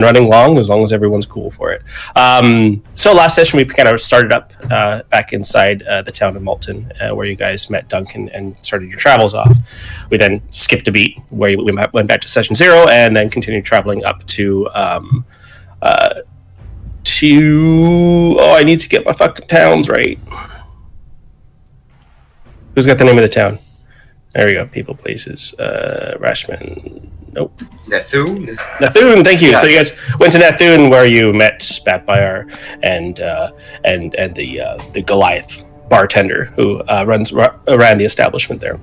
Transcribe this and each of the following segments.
running long as everyone's cool for it. So last session we kind of started up back inside the town of Malton, where you guys met Duncan and started your travels off. We then skipped a beat where we went back to session 0 and then continued traveling up to I need to get my fucking towns right. Who's got the name of the town? There we go. People, places. Rashman. Nope. Nathun, thank you. Yeah. So you guys went to Nathun, where you met Spatfire and the Goliath bartender who ran the establishment there.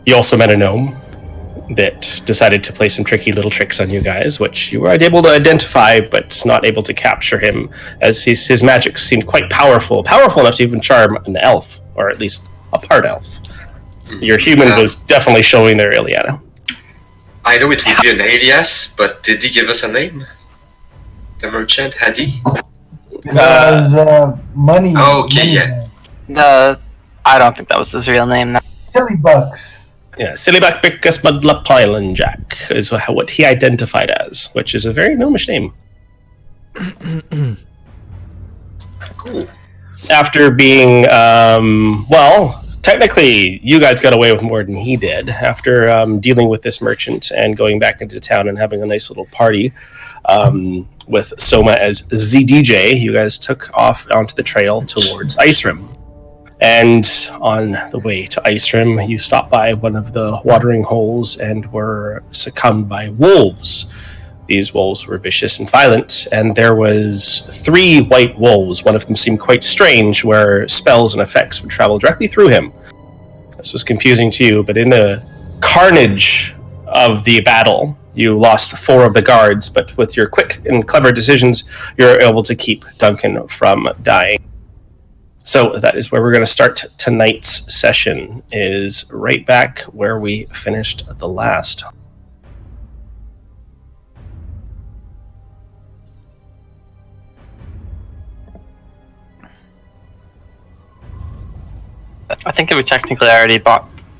You also met a gnome that decided to play some tricky little tricks on you guys, which you were able to identify, but not able to capture him, as his magic seemed quite powerful enough to even charm an elf, or at least a part elf. Your human was definitely showing there, Ileana. I know it would be an alias, but did he give us a name? The merchant, had he? Money. Oh, okay, yeah. I don't think that was his real name. No. Silly Bucks. Yeah, Sillyback Bickus Mudla Pylon Jack is what he identified as, which is a very gnomish name. Cool. After being, technically, you guys got away with more than he did. After dealing with this merchant and going back into town and having a nice little party with Soma as ZDJ, you guys took off onto the trail towards Icerim. And on the way to Icerim, you stopped by one of the watering holes and were succumbed by wolves. These wolves were vicious and violent, and there was 3 white wolves. One of them seemed quite strange, where spells and effects would travel directly through him. This was confusing to you, but in the carnage of the battle, you lost 4 of the guards, but with your quick and clever decisions, you're able to keep Duncan from dying. So that is where we're going to start tonight's session, is right back where we finished the last. I think we technically already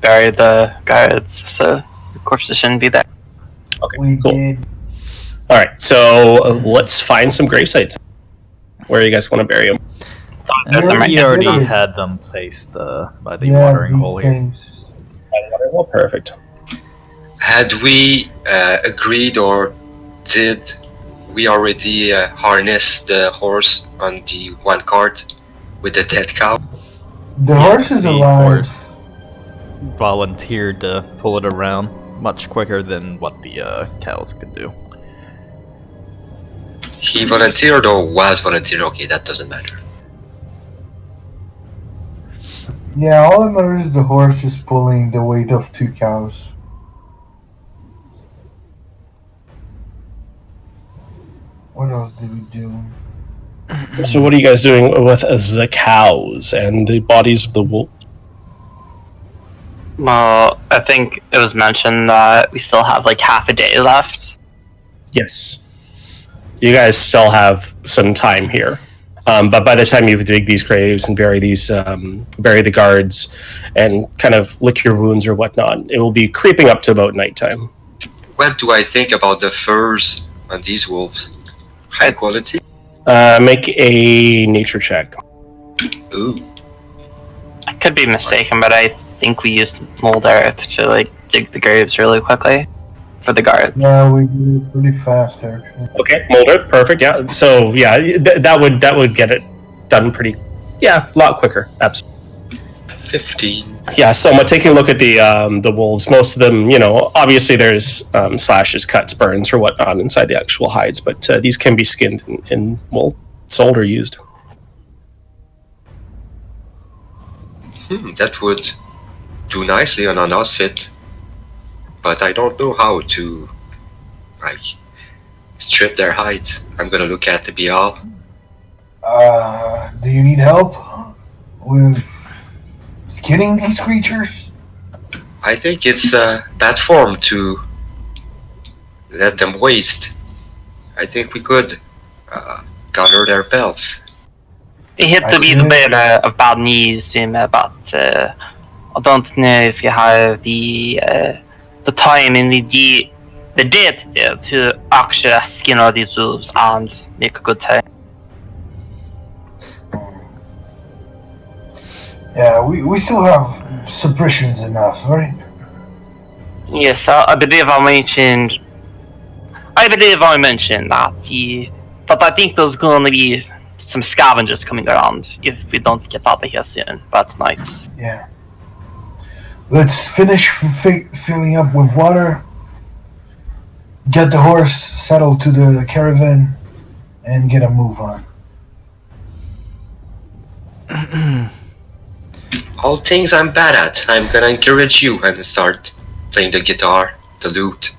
buried the guards, so the corpses shouldn't be there. Okay, we cool. Did. All right, so let's find some grave sites. Where you guys want to bury them? We already had them placed by the watering hole here. Watering hole, perfect. Had we agreed, or did we already harness the horse on the one cart with the dead cow? The horse is alive. Horse volunteered to pull it around much quicker than what the cows could do. He volunteered or was volunteered? Okay, that doesn't matter. Yeah, all that matters is the horse is pulling the weight of 2 cows. What else did we do? So what are you guys doing with the cows and the bodies of the wolves? Well, I think it was mentioned that we still have like half a day left. Yes. You guys still have some time here. But by the time you dig these graves and bury the guards and kind of lick your wounds or whatnot, it will be creeping up to about nighttime. What do I think about the furs on these wolves? High quality? Make a nature check. Ooh. I could be mistaken, but I think we used mold earth to like dig the graves really quickly for the guards. Yeah, we did it pretty fast, actually. Okay, mold earth, perfect. Yeah, so yeah, that would get it done pretty, a lot quicker. Absolutely. 15. Yeah, so I'm taking a look at the wolves. Most of them, obviously there's slashes, cuts, burns, or whatnot inside the actual hides, but these can be skinned and sold or used. That would do nicely on an outfit, but I don't know how to, strip their hides. I'm gonna look at the BL. Do you need help with skinning these creatures? I think it's bad form to let them waste. I think we could gather their pelts. Det heter vidare av bad news about I don't know if you have the time and the They did to actually skin all these wolves and make a good time. Yeah, we still have suppressions enough, right? Yes, I believe I mentioned that but I think there's going to be some scavengers coming around if we don't get out of here soon. But tonight. Yeah. Let's finish filling up with water, get the horse settled to the caravan, and get a move on. All things I'm bad at. I'm gonna encourage you and start playing the guitar, the lute.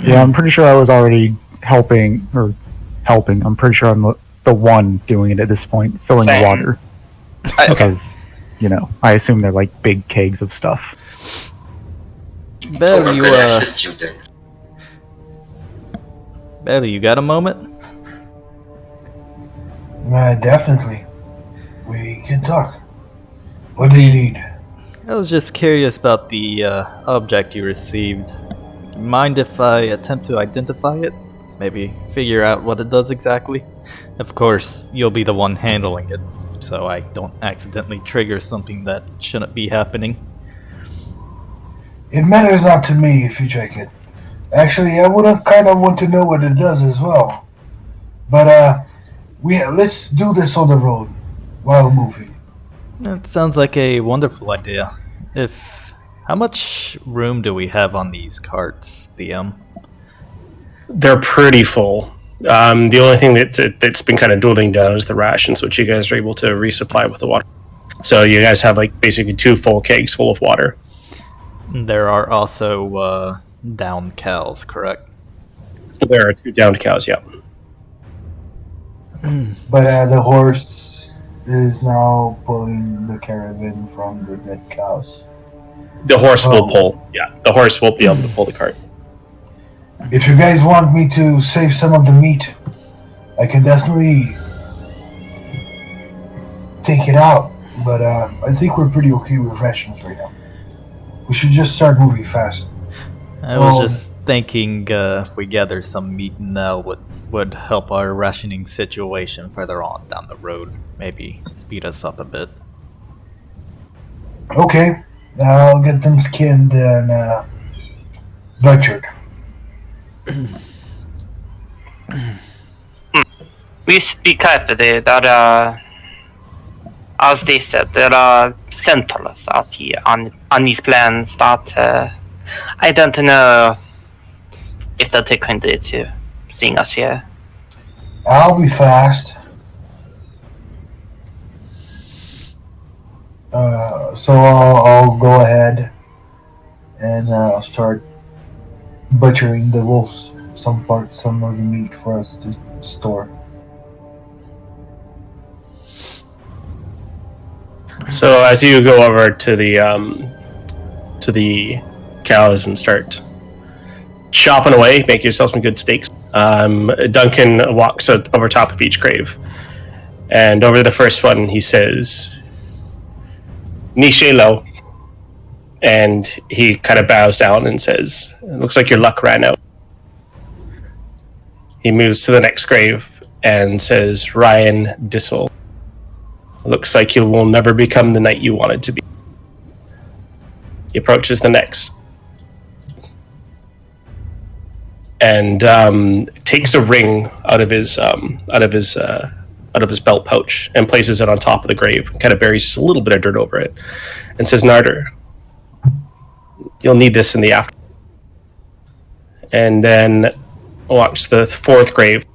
Yeah, I'm pretty sure I was already helping. I'm pretty sure I'm the one doing it at this point, filling the Same. water. Because, I assume they're like big kegs of stuff. Bell, I'm you, gonna assist you then. Bell, you got a moment? Definitely. We can talk. What do you need? I was just curious about the object you received. Mind if I attempt to identify it? Maybe figure out what it does exactly? Of course, you'll be the one handling it, so I don't accidentally trigger something that shouldn't be happening. It matters not to me if you check it. Actually, I would kind of want to know what it does as well. But let's do this on the road while moving. That sounds like a wonderful idea. How much room do we have on these carts, DM? They're pretty full. The only thing that's been kind of dwindling down is the rations, which you guys are able to resupply with the water. So you guys have like basically 2 full kegs full of water. There are also downed cows, correct? There are 2 downed cows, yeah. But the horse is now pulling the caravan from the dead cows. The horse will pull. Yeah, the horse will be able to pull the cart. If you guys want me to save some of the meat, I can definitely take it out. But I think we're pretty okay with rations right now. We should just start moving fast. I was just thinking if we gather some meat now would help our rationing situation further on down the road. Maybe speed us up a bit. Okay, I'll get them skinned and butchered. We speak carefully that as they said, there are sentinels out here on these plans that I don't know if they'll take kindly to seeing us here. I'll be fast. So I'll go ahead and start butchering the wolves. Some of the meat for us to store. So as you go over to the cows and start chopping away, make yourself some good steaks. Duncan walks over top of each grave, and over the first one he says, "Nishelo," and he kind of bows down and says, "It looks like your luck ran out." He moves to the next grave and says, "Ryan Dissel. Looks like you will never become the knight you wanted to be." He approaches the next and takes a ring out of his belt pouch and places it on top of the grave. Kind of buries just a little bit of dirt over it, and says, "Narder, you'll need this in the after." And then walks to the 4th grave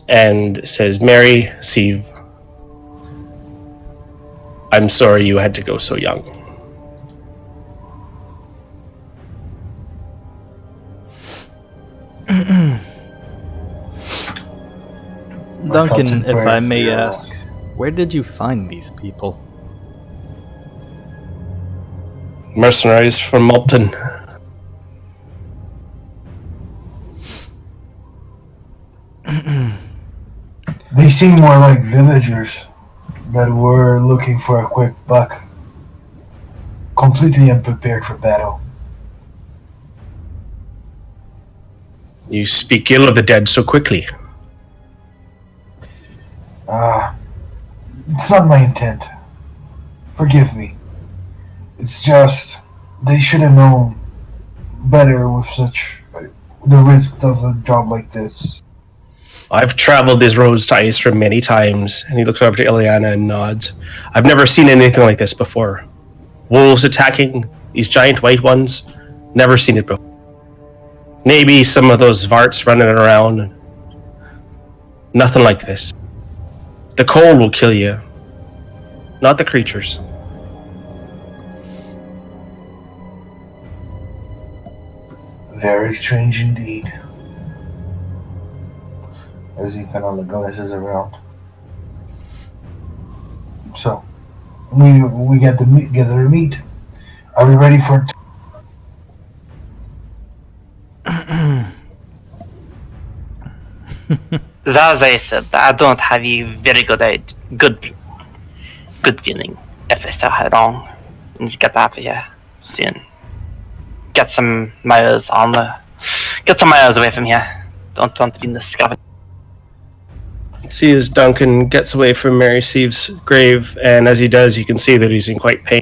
and says, "Mary Sieve, I'm sorry you had to go so young." Duncan, if I may ask, where did you find these people? Mercenaries from Malton. They seem more like villagers that were looking for a quick buck, completely unprepared for battle. You speak ill of the dead so quickly. It's not my intent. Forgive me. It's just they should have known better with the risk of a job like this. I've traveled these roads to Icerim many times, and he looks over to Ileana and nods. I've never seen anything like this before. Wolves attacking these giant white ones. Never seen it before. Maybe some of those Varts running around. Nothing like this. The cold will kill you, not the creatures. Very strange indeed. As he kind of glances around. So, we get to meet. Are we ready for it? As I said, I don't have a very good feeling if I stay here long and get out of here soon. Get some miles away from here. Don't want to be in the scavenger. See as Duncan gets away from Mary Sieve's grave, and as he does, you can see that he's in quite pain.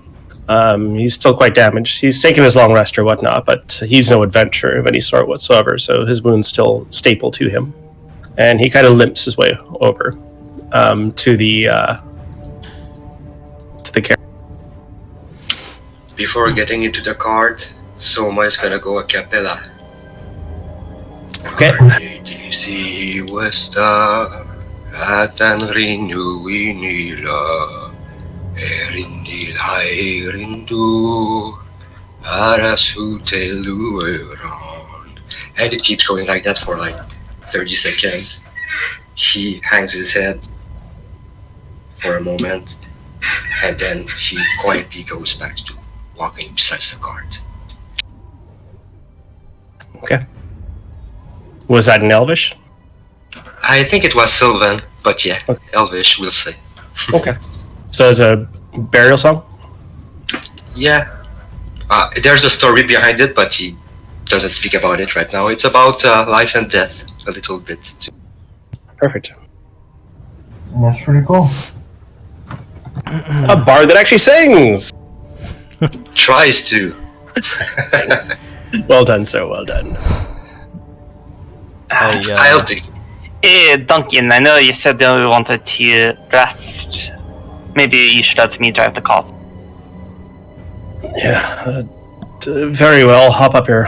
He's still quite damaged. He's taken his long rest or whatnot, but he's no adventurer of any sort whatsoever, so his wound's still staple to him. And he kind of limps his way over to the carriage. Before getting into the cart, Soma is gonna go a cappella. Okay. Disi westa atan rinui nila erindil hai rindu arasu telu around. And it keeps going like that for like 30 seconds. He hangs his head for a moment, and then he quietly goes back to walking beside the cart. Okay. Was that in Elvish? I think it was Sylvan, but yeah, Okay. Elvish, we'll say. Okay. So it's a burial song? Yeah. There's a story behind it, but he doesn't speak about it right now. It's about life and death, a little bit. Too. Perfect. That's pretty cool. A bard that actually sings! Tries to. Well done, sir, well done. I'll take it. Hey, Duncan, I know you said that we wanted to rest. Maybe you should let me drive the cart. Yeah, very well. Hop up here.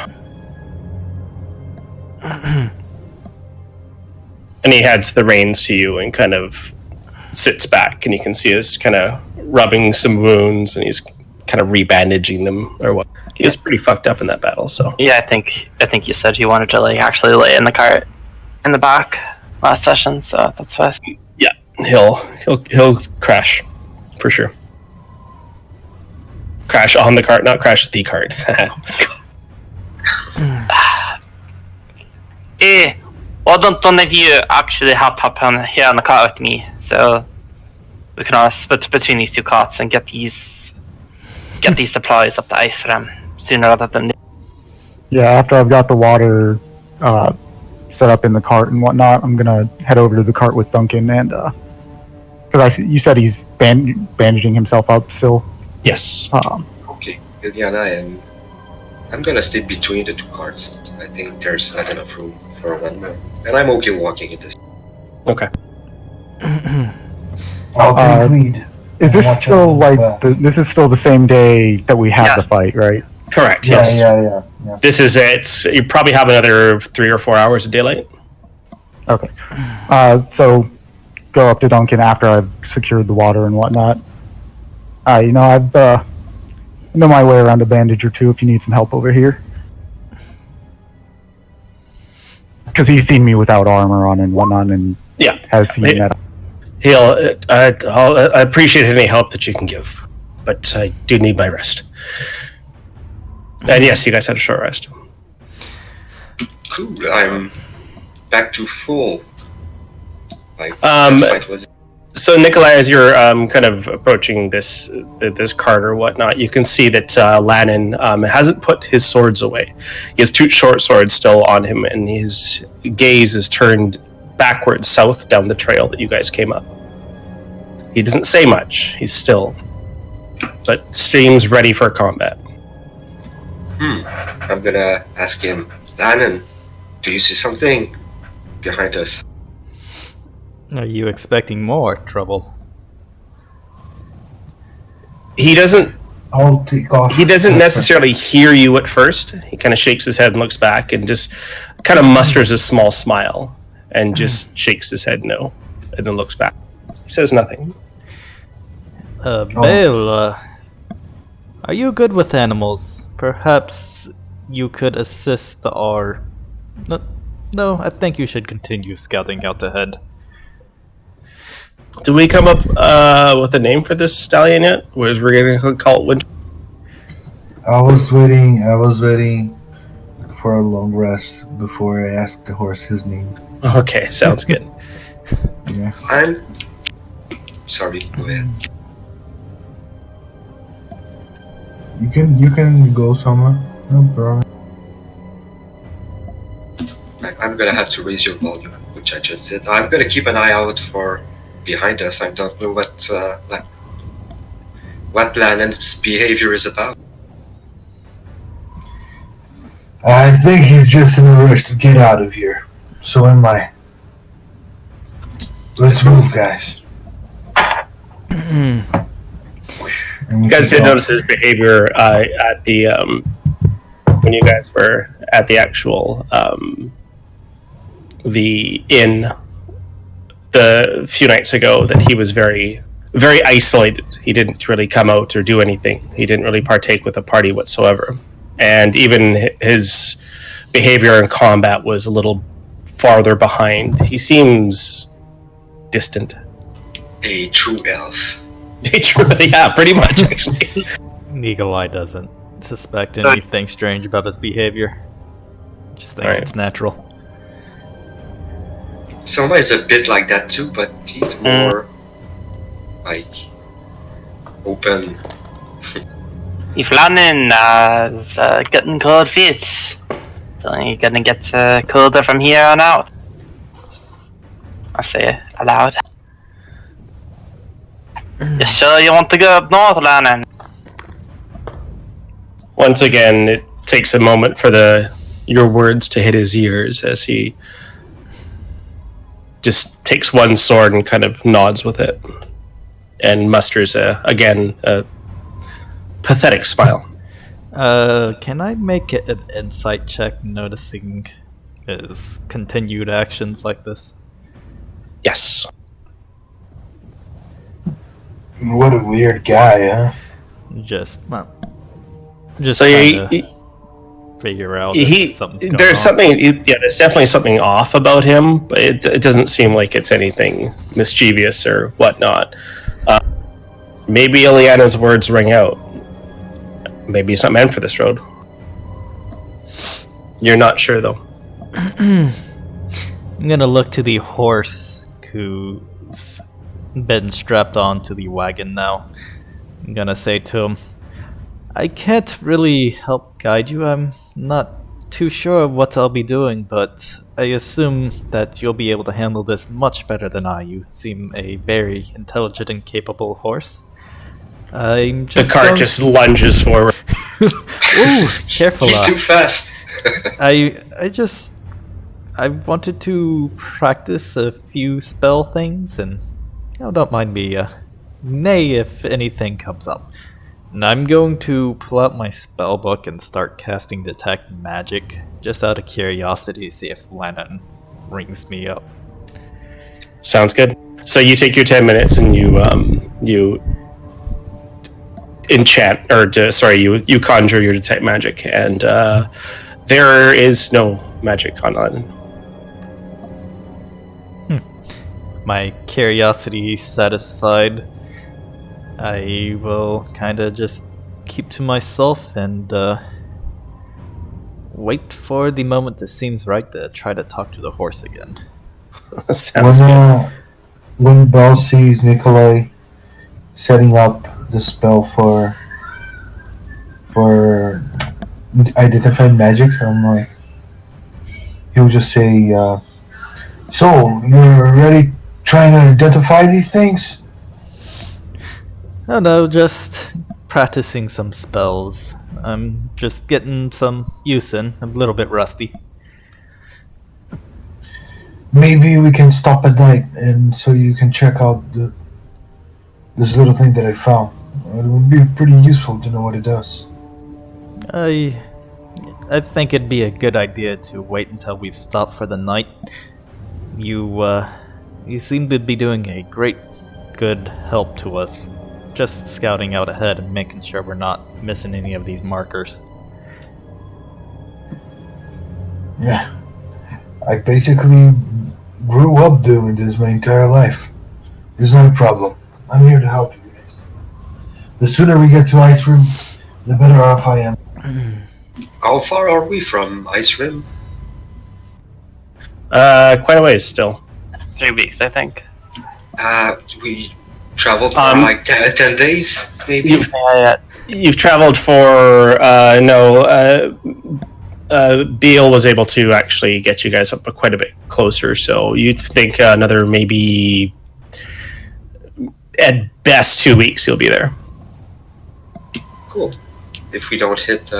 And he hands the reins to you and kind of sits back, and you can see us kind of rubbing some wounds, and he's kind of rebandaging them or what. He was pretty fucked up in that battle, so. Yeah, I think you said he wanted to actually lay in the cart in the back last session, so that's fine. Yeah, he'll crash for sure. Crash on the cart, not crash the cart. Why don't one of you actually hop up here on the cart with me, so we can all split between these two carts and get these supplies up to Icerim sooner rather than. Yeah, after I've got the water set up in the cart and whatnot, I'm gonna head over to the cart with Duncan and because you said he's bandaging himself up still. Yes. Okay, Liliana, and I'm gonna stay between the two carts. I think there's not enough room for one more. And I'm okay walking in this. Okay. I'll take lead. Is this Watch still out. like this is still the same day that we had the fight, right? Correct, Yeah, yes. yeah. This is it. You probably have another 3 or 4 hours of daylight. Okay. So go up to Duncan after I've secured the water and whatnot. I've know my way around a bandage or two if you need some help over here. Because he's seen me without armor on and whatnot, and Yeah. has seen that. I appreciate any help that you can give, but I do need my rest. And yes, you guys had a short rest. Cool, I'm back to full. Like, Um, that fight was... So, Nikolai, as you're kind of approaching this cart or whatnot, you can see that Lannon hasn't put his swords away. He has two short swords still on him, and his gaze is turned backwards south down the trail that you guys came up. He doesn't say much. He's still, but seems ready for combat. I'm gonna ask him, Lannon, do you see something behind us? Are you expecting more trouble? He doesn't. I'll take off. He doesn't necessarily hear you at first. He kind of shakes his head and looks back, and just kind of musters a small smile, and just shakes his head no, and then looks back. He says nothing. Bale, are you good with animals? Perhaps you could assist our... No, I think you should continue scouting out ahead. Did we come up with a name for this stallion yet? We're going to call it Winter? I was waiting for a long rest before I asked the horse his name. Okay, sounds good. Yeah. I'm sorry, go ahead. You can go somewhere. No problem. I'm gonna have to raise your volume, which I just did. I'm gonna keep an eye out for behind us. I don't know what Lannon's behavior is about. I think he's just in a rush to get out of here. So am I. Let's move, guys. You guys did notice his behavior at the when you guys were at the actual the inn the few nights ago, that he was very, very isolated. He didn't really come out or do anything. He didn't really partake with the party whatsoever. And even his behavior in combat was a little farther behind. He seems distant. A true elf. Yeah, pretty much, actually. Nikolai doesn't suspect anything strange about his behavior. Just thinks it's natural. Soma is a bit like that too, but he's more like open. If Lannon is getting cold feet, so you're gonna get colder from here on out. I say aloud. You sure you want to go up north, Lannon? Once again, it takes a moment for your words to hit his ears as he just takes one sword and kind of nods with it and musters again a pathetic smile. Can I make an insight check noticing his continued actions like this? Yes. What a weird guy, huh? Just So figure out there's something's going on. something. There's definitely something off about him, but it doesn't seem like it's anything mischievous or whatnot. Maybe Ileana's words ring out. Maybe he's not meant for this road. You're not sure, though. I'm gonna look to the horse who's been strapped onto the wagon now. I'm gonna say to him, I can't really help guide you. I'm not too sure what I'll be doing, but I assume that you'll be able to handle this much better than I. You seem a very intelligent and capable horse. The cart just lunges forward. Ooh, careful. He's too fast. I wanted to practice a few spell things, and don't mind me. Nay, if anything comes up. And I'm going to pull out my spell book and start casting Detect Magic, just out of curiosity, see if Lannon rings me up. Sounds good. So you take your 10 minutes and you enchant, you conjure your Detect Magic, and there is no magic on Lannon. My curiosity satisfied, I will kinda just keep to myself and wait for the moment that seems right to try to talk to the horse again. Sounds good. when Bell sees Nikolai setting up the spell for identifying magic, I'm like, he'll just say, "So you're already trying to identify these things?" Oh no, just practicing some spells. I'm just getting some use in. I'm a little bit rusty. Maybe we can stop at night, and so you can check out this little thing that I found. It would be pretty useful to know what it does. I think it'd be a good idea to wait until we've stopped for the night. You seem to be doing a good help to us. Just scouting out ahead and making sure we're not missing any of these markers. Yeah, I basically grew up doing this my entire life. It's not a problem. I'm here to help you guys. The sooner we get to Icerim, the better off I am. How far are we from Icerim? Quite a ways still. 3 weeks, I think. We traveled for like 10 days, maybe? You've traveled for Beale was able to actually get you guys up quite a bit closer, so you'd think another maybe at best 2 weeks you'll be there. Cool. If we don't hit,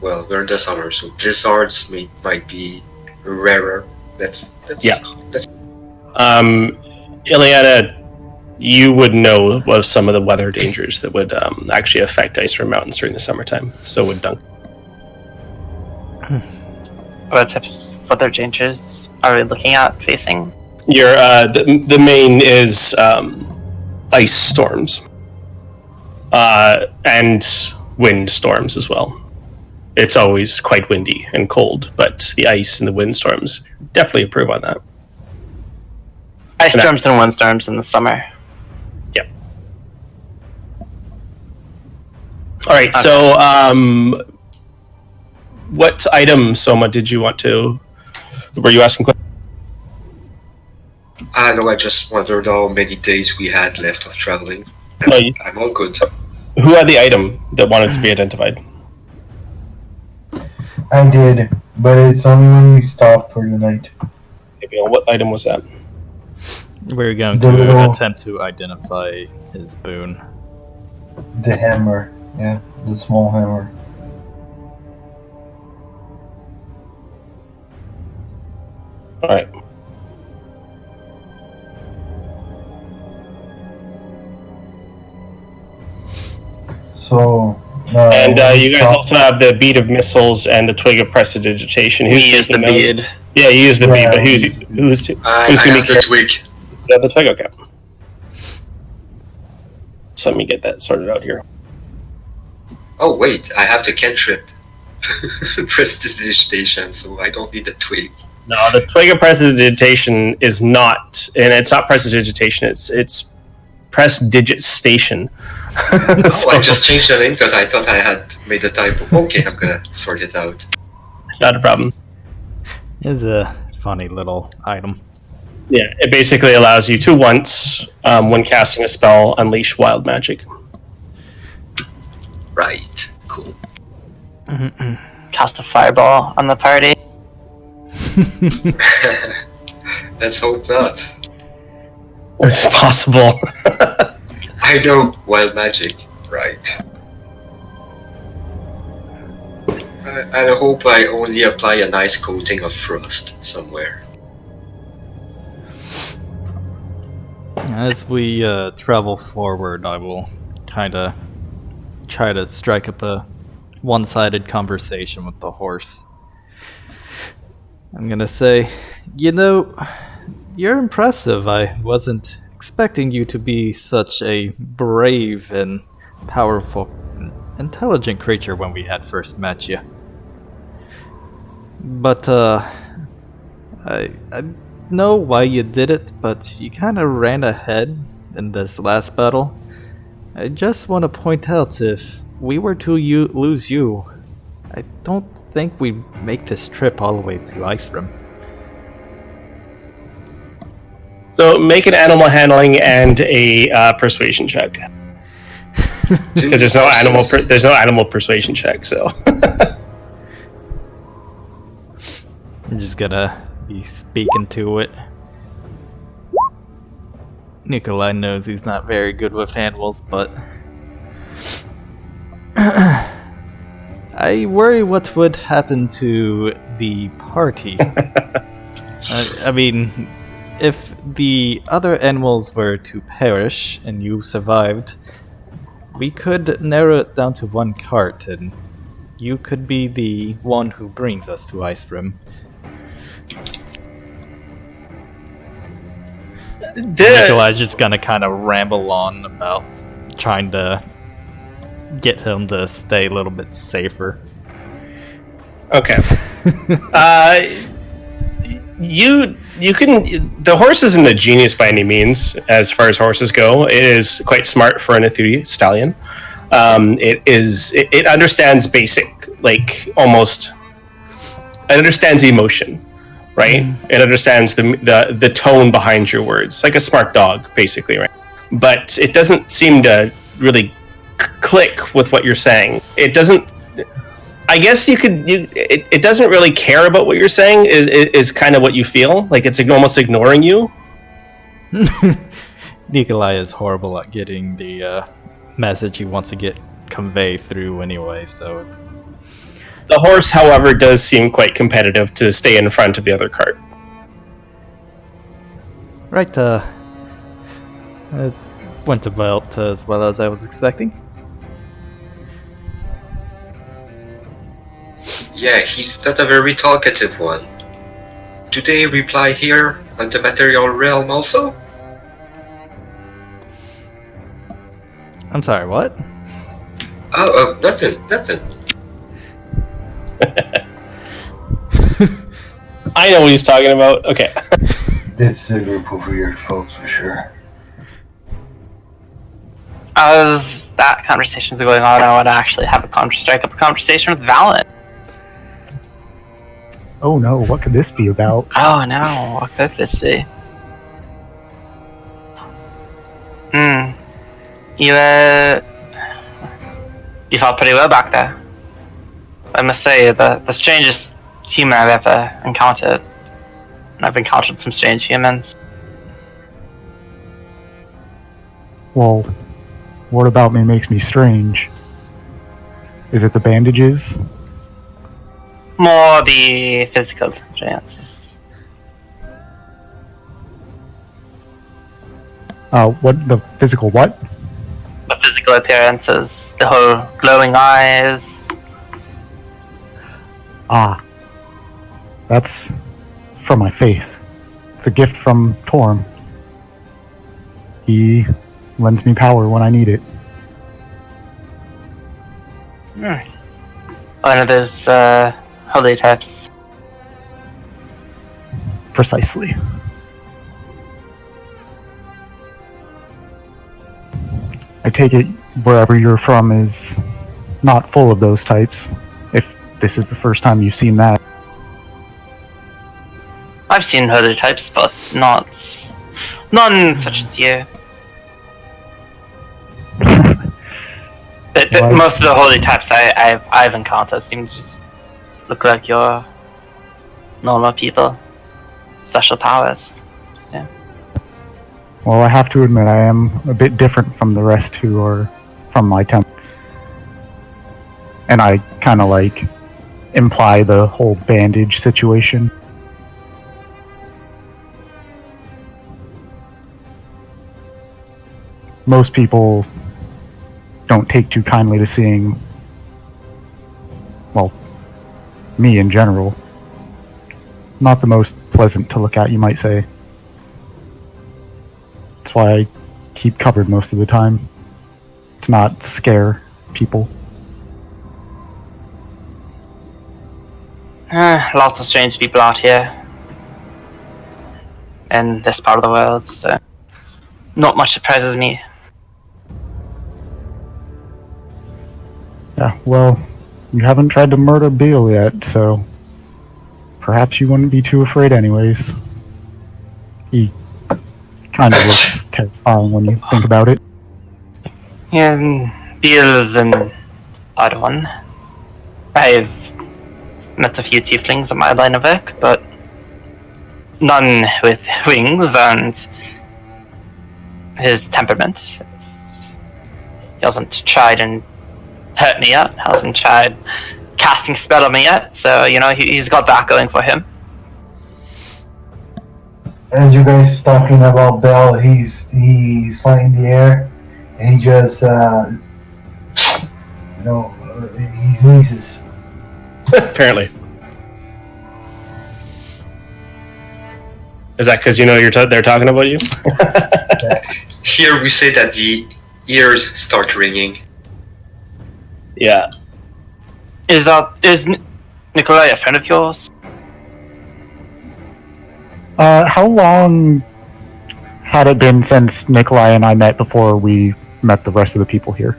well, we're in the summer, so blizzards might be rarer. Ileana, you would know of some of the weather dangers that would actually affect Icerim Mountains during the summertime. So would Dunk. What types of other changes are we looking at facing? Your the main is ice storms, and wind storms as well. It's always quite windy and cold, but the ice and the wind storms definitely improve on that. Ice storms and wind storms in the summer. Yep. All right. Okay. So, what item, Soma, did you want to? Were you asking questions? No, I just wondered how many days we had left of traveling. I'm all good. Who had the item that wanted to be identified? I did, but it's only when we stop for the night. What item was that? We're going to attempt to identify his boon. The hammer, yeah, the small hammer. All right. So. And you guys also have the bead of missiles and the twig of prestidigitation. Who's using the bead? Yeah, you use the bead, but who's I going to have the twig. Yeah, the twig. Okay. So let me get that sorted out here. Oh wait, I have the cantrip prestidigitation, so I don't need the twig. No, the twig of prestidigitation is not, and it's not prestidigitation. It's prestidigitation. So, I just changed the name because I thought I had made a typo. Okay, I'm gonna sort it out. Not a problem. It's a funny little item. Yeah, it basically allows you to once, when casting a spell, unleash wild magic. Right. Cool. Cast a fireball on the party. Let's hope not. It's possible. I know wild magic, right. I hope I only apply a nice coating of frost somewhere. As we travel forward, I will kind of try to strike up a one-sided conversation with the horse. I'm gonna say, you know, you're impressive. I wasn't expecting you to be such a brave and powerful, intelligent creature when we had first met you. But, I know why you did it, but you kind of ran ahead in this last battle. I just want to point out, if we were to lose you, I don't think we'd make this trip all the way to Icerim. So make an animal handling and a persuasion check, because there's no animal persuasion check. So I'm just gonna be speaking to it. Nikolai knows he's not very good with animals, but I worry what would happen to the party. I mean, if the other animals were to perish and you survived, we could narrow it down to one cart, and you could be the one who brings us to Icerim. Nikolai's just gonna kind of ramble on about trying to get him to stay a little bit safer. Okay. You can. The horse isn't a genius by any means, as far as horses go. It is quite smart for an Athuri stallion. It understands basic, like almost. It understands emotion, right? It understands the tone behind your words, like a smart dog, basically, right? But it doesn't seem to really click with what you're saying. It doesn't. I guess it doesn't really care about what you're saying. Is kind of what you feel like. It's almost ignoring you. Nikolai is horrible at getting the message he wants to get conveyed through anyway. So the horse, however, does seem quite competitive to stay in front of the other cart. Right. It went about as well as I was expecting. Yeah, he's not a very talkative one. Do they reply here on the material realm also? I'm sorry, what? Oh, nothing. I know what he's talking about. Okay. It's the group of weird folks for sure. As that conversation's going on, I want to actually have strike up a conversation with Valen. Oh no, what could this be about? Oh no, what could this be? You felt pretty well back there. I must say, the strangest human I've ever encountered. And I've encountered some strange humans. Well, what about me makes me strange? Is it the bandages? More the physical chances. What, the physical what? The physical appearances, the whole glowing eyes. Ah. That's from my faith. It's a gift from Torm. He lends me power when I need it. One of those, holy types. Precisely. I take it wherever you're from is not full of those types, if this is the first time you've seen that. I've seen holy types, but none such as you. Most of the holy types I've encountered seem to just look like your normal people. Special powers. Yeah. Well, I have to admit I am a bit different from the rest who are from my temple. And I kind of like imply the whole bandage situation. Most people don't take too kindly to seeing, well, me in general. Not the most pleasant to look at, you might say. That's why I keep covered most of the time, to not scare people. Lots of strange people out here. In this part of the world, so not much surprises me. Yeah, well, you haven't tried to murder Beale yet, so perhaps you wouldn't be too afraid anyways. He kind of looks terrifying when you think about it. Beals and odd one. I've met a few tieflings in my line of work, but none with wings and his temperament. He hasn't tried and hurt me yet, hasn't tried casting spell on me yet, so, he's got that going for him. As you guys talking about Bell, he's flying in the air, and he just, he sneezes. Apparently. Is that because they're talking about you? Here we say that the ears start ringing. Yeah. Is Nikolai a friend of yours? How long had it been since Nikolai and I met before we met the rest of the people here?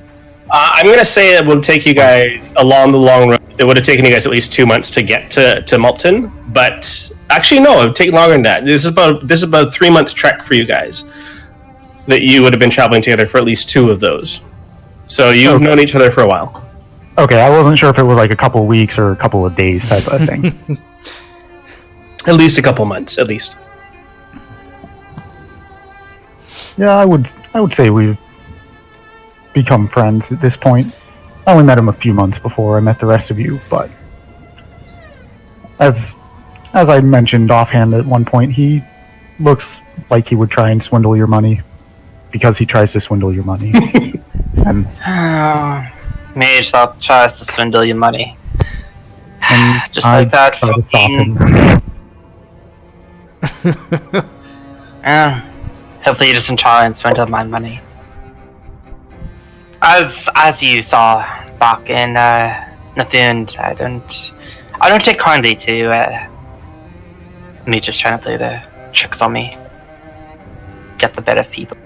I'm going to say it would take you guys along the long road. It would have taken you guys at least 2 months to get to Malton, but actually no, it would take longer than that. This is about a 3-month trek for you guys that you would have been traveling together for at least 2 of those. So you've known each other for a while. Okay, I wasn't sure if it was like a couple of weeks or a couple of days type of thing. At least a couple months, at least. Yeah, I would say we've become friends at this point. I only met him a few months before I met the rest of you, but as I mentioned offhand at one point, he looks like he would try and swindle your money because he tries to swindle your money. And Mage that tries to swindle your money. Just I like that. try to stop him. Hopefully he doesn't try and swindle my money. As you saw back in Nathund, I don't take kindly to me just trying to play the tricks on me. Get the better of people.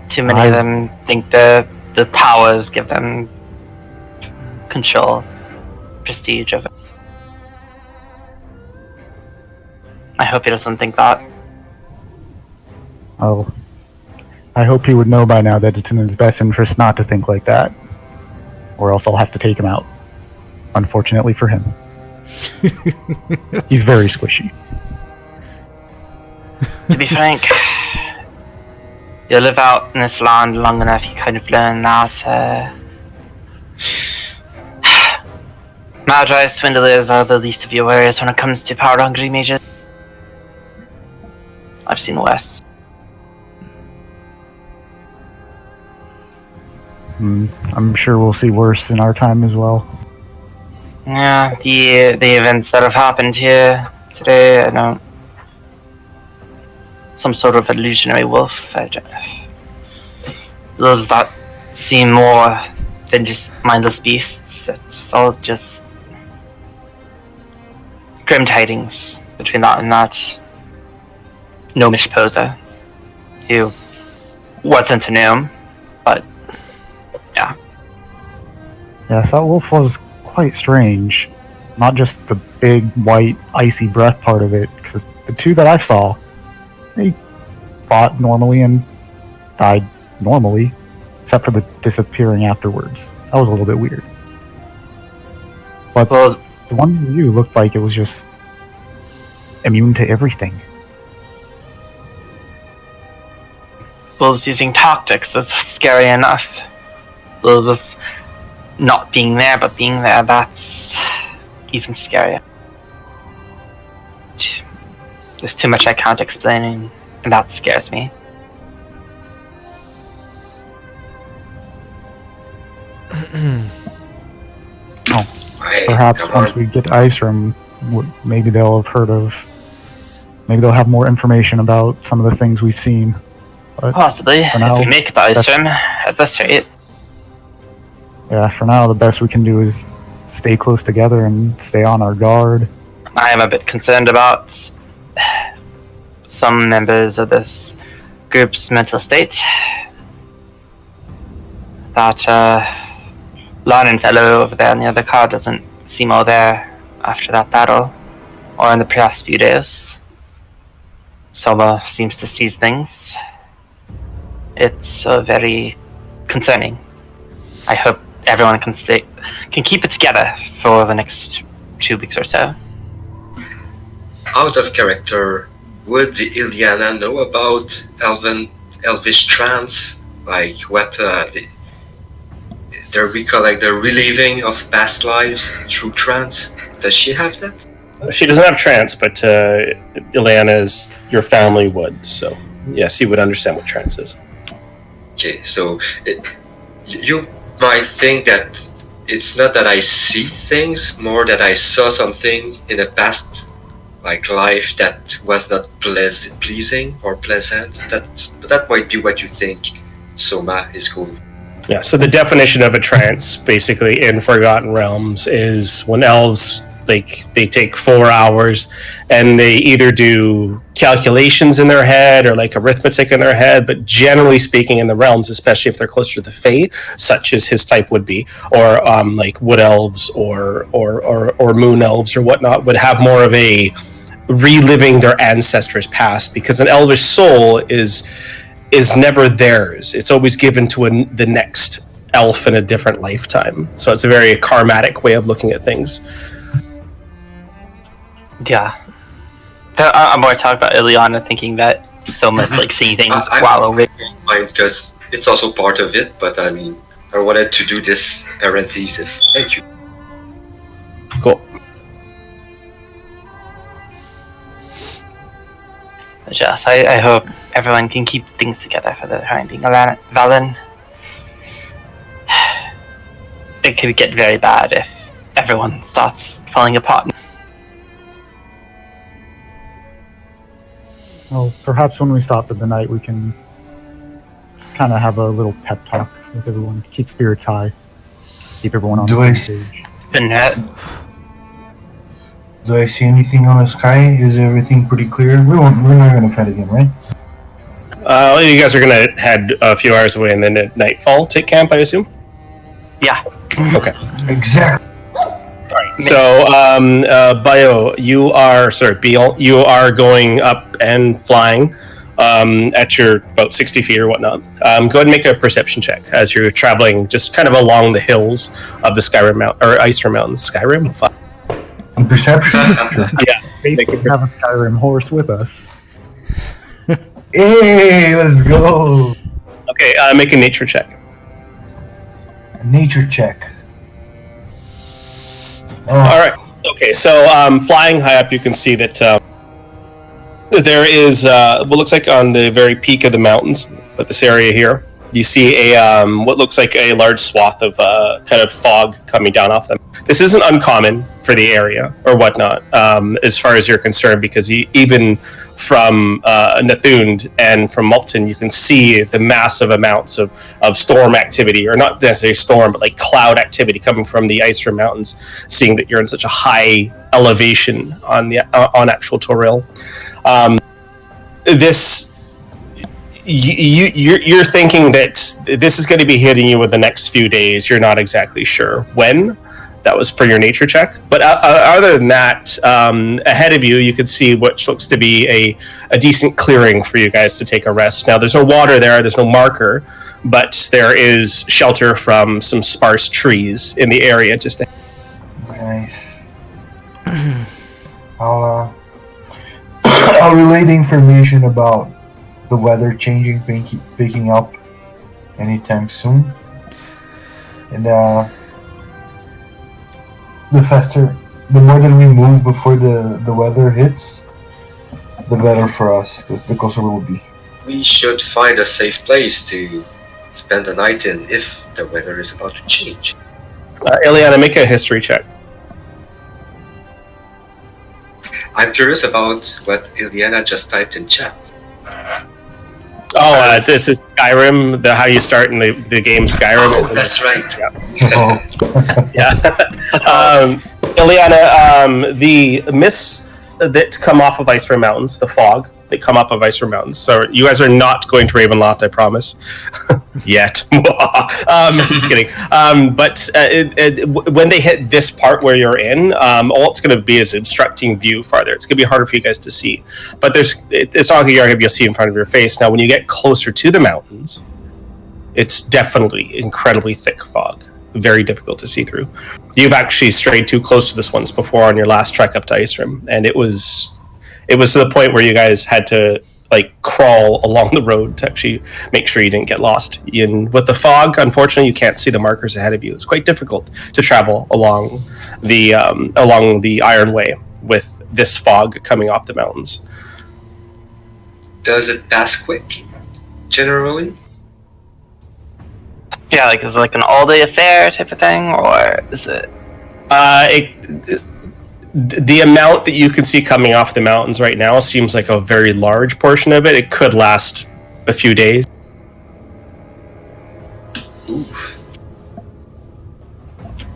Too many of them think the powers give them control, prestige of it. I hope he doesn't think that. Oh, I hope he would know by now that it's in his best interest not to think like that, or else I'll have to take him out. Unfortunately for him. He's very squishy. To be frank, you live out in this land long enough, you kind of learn that Magi swindlers are the least of your worries when it comes to power-hungry mages. I've seen worse. I'm sure we'll see worse in our time as well. Yeah, the events that have happened here today, I don't... Some sort of illusionary wolf. Those that seem more than just mindless beasts. It's all just grim tidings between that and that gnomish poser who wasn't a gnome, but yeah. Yes, that wolf was quite strange. Not just the big, white, icy breath part of it, because the 2 that I saw, they fought normally and died normally, except for the disappearing afterwards. That was a little bit weird. But the one near you looked like it was just immune to everything. Wolves using tactics is scary enough. Wolves not being there, but being there, that's even scarier. There's too much I can't explain, and that scares me. Perhaps once we get to Icerim, maybe they'll have more information about some of the things we've seen. But possibly, now, if we make it to Icerim at this rate. Yeah, for now, the best we can do is stay close together and stay on our guard. I am a bit concerned about some members of this group's mental state. That Lon fellow over there in the other car doesn't seem all there after that battle, or in the past few days. Soma seems to seize things. It's very concerning. I hope everyone can keep it together for the next 2 weeks or so. Out of character, would the Iliana know about Elvish trance? Like what the reliving of past lives through trance? Does she have that? She doesn't have trance, but Ileana your family would. So yes, he would understand what trance is. Okay, so you might think that it's not that I see things, more that I saw something in a past life that was not pleasing or pleasant. That might be what you think Soma is going for. Yeah, so the definition of a trance, basically, in Forgotten Realms is when elves, they take 4 hours and they either do calculations in their head or arithmetic in their head, but generally speaking in the realms, especially if they're closer to the Fae, such as his type would be, or wood elves or moon elves or whatnot, would have more of a reliving their ancestors' past, because an elvish soul is never theirs. It's always given to the next elf in a different lifetime. So it's a very karmatic way of looking at things. Yeah. I'm more talking about Ileana thinking that Soma's seeing things while awake. Because it's also part of it, but I wanted to do this parenthesis. Thank you. Cool. Yes, I hope everyone can keep things together for the time being. Valen, it could get very bad if everyone starts falling apart. Well, perhaps when we stop for the night, we can just kind of have a little pep talk with everyone. Keep spirits high. Keep everyone on the same page. Do I see anything on the sky? Is everything pretty clear? We're not going to fight again, right? You guys are going to head a few hours away and then at nightfall take camp, I assume? Yeah. Okay. Exactly. So, Bio, Beal, you are going up and flying at your about 60 feet or whatnot. Go ahead and make a perception check as you're traveling just kind of along the hills of the Skyrim Mountain, or Icerim Mountains. Skyrim? Fuck. Perception? Yeah. We have a Skyrim horse with us. Hey, let's go! Okay, make a nature check. Nature check. Oh. All right. Okay, so flying high up, you can see that there is what looks like on the very peak of the mountains, but this area here, you see a what looks like a large swath of kind of fog coming down off them. This isn't uncommon for the area or whatnot, as far as you're concerned, because even from Nathund and from Multon, you can see the massive amounts of storm activity, or not necessarily storm, but cloud activity coming from the Icerim Mountains, seeing that you're in such a high elevation on actual Toril. You're thinking that this is going to be hitting you in the next few days. You're not exactly sure when. That was for your nature check. But other than that, ahead of you, you could see what looks to be a decent clearing for you guys to take a rest. Now, there's no water there. There's no marker. But there is shelter from some sparse trees in the area. Nice. I'll relay the information about the weather changing, picking up anytime soon. And the more that we move before the weather hits, the better for us, the closer we will be. We should find a safe place to spend the night in if the weather is about to change. Ileana, make a history check. I'm curious about what Ileana just typed in chat. Oh, this is Skyrim, how you start in the game Skyrim. Oh, that's right. Yeah. Ileana, the mists that come off of Icerim Mountains, the fog, that come up of Icerim Mountains. So you guys are not going to Ravenloft, I promise. Yet. Just kidding. When they hit this part where you're in, all it's going to be is obstructing view farther. It's going to be harder for you guys to see. But it's not like you're going to be able to see in front of your face. Now, when you get closer to the mountains, it's definitely incredibly thick fog. Very difficult to see through. You've actually strayed too close to this once before on your last trek up to Icerim, and it was to the point where you guys had to crawl along the road to actually make sure you didn't get lost. With the fog, unfortunately, you can't see the markers ahead of you. It's quite difficult to travel along the Iron Way with this fog coming off the mountains. Does it pass quick, generally? Yeah, is it an all-day affair type of thing, or is it? The amount that you can see coming off the mountains right now seems like a very large portion of it. It could last a few days. Oof.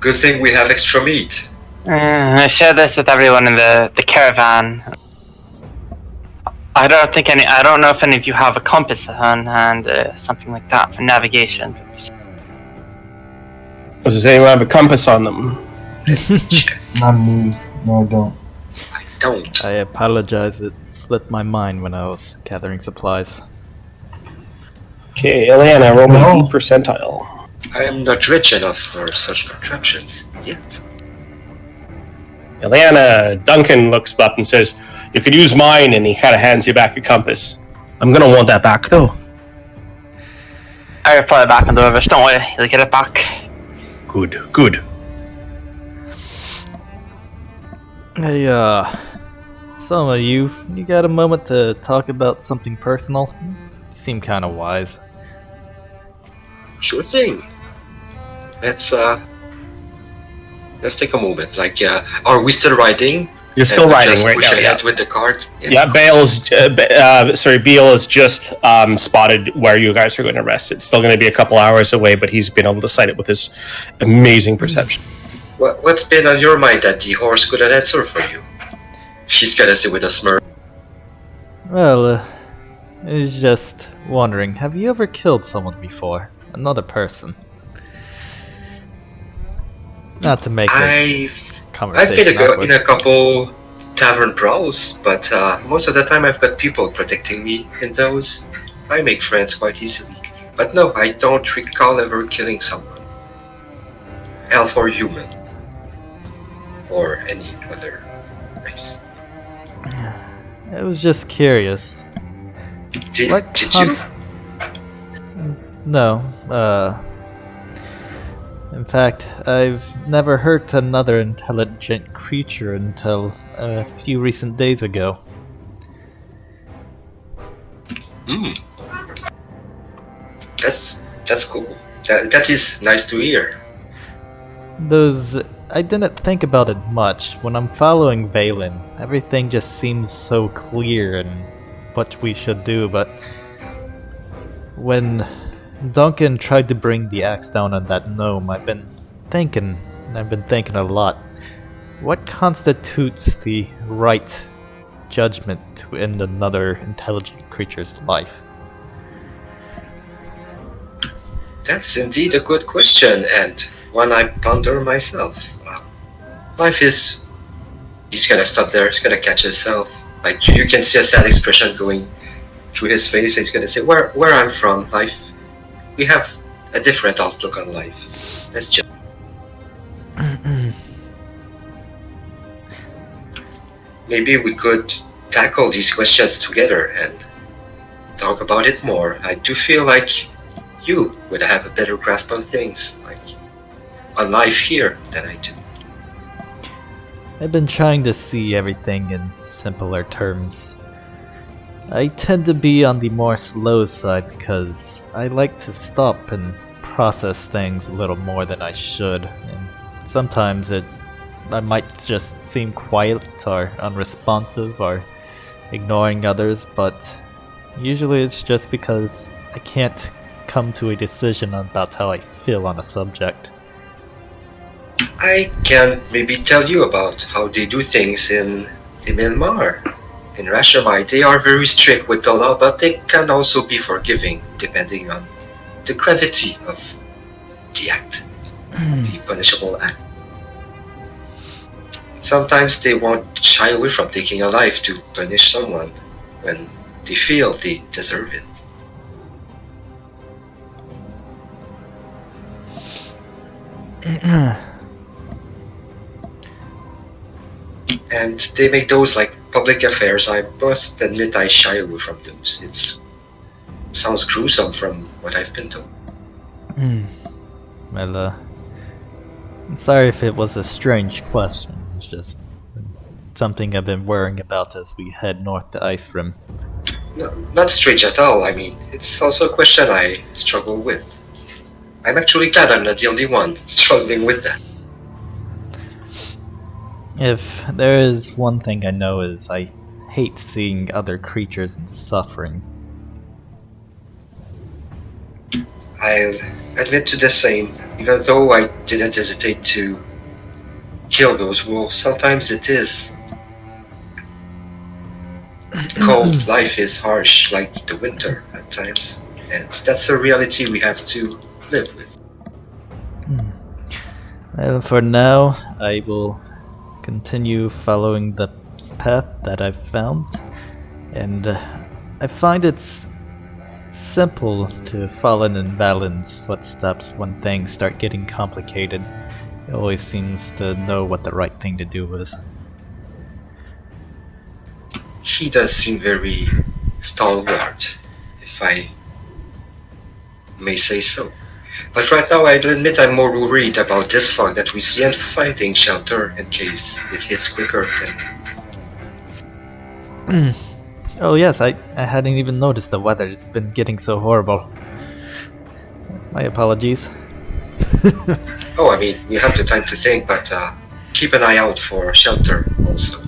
Good thing we have extra meat. I share this with everyone in the caravan. I don't know if any of you have a compass on hand, something like that for navigation. Does anyone have a compass on them? Not me. No, I don't. I don't. I apologize, it slipped my mind when I was gathering supplies. Okay, Eliana, roll me No. 8 percentile. I am not rich enough for such contraptions yet. Eliana, Duncan looks up and says, "You could use mine," and he kind of hands you back a compass. I'm going to want that back, though. I reply back on the rivers. Don't worry, you'll get it back. Good. Hey, some of you got a moment to talk about something personal? You seem kind of wise. Sure thing. Let's take a moment. Are we still riding? You're still riding just right push now, ahead yeah. with the cart. Yeah, Beal has just spotted where you guys are going to rest. It's still going to be a couple hours away, but he's been able to sight it with his amazing perception. What's been on your mind that the horse couldn't answer for you? She's gonna say with a smirk. Well, I was just wondering, have you ever killed someone before? Another person? Not to make this I've conversation been awkward. in a couple tavern brawls, but most of the time I've got people protecting me in those. I make friends quite easily. But no, I don't recall ever killing someone. Elf or human. Or any other race. I was just curious. Did What you? No, in fact, I've never hurt another intelligent creature until a few recent days ago. That's cool. That is nice to hear. I didn't think about it much. When I'm following Valen, everything just seems so clear and what we should do, but when Duncan tried to bring the axe down on that gnome, I've been thinking a lot. What constitutes the right judgment to end another intelligent creature's life? That's indeed a good question, and one I ponder myself. Life is... He's gonna stop there, he's gonna catch himself. You can see a sad expression going through his face, and he's gonna say, where I'm from, life... We have a different outlook on life. Let's just... Maybe we could tackle these questions together and talk about it more. I do feel like you would have a better grasp on things, on life here, than I do. I've been trying to see everything in simpler terms. I tend to be on the more slow side because I like to stop and process things a little more than I should, and sometimes I might just seem quiet or unresponsive or ignoring others, but usually it's just because I can't come to a decision about how I feel on a subject. I can maybe tell you about how they do things in Myanmar. In Rashomai, they are very strict with the law, but they can also be forgiving depending on the gravity of the act, the punishable act. Sometimes they won't shy away from taking a life to punish someone when they feel they deserve it. And they make those like public affairs. I must admit I shy away from those. It sounds gruesome from what I've been told. Well, I'm sorry if it was a strange question. It's just something I've been worrying about as we head north to Icerim. No, not strange at all. I mean, it's also a question I struggle with. I'm actually glad I'm not the only one struggling with that. If there is one thing I know is I hate seeing other creatures in suffering. I'll admit to the same. Even though I didn't hesitate to kill those wolves, sometimes it is. Cold life is harsh, like the winter at times, and that's a reality we have to live with. Well, for now, I will continue following the path that I've found, and I find it's simple to follow in Valen's footsteps when things start getting complicated. He always seems to know what the right thing to do is. He does seem very stalwart, if I may say so. But right now I'll admit I'm more worried about this fog that we see and finding shelter in case it hits quicker than... Oh yes, I hadn't even noticed the weather. It's been getting so horrible. My apologies. Oh, I mean, we have the time to think, but keep an eye out for shelter also.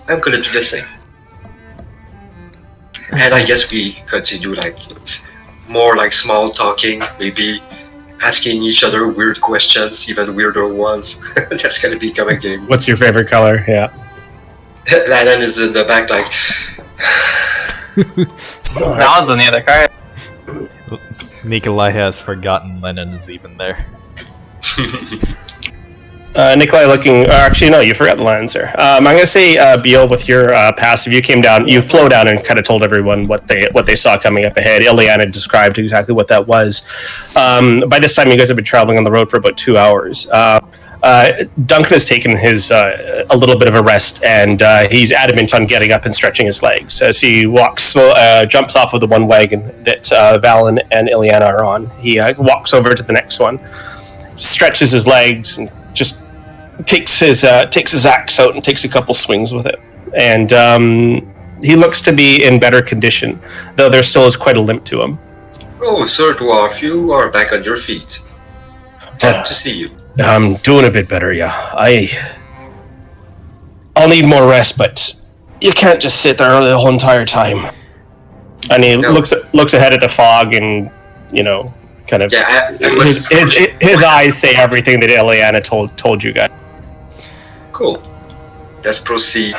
I'm gonna do the same. And I guess we continue like more like small talking, maybe asking each other weird questions, even weirder ones. That's gonna become a game. What's your favorite color? Yeah. Lannon is in the back like... Val's on the other card. Nikolai has forgotten Lennon is even there. Nikolai looking... actually, no, you forgot the Lancer. I'm going to say, Beal, with your passive, you came down, you flew down and kind of told everyone what they saw coming up ahead. Ileana described exactly what that was. By this time, you guys have been traveling on the road for about 2 hours. Duncan has taken his a little bit of a rest, and he's adamant on getting up and stretching his legs as he jumps off of the one wagon that Valen and Ileana are on. He walks over to the next one, stretches his legs, and just takes his axe out and takes a couple swings with it. And he looks to be in better condition, though there still is quite a limp to him. Oh, Sir Dwarf, you are back on your feet. Glad to see you. I'm doing a bit better, yeah. I'll need more rest, but you can't just sit there the whole entire time. And he looks ahead at the fog, and kind of his eyes say everything that Ileana told you guys. Cool. Let's proceed.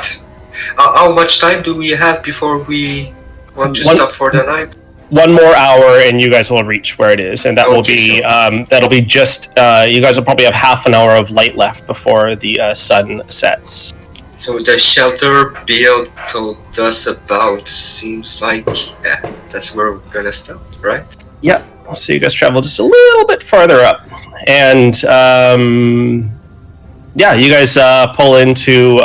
How much time do we have before we want to stop for the night? 1 more hour, and you guys will reach where it is, and that'll be just. You guys will probably have half an hour of light left before the sun sets. So the shelter Bill told us about seems like that's where we're gonna stop, right? Yeah. So you guys travel just a little bit farther up, and you guys pull into.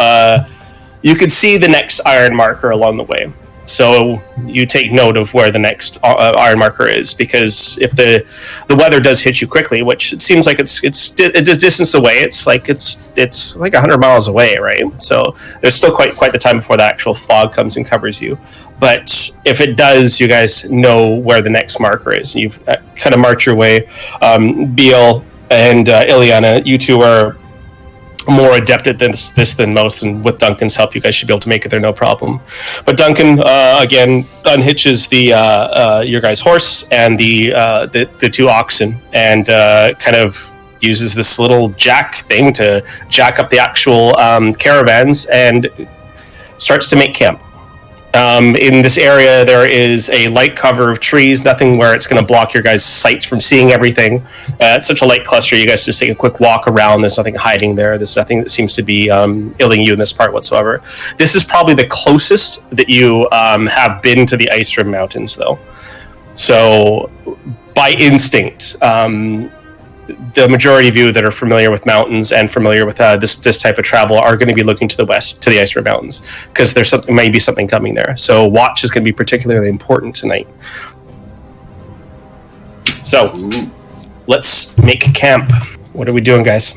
You could see the next iron marker along the way. So you take note of where the next iron marker is, because if the weather does hit you quickly, which it seems like it's a distance away, it's like 100 miles away, right? So there's still quite the time before the actual fog comes and covers you. But if it does, you guys know where the next marker is. You've kind of marched your way. Beal and Ileana, you two are more adept at this than most, and with Duncan's help, you guys should be able to make it there no problem. But Duncan again unhitches your guys' horse and the 2 oxen, and kind of uses this little jack thing to jack up the actual caravans, and starts to make camp. In this area, there is a light cover of trees, nothing where it's going to block your guys' sights from seeing everything. It's such a light cluster, you guys just take a quick walk around. There's nothing hiding there. There's nothing that seems to be illing you in this part whatsoever. This is probably the closest that you have been to the Icerim Mountains, though. So, by instinct, the majority of you that are familiar with mountains and familiar with this type of travel are going to be looking to the west, to the Icerim Mountains, because there's maybe something coming there. So watch is going to be particularly important tonight. So let's make camp. What are we doing, guys?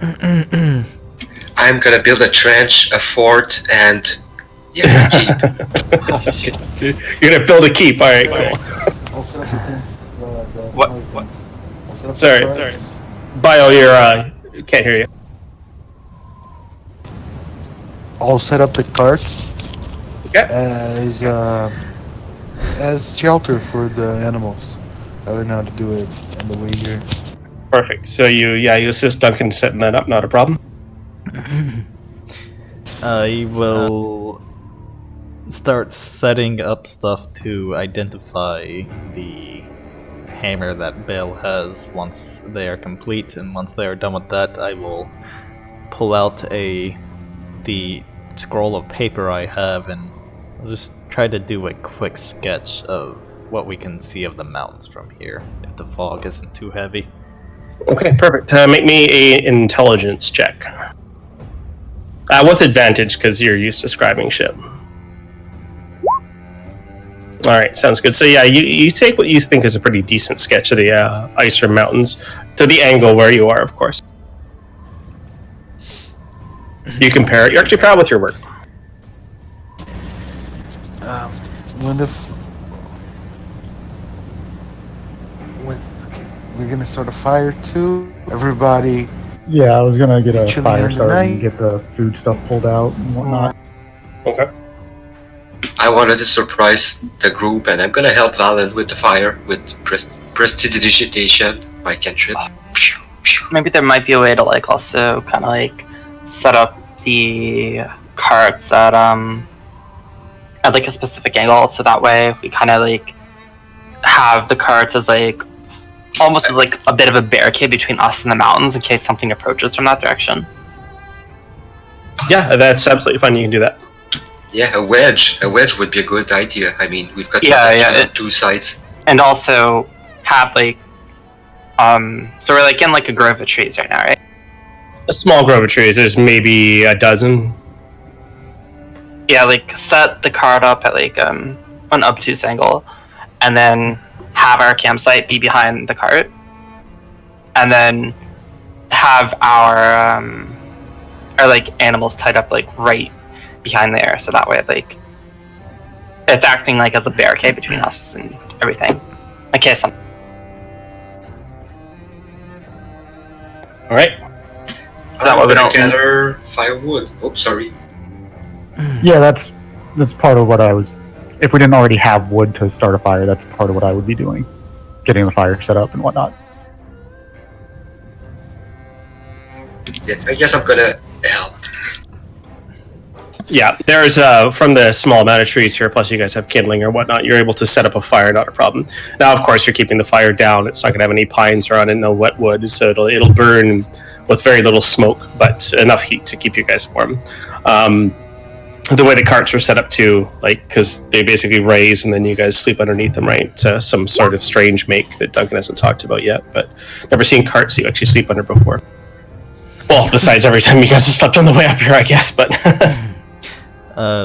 I'm gonna build a trench, a fort, and keep. You're going to build a keep. All right, cool. What? Sorry. Bio, you're can't hear you. I'll set up the carts Okay. as shelter for the animals. I learned how to do it on the way here. Perfect. So you assist Duncan setting that up, not a problem. I will start setting up stuff to identify the hammer that Bill has once they are complete, and once they are done with that, I will pull out the scroll of paper I have, and I'll just try to do a quick sketch of what we can see of the mountains from here, if the fog isn't too heavy. Okay, perfect. Make me an intelligence check. With advantage, because you're used to scribing shit. Alright, sounds good. So yeah, you take what you think is a pretty decent sketch of the Icerim Mountains, to the angle where you are, of course. You compare it. You're actually proud with your work. When we're gonna start a fire too, everybody. Yeah, I was gonna get a Chili fire in the started and night. get the food stuff pulled out and whatnot. Okay. I wanted to surprise the group, and I'm gonna help Valen with the fire with prestidigitation, my cantrip. Maybe there might be a way to like also kind of like set up the carts at like a specific angle, so that way we kind of like have the carts as like almost as like a bit of a barricade between us and the mountains in case something approaches from that direction. Yeah, that's absolutely fine. You can do that. Yeah, a wedge. A wedge would be a good idea. I mean, we've got Yeah, on two sides. And also have like so we're like in like a grove of trees right now, right? A small grove of trees. There's maybe a dozen. Yeah, like set the cart up at like an obtuse angle, and then have our campsite be behind the cart, and then have our like animals tied up like right behind there, so that way like it's acting like as a barricade between us and everything. Okay, so All right. That way we don't gather firewood. Oh, sorry. Yeah, that's part of what I was. If we didn't already have wood to start a fire, that's part of what I would be doing, getting the fire set up and whatnot. Yeah, I guess I'm gonna help. Yeah, there's from the small amount of trees here, plus you guys have kindling or whatnot, you're able to set up a fire, not a problem. Now, of course, you're keeping the fire down. It's not going to have any pines around it, no wet wood, so it'll burn with very little smoke, but enough heat to keep you guys warm. The way the carts are set up too, like, because they basically raise and then you guys sleep underneath them, right? Some sort of strange make that Duncan hasn't talked about yet, but never seen carts you actually sleep under before. Well, besides every time you guys have slept on the way up here, I guess, but...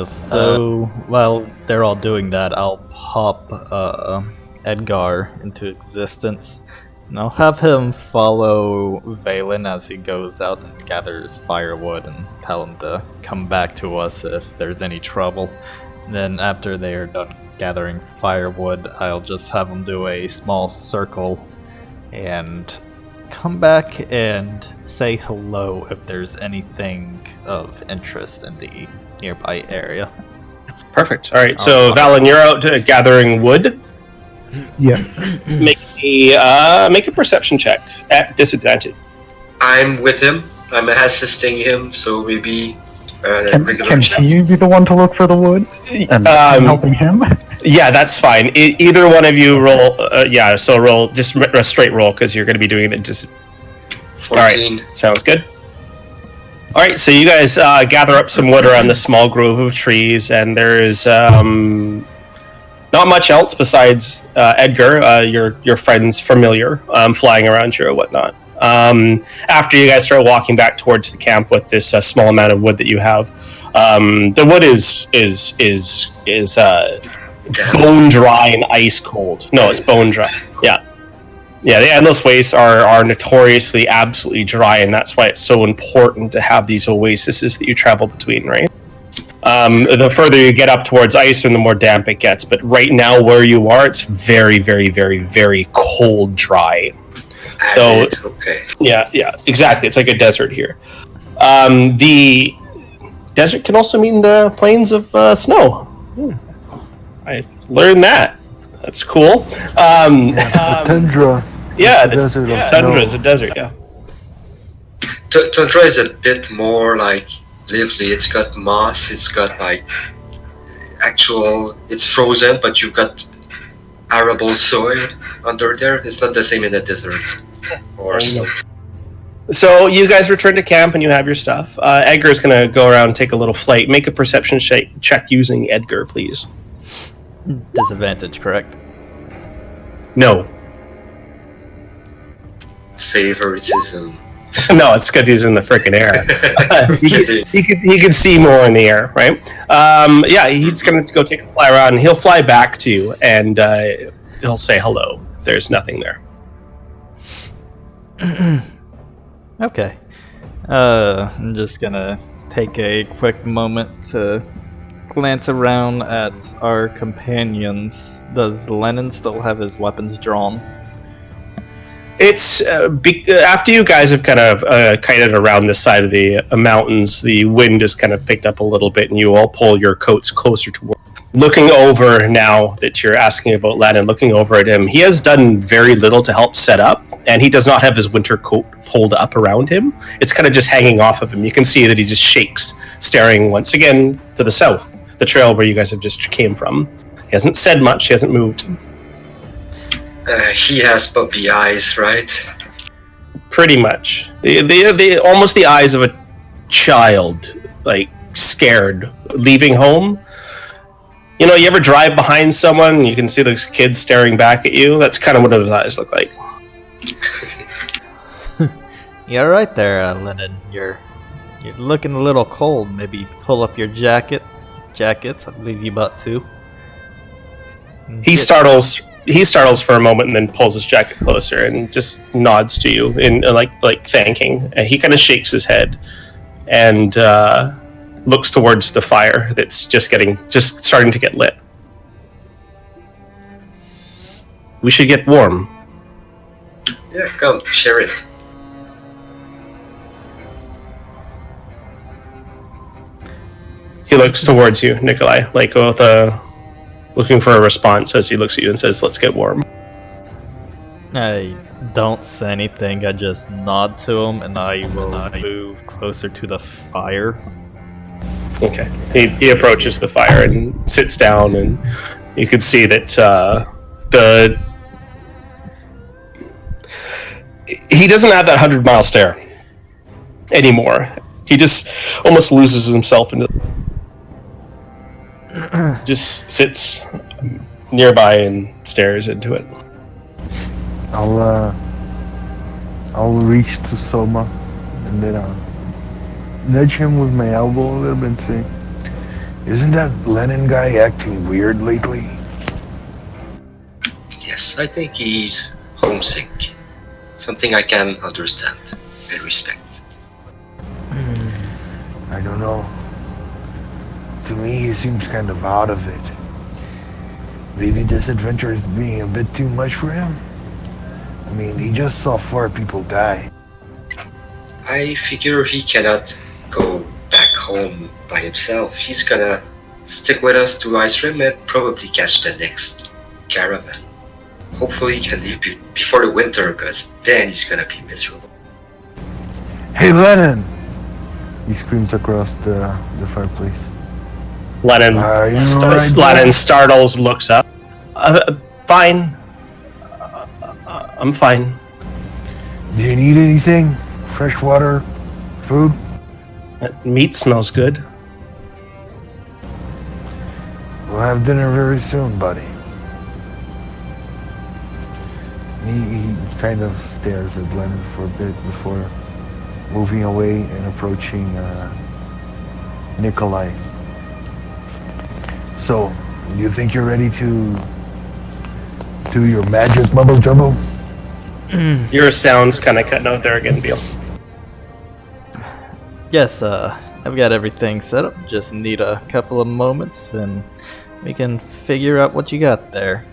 So while they're all doing that, I'll pop Edgar into existence, and I'll have him follow Valen as he goes out and gathers firewood, and tell him to come back to us if there's any trouble. And then after they are done gathering firewood, I'll just have him do a small circle and come back and say hello if there's anything of interest in the nearby area. Perfect. All right, so Valen, you're out gathering wood. Yes. Make a perception check at disadvantage. I'm with him. I'm assisting him, so maybe Can he be the one to look for the wood? And helping him? Yeah, that's fine. Either one of you roll. So roll just a straight roll because you're going to be doing it. Just 14. all right. Sounds good. All right, so you guys gather up some wood around this small grove of trees, and there is not much else besides Edgar, your friend's familiar, flying around you or whatnot. After you guys start walking back towards the camp with this small amount of wood that you have, the wood is bone dry and ice cold. No, it's bone dry. Yeah. The endless wastes are notoriously absolutely dry, and that's why it's so important to have these oases that you travel between, right? The further you get up towards Icerim, the more damp it gets. But right now, where you are, it's very, very, very, very cold, dry. So, okay. Yeah, exactly. It's like a desert here. The desert can also mean the plains of snow. I learned that. That's cool. Tundra. Yeah, the desert of tundra snow. is a desert. Yeah. Tundra is a bit more like lively. It's got moss. It's got like it's frozen, but you've got arable soil under there. It's not the same in the desert or snow. So you guys return to camp and you have your stuff. Edgar's going to go around and take a little flight. Make a perception check using Edgar, please. Disadvantage, correct? No. Favoritism. No, it's because he's in the frickin' air. he can see more in the air, right? He's going to go take a fly around, and he'll fly back to you, and he'll say hello. There's nothing there. Okay. I'm just gonna take a quick moment to glance around at our companions. Does Lennon still have his weapons drawn? It's after you guys have kind of kited around this side of the mountains, the wind has kind of picked up a little bit, and you all pull your coats closer to. Looking over now that you're asking about Lennon, looking over at him, he has done very little to help set up, and he does not have his winter coat pulled up around him. It's kind of just hanging off of him. You can see that he just shakes, staring once again to the south, the trail where you guys have just came from. He hasn't said much. He hasn't moved. He has puppy eyes, right? Pretty much. They almost the eyes of a child, like scared, leaving home. You know, you ever drive behind someone and you can see those kids staring back at you? That's kind of what his eyes look like. You're right there, Lennon. You're looking a little cold. Maybe pull up your jackets. I believe you bought two. He startles for a moment and then pulls his jacket closer and just nods to you in like thanking. And he kind of shakes his head and looks towards the fire that's just starting to get lit. We should get warm. Yeah, come, share it. He looks towards you, Nikolai, like with looking for a response as he looks at you and says, "Let's get warm." I don't say anything. I just nod to him, and I will move closer to the fire. Okay. He approaches the fire and sits down, and you can see that he doesn't have that 100-mile stare anymore. He just almost loses himself into just sits nearby and stares into it. I'll reach to Soma and then nudge him with my elbow a little bit and say, "Isn't that Lennon guy acting weird lately?" Yes, I think he's homesick. Something I can understand and respect. I don't know. To me, he seems kind of out of it. Maybe this adventure is being a bit too much for him. I mean, he just saw 4 people die. I figure he cannot go back home by himself. He's gonna stick with us to Icerim and probably catch the next caravan. Hopefully he can leave before the winter, because then he's gonna be miserable. Hey, Lennon! He screams across the fireplace. Lennon, Are you right, Lennon startles, looks up. Fine. I'm fine. Do you need anything? Fresh water? Food? Meat smells good. We'll have dinner very soon, buddy. He kind of stares at Lennon for a bit before moving away and approaching Nikolai. So, you think you're ready to do your magic mumbo jumbo? Your sound's kind of cutting out there again, Beal. Yes, I've got everything set up. Just need a couple of moments and we can figure out what you got there.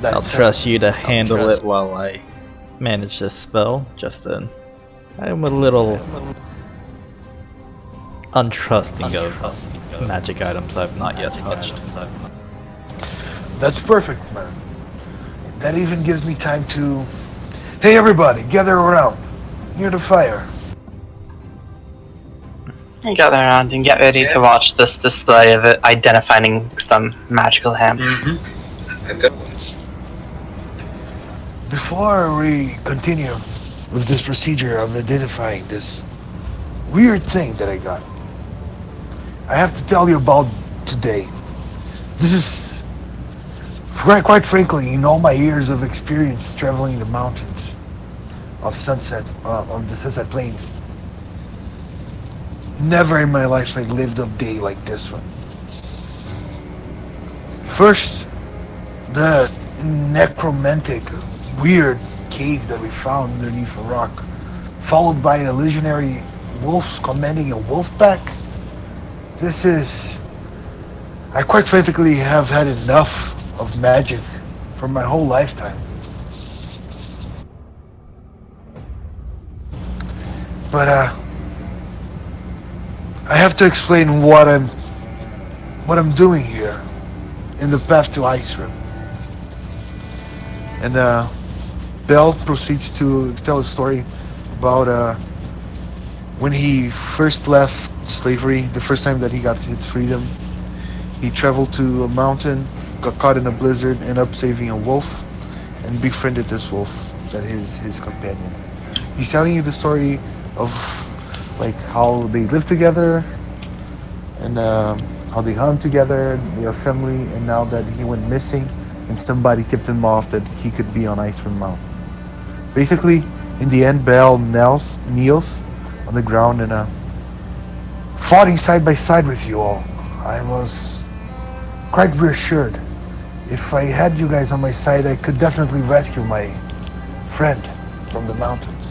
I'll trust you to handle it while I manage this spell. I'm a little untrusting of magic items I've not yet touched. That's perfect, man. That even gives me time to... Hey everybody, gather around. Near the fire. Gather around and get ready to watch this display of it identifying some magical ham. I've got one. Before we continue with this procedure of identifying this weird thing that I got, I have to tell you about today. This is, quite frankly, in all my years of experience traveling the mountains of the Sunset Plains, never in my life I lived a day like this one. First, the necromantic, weird cave that we found underneath a rock, followed by the legionary wolves commanding a wolf pack. I quite frankly have had enough of magic for my whole lifetime. But I have to explain what I'm doing here in the path to Icerim. And Bell proceeds to tell a story about when he first left slavery, the first time that he got his freedom. He traveled to a mountain, got caught in a blizzard, ended up saving a wolf, and befriended this wolf that is his companion. He's telling you the story of like how they live together and how they hunt together, they are family, and now that he went missing and somebody tipped him off that he could be on Icerim Mountain. Basically, in the end, Bell kneels on the ground and fighting side by side with you all. I was quite reassured. If I had you guys on my side, I could definitely rescue my friend from the mountains.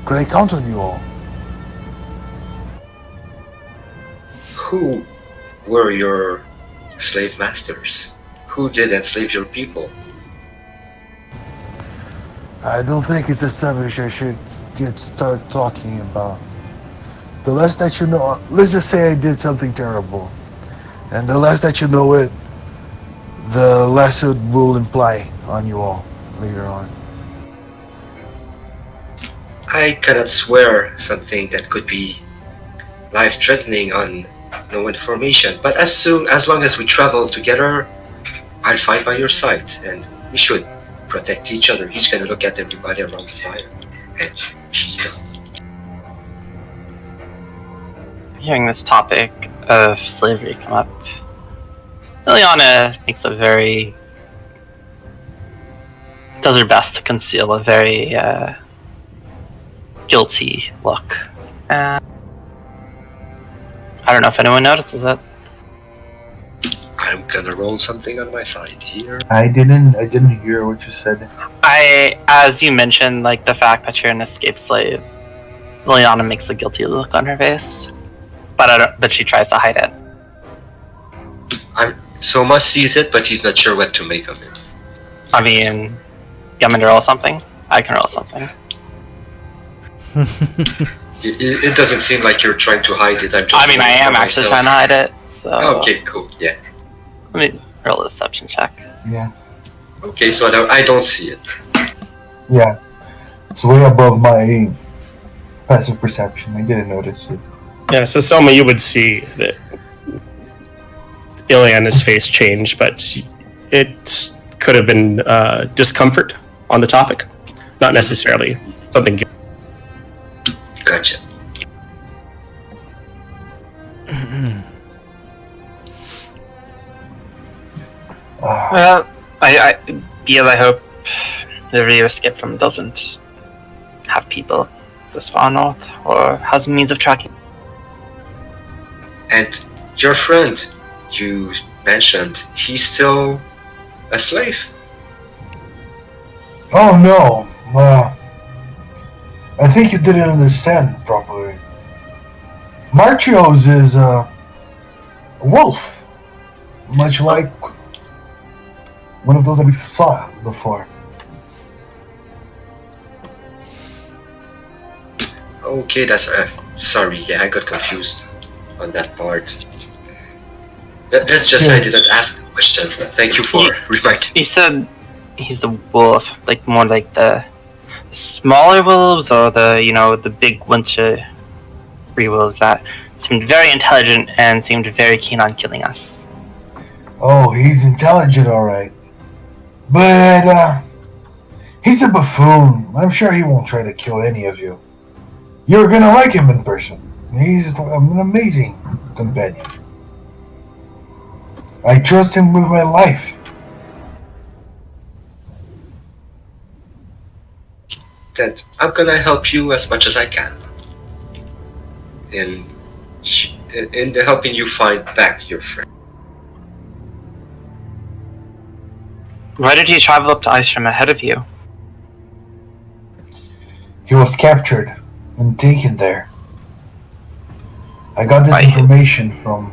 Could I count on you all? Who were your slave masters? Who did enslave your people? I don't think it's a subject I should start talking about. The less that you know, let's just say I did something terrible. And the less that you know it, the less it will imply on you all later on. I cannot swear something that could be life-threatening on no information, but as long as we travel together, I'll fight by your side, and we should protect each other. He's gonna look at everybody around the fire, and she's done. Hearing this topic of slavery come up, Liliana does her best to conceal a very guilty look. I don't know if anyone notices it. I'm gonna roll something on my side here. I didn't hear what you said. As you mentioned, like the fact that you're an escaped slave, Liliana makes a guilty look on her face, but she tries to hide it. Soma sees it, but he's not sure what to make of it. I mean, you want me to roll something? I can roll something. It doesn't seem like you're trying to hide it. I am actually trying to hide it. So okay, cool. Yeah. Let me roll a deception check. Yeah. Okay, so I don't see it. Yeah. It's way above my passive perception. I didn't notice it. Yeah, so Soma, you would see that Ileana's face change, but it could have been discomfort on the topic, not necessarily something. Gotcha. Well, I hope the Rio escape from doesn't have people this far north, or has means of tracking. And your friend you mentioned, he's still a slave? Oh no, I think you didn't understand properly. Marchios is a wolf, much like one of those that we saw before. Okay, that's sorry. Yeah, I got confused on that part. That's just I didn't ask the question. Thank you for reminding. He said he's a wolf, like more like the smaller wolves, or the big winter wolves that seemed very intelligent and seemed very keen on killing us. Oh, he's intelligent, all right, but he's a buffoon. I'm sure he won't try to kill any of you. You're gonna like him in person. He's an amazing companion. I trust him with my life. Then I'm gonna help you as much as I can in helping you find back your friend. Why did he travel up to Icerim ahead of you? He was captured and taken there. I got this information from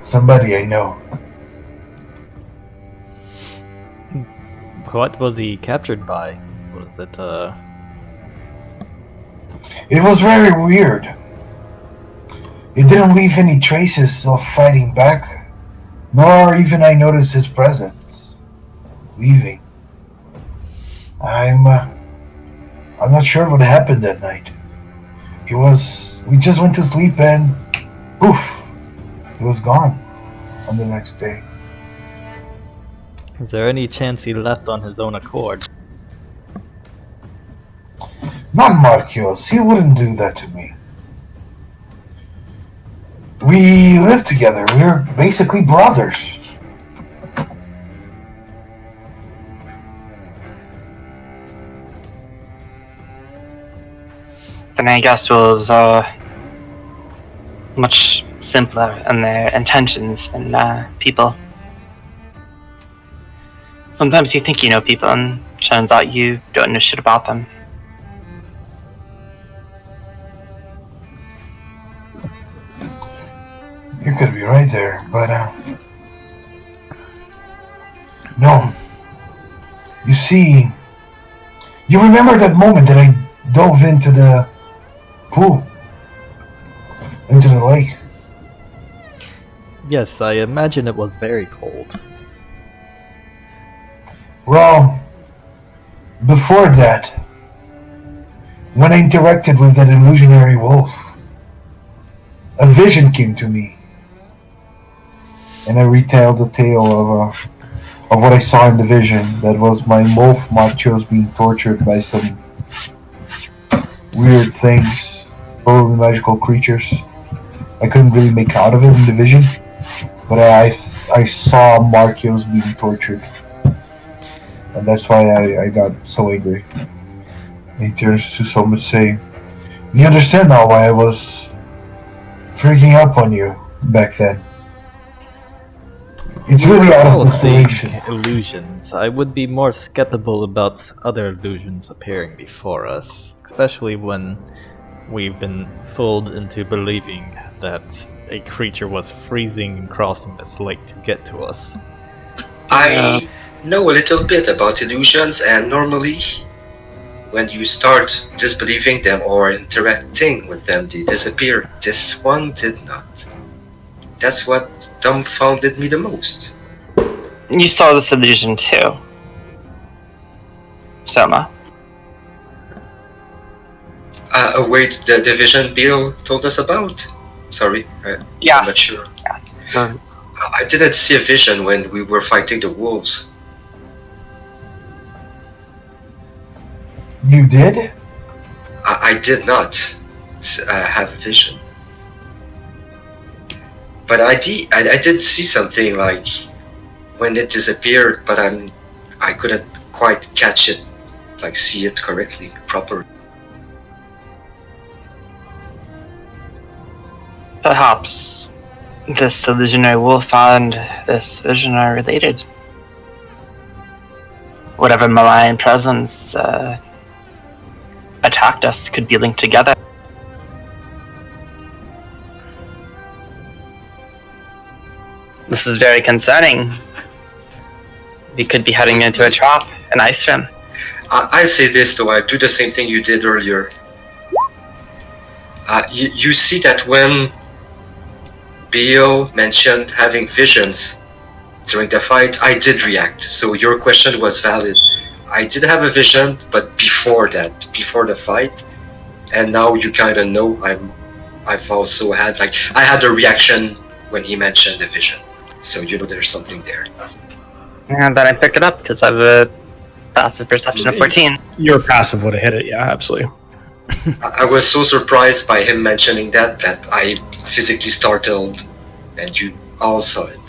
somebody I know. What was he captured by? Was it, It was very weird. It didn't leave any traces of fighting back, nor even I noticed his presence leaving. I'm not sure what happened that night. We just went to sleep and poof, he was gone on the next day. Is there any chance he left on his own accord? Not Marquios, he wouldn't do that to me. We live together, we're basically brothers. Then I guess wolves are much simpler in their intentions than people. Sometimes you think you know people, and turns out you don't know shit about them. You could be right there, but no. You see, you remember that moment that I dove into the pool, into the lake? Yes, I imagine it was very cold. Well, before that, when I interacted with that illusionary wolf, a vision came to me. And I retailed the tale of what I saw in the vision. That was my wolf Marchios being tortured by some weird things, probably magical creatures. I couldn't really make out of it in the vision, but I saw Marchios being tortured. And that's why I got so angry. He turns to someone saying, "You understand now why I was freaking up on you back then. It's really out of desperation." Illusions. I would be more skeptical about other illusions appearing before us, especially when we've been fooled into believing that a creature was freezing and crossing this lake to get to us. I know a little bit about illusions, and normally when you start disbelieving them or interacting with them, they disappear. This one did not. That's what dumbfounded me the most. You saw this illusion too, Soma. Wait, the division Bill told us about? Sorry, Yeah. I'm not sure. Uh, I didn't see a vision when we were fighting the wolves. You did? I did not have a vision. But I did see something like when it disappeared, but I couldn't quite catch it, like see it correctly, properly. Perhaps this illusionary wolf and this vision are related. Whatever malign presence attacked us could be linked together. This is very concerning. We could be heading into a trap, an Icerim. I say this though, I do the same thing you did earlier. You see that when Bill mentioned having visions during the fight, I did react. So your question was valid. I did have a vision, but before that, before the fight, and now you kind of know I've also had I had a reaction when he mentioned the vision. So you know there's something there. And then I picked it up because I have a passive perception of 14. Your passive would have hit it, yeah, absolutely. I was so surprised by him mentioning that I physically startled, and you all saw it.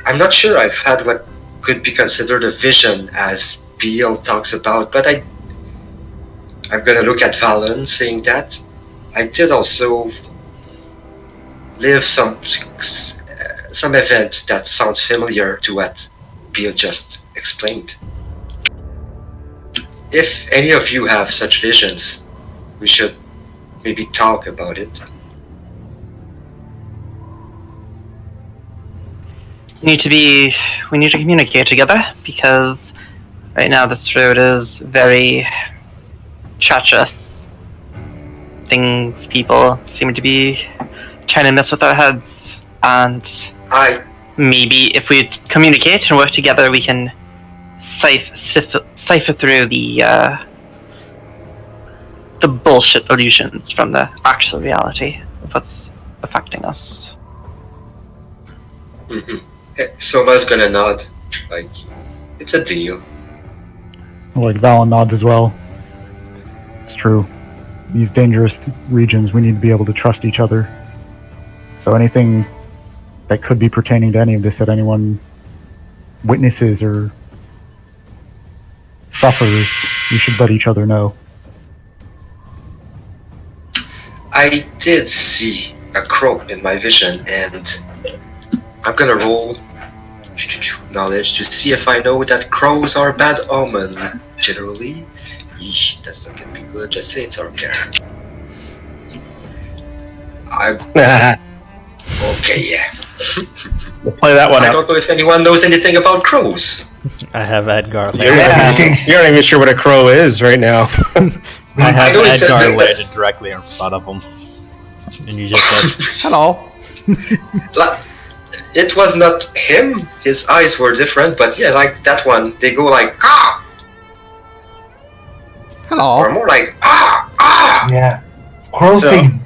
I'm not sure I've had what could be considered a vision as Bill talks about, but I'm gonna look at Valen saying that. I did also live some event that sounds familiar to what Bill just explained. If any of you have such visions, we should maybe talk about it. We need to communicate together because right now this road is very treacherous. People seem to be trying to mess with our heads, and maybe if we communicate and work together, we can cipher through the bullshit illusions from the actual reality of what's affecting us. Mm-hmm. Soma's gonna nod, like it's a deal. Valen nods as well. It's true. These dangerous regions, we need to be able to trust each other. So anything that could be pertaining to any of this that anyone witnesses or suffers, we should let each other know. I did see a crow in my vision, and I'm gonna roll knowledge to see if I know that crows are bad omen. Generally, yeesh, that's not gonna be good. Just say it's our character. Okay, yeah. We'll play that one I out. don't know if anyone knows anything about crows. I have Edgar. You're not even sure what a crow is right now. I have know Edgar laid directly in front of him, and you just said, "Hello." It was not him. His eyes were different, but yeah, like that one, they go like ah, Hello. or more like ah. Yeah. Crow So- thing.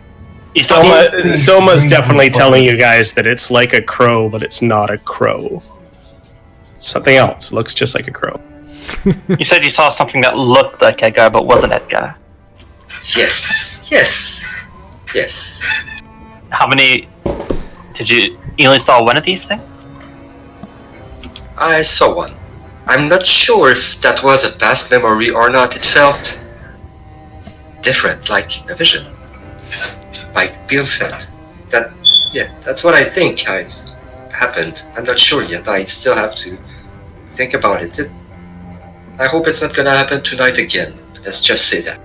Soma's definitely telling you guys that it's like a crow, but it's not a crow. Something else. It looks just like a crow. You said you saw something that looked like Edgar but wasn't Edgar. Yes. How many did you only saw one of these things? I saw one. I'm not sure if that was a past memory or not. It felt different, like a vision. Like Bill said. That's what I think happened. I'm not sure yet. I still have to think about it. I hope it's not gonna happen tonight again. Let's just say that.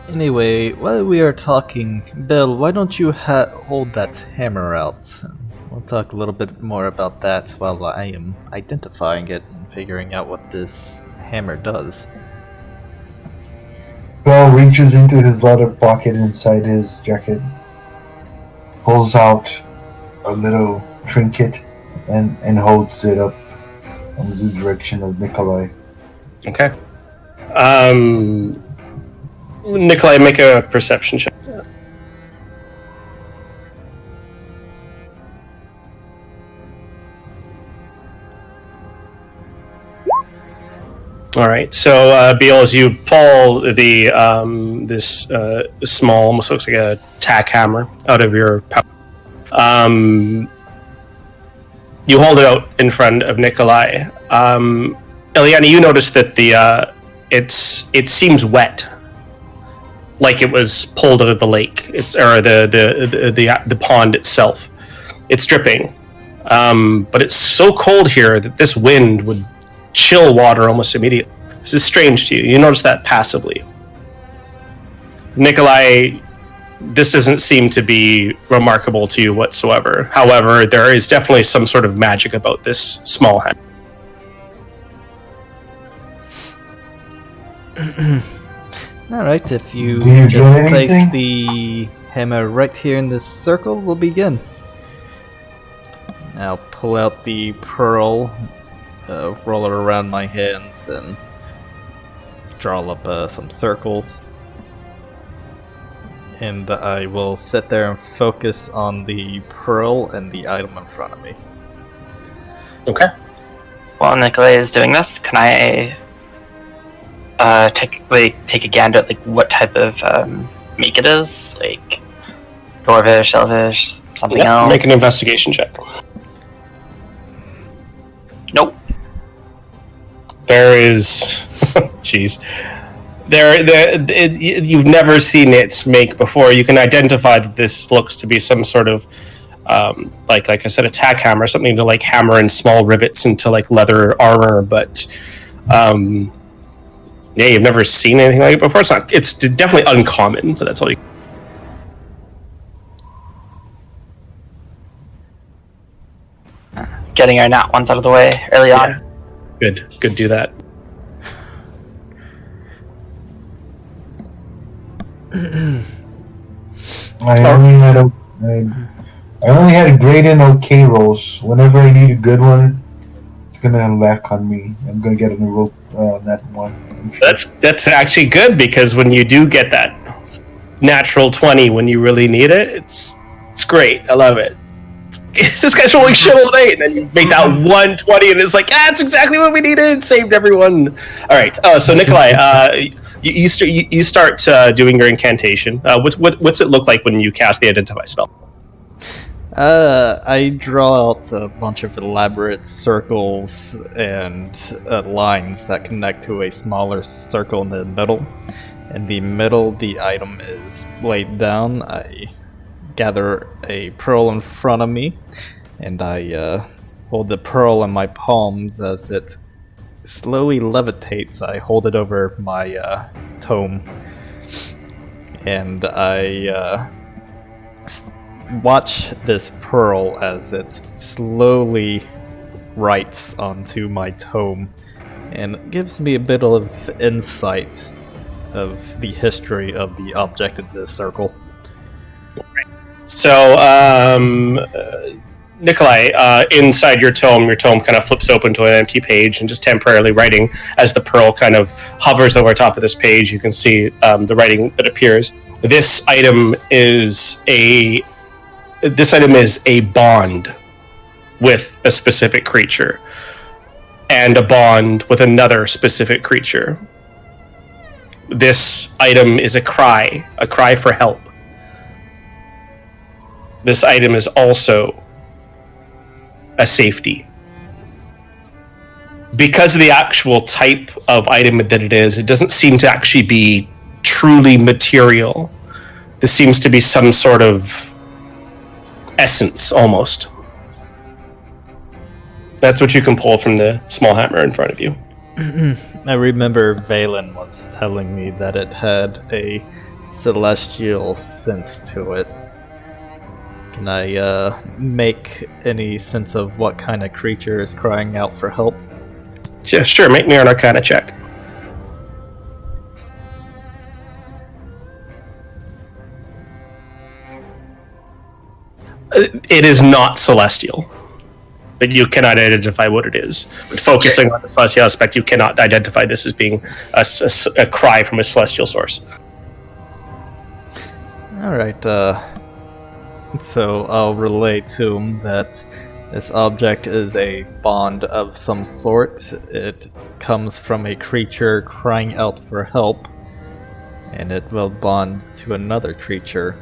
Anyway, while we are talking, Bill, why don't you hold that hammer out? We'll talk a little bit more about that while I am identifying it and figuring out what this hammer does. Bill reaches into his leather pocket inside his jacket, pulls out a little trinket, and holds it up in the direction of Nikolai. Okay. Nikolai, make a perception check. All right. So, Beal, as you pull the this small, almost looks like a tack hammer out of your pouch, you hold it out in front of Nikolai. Eliana, you notice that it seems wet, like it was pulled out of the lake. Or the pond itself. It's dripping, but it's so cold here that this wind would chill water almost immediately. This is strange to you. You notice that passively. Nikolai, this doesn't seem to be remarkable to you whatsoever. However, there is definitely some sort of magic about this small hammer. Alright, if you Do you just get place anything? the hammer right here in this circle, we'll begin. I'll pull out the pearl, roll it around my hands, and draw up some circles. And I will sit there and focus on the pearl and the item in front of me. Okay. While Nikolai is doing this, can I take a gander at what type of make it is? Like dwarvish, elvish, something else? Make an investigation check. Nope. There is, jeez, you've never seen it make before. You can identify that this looks to be some sort of, like I said, a tack hammer, something to hammer in small rivets into leather armor. But yeah, you've never seen anything like it before. It's definitely uncommon, but that's all you. Getting our nat ones out of the way early on. Good, do that. I only had a great and okay rolls. Whenever I need a good one, it's gonna lack on me. I'm gonna get a roll that one. That's actually good, because when you do get that natural 20 when you really need it, it's great. I love it. This guy's rolling shit all day, and then you make that 120, and it's that's exactly what we needed. Saved everyone. All right. So Nikolai, you start doing your incantation. What's it look like when you cast the identify spell? I draw out a bunch of elaborate circles and lines that connect to a smaller circle in the middle. In the middle, the item is laid down. I gather a pearl in front of me, and I hold the pearl in my palms as it slowly levitates. I hold it over my tome, and I watch this pearl as it slowly writes onto my tome, and it gives me a bit of insight of the history of the object in this circle. So, Nikolai, inside your tome kind of flips open to an empty page and just temporarily writing. As the pearl kind of hovers over top of this page, you can see the writing that appears. This item is a bond with a specific creature, and a bond with another specific creature. This item is a cry for help. This item is also a safety. Because of the actual type of item that it is, it doesn't seem to actually be truly material. This seems to be some sort of essence, almost. That's what you can pull from the small hammer in front of you. I remember Valen was telling me that it had a celestial sense to it. Can I make any sense of what kind of creature is crying out for help? Yeah, sure. Make me an Arcana check. It is not celestial. but you cannot identify what it is. But focusing on the celestial aspect, you cannot identify this as being a cry from a celestial source. Alright, so I'll relay to him that this object is a bond of some sort. It comes from a creature crying out for help, and it will bond to another creature.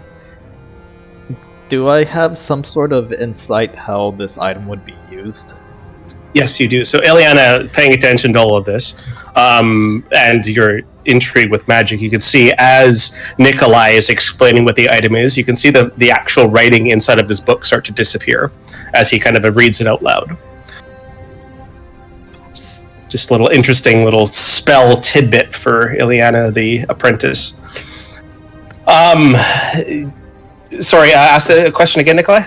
Do I have some sort of insight how this item would be used? Yes, you do. So, Eliana, paying attention to all of this, and your intrigue with magic, you can see as Nikolai is explaining what the item is, you can see the actual writing inside of his book start to disappear as he kind of reads it out loud. Just a little interesting little spell tidbit for Eliana, the apprentice. Sorry, ask the question again, Nikolai?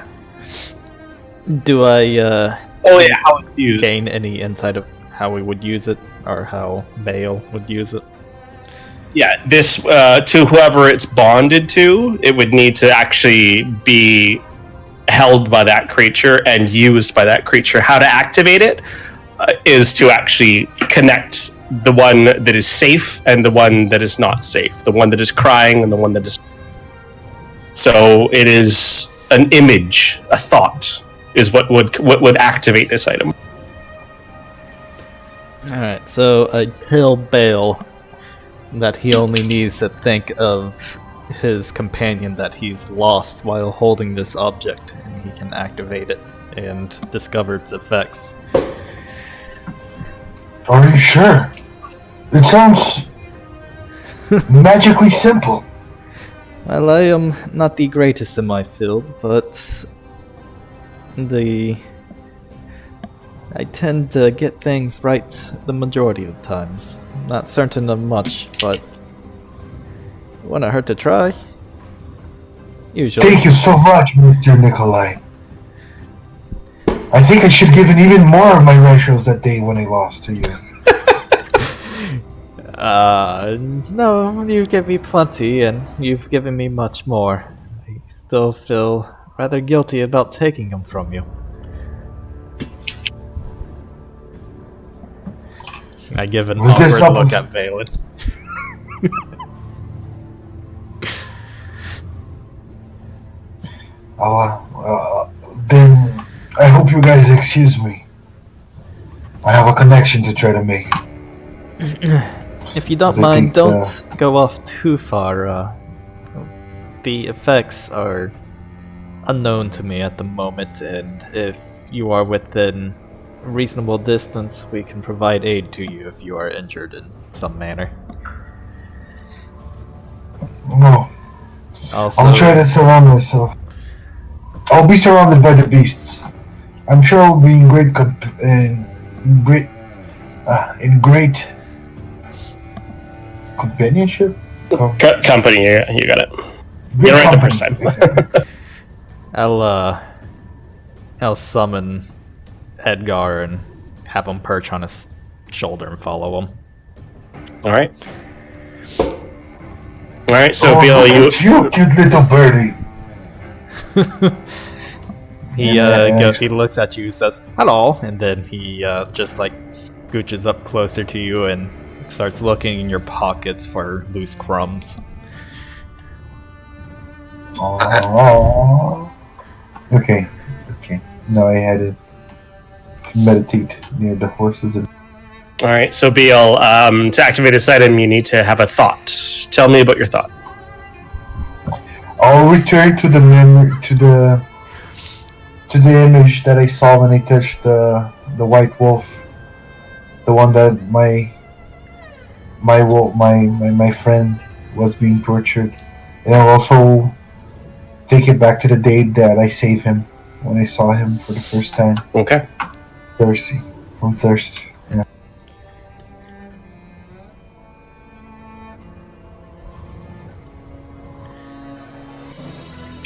Do I, Oh yeah, how it's used. gain any insight of how we would use it, or how Vale would use it? Yeah, this, to whoever it's bonded to, it would need to actually be held by that creature and used by that creature. How to activate it is to actually connect the one that is safe and the one that is not safe. The one that is crying and the one that is... So it is an image, a thought, is what would activate this item. Alright, so I tell Bale that he only needs to think of his companion that he's lost while holding this object, and he can activate it and discover its effects. Are you sure? It sounds magically simple. Well, I am not the greatest in my field, but I tend to get things right the majority of the times. Not certain of much, but it wouldn't hurt to try. Usually. Thank you so much, Mr. Nikolai. I think I should give it even more of my ratios that day when I lost to you. No, you give me plenty, and you've given me much more. I still feel rather guilty about taking them from you. I give an awkward look at Valen. Then I hope you guys excuse me. I have a connection to try to make. If you don't mind, don't go off too far. The effects are unknown to me at the moment, and if you are within reasonable distance, we can provide aid to you if you are injured in some manner. No. Also, I'll try to surround myself. I'll be surrounded by the beasts. I'm sure I'll be in great companionship. Company, you got it. Good You're right the company, first time. I'll summon Edgar and have him perch on his shoulder and follow him. All right. So Bill, you cute little birdie. He looks at you, says hello, and then he just like scooches up closer to you and starts looking in your pockets for loose crumbs. Aww. Okay. Now I had to meditate near the horses. All right, so Biel, to activate this item, you need to have a thought. Tell me about your thought. I'll return to the memory, to the image that I saw when I touched the white wolf, the one that my friend was being tortured, and I'll also take it back to the day that I saved him when I saw him for the first time. Okay. Thirsty, from thirst. Yeah.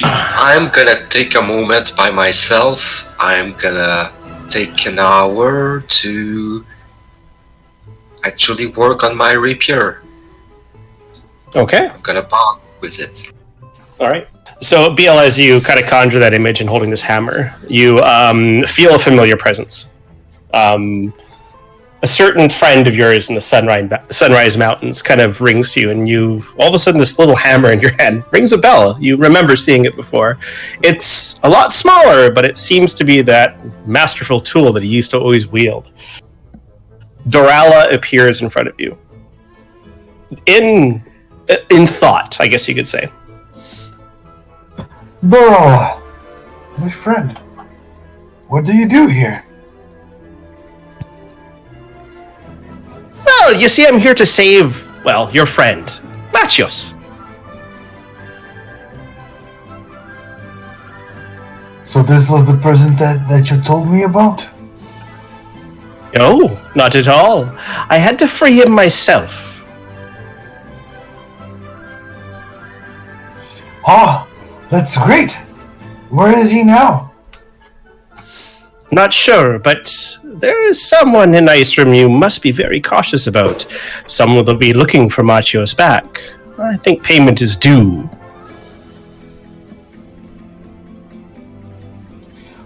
I'm gonna take a moment by myself. I'm gonna take an hour to actually work on my rapier. Okay. I'm gonna bond with it. All right. So, BL, as you kind of conjure that image and holding this hammer, you feel a familiar presence. A certain friend of yours in the Sunrise Mountains kind of rings to you, and you all of a sudden this little hammer in your hand rings a bell. You remember seeing it before. It's a lot smaller, but it seems to be that masterful tool that he used to always wield. Dorala appears in front of you. In thought, I guess you could say. Dorala, my friend, what do you do here? Well, you see, I'm here to save, well, your friend, Machios. So this was the person that you told me about? No, not at all. I had to free him myself. Ah, that's great. Where is he now? Not sure, but there is someone in Icerim you must be very cautious about. Someone will be looking for Machios back. I think payment is due.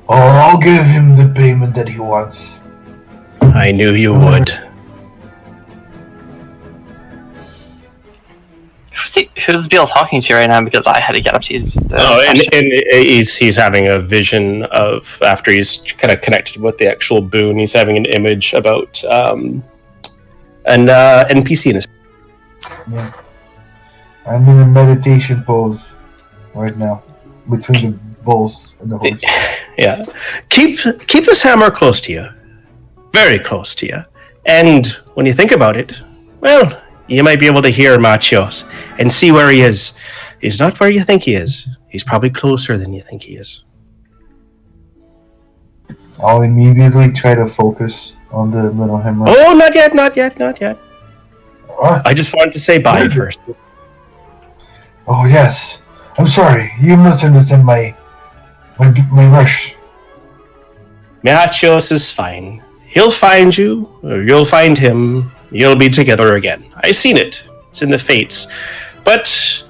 Oh, I'll give him the payment that he wants. I knew you would. Who's Bill talking to right now? Because I had to get up to use the and he's having a vision of, after he's kind of connected with the actual boon, he's having an image about an NPC in his... Yeah. I'm in a meditation pose right now, between the bulls and the horse. Yeah. Keep this hammer close to you. Very close to you. And when you think about it, well, you might be able to hear Machios and see where he is. He's not where you think he is. He's probably closer than you think he is. I'll immediately try to focus on the little hammer. Oh, not yet. What? I just wanted to say bye first. Oh, yes. I'm sorry. You must understand my rush. Machios is fine. He'll find you, or you'll find him. You'll be together again. I've seen it. It's in the fates. But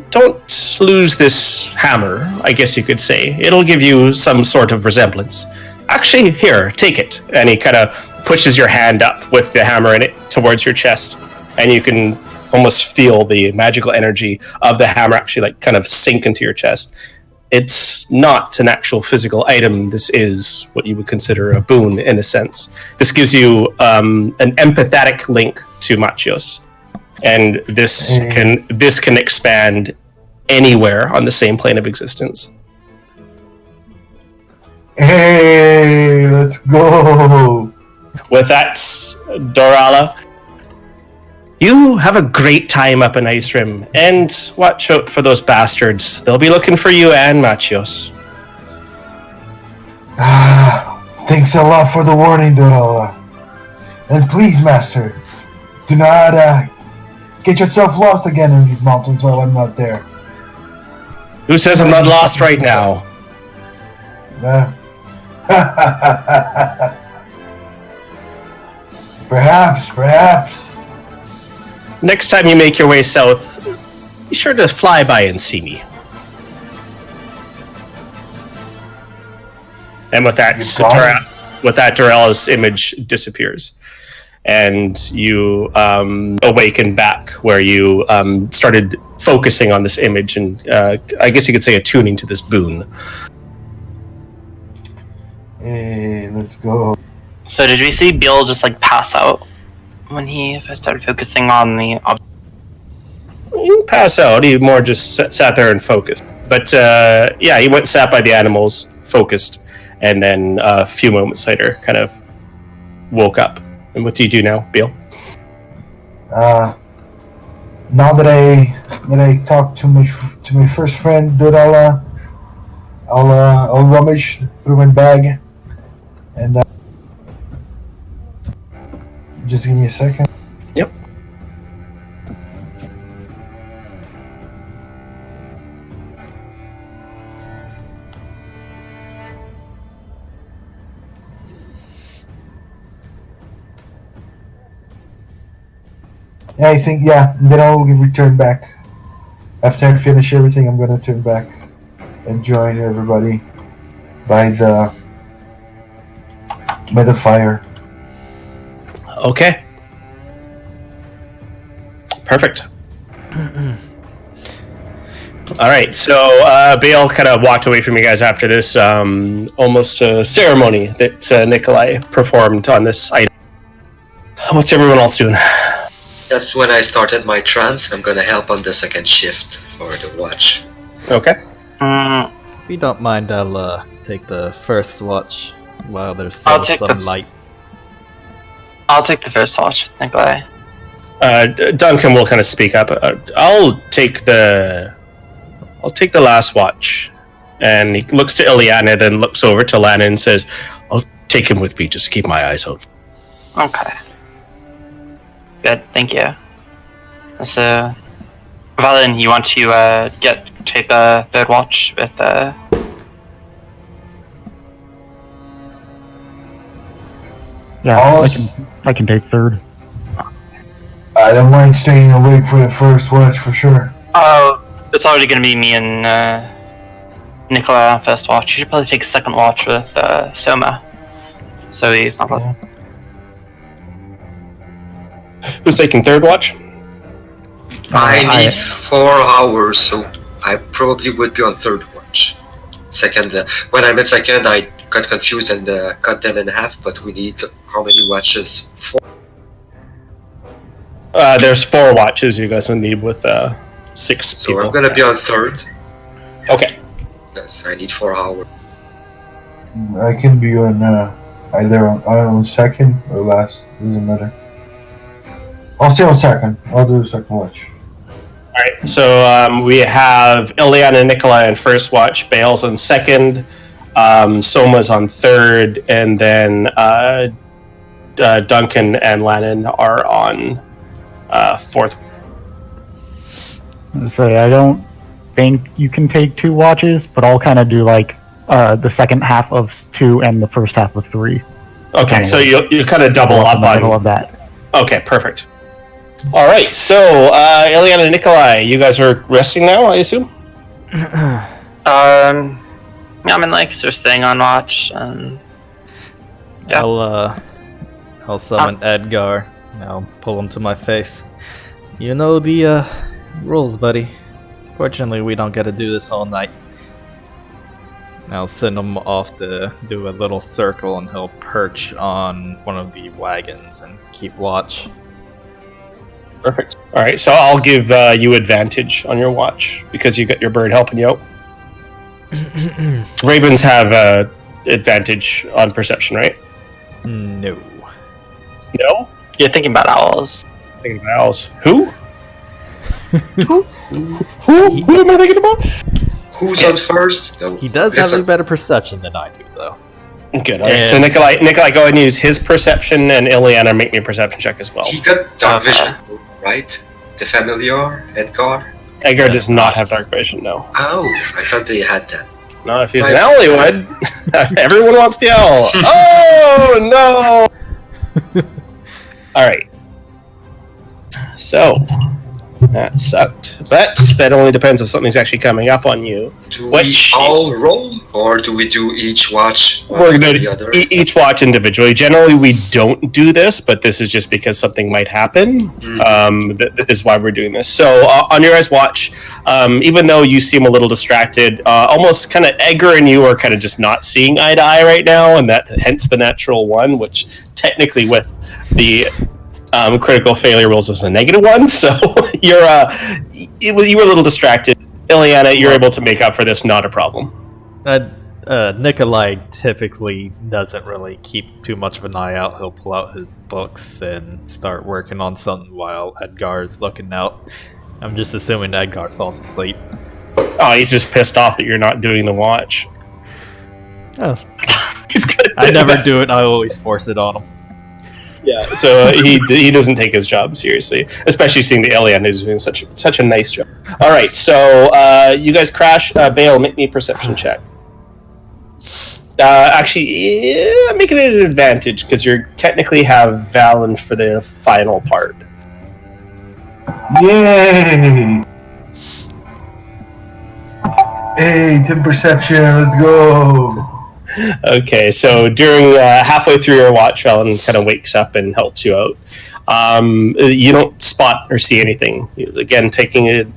don't lose this hammer, I guess you could say. It'll give you some sort of resemblance. Actually, here, take it. And he kind of pushes your hand up with the hammer in it towards your chest. And you can almost feel the magical energy of the hammer actually like kind of sink into your chest. It's not an actual physical item. This is what you would consider a boon, in a sense. This gives you an empathetic link to Machios, and this can expand anywhere on the same plane of existence. Hey, let's go! With that, Dorala, you have a great time up in Icerim, and watch out for those bastards. They'll be looking for you and Machios. Thanks a lot for the warning, Dorala. And please, Master, do not get yourself lost again in these mountains while I'm not there. Who says I'm not lost right now? Perhaps. Next time you make your way south, be sure to fly by and see me. And with that, Dorala's image disappears. And you awaken back where you started focusing on this image and I guess you could say attuning to this boon. Hey, let's go. So did we see Bill just like pass out when he started focusing on the object? He didn't pass out, he more just sat there and focused. But yeah, he went sat by the animals, focused, and then a few moments later kind of woke up. And what do you do now, Bill? Now that I talked to my first friend Dorala, I'll rummage through my bag and just give me a second. Yep. Yeah, I think then I'll return back. After I finish everything, I'm gonna turn back. and join everybody by the fire. Okay. Perfect. All right, so Bale kind of walked away from you guys after this almost ceremony that Nikolai performed on this item. What's everyone else doing? That's when I started my trance. I'm gonna help on the second shift for the watch. Okay. If you don't mind, I'll take the first watch while there's still some light. I'll take the first watch, Nikolai. Duncan will kind of speak up. I'll take the last watch. And he looks to Ileana, then looks over to Lana and says, I'll take him with me, just keep my eyes out. Okay. Good, thank you. So, Valen, you want to take the third watch with Yeah, I can take third. I don't mind staying awake for the first watch for sure. Oh, it's already going to be me and Nicola on first watch. You should probably take second watch with Soma. So he's not bothered. Who's taking third watch? I need 4 hours, so I probably would be on third watch. Second, when I met second, I got confused and cut them in half, but we need how many watches? 4? There's 4 watches you guys will need with 6 people. So I'm gonna be on third. Okay. Yes, I need 4 hours. I can be on either on second or last. Doesn't matter. I'll stay on second. I'll do the second watch. Alright, so we have Ileana and Nikolai on first watch, Bale's on second, Soma's on third, and then Duncan and Lannon are on fourth. So I don't think you can take 2 watches, but I'll kind of do like the second half of 2 and the first half of 3. Okay, so you kind of double up in the on middle of that. Okay, perfect. All right, so Ileana and Nikolai, you guys are resting now, I assume? Yeah, I'm in like sort of staying on watch. Yeah. I'll summon Edgar. I'll pull him to my face. You know the rules, buddy. Fortunately, we don't get to do this all night. I'll send him off to do a little circle, and he'll perch on one of the wagons and keep watch. Perfect. All right, so I'll give you advantage on your watch because you got your bird helping you out. Ravens have advantage on perception, right? No. No? You're thinking about owls. Thinking about owls. Who? Who am I thinking about? Who's on first? No, He does have a better perception than I do, though. Good. All right. So Nikolai, go ahead and use his perception, and Ileana make me a perception check as well. He got dark vision, right? The familiar, Edgar? Edgar does not have dark vision, no. Oh, I thought they had that. No, if he was an owl, he would. Everyone wants the owl. Oh, no! All right. So, that sucked. But that only depends if something's actually coming up on you. Do we all roll, or do we do each watch? We're going to do each watch individually. Generally, we don't do this, but this is just because something might happen. That is why we're doing this. So, on your guys' watch, even though you seem a little distracted, almost kind of Edgar and you are kind of just not seeing eye to eye right now, and that hence the natural one, which technically with the critical failure rolls as a -1, so you were a little distracted. Ileana, you're able to make up for this, not a problem. Nikolai typically doesn't really keep too much of an eye out. He'll pull out his books and start working on something while Edgar's looking out. I'm just assuming Edgar falls asleep. Oh, he's just pissed off that you're not doing the watch. Oh. I never do it, I always force it on him. Yeah, so he doesn't take his job seriously, especially seeing the alien who's doing such a nice job. All right, so you guys crash. Bale, make me a perception check. Actually, make it an advantage because you technically have Valen for the final part. Yay! Hey, Tim Perception, let's go. Okay, so during halfway through your watch, Valen kind of wakes up and helps you out. You don't spot or see anything. Again, taking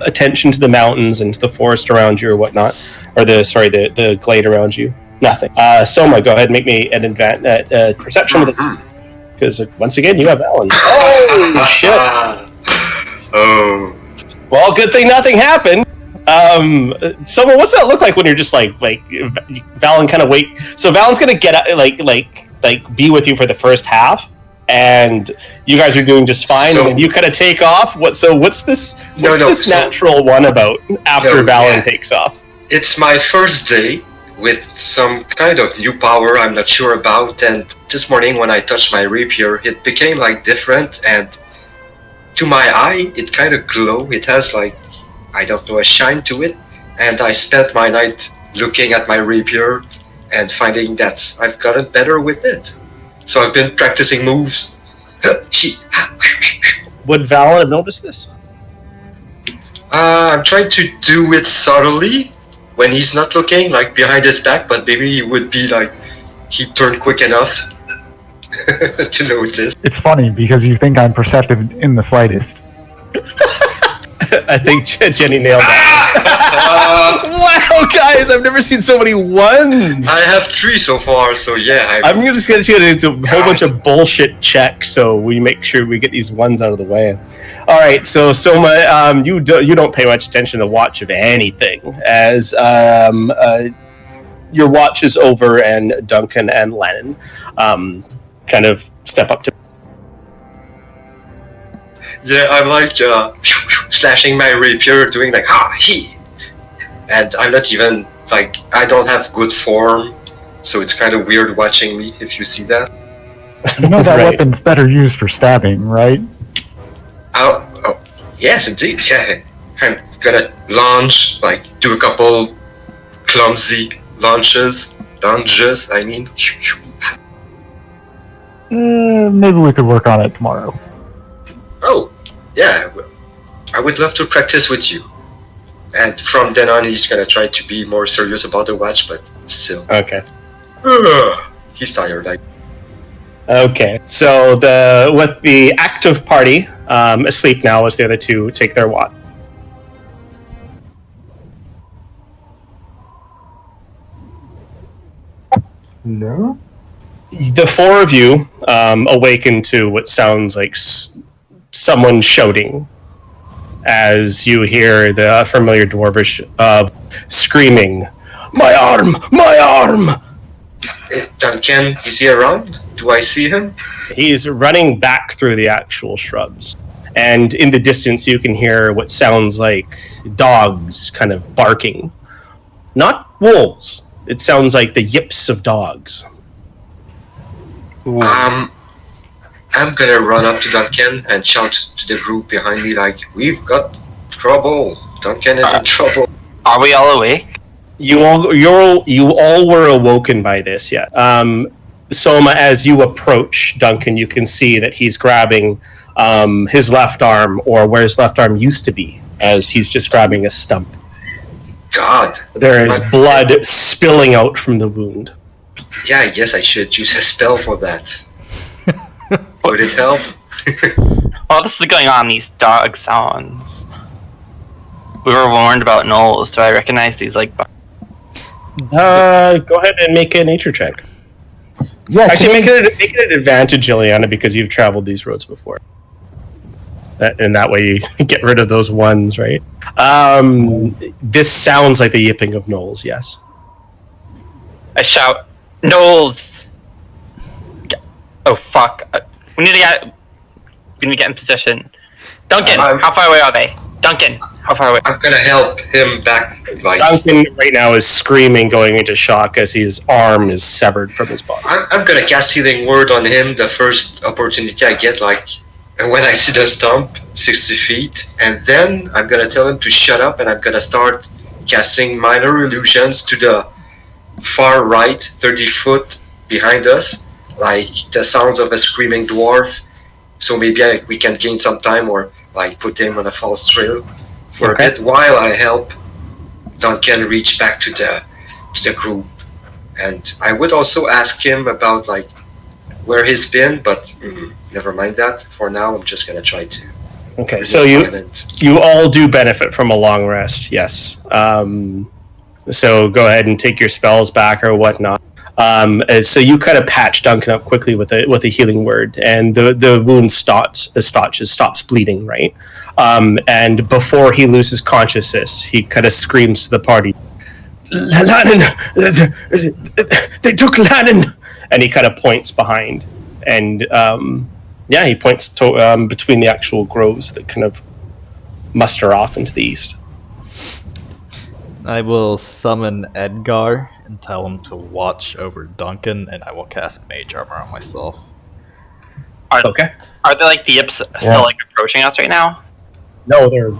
attention to the mountains and to the forest around you or whatnot, or the glade around you. Nothing. Soma, go ahead and make me an perception with it, because once again you have Valen. Oh shit! Oh. Well, good thing nothing happened. Soma, what's that look like when you're just like Valen kind of wait? So Valen's gonna get like be with you for the first half, and you guys are doing just fine. So, and you kind of take off. What's this natural one about after Valen takes off? It's my first day with some kind of new power I'm not sure about, and this morning when I touched my rapier, it became like different, and to my eye, it kind of glow. It has like, I don't know, a shine to it, and I spent my night looking at my rapier and finding that I've gotten better with it. So I've been practicing moves. Would Valen have noticed this? I'm trying to do it subtly when he's not looking, like behind his back, but maybe he would be like, he'd turn quick enough to notice. It's funny because you think I'm perceptive in the slightest. I think Jenny nailed that. Wow, guys, I've never seen so many ones. I have 3 so far, so yeah. I'm just going to do a whole bunch of bullshit checks so we make sure we get these ones out of the way. All right, so Soma, you don't pay much attention to watch of anything as your watch is over and Duncan and Lennon kind of step up to. Yeah, I'm like slashing my rapier, doing like he, and I'm not even like, I don't have good form, so it's kind of weird watching me if you see that. You know that Right. weapon's better used for stabbing, right? Oh, yes, indeed. Yeah, I'm gonna launch, like do a couple clumsy lunges. I mean. Maybe we could work on it tomorrow. Oh, yeah, I would love to practice with you. And from then on, he's gonna try to be more serious about the watch, but still. Okay. He's tired. Okay. So with the active party asleep now as the other two take their watch. No? The 4 of you awaken to what sounds like someone shouting as you hear the familiar dwarvish screaming, "My arm! My arm!" Duncan, is he around? Do I see him? He's running back through the actual shrubs. And in the distance, you can hear what sounds like dogs kind of barking. Not wolves. It sounds like the yips of dogs. I'm gonna run up to Duncan and shout to the group behind me like, "We've got trouble. Duncan is in trouble." Are we all awake? You all were awoken by this, yeah. Soma, as you approach Duncan, you can see that he's grabbing his left arm, or where his left arm used to be, as he's just grabbing a stump. God. There is blood spilling out from the wound. Yeah, I guess I should use a spell for that. Would it help? While this is going on, these dog sounds. We were warned about gnolls. Do I recognize these like? Go ahead and make a nature check. Yeah, Actually, make it an advantage, Juliana, because you've traveled these roads before. And that way you get rid of those ones, right? This sounds like the yipping of gnolls, yes. I shout, "Gnolls!" Oh fuck! We need to get in position. Duncan, how far away are they? Duncan, how far away? I'm gonna help him back. Like, Duncan right now is screaming, going into shock as his arm is severed from his body. I'm gonna cast Healing Word on him the first opportunity I get, like when I see the stump 60 feet, and then I'm gonna tell him to shut up, and I'm gonna start casting minor illusions to the far right, 30 foot behind us, like the sounds of a screaming dwarf. So maybe we can gain some time, or like put him on a false trail for a bit while I help Duncan reach back to the group, and I would also ask him about like where he's been, but never mind that. For now, I'm just gonna try to. Okay, so you all do benefit from a long rest, yes. So go ahead and take your spells back or whatnot. So you kind of patch Duncan up quickly with a healing word, and the wound stops bleeding, right? And before he loses consciousness, he kind of screams to the party, "Lannon! They took Lannon!" And he kind of points behind, and he points to between the actual groves that kind of muster off into the east. I will summon Edgar and tell him to watch over Duncan, and I will cast Mage Armor on myself. Okay. Are they like the Yips still like approaching us right now? No, they're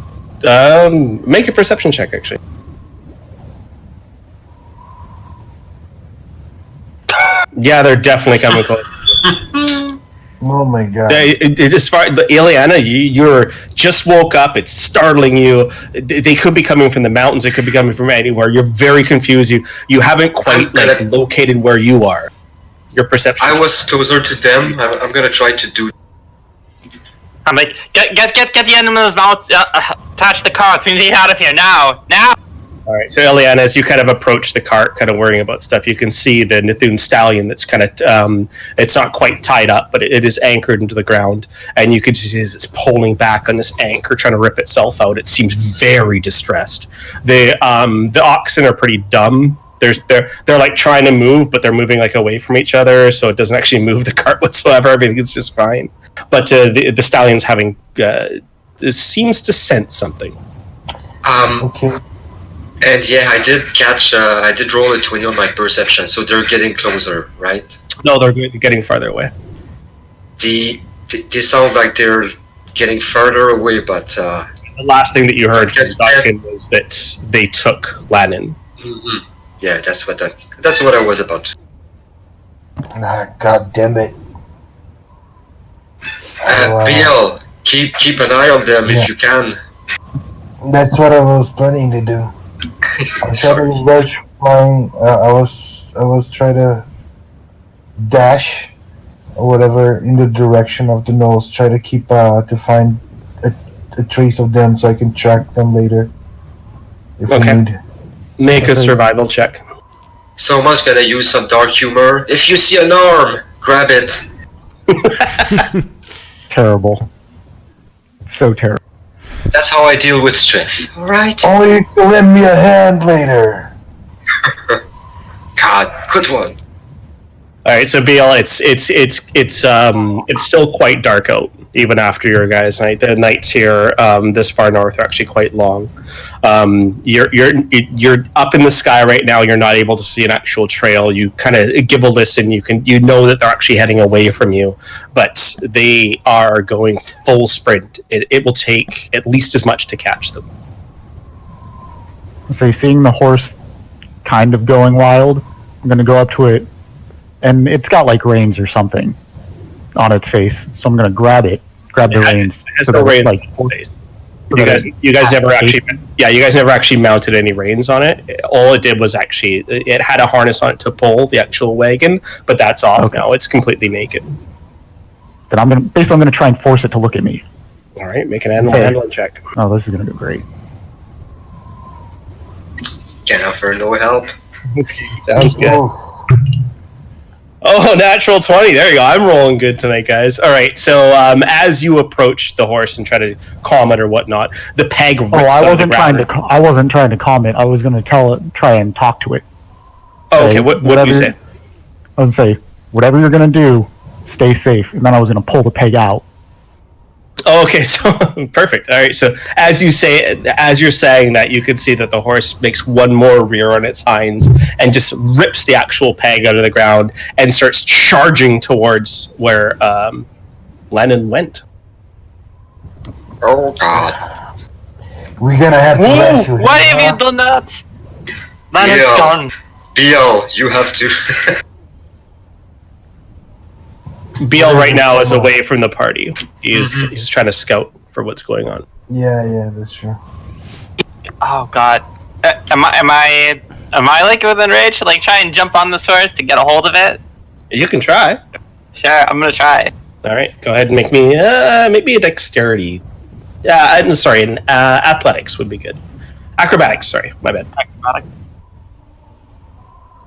make a perception check actually. Yeah, they're definitely coming close. Oh my god. As far as Ileana, you're just woke up. It's startling you. They could be coming from the mountains. They could be coming from anywhere. You're very confused. You haven't quite located where you are. Your perception. I was closer to them. I'm gonna try to do. I'm like, get the animals now. Attach the cart. We need to get out of here now. All right, so Ileana, as you kind of approach the cart, kind of worrying about stuff, you can see the Nithun stallion that's kind of, it's not quite tied up, but it is anchored into the ground, and you can see as it's pulling back on this anchor, trying to rip itself out. It seems very distressed. The oxen are pretty dumb. They're like trying to move, but they're moving like away from each other, so it doesn't actually move the cart whatsoever. Everything is just fine. But the stallion's having seems to sense something. Okay. And yeah, I did roll a 20 on my perception, so they're getting closer, right? No, they're getting farther away. They sound like they're getting further away, but the last thing that you heard from Duncan was that they took Lannon. Mm-hmm. Yeah, that's what I was about to say. God damn it. BL, keep an eye on them if you can. That's what I was planning to do. I started rush flying. I was trying to dash or whatever in the direction of the nose. Try to keep to find a trace of them so I can track them later. If we need. Make a survival check. Someone's gonna use some dark humor. If you see an arm, grab it. Terrible. So terrible. That's how I deal with stress. Alright. Only if you lend me a hand later. God, good one. All right, so BL, it's still quite dark out even after your guys' night. The nights here this far north are actually quite long. You're up in the sky right now. You're not able to see an actual trail. You kind of give a listen. You know that they're actually heading away from you, but they are going full sprint. It will take at least as much to catch them. So seeing the horse kind of going wild, I'm going to go up to it, and it's got like reins or something on its face. So I'm going to grab the reins. It has no reins on its face. You guys never actually mounted any reins on it. All it did was actually it had a harness on it to pull the actual wagon, but that's off now. It's completely naked. Then I'm gonna try and force it to look at me. All right, make an animal handling check. Oh, this is gonna go great. Can't offer no help. Sounds good. Oh, natural 20. There you go. I'm rolling good tonight, guys. All right. So as you approach the horse and try to calm it or whatnot, the peg rips I wasn't trying to calm it. I was going to try and talk to it. Oh, okay. What did you say? I was going to say, whatever you're going to do, stay safe. And then I was going to pull the peg out. Oh, okay, so perfect. All right, so as you're saying that, you can see that the horse makes one more rear on its hinds and just rips the actual peg out of the ground and starts charging towards where Lennon went. Oh God! We're gonna have to rescue him. Why have you done that? Lennon's gone. BL, you have to. BL right now is away from the party. He's trying to scout for what's going on. Yeah, that's true. Oh God. Am I like within range to like try and jump on this horse to get a hold of it? You can try. Sure, I'm gonna try. All right, go ahead and make me maybe a dexterity. I'm sorry, an athletics would be good. Acrobatics, sorry, my bad. Acrobatic.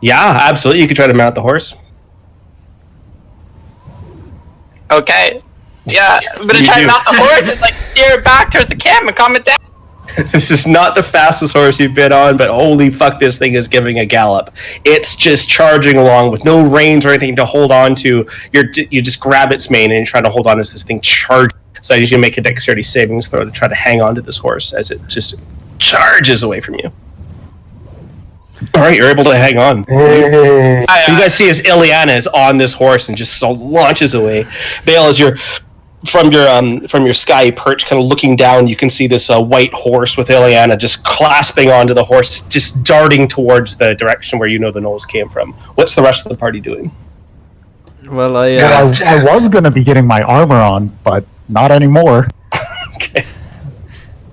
Yeah, absolutely. You could try to mount the horse. Okay. Yeah, I'm gonna You try do. and mount the horse and like steer it back towards the camp and calm it down. This is not the fastest horse you've been on, but holy fuck, this thing is giving a gallop. It's just charging along with no reins or anything to hold on to. You just grab its mane and you're trying to hold on as this thing charges. So I usually make a dexterity savings throw to try to hang on to this horse as it just charges away from you. All right, you're able to hang on. Hey. You guys see as Ileana is on this horse and just so launches away. Bale, as you're from your sky perch, kind of looking down, you can see this white horse with Ileana just clasping onto the horse, just darting towards the direction where you know the nose came from. What's the rest of the party doing? Well, I was going to be getting my armor on, but not anymore. Okay.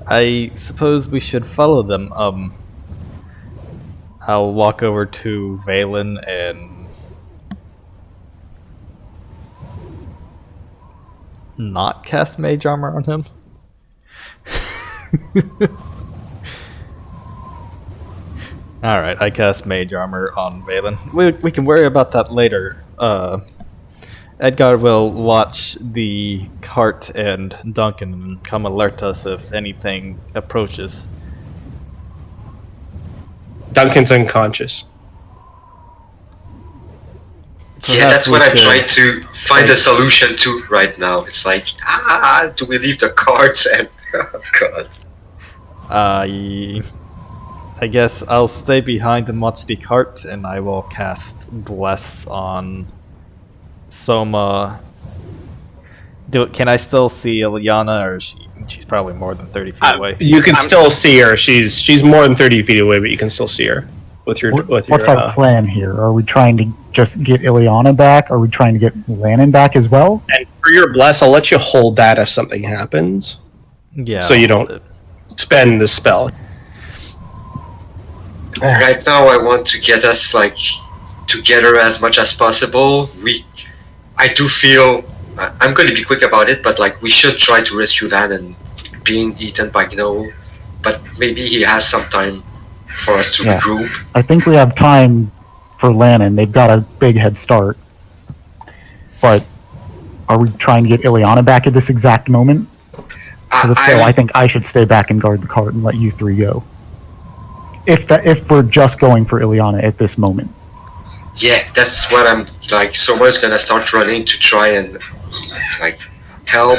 I suppose we should follow them. I'll walk over to Valen and not cast mage armor on him. Alright, I cast mage armor on Valen. We can worry about that later. Edgar will watch the cart and Duncan and come alert us if anything approaches. Duncan's unconscious. Yeah, that's what I'm Perhaps we trying to find a solution to right now. It's like, do we leave the cards and... Oh, God. I guess I'll stay behind and watch the cart, and I will cast Bless on Soma. Can I still see Ileana, or she's probably more than 30 feet away? You can still see her. She's more than 30 feet away, but you can still see her with your. What's our plan here? Are we trying to just get Ileana back? Are we trying to get Lannon back as well? And for your bless, I'll let you hold that if something happens. Yeah. So you don't spend the spell. Right now, I want to get us like together as much as possible. I do feel I'm going to be quick about it, but like we should try to rescue Lannon being eaten by Gno. But maybe he has some time for us to regroup. I think we have time for Lannon. They've got a big head start. But are we trying to get Ileana back at this exact moment? Because if so, I think I should stay back and guard the cart and let you three go. If we're just going for Ileana at this moment. Yeah, that's what I'm like. Someone's gonna start running to try and like help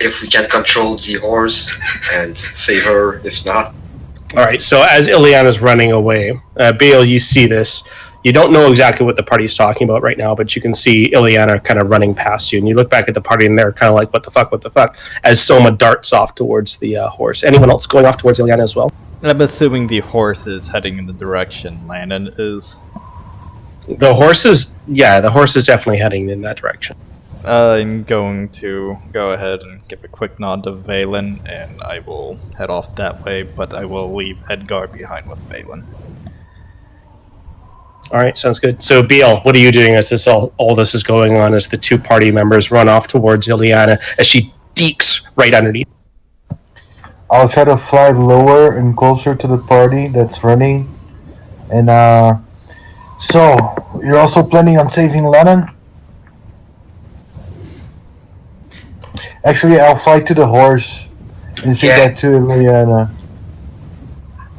if we can control the horse and save her. If not, All right. So as Ileana's running away, Bale, you see this. You don't know exactly what the party's talking about right now, but you can see Ileana kind of running past you, and you look back at the party, and they're kind of like, "What the fuck? What the fuck?" As Soma darts off towards the horse. Anyone else going off towards Ileana as well? I'm assuming the horse is heading in the direction Lannon is. The horse is definitely heading in that direction. I'm going to go ahead and give a quick nod to Valen, and I will head off that way, but I will leave Edgar behind with Valen. All right, sounds good. So, Beal, what are you doing as this all this is going on? As the two party members run off towards Ileana as she deeks right underneath. I'll try to fly lower and closer to the party that's running. And so you're also planning on saving Lennon? Actually, I'll fly to the horse and say that to Ileana.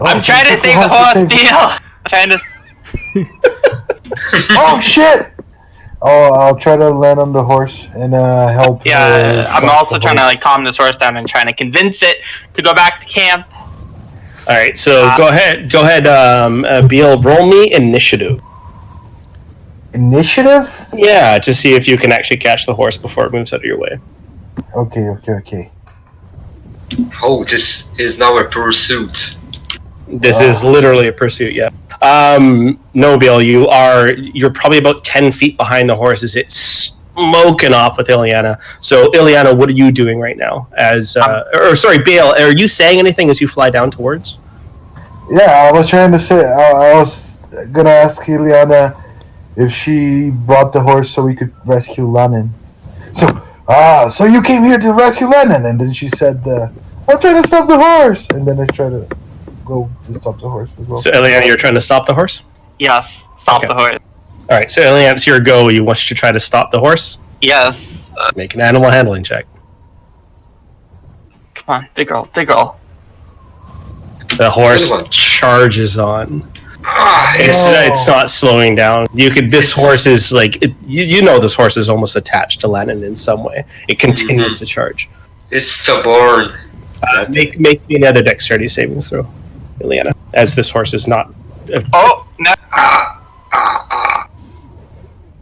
I'm trying to save the horse, Beal. I'm trying to. Oh shit! Oh, I'll try to land on the horse and help. Yeah, I'm also trying to like calm this horse down and trying to convince it to go back to camp. All right, so go ahead, Beal, roll me initiative. Initiative? Yeah, to see if you can actually catch the horse before it moves out of your way. Okay. oh, this is now a pursuit. This is literally a pursuit, yeah. No, Bill, you're probably about 10 feet behind the horse as it's smoking off with Ileana. So, Ileana, what are you doing right now? Sorry, Bale, are you saying anything as you fly down towards? Yeah, I was trying to say. I was gonna ask Ileana if she brought the horse so we could rescue Lennon. So you came here to rescue Lennon, and then she said, "I'm trying to stop the horse," and then I try to go to stop the horse as well. So, Eliana, you're trying to stop the horse? Yes, stop Okay. the horse. All right, so Eliana, it's your go. You want to try to stop the horse? Yes. Make an animal handling check. Come on, big girl, big girl. The horse Good one. charges on. Ah, It's not slowing down. This horse is like you know this horse is almost attached to Lennon in some way. It continues to charge. it's stubborn. Make me another dexterity savings throw, Ileana, as this horse is not. Oh, no.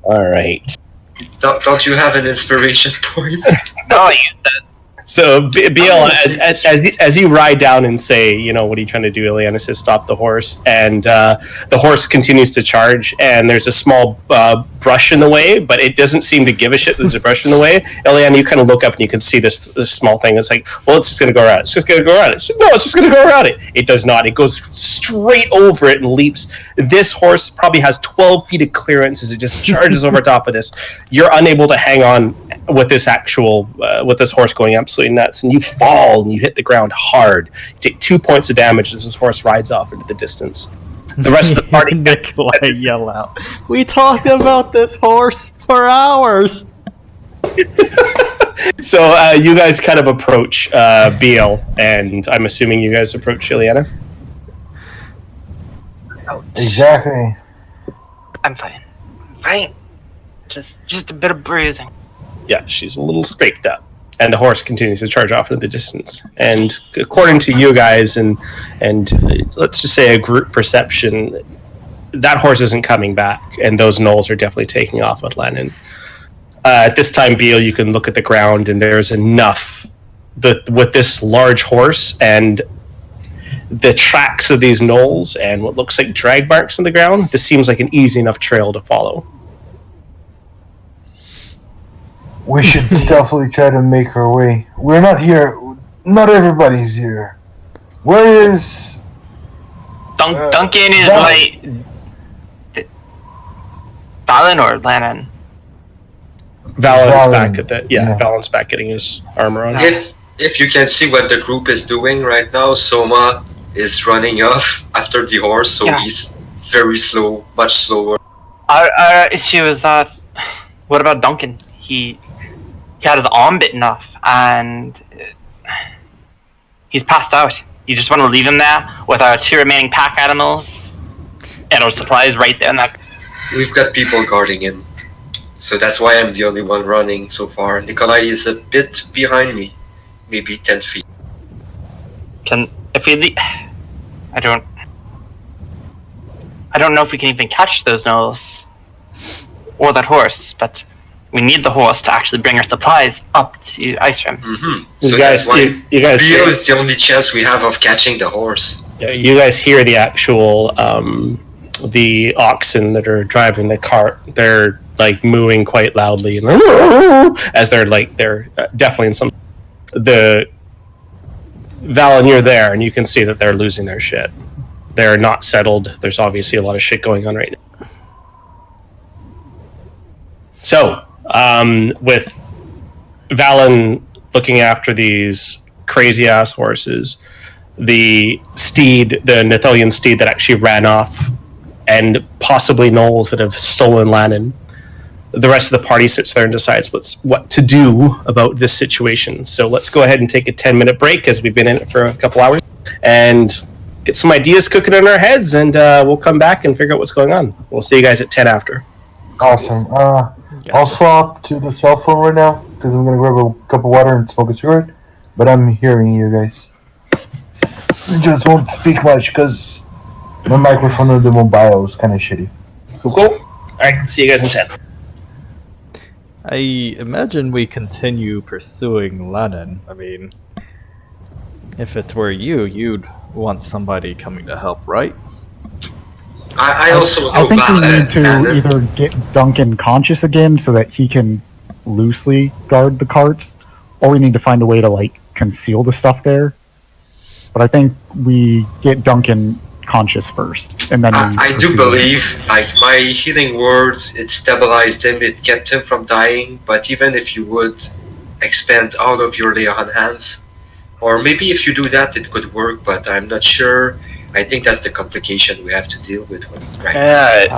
All right. Don't you have an inspiration point? No, you said. So, BL, as you ride down and say, what are you trying to do? Ileana says, stop the horse. And the horse continues to charge, and there's a small brush in the way, but it doesn't seem to give a shit there's a brush in the way. Ileana, you kind of look up and you can see this small thing. It's like, well, it's just going to go around it. It's just going to go around it. No, it's just going to go around it. It does not. It goes straight over it and leaps. This horse probably has 12 feet of clearance as it just charges over top of this. You're unable to hang on with this with this horse going absolutely nuts, and you fall and you hit the ground hard. You take 2 points of damage as this horse rides off into the distance. The rest of the party Nikolai yell out, "We talked about this horse for hours!" So you guys kind of approach BL, and I'm assuming you guys approach Ileana. Exactly. I'm fine. Fine. Just a bit of bruising. Yeah, she's a little scraped up, and the horse continues to charge off into the distance. And according to you guys, and let's just say a group perception, that horse isn't coming back, and those gnolls are definitely taking off with Lennon. At this time, Beal, you can look at the ground, and there's enough with this large horse and the tracks of these gnolls and what looks like drag marks on the ground. This seems like an easy enough trail to follow. We should stealthily try to make our way. We're not here. Not everybody's here. Where is... Duncan is Valen. like... Valen or Lennon? Valen's Valen. back at the... Yeah, Yeah. Valen's back getting his armor on. If you can see what the group is doing right now, Soma is running off after the horse, so Yeah. he's very slow, much slower. Our issue is that... What about Duncan? He had his arm bitten off, and he's passed out. You just want to leave him there with our 2 remaining pack animals and our supplies right there. We've got people guarding him, so that's why I'm the only one running so far. Nikolai is a bit behind me, maybe 10 feet. I don't know if we can even catch those gnolls or that horse, but we need the horse to actually bring our supplies up to Icerim. Mm-hmm. You So guys, that's why you guys, Rio is the only chance we have of catching the horse. you guys hear the actual the oxen that are driving the cart. They're like mooing quite loudly, and as they're definitely in some. The Valen, you're there, and you can see that they're losing their shit. They're not settled. There's obviously a lot of shit going on right now. So, with Valen looking after these crazy ass horses, the Nethelian steed that actually ran off, and possibly gnolls that have stolen Lannon, the rest of the party sits there and decides what to do about this situation. So let's go ahead and take a 10-minute break, as we've been in it for a couple hours, and get some ideas cooking in our heads, and we'll come back and figure out what's going on. We'll see you guys at 10 after. Awesome. I'll swap to the cell phone right now, because I'm going to grab a cup of water and smoke a cigarette, but I'm hearing you guys. I just won't speak much, because my microphone on the mobile is kind of shitty. Cool. All right, see you guys in 10. I imagine we continue pursuing Lennon. I mean, if it were you, you'd want somebody coming to help, right? I also I know think we need to Valen. either get Duncan conscious again so that he can loosely guard the carts, or we need to find a way to conceal the stuff there. But I think we get Duncan conscious first, and then I do proceed. believe, like, my healing word, it stabilized him, it kept him from dying, but even if you would expend all of your lay on hands, or maybe if you do that, it could work, but I'm not sure. I think that's the complication we have to deal with right now. Yeah,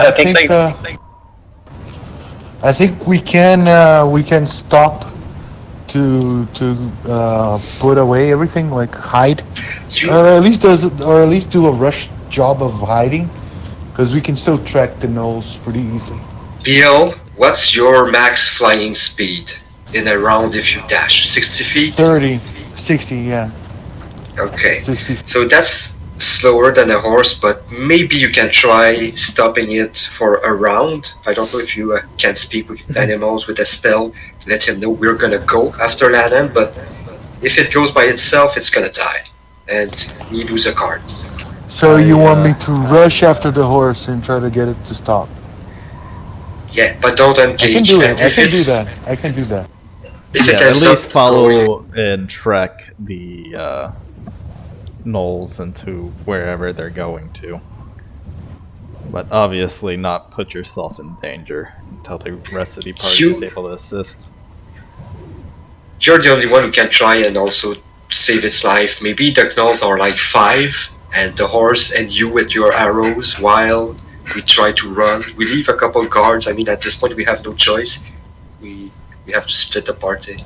I think we can stop to put away everything, like hide, or at least do a rush job of hiding, because we can still track the gnolls pretty easily. Bill, what's your max flying speed in a round if you dash? 60 feet? 30, 60, yeah. Okay. 60. So that's slower than a horse, but maybe you can try stopping it for a round. I don't know if you can speak with animals with a spell. Let him know we're gonna go after Lannan, but if it goes by itself, it's gonna die. And we lose a card. So you want me to rush after the horse and try to get it to stop? Yeah, but don't engage. I can do it. And I if can do it's- that. I can do that. If it Yeah, at ends up least follow and track the gnolls into wherever they're going to. But obviously not put yourself in danger until the rest of the party is able to assist. You're the only one who can try and also save its life. Maybe the gnolls are like 5, and the horse and you with your arrows while we try to run. We leave a couple guards. I mean, at this point we have no choice. We have to split the party.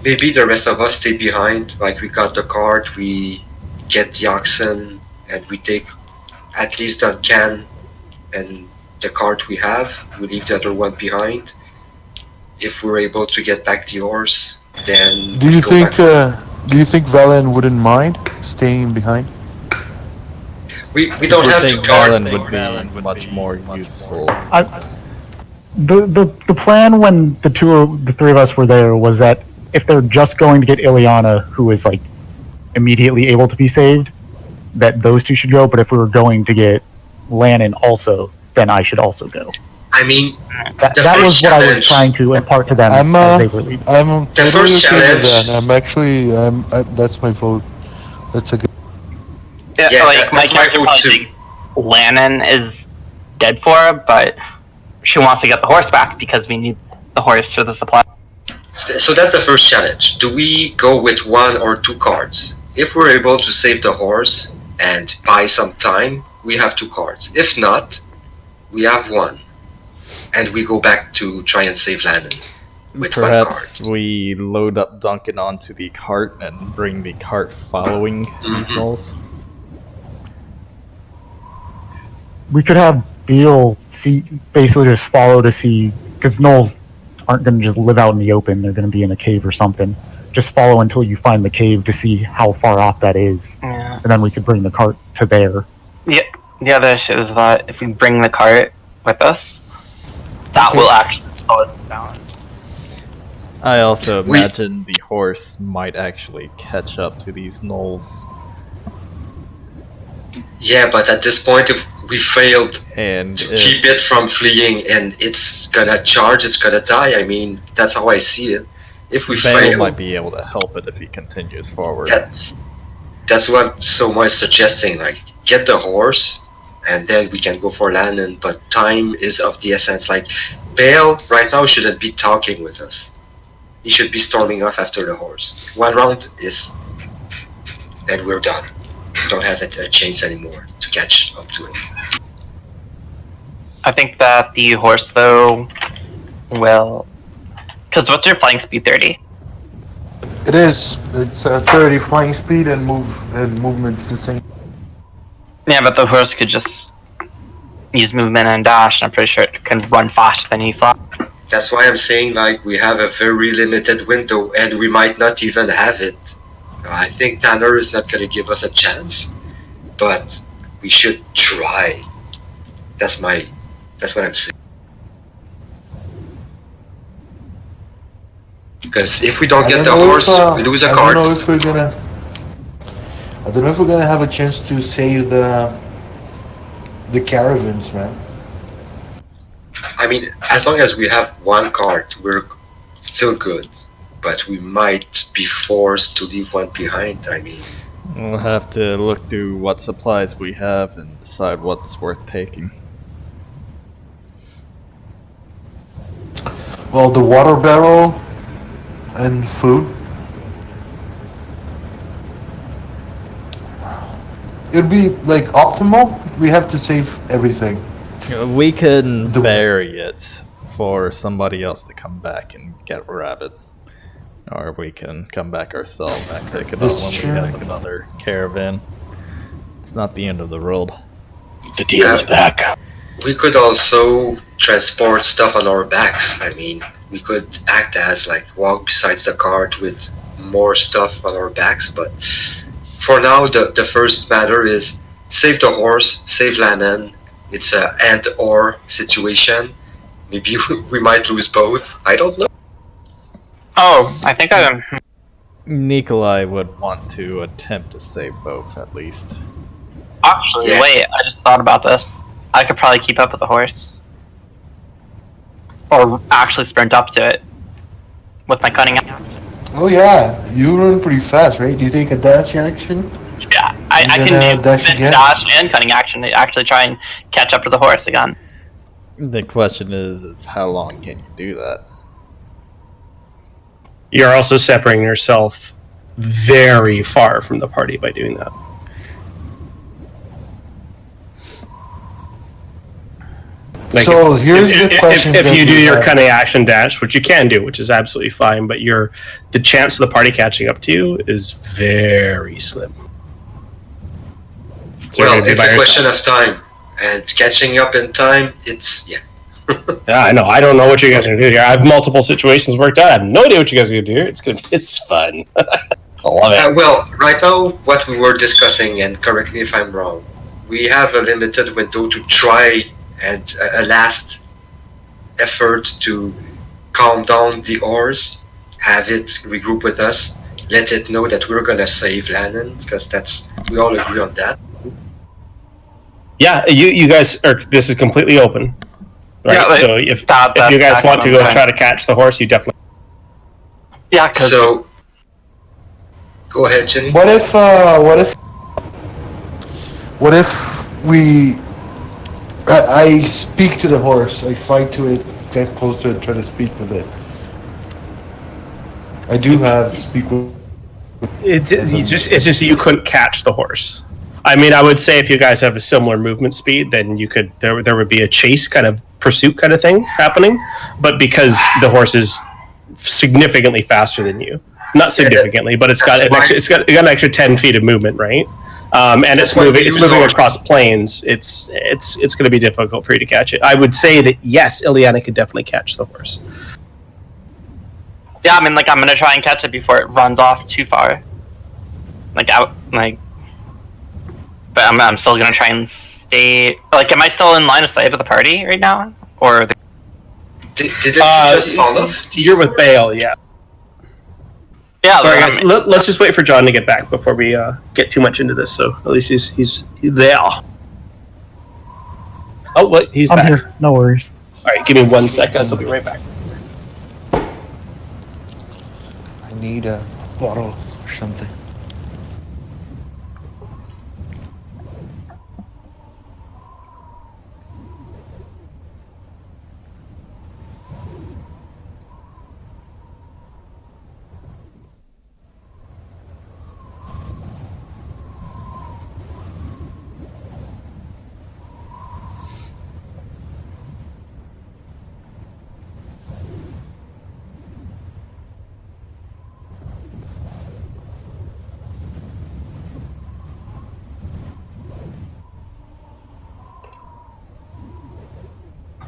Maybe the rest of us stay behind. Like, we got the cart, we get the oxen, and we take at least Duncan and the cart we have. We leave the other one behind. If we're able to get back the horse, then Do you go think? back. Do you think Valen wouldn't mind staying behind? We don't have to guard. Valen would be much more useful. The plan when the three of us were there was that if they're just going to get Ileana, who is like immediately able to be saved, that those two should go. But if we were going to get Lannan also, then I should also go. I mean, That the was first what I was challenge- trying to impart to them I'm, as they were leaving. I'm The totally first okay with challenge- that. I'm actually, that's my vote. That's a good. Yeah, like my that's my character vote probably too. thinks Lannan is dead for her, but she wants to get the horse back because we need the horse for the supply. So that's the first challenge. Do we go with 1 or 2 cards? If we're able to save the horse and buy some time, we have 2 cards. If not, we have 1. And we go back to try and save Lannan with 1 Perhaps card. we load up Duncan onto the cart and bring the cart following these gnolls. We could have Beal basically just follow to see, because gnolls aren't going to just live out in the open. They're going to be in a cave or something. Just follow until you find the cave to see how far off that is, Yeah. and then we could bring the cart to there. Yeah. The other issue is that if we bring the cart with us, that will actually slow us down. I also We- imagine the horse might actually catch up to these gnolls, Yeah, but at this point, if we failed and to keep it from fleeing and it's gonna charge, it's gonna die. I mean, that's how I see it. If we Bale fail, might be able to help it if he continues forward. that's what Soma is suggesting. Like, get the horse, and then we can go for Lannan. But time is of the essence. Like, Bale right now shouldn't be talking with us. He should be storming off after the horse. 1 round is, and we're done. We don't have a chance anymore to catch up to it. I think that the horse, though, will. Because what's your flying speed? 30? It is. It's 30 flying speed and movement's the same. Yeah, but the horse could just use movement and dash. I'm pretty sure it can run faster than you fly. That's why I'm saying, like, we have a very limited window, and we might not even have it. I think Tanner is not going to give us a chance, but we should try. That's what I'm saying. Because if we don't get the horse, we lose a card. I don't know if we're gonna have a chance to save the caravans, man. I mean, as long as we have 1 card, we're still good. but we might be forced to leave one behind. I mean, We'll have to look through what supplies we have and decide what's worth taking. Well, the water barrel and food. It'd be like optimal. We have to save everything. We can bury it for somebody else to come back and get rabbit. Or we can come back ourselves and pick it up when we have another caravan. It's not the end of the world. The deal's back. we could also transport stuff on our backs. I mean, we could act as like walk besides the cart with more stuff on our backs, but for now the first matter is save the horse, save Lannan. It's a and or situation. Maybe we might lose both. I don't know. Oh, I think I'm. Nikolai would want to attempt to save both, at least. Actually, Yeah. wait, I just thought about this. I could probably keep up with the horse. Or actually sprint up to it. With my cunning action. Oh yeah, you run pretty fast, right? Do you take a dash action? Yeah, I And can then, do dash dash, again? and cunning action to actually try and catch up to the horse again. The question is how long can you do that? You're also separating yourself very far from the party by doing that. Like So here's the question If that you do we your have. kind of action dash, which you can do, which is absolutely fine, but the chance of the party catching up to you is very slim. So you're Well, gonna be it's by a question yourself. of time, and catching up in time, it's yeah. Yeah, I know. I don't know what you guys are gonna do here. I have multiple situations worked out. I have no idea what you guys are gonna do here. It's fun. I love it. Well, right now, what we were discussing, and correct me if I'm wrong, we have a limited window to try and a last effort to calm down the oars, have it regroup with us, let it know that we're gonna save Lannan, because we all agree on that. Yeah, you guys are. This is completely open, right? Yeah, like, so if that's you guys exactly want to what go I'm try to catch the horse, you definitely. Yeah, because So, go ahead, Jenny. What if we? I speak to the horse. I fight to it, get close to it, try to speak with it. I do have speak with. It's just you couldn't catch the horse. I mean, I would say if you guys have a similar movement speed, then you could there would be a chase kind of pursuit kind of thing happening. But because the horse is significantly faster than you, not significantly, but it's got an extra 10 feet of movement, right? And That's why we it's use moving horse. across plains. It's going to be difficult for you to catch it. I would say that yes, Ileana could definitely catch the horse. yeah, I mean, like I'm gonna try and catch it before it runs off too far. But I'm still gonna try and stay. Like, am I still in line of sight of the party right now, or? Did it just fall off? You're with Bale, yeah. Yeah, Sorry, like, guys. Let's just wait for John to get back before we get too much into this. So at least he's there. Oh, wait, he's I'm back. here. No worries. All right, give me 1 second. I'll be right back. I need a bottle or something.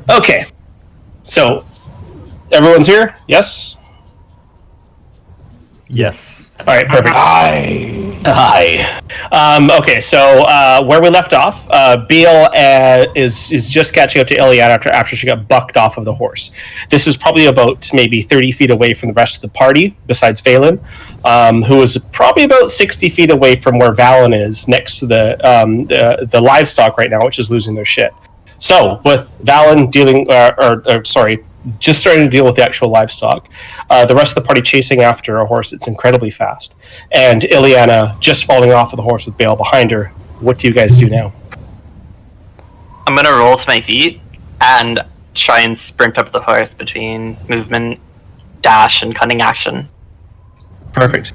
Okay, so everyone's here. Yes. Yes. All right, perfect. Hi. Okay, so where we left off, Beale is just catching up to Iliad after she got bucked off of the horse. This is probably about maybe 30 feet away from the rest of the party, besides Phelan, who is probably about 60 feet away from where Valen is, next to the livestock right now, which is losing their shit. So with Valen just starting to deal with the actual livestock. The rest of the party chasing after a horse that's incredibly fast. And Ileana just falling off of the horse with Bale behind her. What do you guys do now? I'm gonna roll to my feet and try and sprint up the horse between movement, dash, and cunning action. Perfect.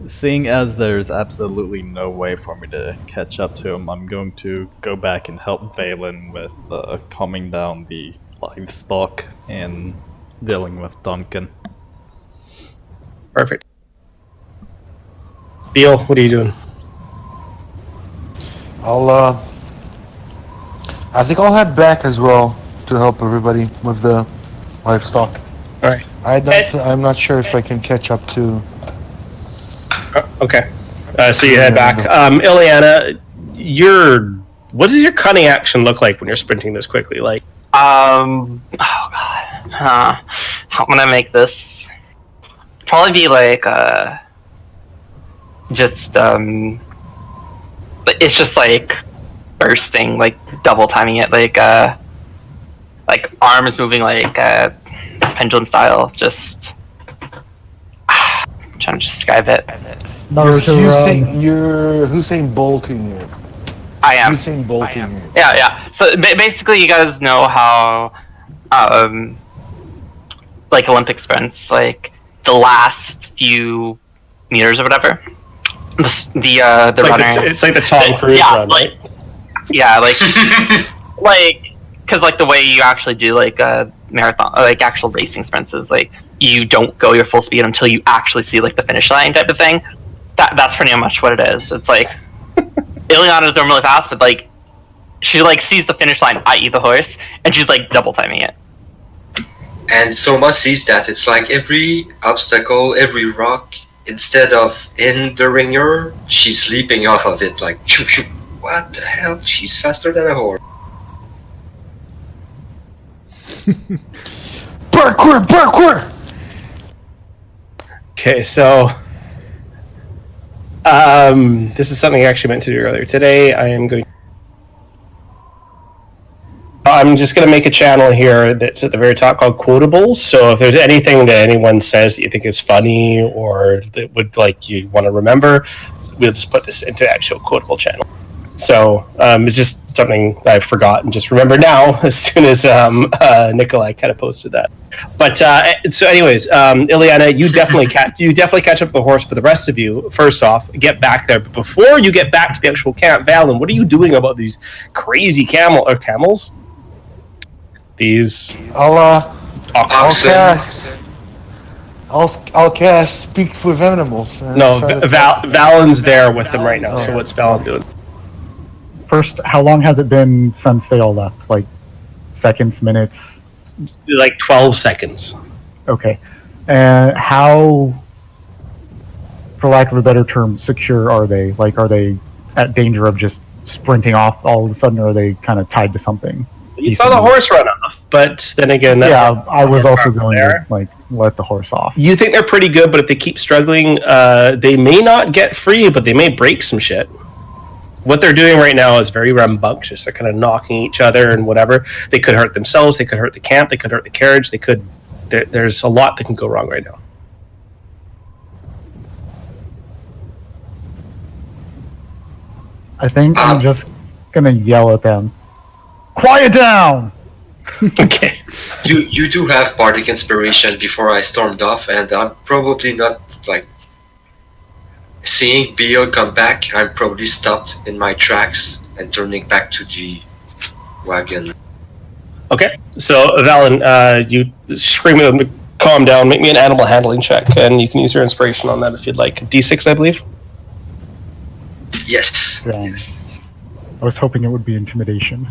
Seeing as there's absolutely no way for me to catch up to him, I'm going to go back and help Valen with calming down the livestock and dealing with Duncan. Perfect. Beal, what are you doing? I think I'll head back as well to help everybody with the livestock. All right. I'm not sure if I can catch up to. Okay. So you head back. Ileana, what does your cunning action look like when you're sprinting this quickly? Like, Oh god. How am I gonna make this? Probably be like it's just like bursting, like double timing it, like arms moving like pendulum style. Just I'm trying to describe it. You're Hussein bolting it. I am. Hussein bolting it. Yeah. So basically, you guys know how, like Olympic sprints, like the last few meters or whatever. The runner. It's like the Tom Cruise run, right? Yeah, like because like the way you actually do like marathon, like actual racing sprints is like you don't go your full speed until you actually see like the finish line type of thing. That's pretty much what it is. It's like Ileana's doing really fast, but like she like sees the finish line, i.e. the horse, and she's like double timing it. And Soma sees that it's like every obstacle, every rock, instead of in the ringer, she's leaping off of it like, shoo, shoo. What the hell? She's faster than a horse. Parkour! Okay, so this is something I actually meant to do earlier today. I'm just going to make a channel here that's at the very top called Quotables. So if there's anything that anyone says that you think is funny or that would like you want to remember, we'll just put this into actual quotable channel. So it's just something I forgot and just remember now as soon as Nikolai kind of posted that. But so anyways, Ileana, you definitely catch up with the horse. But the rest of you, first off, get back there. But before you get back to the actual camp, Valen, what are you doing about these crazy camels? These I'll Oxen. cast speak with animals. No, Valen's there with them right now. So what's Valen doing? First, how long has it been since they all left? Like seconds, minutes? Like 12 seconds. Okay. And how, for lack of a better term, secure are they? Like, are they at danger of just sprinting off all of a sudden, or are they kind of tied to something? You saw the horse run off, but then again... I was also going to, like, let the horse off. You think they're pretty good, but if they keep struggling, they may not get free, but they may break some shit. What they're doing right now is very rambunctious. They're kind of knocking each other and whatever. They could hurt themselves, they could hurt the camp, they could hurt the carriage, there's a lot that can go wrong right now. I think I'm just gonna yell at them. Quiet down! Okay. You do have bardic inspiration before I stormed off, and I'm probably not like seeing Beal come back. I'm probably stopped in my tracks and turning back to the wagon. Okay, so Valen, you scream at them to calm down. Make me an animal handling check, and you can use your inspiration on that if you'd like. D6, I believe. Yes. Yes. I was hoping it would be intimidation.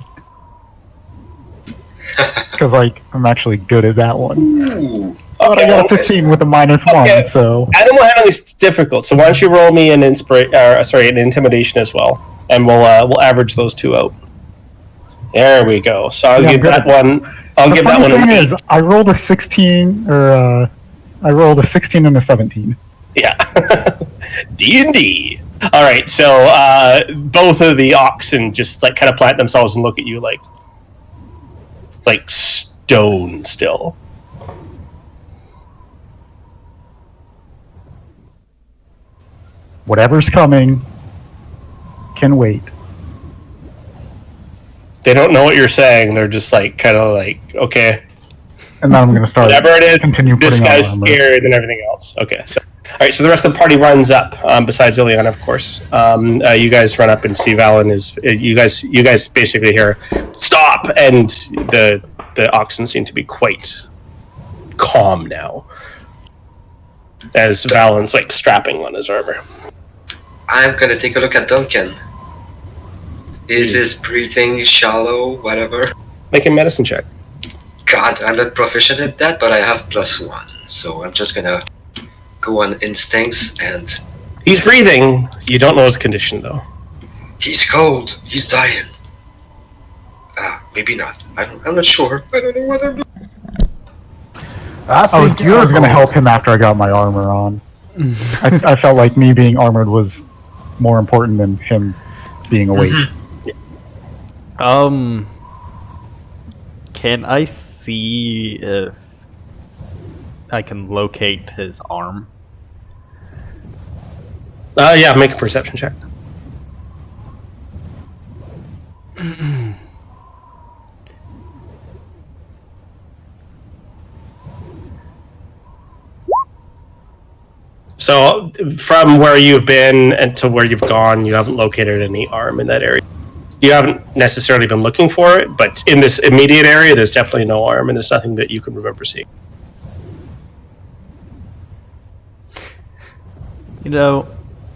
Because, like, I'm actually good at that one. Ooh. But I got a 15 with a -1, so... Animal handling is difficult, so why don't you roll me an intimidation as well, and we'll average those two out. There we go. So I'll give that one... I'll give that one... The funny thing is, I rolled a 16, I rolled a 16 and a 17. Yeah. D&D. All right, so both of the oxen just, like, kind of plant themselves and look at you like stone still. Whatever's coming can wait. They don't know what you're saying. They're just like kind of like, okay, And then I'm going to start. whatever it is. Continue This putting on guy's armor. scared and everything else. Okay, so all right. So the rest of the party runs up. Besides Ileana, of course. You guys run up and see Valen is. You guys basically hear stop, and the oxen seem to be quite calm now, as Valen's like strapping on his armor. I'm gonna take a look at Duncan. Is his breathing shallow, whatever? Make a medicine check. God, I'm not proficient at that, but I have +1. So I'm just gonna go on instincts and... He's breathing. You don't know his condition though. He's cold. He's dying. Maybe not. I'm not sure. I don't know what I'm doing. I think I you're was going to cold. help him after I got my armor on. I felt like me being armored was more important than him being awake. Can I see if I can locate his arm? Yeah, make a perception check. So, from where you've been and to where you've gone, you haven't located any arm in that area. You haven't necessarily been looking for it, but in this immediate area, there's definitely no arm, and there's nothing that you can remember seeing. You know,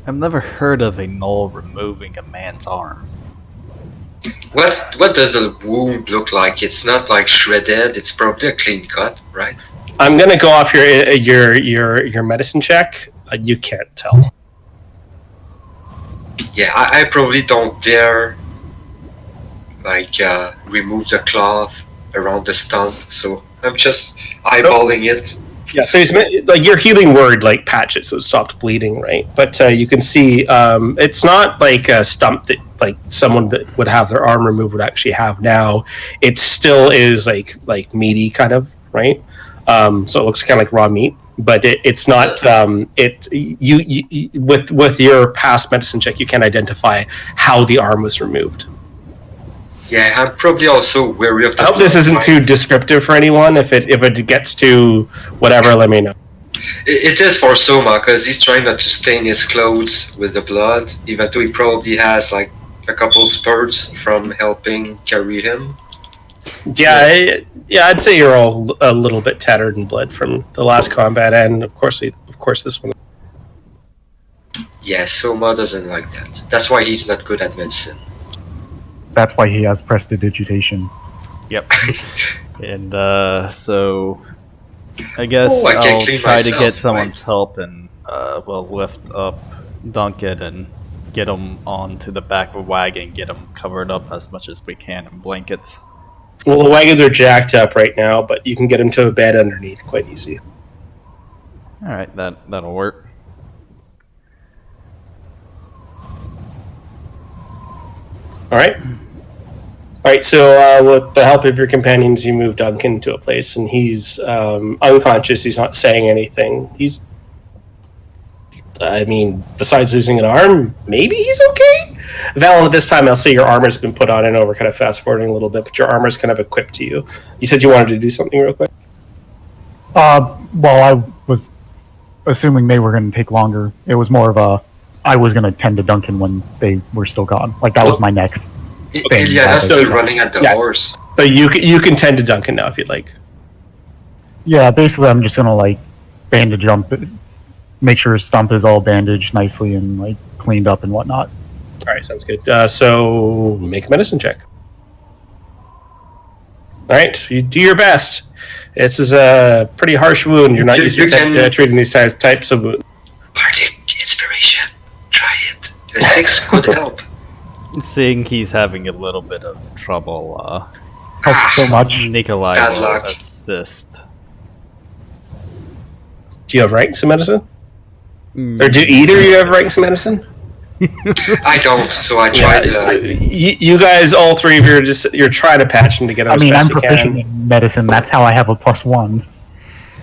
I've never heard of a gnoll removing a man's arm. What does a wound look like? It's not like shredded. It's probably a clean cut, right? I'm gonna go off your medicine check. You can't tell. Yeah, I probably don't dare remove the cloth around the stump, so I'm just eyeballing it. Yeah, so he's like your healing word like patches, so it stopped bleeding, right? But you can see it's not like a stump that like someone that would have their arm removed would actually have now. It still is like meaty kind of, right? So it looks kind of like raw meat, but it's not. You with your past medicine check, you can identify how the arm was removed. Yeah, I'm probably also wary of the... I hope this isn't too descriptive for anyone. If it gets to whatever, let me know. It is for Soma, because he's trying not to stain his clothes with the blood, even though he probably has like a couple spurts from helping carry him. Yeah, I'd say you're all a little bit tattered and bled from the last combat, and of course this one. Yeah, Soma doesn't like that. That's why he's not good at medicine. That's why he has prestidigitation. Yep. And so I guess I can't I'll clean try to myself, get someone's right? help and we'll lift up Duncan and get him onto the back of a wagon, get him covered up as much as we can in blankets. Well, the wagons are jacked up right now, but you can get him to a bed underneath quite easy. All right, that'll work. All right. So with the help of your companions, you move Duncan to a place, and he's unconscious. He's not saying anything. Besides losing an arm, maybe he's okay. Valen, at this time, I'll say your armor's been put on. I know we're kind of fast forwarding a little bit, but your armor's kind of equipped to you. You said you wanted to do something real quick. Well, I was assuming they were going to take longer. It was more of I was going to tend to Duncan when they were still gone. Like that was my next thing. Yeah, that's So- still running at the Yes. horse. So you can tend to Duncan now if you'd like. Yeah, basically I'm just going to like bandage jump, make sure his stump is all bandaged nicely and like cleaned up and whatnot. All right, sounds good. So make a medicine check. All right, you do your best. This is a pretty harsh wound. You're not You- used you to can- treating these types of wounds. Bardic inspiration. Try it. A 6 could help. Seeing he's having a little bit of trouble, Helps so much. Nikolai Bad will luck. assist. Do you have ranks in medicine? Or do either of you have ranks in medicine? I don't, so I tried. You guys, all three of you, you're trying to patch him together. I as mean, best I'm you proficient can. in medicine. That's how I have a +1.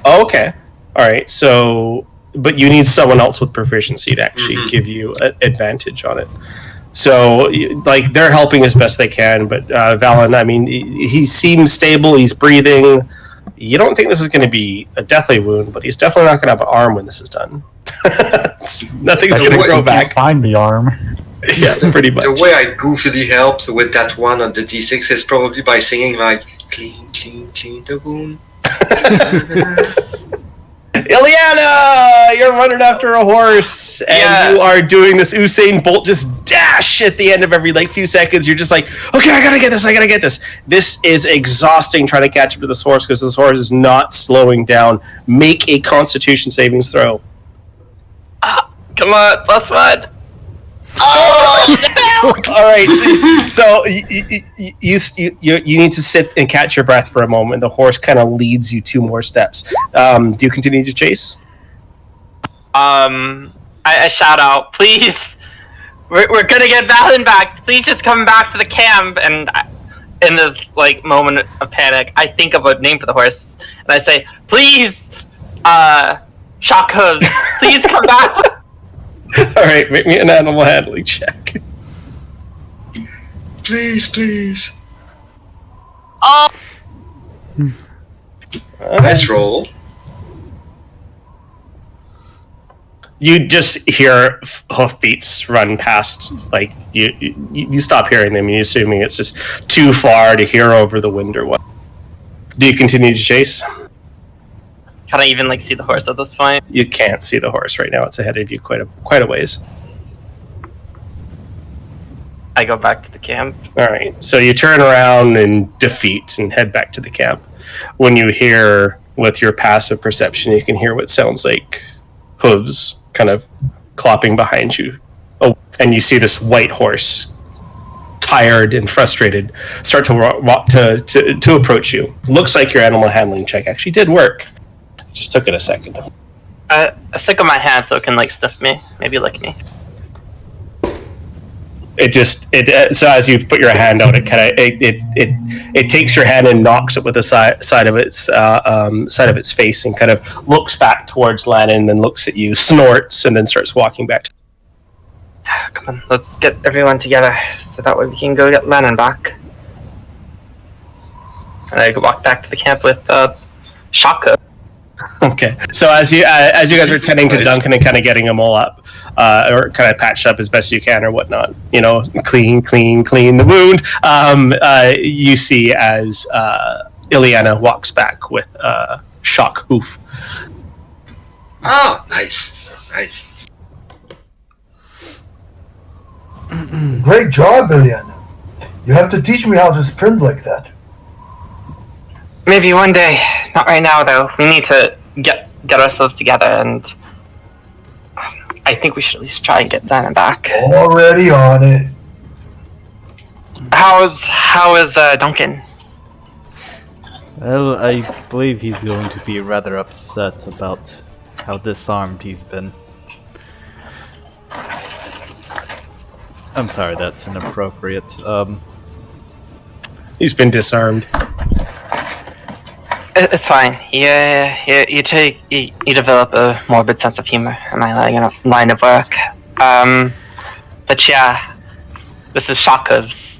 Oh, okay. All right. So, but you need someone else with proficiency to actually give you an advantage on it. So, like, they're helping as best they can, but Valen, I mean, he seems stable. He's breathing. You don't think this is going to be a deathly wound, but he's definitely not going to have an arm when this is done. Nothing's going to grow back. Find the arm. Yeah, pretty much. The way I goofily helped with that one on the D6 is probably by singing like "clean, clean, clean the wound." Ileana, you're running after a horse, and you are doing this Usain Bolt just dash at the end of every few seconds. You're just like, okay, I gotta get this. This is exhausting trying to catch up to this horse because this horse is not slowing down. Make a Constitution savings throw. Come on, +1. Oh! All right. So you need to sit and catch your breath for a moment. The horse kind of leads you 2 more steps. Do you continue to chase? I shout out, please. We're gonna get Valen back. Please just come back to the camp. And in this moment of panic, I think of a name for the horse, and I say, please, Shockhooves, please come back. All right, make me an animal handling check. Please. Oh. Nice roll. You just hear hoofbeats run past. Like you stop hearing them. You're assuming it's just too far to hear over the wind or what. Do you continue to chase? Can I even see the horse at this point? You can't see the horse right now. It's ahead of you quite a ways. I go back to the camp. All right. So you turn around in defeat and head back to the camp. When you hear, with your passive perception, you can hear what sounds like hooves kind of clopping behind you. Oh, and you see this white horse, tired and frustrated, start to walk to approach you. Looks like your animal handling check actually did work. Just took it a second. I stick on my hand so it can sniff me, maybe lick me. So as you put your hand out, it takes your hand and knocks it with the side of its face and kind of looks back towards Lannon, then looks at you, snorts, and then starts walking back. Come on, let's get everyone together so that way we can go get Lannon back. And I walk back to the camp with Shaka. Okay, so as you guys are tending to Duncan and kind of getting them all up, or kind of patched up as best you can or whatnot, clean the wound. You see as Ileana walks back with Shock Hoof. Oh, nice. Great job, Ileana. You have to teach me how to sprint like that. Maybe one day. Not right now, though. We need to get ourselves together, and I think we should at least try and get Xana back. Already on it. How is Duncan? Well, I believe he's going to be rather upset about how disarmed he's been. I'm sorry, that's inappropriate. He's been disarmed. It's fine. You develop a morbid sense of humor in my line of work. But yeah, this is Shakov's.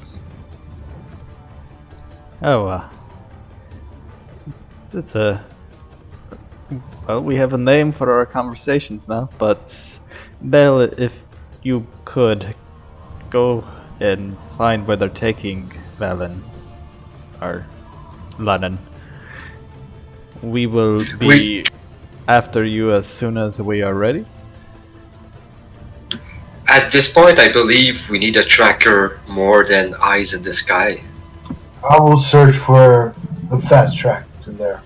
Oh, it's well, we have a name for our conversations now, but Belle, if you could go and find where they're taking Valen, or Lannon. We will be after you as soon as we are ready. At this point, I believe we need a tracker more than eyes in the sky. I will search for the fast track to their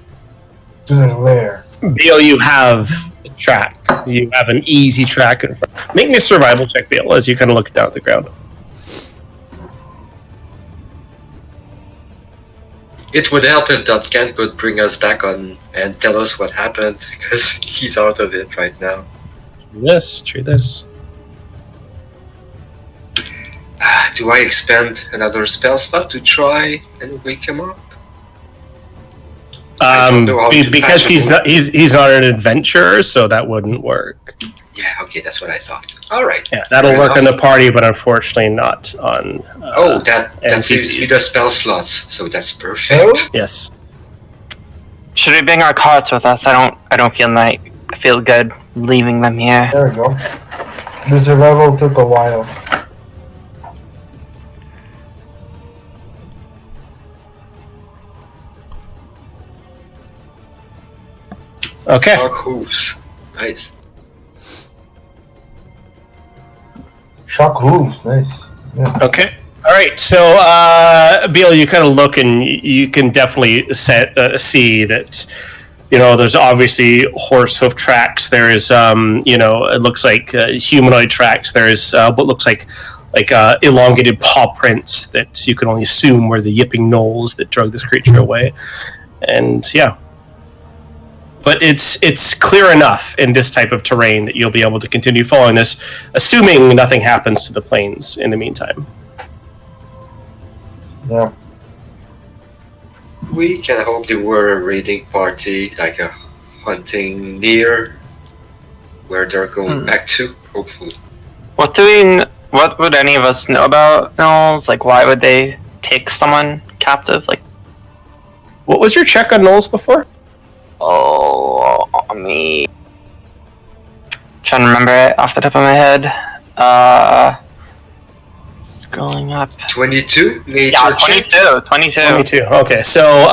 lair. Beal, you have a track. You have an easy track in front. Make me a survival check, Beal, as you kind of look down at the ground. It would help if Duncan could bring us back on and tell us what happened, because he's out of it right now. True this. do I expend another spell slot to try and wake him up? I don't know how to Because patch he's it. he's not an adventurer, so that wouldn't work. Yeah, okay, that's what I thought. All right. Yeah, that'll Fair work on enough. the party, but unfortunately not on. That saves me NPCs. the spell slots, so that's perfect. Yes. Should we bring our carts with us? I don't feel good leaving them here. There we go. The survival took a while. Okay. Dog hooves. Nice. Shock hooves, nice. Yeah. Okay. All right. So, Beal, you kind of look and you can definitely see that, there's obviously horse hoof tracks. There's, it looks like humanoid tracks. There's what looks like elongated paw prints that you can only assume were the yipping gnolls that drug this creature away. And yeah. But it's clear enough in this type of terrain that you'll be able to continue following this, assuming nothing happens to the planes in the meantime. Yeah. We can hope they were a raiding party, like a hunting near where they're going back to, hopefully. What would any of us know about gnolls? Like, why would they take someone captive? Like, What was your check on gnolls before? me trying to remember it off the top of my head. Scrolling up. 22? Major Yeah, check? 22. 22. Okay, so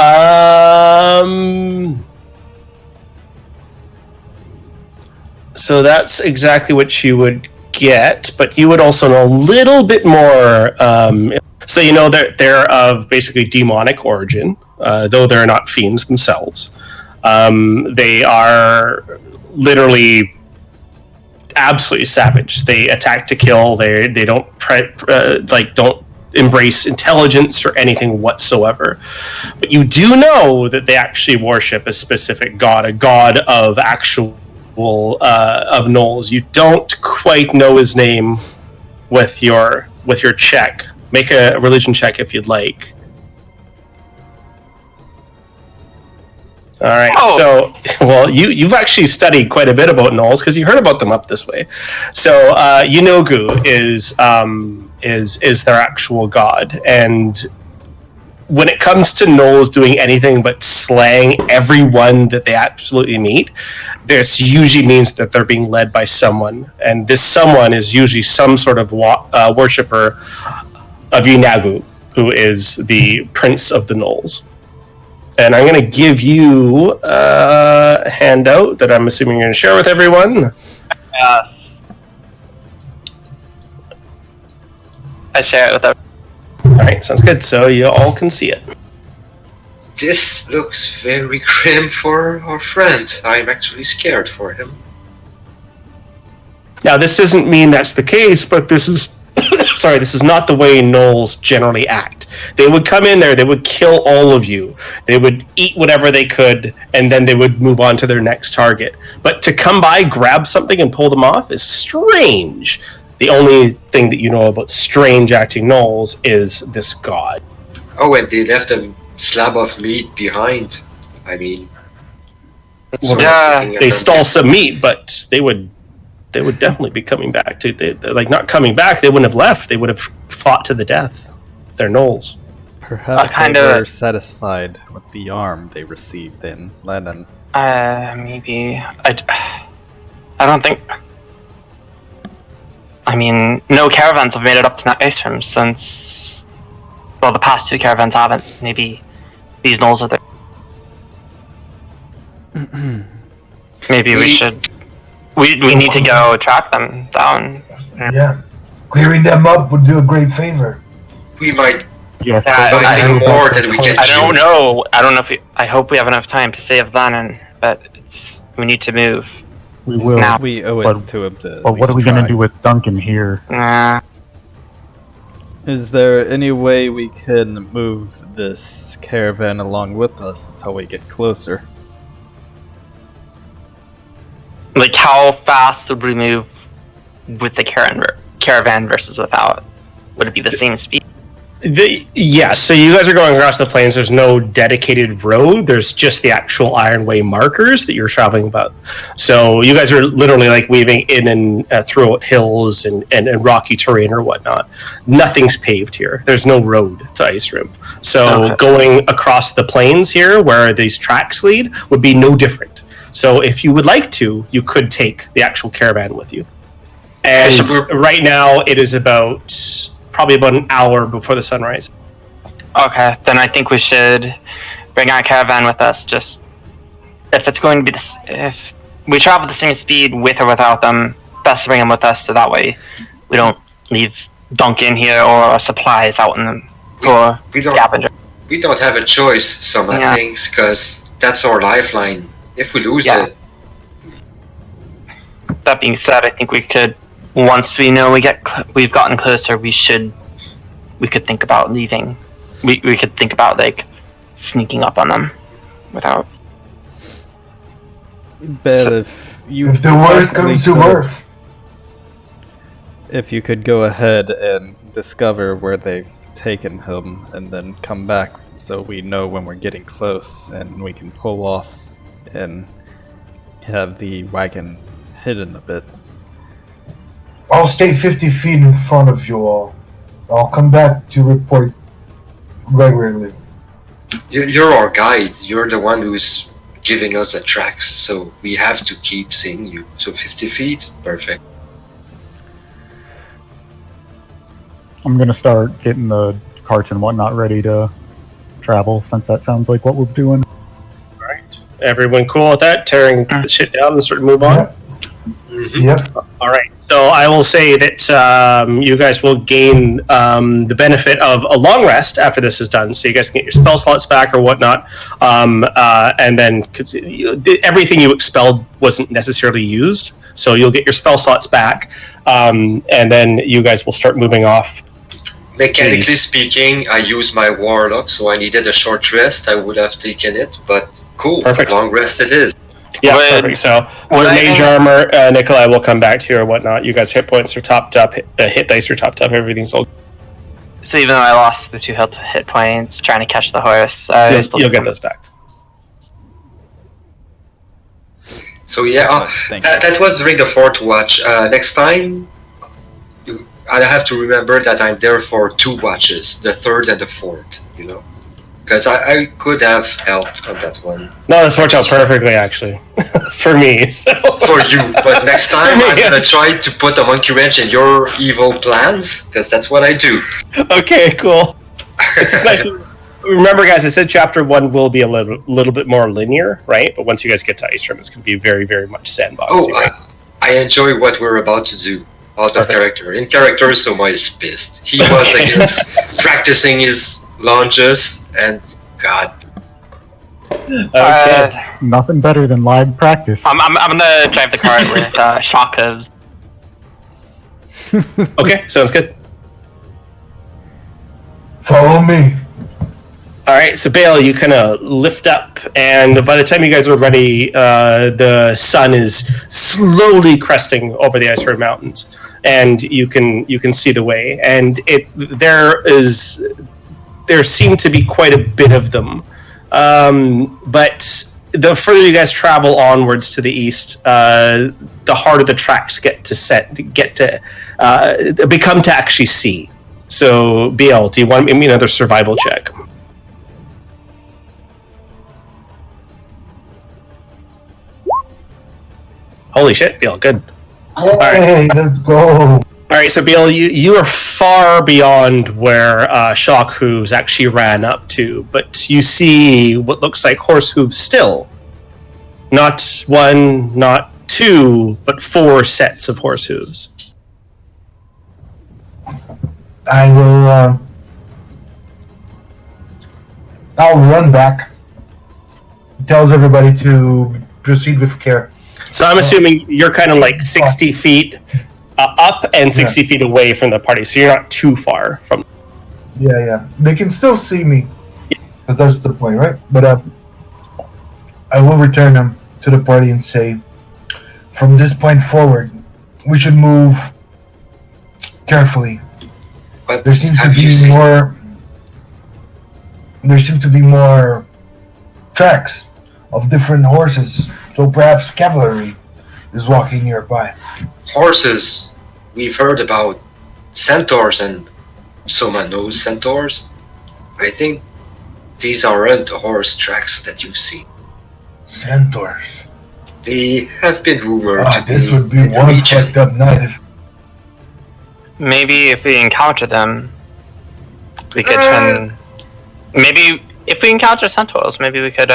so that's exactly what you would get, but you would also know a little bit more. So they're of basically demonic origin, though they're not fiends themselves. They are literally absolutely savage. They attack to kill. They don't don't embrace intelligence or anything whatsoever. But you do know that they actually worship a specific god, a god of actual of gnolls. You don't quite know his name with your check. Make a religion check if you'd like. All right. Oh. So, you've actually studied quite a bit about gnolls because you heard about them up this way. So, Yinogu is their actual god, and when it comes to gnolls doing anything but slaying everyone that they absolutely meet, this usually means that they're being led by someone, and this someone is usually some sort of worshiper of Yinagu, who is the prince of the gnolls. And I'm going to give you a handout that I'm assuming you're going to share with everyone. I share it with everyone. All right, sounds good. So you all can see it. This looks very grim for our friend. I'm actually scared for him. Now, this doesn't mean that's the case, but this is this is not the way gnolls generally act. They would come in there, they would kill all of you, they would eat whatever they could, and then they would move on to their next target. But to come by, grab something, and pull them off is strange. The only thing that you know about strange acting gnolls is this god. Oh, and they left a slab of meat behind. I mean... They stole some meat, but they would definitely be coming back. They're not coming back, they wouldn't have left. They would have fought to the death. They're gnolls. Perhaps they were satisfied with the arm they received in Lennon. Maybe. I don't think... I mean, no caravans have made it up to Icerim since... Well, the past two caravans haven't. Maybe these gnolls are there. Maybe we should... We need to go track them down. Yeah. Clearing them up would do a great favor. We might... Yes. I more than we can I don't know. I don't know if I hope we have enough time to save Lennon, but we need to move. We will. Now. We owe it to him to. But what are we going to do with Duncan here? Is there any way we can move this caravan along with us until we get closer? Like, how fast would we move with the caravan versus without? Would it be the same speed? Yes, so you guys are going across the plains. There's no dedicated road. There's just the actual Ironway markers that you're traveling about. So you guys are literally like weaving in and through hills and rocky terrain or whatnot. Nothing's paved here. There's no road to Icerim. So going across the plains here, where these tracks lead, would be no different. So if you would like to, you could take the actual caravan with you. And right now, it is probably about an hour before the sunrise. Okay, then I think we should bring our caravan with us. Just if it's going to be if we travel the same speed with or without them, best to bring them with us, so that way we don't leave Duncan here or our supplies out in the scavenger. We don't have a choice. Some things, because that's our lifeline. If we lose it. That being said, I think we could. Once we know we've gotten closer, we could think about leaving. We could think about like sneaking up on them without. But if the worst comes to worst, if you could go ahead and discover where they've taken him, and then come back, so we know when we're getting close, and we can pull off and have the wagon hidden a bit. I'll stay 50 feet in front of you all. I'll come back to report regularly. You're our guide. You're the one who's giving us the tracks, so we have to keep seeing you. So 50 feet, perfect. I'm going to start getting the carts and whatnot ready to travel, since that sounds like what we're doing. Alright. Everyone cool with that? Tearing the shit down and sort of move on? Yep. Alright. So I will say that you guys will gain the benefit of a long rest after this is done. So you guys can get your spell slots back or whatnot. And then everything you expelled wasn't necessarily used. So you'll get your spell slots back. And then you guys will start moving off. Mechanically speaking, I used my warlock, so I needed a short rest. I would have taken it, but cool. Perfect. Long rest it is. Yeah, perfect. So your mage armor, Nikolai will come back to you or whatnot. You guys' hit points are topped up, hit dice are topped up, everything's all. So even though I lost the 2 hit points trying to catch the horse, you'll get those back. So yeah, that was during the 4th watch. Next time, I have to remember that I'm there for 2 watches, the 3rd and the 4th, because I could have helped on that one. No, this worked out perfectly, actually, for me. So. For you, but next time I'm gonna try to put a monkey wrench in your evil plans, because that's what I do. Okay, cool. It's just nice. Remember, guys, I said chapter 1 will be a little bit more linear, right? But once you guys get to Icerim, it's going to be very, very much sandboxy. Right? I enjoy what we're about to do. Out of character. In character, Soma is pissed. He was against practicing his launches, and God. Okay. Nothing better than live practice. I'm gonna drive the cart with shock hooves. Okay, sounds good. Follow me. All right, so Bale, you kind of lift up, and by the time you guys are ready, the sun is slowly cresting over the Icerim Mountains, and you can see the way. And there seem to be quite a bit of them, but the further you guys travel onwards to the east, the harder the tracks become to actually see. So, Bale, do you want me another survival check? Holy shit, Beal, good. Hey, let's go. All right, so Beal, you are far beyond where Shock Hooves actually ran up to, but you see what looks like horse hooves still. Not 1, not 2, but 4 sets of horse hooves. I will. I'll run back. Tells everybody to proceed with care. So I'm assuming you're kind of like 60 feet up and 60 feet away from the party, so you're not too far from. Yeah. They can still see me, because that's the point, right? But I will return them to the party and say, from this point forward, we should move carefully. But There seems to have you be seen? more. There seem to be more tracks of different horses. So perhaps cavalry is walking nearby. Horses? We've heard about centaurs, and Soma knows centaurs. I think these aren't horse tracks that you've seen. Centaurs. They have been rumored to This be would be in the one region. fucked up night if Maybe if we encounter them, we could turn. Maybe if we encounter centaurs, maybe we could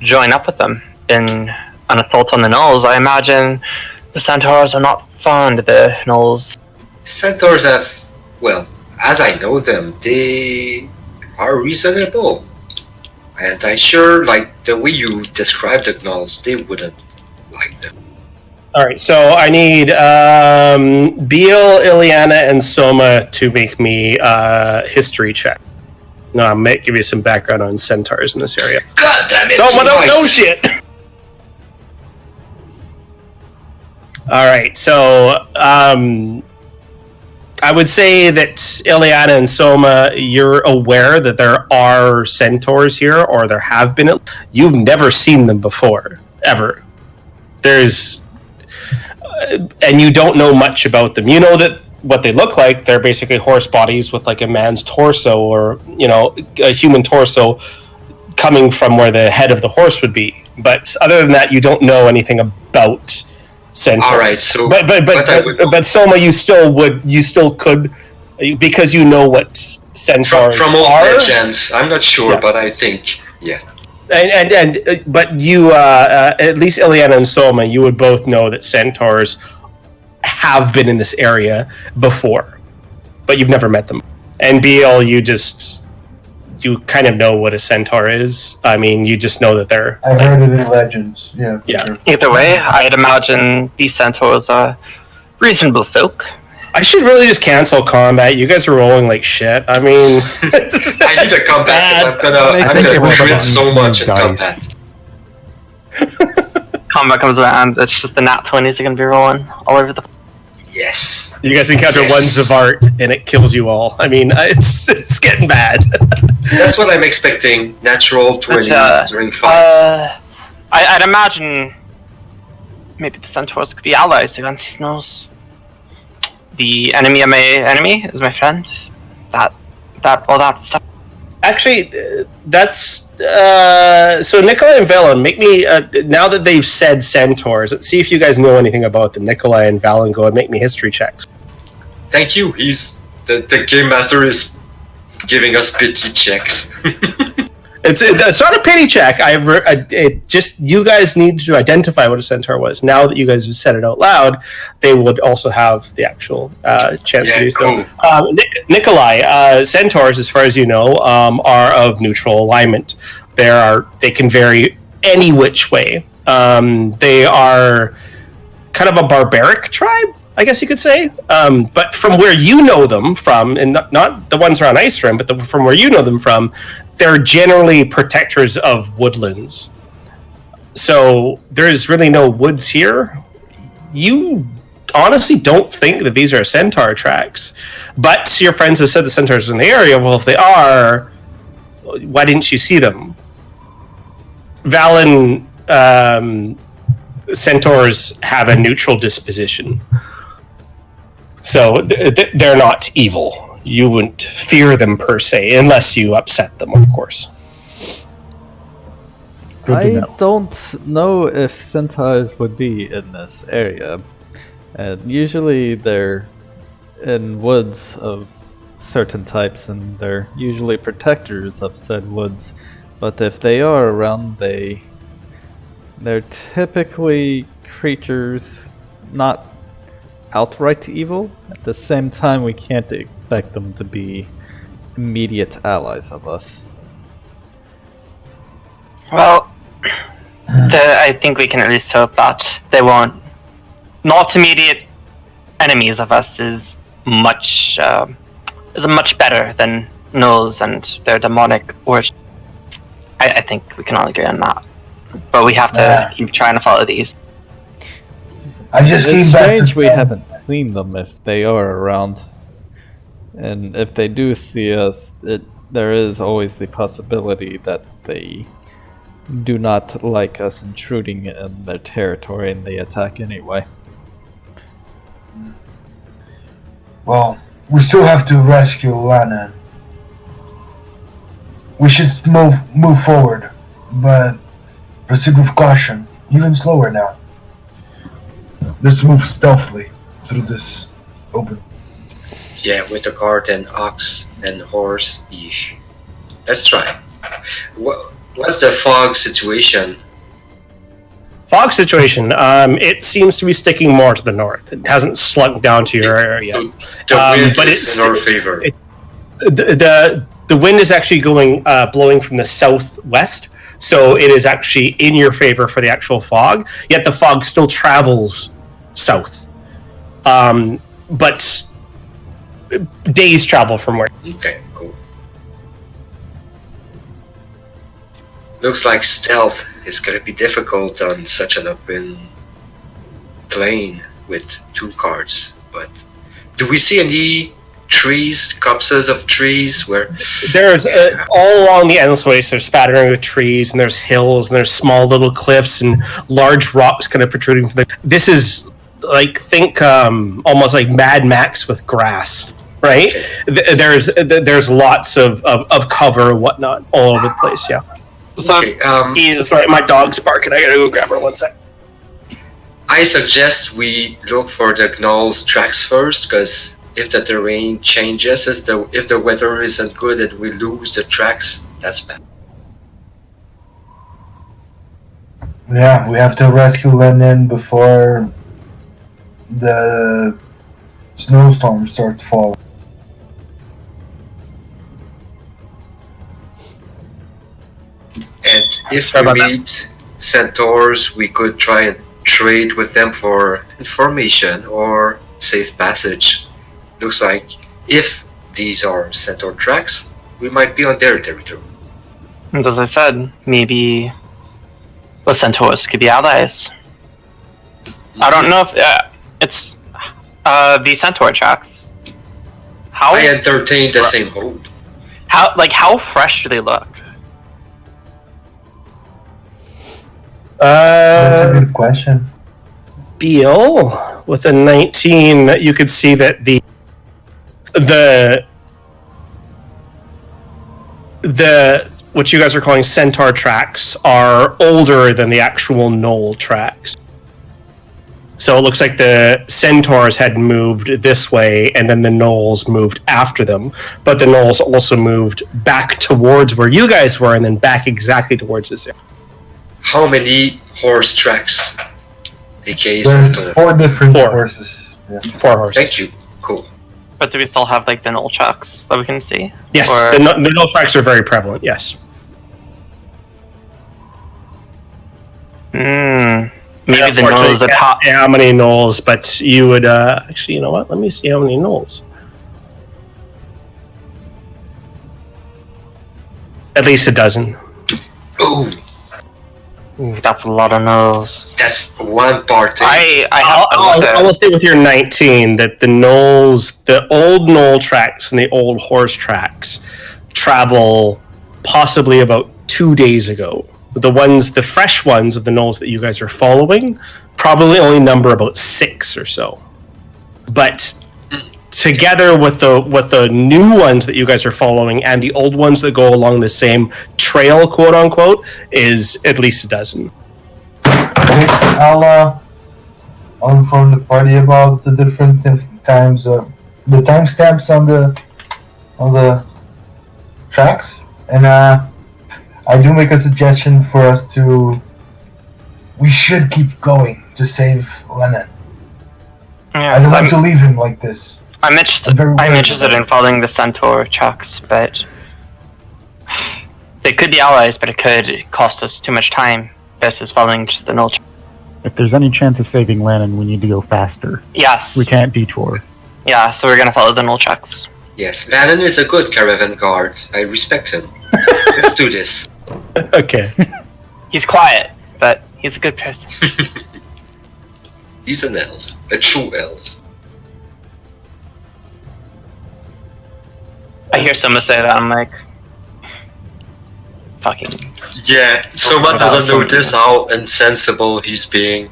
join up with them in an assault on the gnolls. I imagine the centaurs are not fond of the gnolls. Centaurs have, well, as I know them, they are reasonable. And I'm sure, like, the way you describe the gnolls, they wouldn't like them. All right, so I need Beal, Ileana, and Soma to make me history check. No, I might give you some background on centaurs in this area. God damn it! Soma don't Mike. know shit. All right, so I would say that Ileana and Soma, you're aware that there are centaurs here, or there have been. You've never seen them before, ever. There's, and you don't know much about them. You know that what they look like, they're basically horse bodies with like a man's torso, or a human torso coming from where the head of the horse would be. But other than that, you don't know anything about centaurs. All right, so but Soma, you still could, because you know what centaurs from old are. legends, I'm not sure, Yeah. but I think But you, at least Ileana and Soma, you would both know that centaurs have been in this area before, but you've never met them. And Beal, you kind of know what a centaur is. I mean, you just know that they're. I heard it in legends. Yeah. Yeah. Sure. Either way, I'd imagine these centaurs are reasonable folk. I should really just cancel combat. You guys are rolling like shit. I mean, I need a combat. I'm Make gonna it regret work. so much in Dice. combat. Combat comes around, it's just the nat 20s are going to be rolling all over the. Yes. you guys encounter Yes. one Zavart and it kills you all. I mean, it's getting bad. That's what I'm expecting. Natural 20s during fights. I'd imagine maybe the centaurs could be allies against these gnolls. The enemy of my enemy is my friend. All that stuff. Actually, that's so. Nikolai and Valen, make me now that they've said centaurs. Let's see if you guys know anything about them. Nikolai and Valen, go and make me history checks. Thank you. He's the game master is giving us pity checks. It's not a pity check. It just, you guys need to identify what a centaur was. Now that you guys have said it out loud, they would also have the actual chance to do so. Cool. Nikolai, centaurs, as far as you know, are of neutral alignment. They can vary any which way. They are kind of a barbaric tribe, I guess you could say. But from where you know them from, and not the ones around Icerim, but from where you know them from, they're generally protectors of woodlands. So there's really no woods here. You honestly don't think that these are centaur tracks. But your friends have said the centaurs are in the area. Well, if they are, why didn't you see them? Valen, centaurs have a neutral disposition. So they're not evil. You wouldn't fear them per se, unless you upset them, of course. Good to I know. don't know if centaurs would be in this area. And usually they're in woods of certain types, and they're usually protectors of said woods. But if they are around, they're typically creatures not outright evil. At the same time, we can't expect them to be immediate allies of us. Well, I think we can at least hope that they won't. Not immediate enemies of us is much better than gnolls and their demonic origin. I think we can all agree on that. But we have to keep trying to follow these. I just It's came back. strange we haven't seen them if they are around. And if they do see us, there is always the possibility that they do not like us intruding in their territory and they attack anyway. Well, we still have to rescue Lana. We should move forward, but proceed with caution, even slower now. Let's move stealthily through this open. Yeah, with the cart and ox and horse. Yeesh. Let's try. What's the fog situation? Fog situation. It seems to be sticking more to the north. It hasn't slunk down to your area. The wind but is in our favor. The wind is actually blowing from the southwest, so it is actually in your favor for the actual fog. Yet the fog still travels south, but days travel from where. Okay, cool. Looks like stealth is gonna be difficult on such an open plain with 2 carts. But do we see any trees, copses of trees where there's all along the endless there's spattering of trees, and there's hills, and there's small little cliffs and large rocks kind of protruding from this is think almost like Mad Max with grass, right? Okay. There's lots of cover and whatnot all over the place. Yeah. Okay, sorry, my dog's barking. I gotta go grab her 1 sec. I suggest we look for the gnolls' tracks first, because if the terrain changes, if the weather isn't good and we lose the tracks, that's bad. Yeah, we have to rescue Lennon before the snowstorms start to fall. And if we meet centaurs, we could try and trade with them for information or safe passage. Looks like if these are centaur tracks, we might be on their territory. And as I said, maybe the centaurs could be allies. I don't know if it's the centaur tracks. How I entertain the same hope. How fresh do they look? That's a good question. Beal with a 19, you could see that the what you guys are calling centaur tracks are older than the actual gnoll tracks. So it looks like the centaurs had moved this way, and then the gnolls moved after them. But the gnolls also moved back towards where you guys were, and then back exactly towards this area. How many horse tracks? There's 4 different horses. Yeah. 4 horses. Thank you. Cool. But do we still have the gnoll tracks that we can see? Yes, the gnoll tracks are very prevalent. Yes. Maybe the gnolls are top. How many gnolls? But you would actually, you know what? Let me see how many gnolls. At least a dozen. Ooh. That's a lot of gnolls. That's one party. I will say with your 19 that the gnolls, the old gnoll tracks and the old horse tracks travel possibly about 2 days ago. The fresh ones of the gnolls that you guys are following probably only number about 6 or so. But together with the new ones that you guys are following and the old ones that go along the same trail, quote unquote, is at least a dozen. Okay, I'll inform the party about the different times, the timestamps on the tracks, and I do make a suggestion for us to. We should keep going to save Lennon. Yeah, I don't want to leave him like this. I'm interested in following the centaur tracks, but they could be allies, but it could cost us too much time versus following just the gnoll. If there's any chance of saving Lennon, we need to go faster. Yes. We can't detour. Yeah, so we're gonna follow the gnoll tracks. Yes, Lannon is a good caravan guard. I respect him. Let's do this. Okay. He's quiet, but he's a good person. He's an elf. A true elf. I hear someone say that. I'm like, fucking. Yeah, Soma doesn't notice how insensible he's being.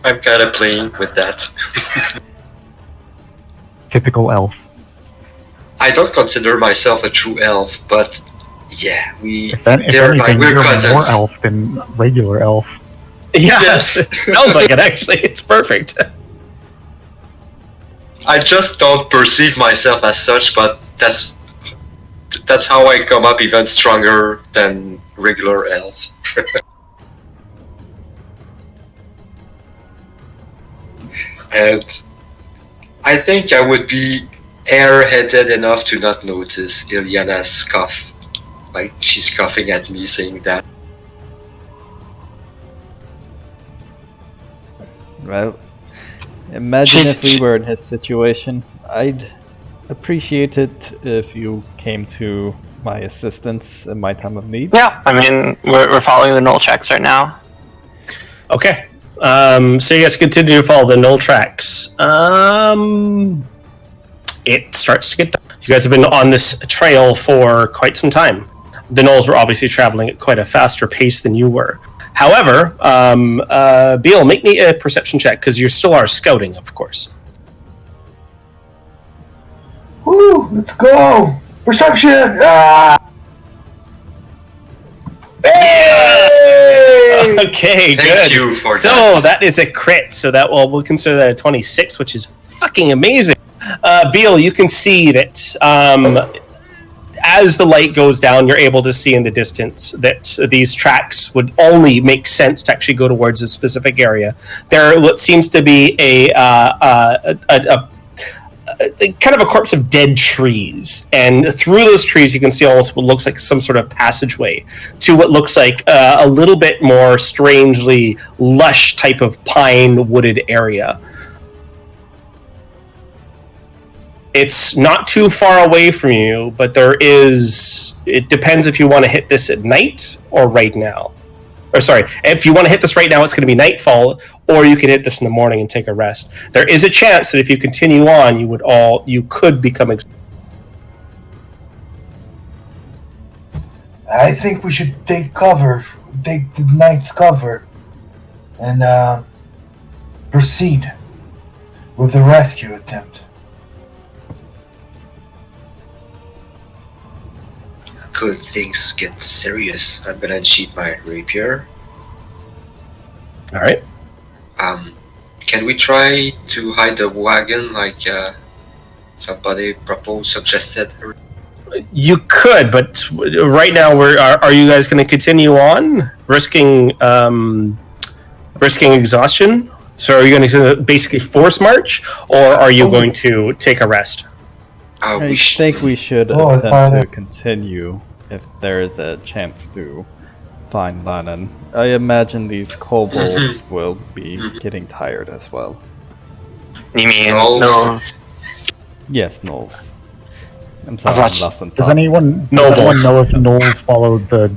I'm kind of playing with that. Typical elf. I don't consider myself a true elf, but yeah, If they're anything, like we're you're cousins. more elf than regular elf. Yes, it sounds like it actually. It's perfect. I just don't perceive myself as such, but that's how I come up even stronger than regular elf. And I think I would be airheaded enough to not notice Ilyana's scoff. Like, she's scoffing at me saying that. Well, imagine if we were in his situation. I'd appreciate it if you came to my assistance in my time of need. Yeah, I mean, we're following the null checks right now. Okay. So you guys continue to follow the null tracks. It starts to get dark. You guys have been on this trail for quite some time. The gnolls were obviously traveling at quite a faster pace than you were. However, Beal, make me a perception check, because you still are scouting, of course. Woo! Let's go! Perception! Ah! Hey! Okay, Thank good. you for So that. that is a crit. So that we'll consider that a 26, which is fucking amazing. Beal, you can see that as the light goes down, you're able to see in the distance that these tracks would only make sense to actually go towards a specific area. There what seems to be a kind of a corpse of dead trees, and through those trees you can see almost what looks like some sort of passageway to what looks like a little bit more strangely lush type of pine wooded area. It's not too far away from you, but it depends if you want to hit this at night or right now. Or sorry, if you want to hit this right now, it's going to be nightfall, or you can hit this in the morning and take a rest. There is a chance that if you continue on, you could become I think we should take the night's cover, and proceed with the rescue attempt. Could things get serious? I'm gonna unsheath my rapier. All right. Can we try to hide the wagon like somebody suggested? You could, but right now, are you guys going to continue on risking exhaustion? So are you going to basically force march, or are you going to take a rest? I think we should attempt to continue if there is a chance to find Lennon. I imagine these kobolds will be getting tired as well. You mean Gnolls? no? Yes, gnolls. I'm sorry, I'm lost in Does thought. anyone know if gnolls follow the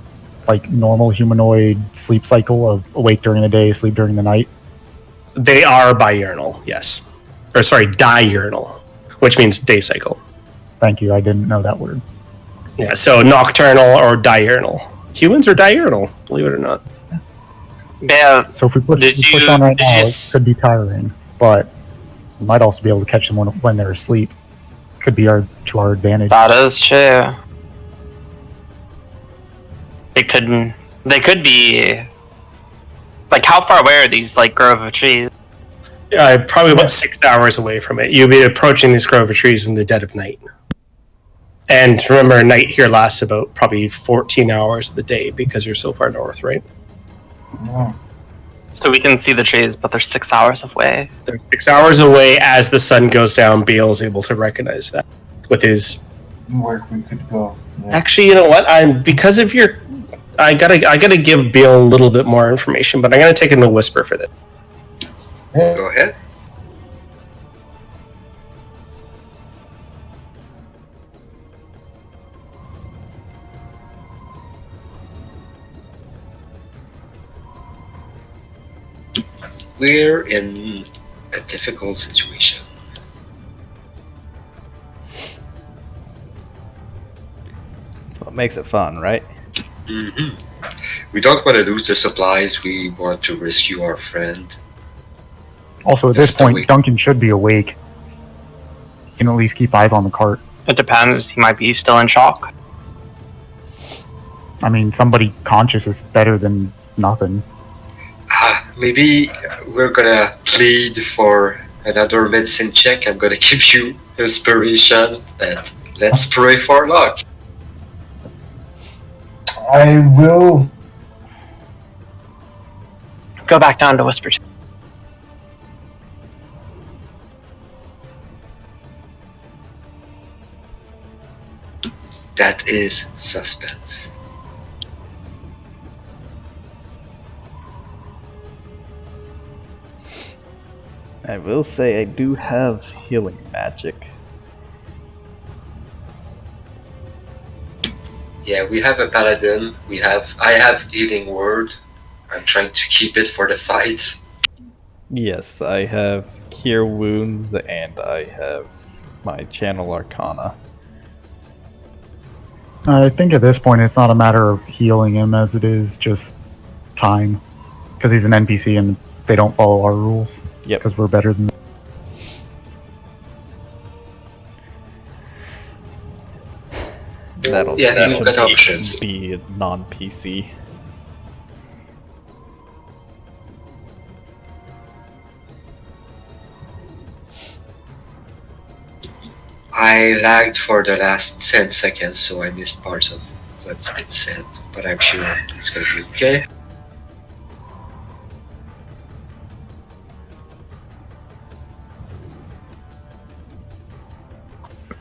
normal humanoid sleep cycle of awake during the day, sleep during the night? They are diurnal, yes. Or sorry, diurnal, which means day cycle. Thank you, I didn't know that word. Yeah, so nocturnal or diurnal. Humans are diurnal, believe it or not. Yeah, So if we push on right now, it could be tiring, but we might also be able to catch them when they're asleep. Could be to our advantage. that is true. They could be. Like, how far away are these grove of trees? Probably about 6 hours away from it. You'll be approaching these grove of trees in the dead of night. And remember, night here lasts about probably 14 hours of the day because you're so far north, right? Yeah. So we can see the trees, but they're 6 hours away. They're 6 hours away. As the sun goes down, Beal's able to recognize that with his. Where we could go. Yeah. Actually, you know what? I gotta give Beal a little bit more information, but I'm gonna take in the whisper for this. Go ahead. We're in a difficult situation. That's what makes it fun, right? Mm-hmm. We don't want to lose the supplies. We want to rescue our friend. Also, at That's this the point, way. Duncan should be awake. You can at least keep eyes on the cart. It depends. He might be still in shock. I mean, somebody conscious is better than nothing. Maybe we're gonna plead for another medicine check. I'm gonna give you inspiration and let's pray for luck. I will. Go back down to Whisper. That is suspense. I will say I do have healing magic. Yeah, we have a paladin. I have healing word. I'm trying to keep it for the fight. Yes, I have Cure Wounds and I have my Channel Arcana. I think at this point it's not a matter of healing him as it is just time. Because he's an NPC and they don't follow our rules. Yep. Because we're better than them. That'll Yeah, you've got definitely options. be non-PC. I lagged for the last 10 seconds, so I missed parts of what's been said. But I'm sure it's gonna be okay.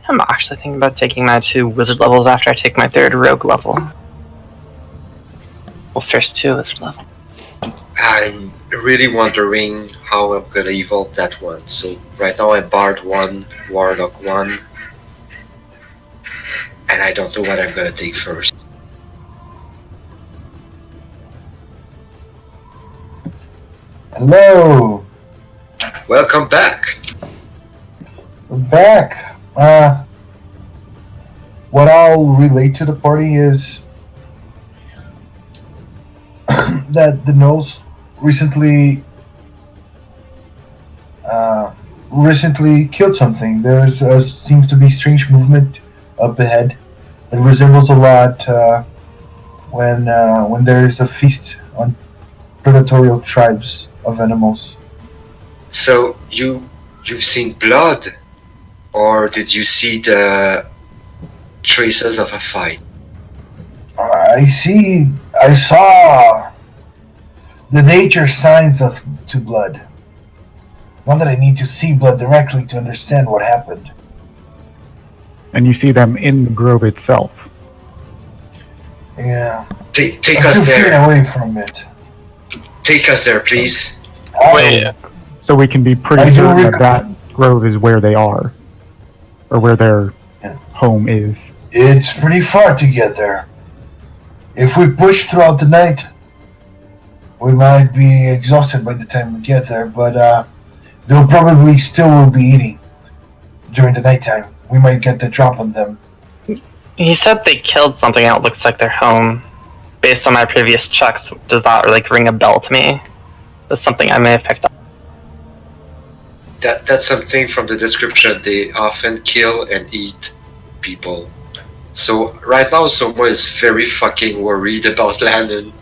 I'm actually thinking about taking my 2 wizard levels after I take my 3rd rogue level. Well, first 2 wizard level. I'm really wondering how I'm gonna evolve that one. So right now I'm Bard 1, Warlock 1. And I don't know what I'm gonna take first. Hello. Welcome back! We're back. What I'll relate to the party is that the Gnolls recently killed something. There's seems to be strange movement up ahead. It resembles a lot when there is a feast on predatory tribes of animals. So you've seen blood? Or did you see the traces of a fight? I saw the nature signs to blood. Not that I need to see blood directly to understand what happened. And you see them in the grove itself. Yeah. Take I'm us too there. far away from it. Take us there, please. Wait. So we can be pretty I do certain rec- that grove is where they are. Or where their home is. It's pretty far to get there. If we push throughout the night, we might be exhausted by the time we get there, but they'll probably still will be eating during the nighttime. We might get the drop on them. He said they killed something and it looks like their home. Based on my previous checks, does that ring a bell to me? That's something I may have picked up. That's something from the description. They often kill and eat people. So right now, Soma is very fucking worried about Landon.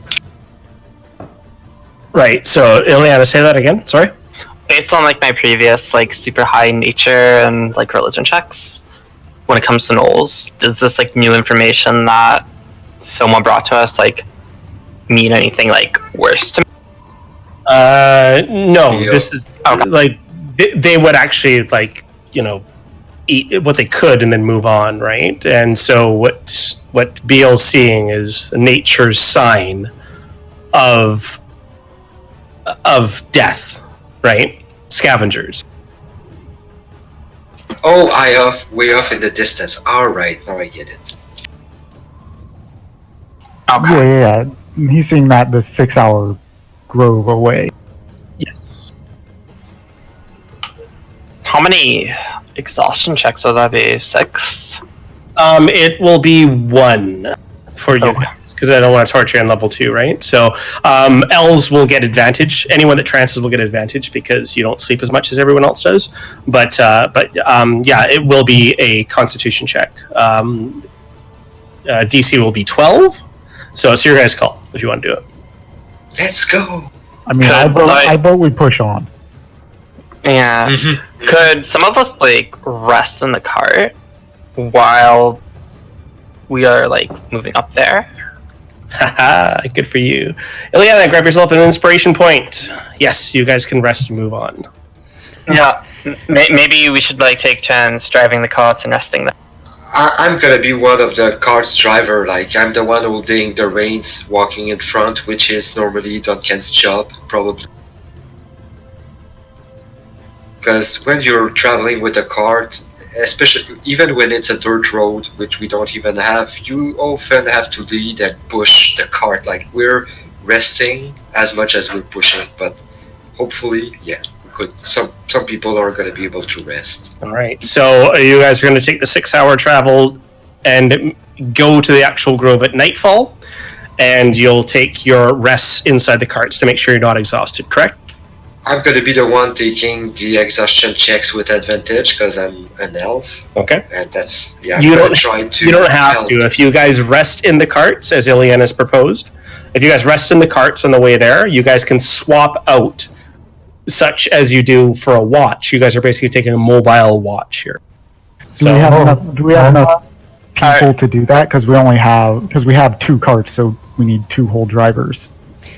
Right. So, Ileana, say that again. Sorry. Based on my previous super high nature and religion checks, when it comes to Gnolls, does this new information that someone brought to us mean anything worse to me? No. Yeah. This is Okay. they would actually eat what they could and then move on, right? And so what Beale's seeing is nature's sign of death, right? Scavengers. Oh, way off in the distance. Alright, now I get it. Okay. Yeah. He's seeing that the 6-hour grove away. Yes. How many exhaustion checks would that be? 6? It will be 1 for you guys, because I don't want to torture you on level 2, right? So elves will get advantage. Anyone that trances will get advantage because you don't sleep as much as everyone else does. But yeah, it will be a Constitution check. DC will be 12. So it's your guys' call if you want to do it. Let's go. I mean, I vote we push on. Yeah. Could some of us like rest in the cart while we are like moving up there? Haha, good for you. Ileana, grab yourself an inspiration point. Yes, you guys can rest and move on. Yeah. Maybe we should like take turns driving the carts and resting them. I'm gonna be one of the cart's driver. Like, I'm the one holding the reins, walking in front, which is normally Duncan's job, probably. Because when you're traveling with a cart, especially even when it's a dirt road, which we don't even have, you often have to lead and push the cart. Like, we're resting as much as we're pushing, but hopefully, yeah. Some people are going to be able to rest. All right. So you guys are going to take the 6-hour travel and go to the actual grove at nightfall, and you'll take your rests inside the carts to make sure you're not exhausted, correct? I'm going to be the one taking the exhaustion checks with advantage because I'm an elf. Okay. And that's, yeah, You I'm don't, try to you don't have help. to. If you guys rest in the carts, as Ilian has proposed, if you guys rest in the carts on the way there, you guys can swap out such as you do for a watch. You guys are basically taking a mobile watch here. Do we have enough people to do that? Because we have 2 carts, so we need 2 whole drivers.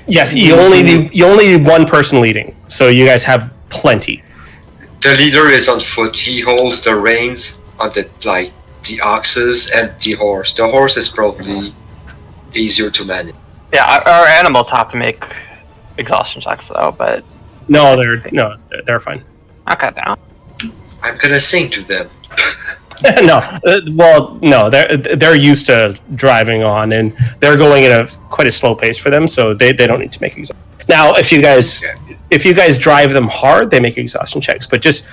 Yes, you only need 1 person leading, so you guys have plenty. The leader is on foot. He holds the reins on the oxes and the horse. The horse is probably easier to manage. Yeah, our animals have to make exhaustion checks though, but No, they're fine. okay, down. I'm gonna sing to them. No, they're used to driving on, and they're going at quite a slow pace for them, so they don't need to make exhaustion. Now, if you guys drive them hard, they make exhaustion checks. But just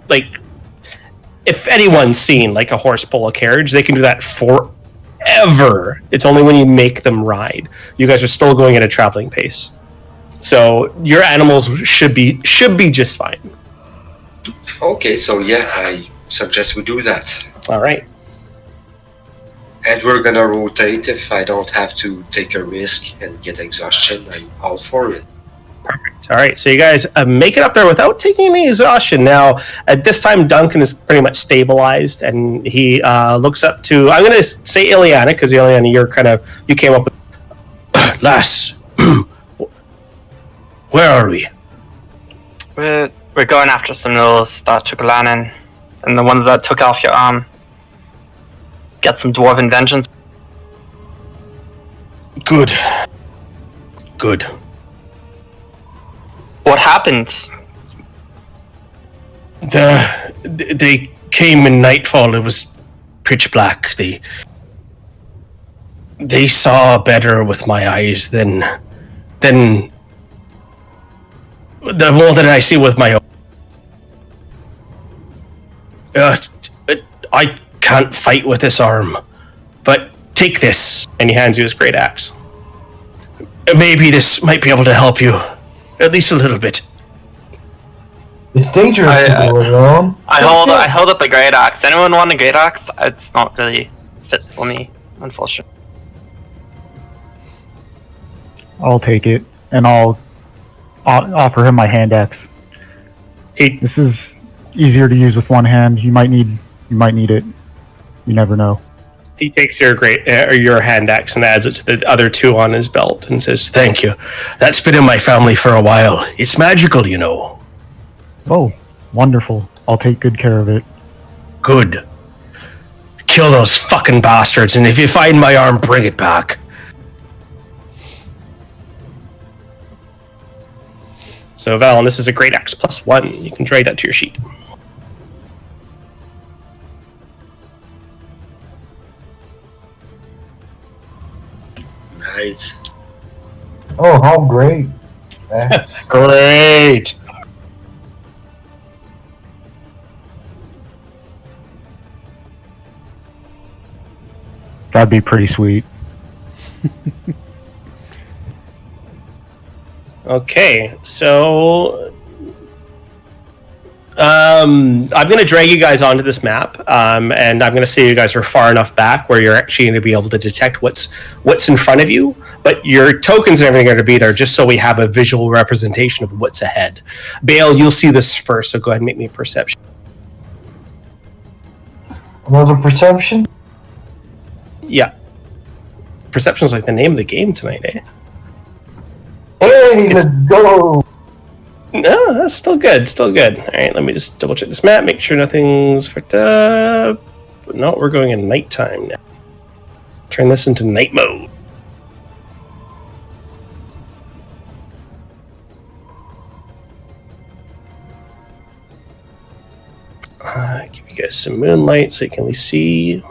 like if anyone's seen like a horse pull a carriage, they can do that forever. It's only when you make them ride. You guys are still going at a traveling pace, so your animals should be just fine. Okay, so yeah, I suggest we do that. All right. And we're gonna rotate if I don't have to take a risk and get exhaustion. I'm all for it. Perfect. All right, so you guys make it up there without taking any exhaustion. Now, at this time, Duncan is pretty much stabilized, and he looks up to. I'm going to say Ileana because Ileana, you came up with. Lass, where are we? We're going after some gnolls that took Lannon, and the ones that took off your arm. Get some dwarven vengeance. Good. What happened? They came in nightfall. It was pitch black. They saw better with my eyes than the more than I see with my own. I can't fight with this arm, but take this. And he hands you his great axe. Maybe this might be able to help you, at least a little bit. It's dangerous to go alone. I hold up the great axe. Anyone want a great axe? It's not really fit for me, unfortunately. I'll take it, and I'll offer him my hand axe. This is easier to use with one hand. You might need it. You never know. He takes your hand axe and adds it to the other 2 on his belt and says, "Thank you. That's been in my family for a while. It's magical, you know." Oh, wonderful. I'll take good care of it. Good. Kill those fucking bastards, and if you find my arm, bring it back. So, Val, this is a great axe +1. You can drag that to your sheet. Nice. Oh, how great. Great. That'd be pretty sweet. Okay, so I'm going to drag you guys onto this map, and I'm going to say you guys are far enough back where you're actually going to be able to detect what's in front of you, but your tokens and everything are going to be there just so we have a visual representation of what's ahead. Bale, you'll see this first, so go ahead and make me a perception. Another perception? Yeah. Perception's like the name of the game tonight, eh? Hey, let's go! No, that's still good. Still good. All right, let me just double check this map, make sure nothing's fucked up. No, we're going in nighttime now. Turn this into night mode. Give you guys some moonlight so you can at least see.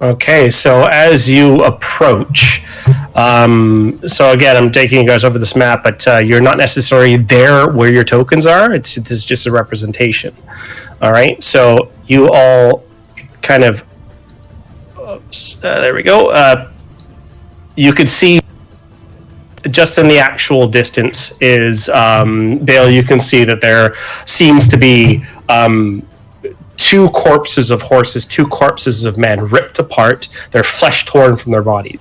Okay, so as you approach, so again, I'm taking you guys over this map, but you're not necessarily there where your tokens are. This is just a representation. All right, so you all kind of, oops, there we go. You could see just in the actual distance is, Bale, you can see that there seems to be two corpses of horses, two corpses of men ripped apart, their flesh torn from their bodies.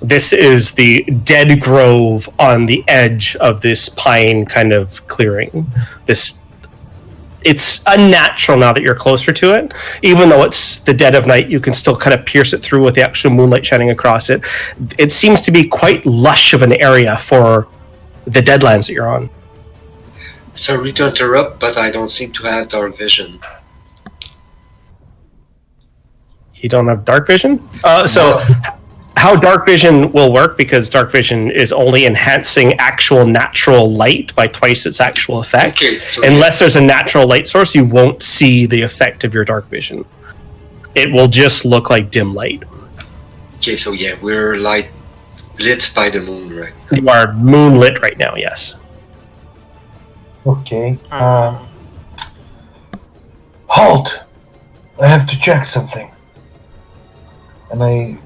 This is the dead grove on the edge of this pine kind of clearing. It's unnatural now that you're closer to it. Even though it's the dead of night, you can still kind of pierce it through with the actual moonlight shining across it. It seems to be quite lush of an area for the Deadlands that you're on. Sorry to interrupt, but I don't seem to have dark vision. You don't have dark vision? So how dark vision will work, because dark vision is only enhancing actual natural light by twice its actual effect. Okay, so unless there's a natural light source, you won't see the effect of your dark vision. It will just look like dim light. Okay, so yeah, we're lit by the moon, right? You are moonlit right now, yes. Okay. Halt! I have to check something. And I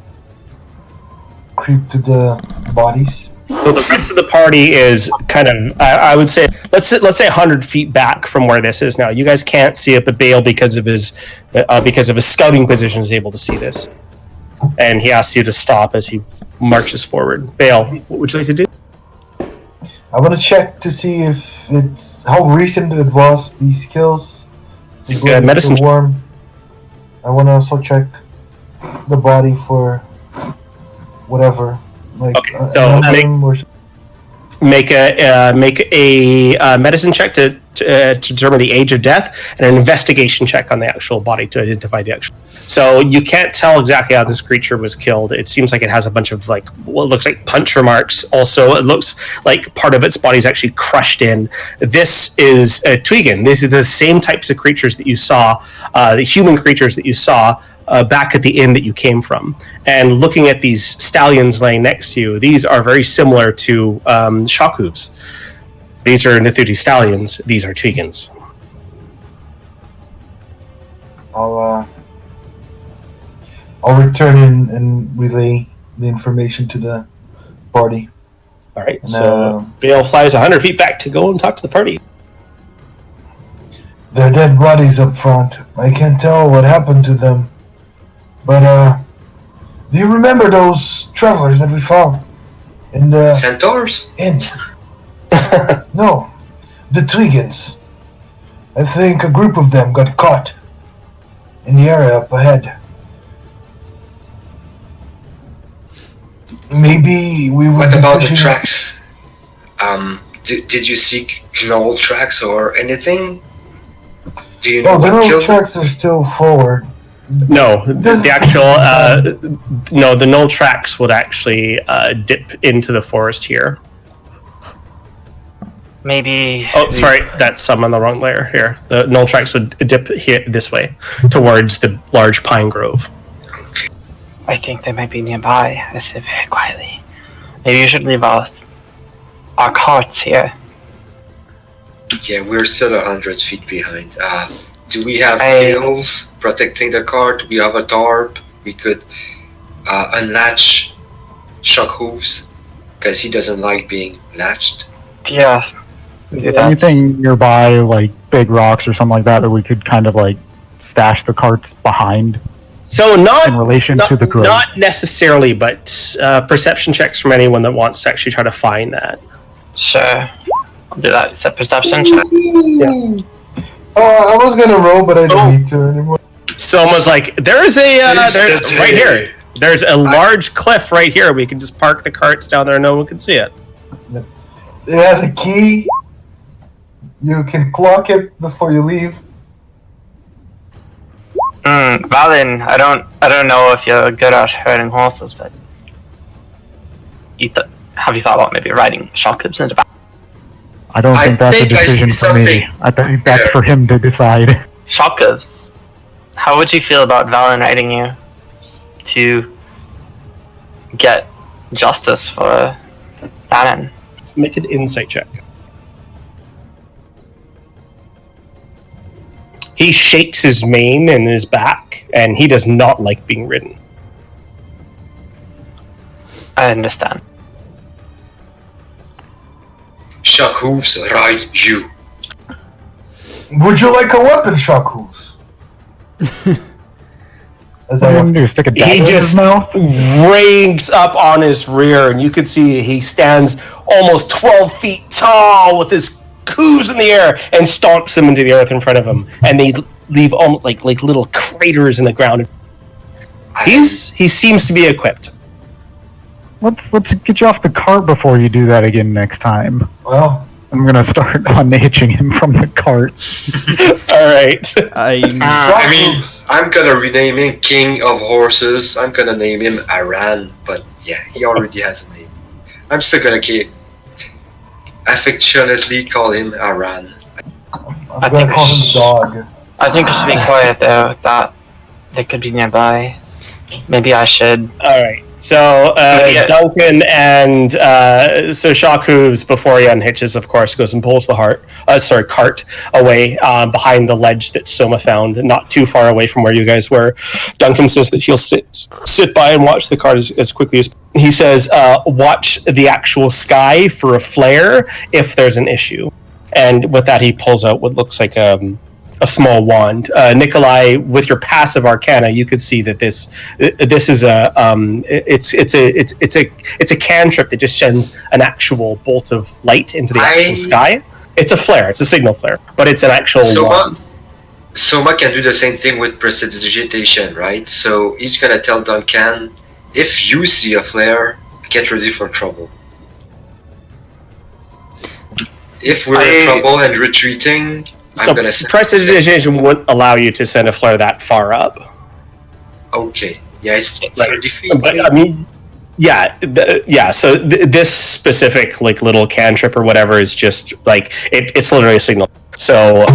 creep to the bodies. So the rest of the party is kind of, I would say, let's say 100 feet back from where this is now. You guys can't see it, but Bale, because of his scouting position, is able to see this. And he asks you to stop as he marches forward. Bale, what would you like to do? I want to check to see if it's how recent it was. These kills. Medicine. Warm. I want to also check the body for whatever. Like okay, so make a medicine check to determine the age of death, and an investigation check on the actual body to identify the actual. So you can't tell exactly how this creature was killed. It seems like it has a bunch of like what looks like puncture marks. Also, it looks like part of its body is actually crushed in. This is a Tweegan. These are the same types of creatures that you saw, the human creatures that you saw back at the inn that you came from. And looking at these stallions laying next to you, these are very similar to shock hooves. These are Nethuti stallions. These are Tweegans. I'll return and relay the information to the party. All right. So Bale flies 100 feet back to go and talk to the party. There are dead bodies up front. I can't tell what happened to them. But, do you remember those travelers that we found in the Centaurs? inn? No, the Tweegans. I think a group of them got caught in the area up ahead. Maybe we would. What about the tracks? Did you see gnoll tracks or anything? Do you know the what gnoll killed tracks are still forward. No, the actual no, the gnoll tracks would actually dip into the forest here. Maybe. Oh, sorry, that's on the wrong layer here. The null tracks would dip here this way towards the large pine grove. I think they might be nearby. I said very quietly. Maybe you should leave our carts here. Yeah, we're still 100 feet behind. Do we have scales protecting the cart? Do we have a tarp? We could unlatch Shock Hooves, because he doesn't like being latched. Yeah. Anything nearby, like big rocks or something like that we could kind of like stash the carts behind? So in relation to the grove. Not necessarily, but perception checks from anyone that wants to actually try to find that. Sure. I'll do that. Is that perception check? Yeah. Oh, I was gonna roll, but I don't need to anymore. Someone's like, there is right here. There's a large cliff right here. We can just park the carts down there and no one can see it. It has a key. You can clock it before you leave. Valin, I don't know if you're good at herding horses, but have you thought about maybe riding Shock Hooves into battle? I don't think that's a decision for me. I think that's for him to decide. Shock Hooves, how would you feel about Valin riding you to get justice for Valin? Make an insight check. He shakes his mane and his back, and he does not like being ridden. I understand. Shock Hooves ride you. Would you like a weapon, Shock Hooves? What are you gonna do? Stick a dagger in his mouth? Rings up on his rear, and you can see he stands almost 12 feet tall with his hooves in the air and stomps them into the earth in front of him, and they leave almost like little craters in the ground. He seems to be equipped. Let's get you off the cart before you do that again next time. Well, I'm gonna start unhitching him from the cart. All right. I mean, I'm gonna rename him King of Horses. I'm gonna name him Aran, but yeah, he already has a name. I'm still gonna affectionately call him Aran. I'm gonna call him Dog. I think we should be quiet though. That they could be nearby. Maybe I should. All right. So Duncan and so Shock Hooves, before he unhitches, of course, goes and pulls the cart away behind the ledge that Soma found, not too far away from where you guys were. Duncan says that he'll sit by and watch the cart as quickly as he says. Watch the actual sky for a flare if there's an issue, and with that he pulls out what looks like a small wand. Nikolai, with your passive arcana, you could see that this is it's a cantrip that just sends an actual bolt of light into the actual sky. It's a flare. It's a signal flare, but it's an actual wand. Soma can do the same thing with prestidigitation, right? So he's gonna tell Duncan, if you see a flare, get ready for trouble. If we're in trouble and retreating, so prestidigitation wouldn't allow you to send a flare that far up. Okay. Yeah, it's 30 feet. But I mean, So this specific little cantrip or whatever is just it's literally a signal. So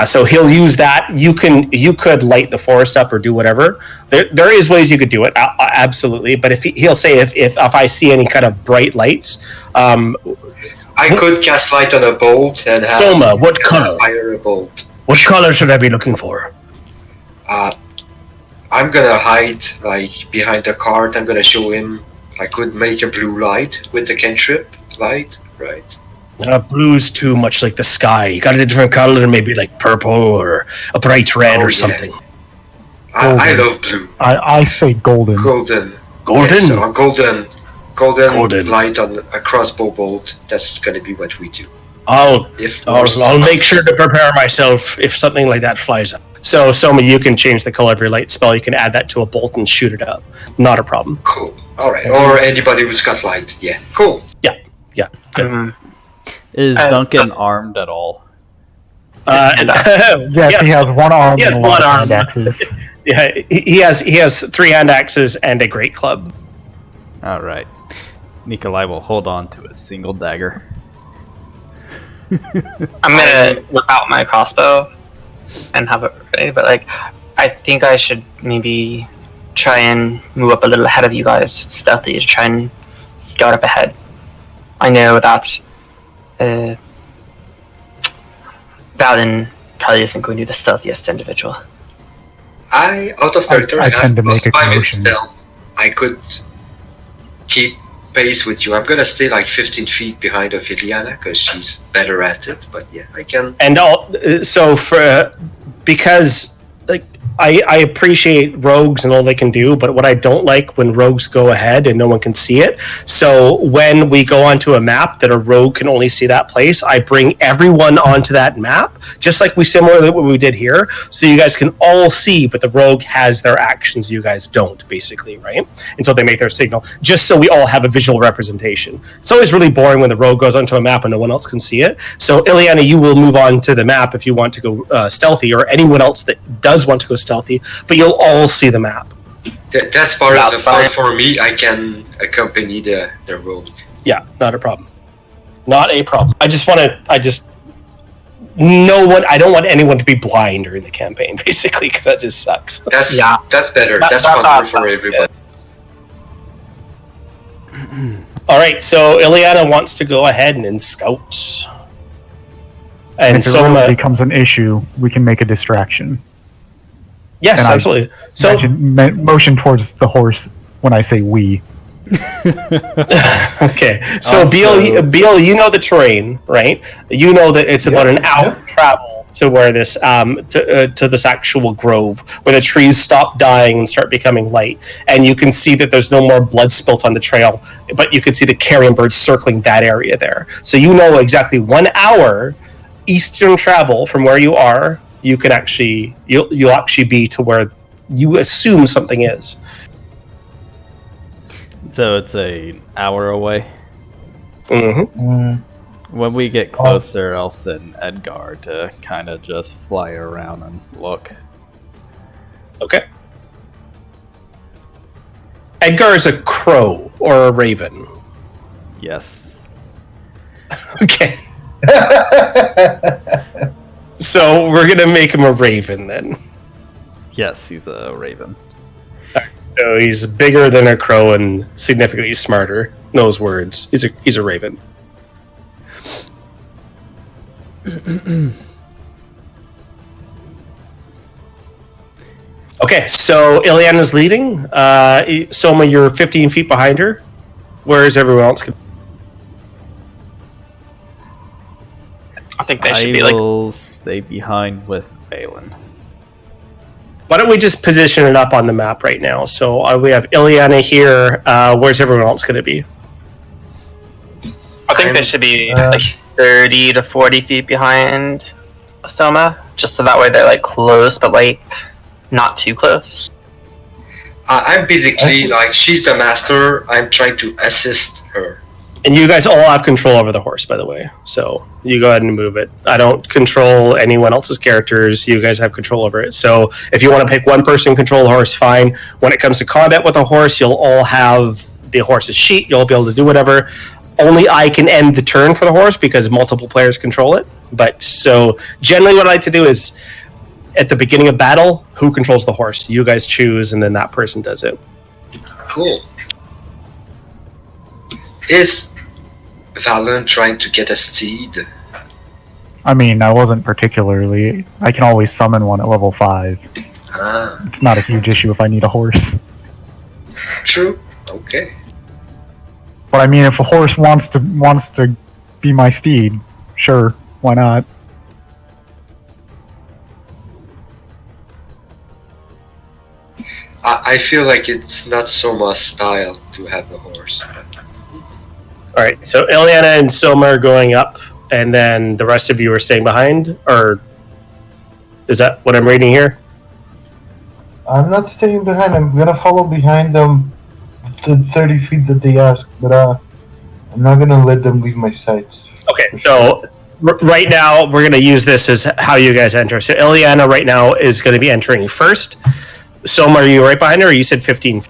so he'll use that. You could light the forest up or do whatever. There is ways you could do it, absolutely. But he'll say if I see any kind of bright lights. I could cast light on a bolt and have Soma, what color? Fire a bolt. What color should I be looking for? I'm gonna hide behind the cart. I'm gonna show him I could make a blue light with the cantrip light, right? Blue's too much like the sky. You got a different color, maybe like purple or a bright red or something. I love blue. I say golden. Golden. Golden? Yes, golden light on a crossbow bolt. That's gonna be what we do. I'll make sure to prepare myself if something like that flies up. So Soma, you can change the color of your light spell. You can add that to a bolt and shoot it up. Not a problem. Cool. All right. Or anybody who's got light. Yeah. Cool. Yeah. Good. Is Duncan armed at all? Yes, he has one arm. He has and one arm. Hand axes. Yeah, he has 3 hand axes and a great club. All right. Nikolai will hold on to a single dagger. I'm gonna whip out my crossbow and have it ready, but like, I think I should maybe try and move up a little ahead of you guys, stealthy, to try and scout up ahead. I know that Valen probably isn't going to be the stealthiest individual. Out of character, I I tend to have make a +5 in commotion. stealth. I could keep pace with you. I'm gonna stay like 15 feet behind of Iliana because she's better at it. But yeah, I can. And so because like I appreciate rogues and all they can do, but what I don't like when rogues go ahead and no one can see it. So when we go onto a map that a rogue can only see that place, I bring everyone onto that map, just like similarly what we did here, so you guys can all see, but the rogue has their actions, you guys don't, basically, right? Until they make their signal, just so we all have a visual representation. It's always really boring when the rogue goes onto a map and no one else can see it. So Ileana, you will move on to the map if you want to go stealthy, or anyone else that does want to go stealthy, but you'll all see the map. That's part of the fun for me. I can accompany the rogue. Yeah, not a problem. Not a problem. I don't want anyone to be blind during the campaign, basically, because that just sucks. That's better. That's fun for everybody. All right, so Ileana wants to go ahead and scout. And if it Soma really becomes an issue, we can make a distraction. Yes, and absolutely. So motion towards the horse when I say we. okay, so Also, Beal, you know the terrain, right? You know that it's about an hour travel to where this to this actual grove, where the trees stop dying and start becoming light, and you can see that there's no more blood spilt on the trail, but you can see the carrion birds circling that area there. So you know exactly 1 hour eastern travel from where you are. You can actually you'll actually be to where you assume something is. So it's an hour away. Mm-hmm. When we get closer, I'll send Edgar to kind of just fly around and look. Okay. Edgar is a crow or a raven. Yes. Okay. So we're gonna make him a raven then. Yes, he's a raven. So he's bigger than a crow and significantly smarter. Knows words. He's a raven. Okay, so Ileana's leading. Soma, you're 15 feet behind her. Where is everyone else? I think they should I be will stay behind with Valen. Why don't we just position it up on the map right now? So we have Ileana here. Where's everyone else going to be? I think they should be like 30 to 40 feet behind Soma, just so that way they're like close, but like not too close. I'm basically like, she's the master. I'm trying to assist her. And you guys all have control over the horse, by the way. So you go ahead and move it. I don't control anyone else's characters. You guys have control over it. So if you want to pick one person control the horse, fine. When it comes to combat with a horse, you'll all have the horse's sheet. You'll be able to do whatever. Only I can end the turn for the horse because multiple players control it. But so generally what I like to do is at the beginning of battle, who controls the horse? You guys choose, and then that person does it. Cool. Is Valen trying to get a steed? I mean, I wasn't particularly. I can always summon one at level 5. Ah, It's not a huge issue if I need a horse. true. Okay. But I mean, if a horse wants to be my steed, sure, why not? I feel like it's not so much style to have a horse. All right, so Ileana and Soma are going up, and then the rest of you are staying behind, or is that what I'm reading here? I'm not staying behind. I'm gonna follow behind them the 30 feet that they asked, but I'm not gonna let them leave my sights. Okay, so right now we're going to use this as how you guys enter. So Ileana right now is going to be entering first. Soma, are you right behind her, or you said 15?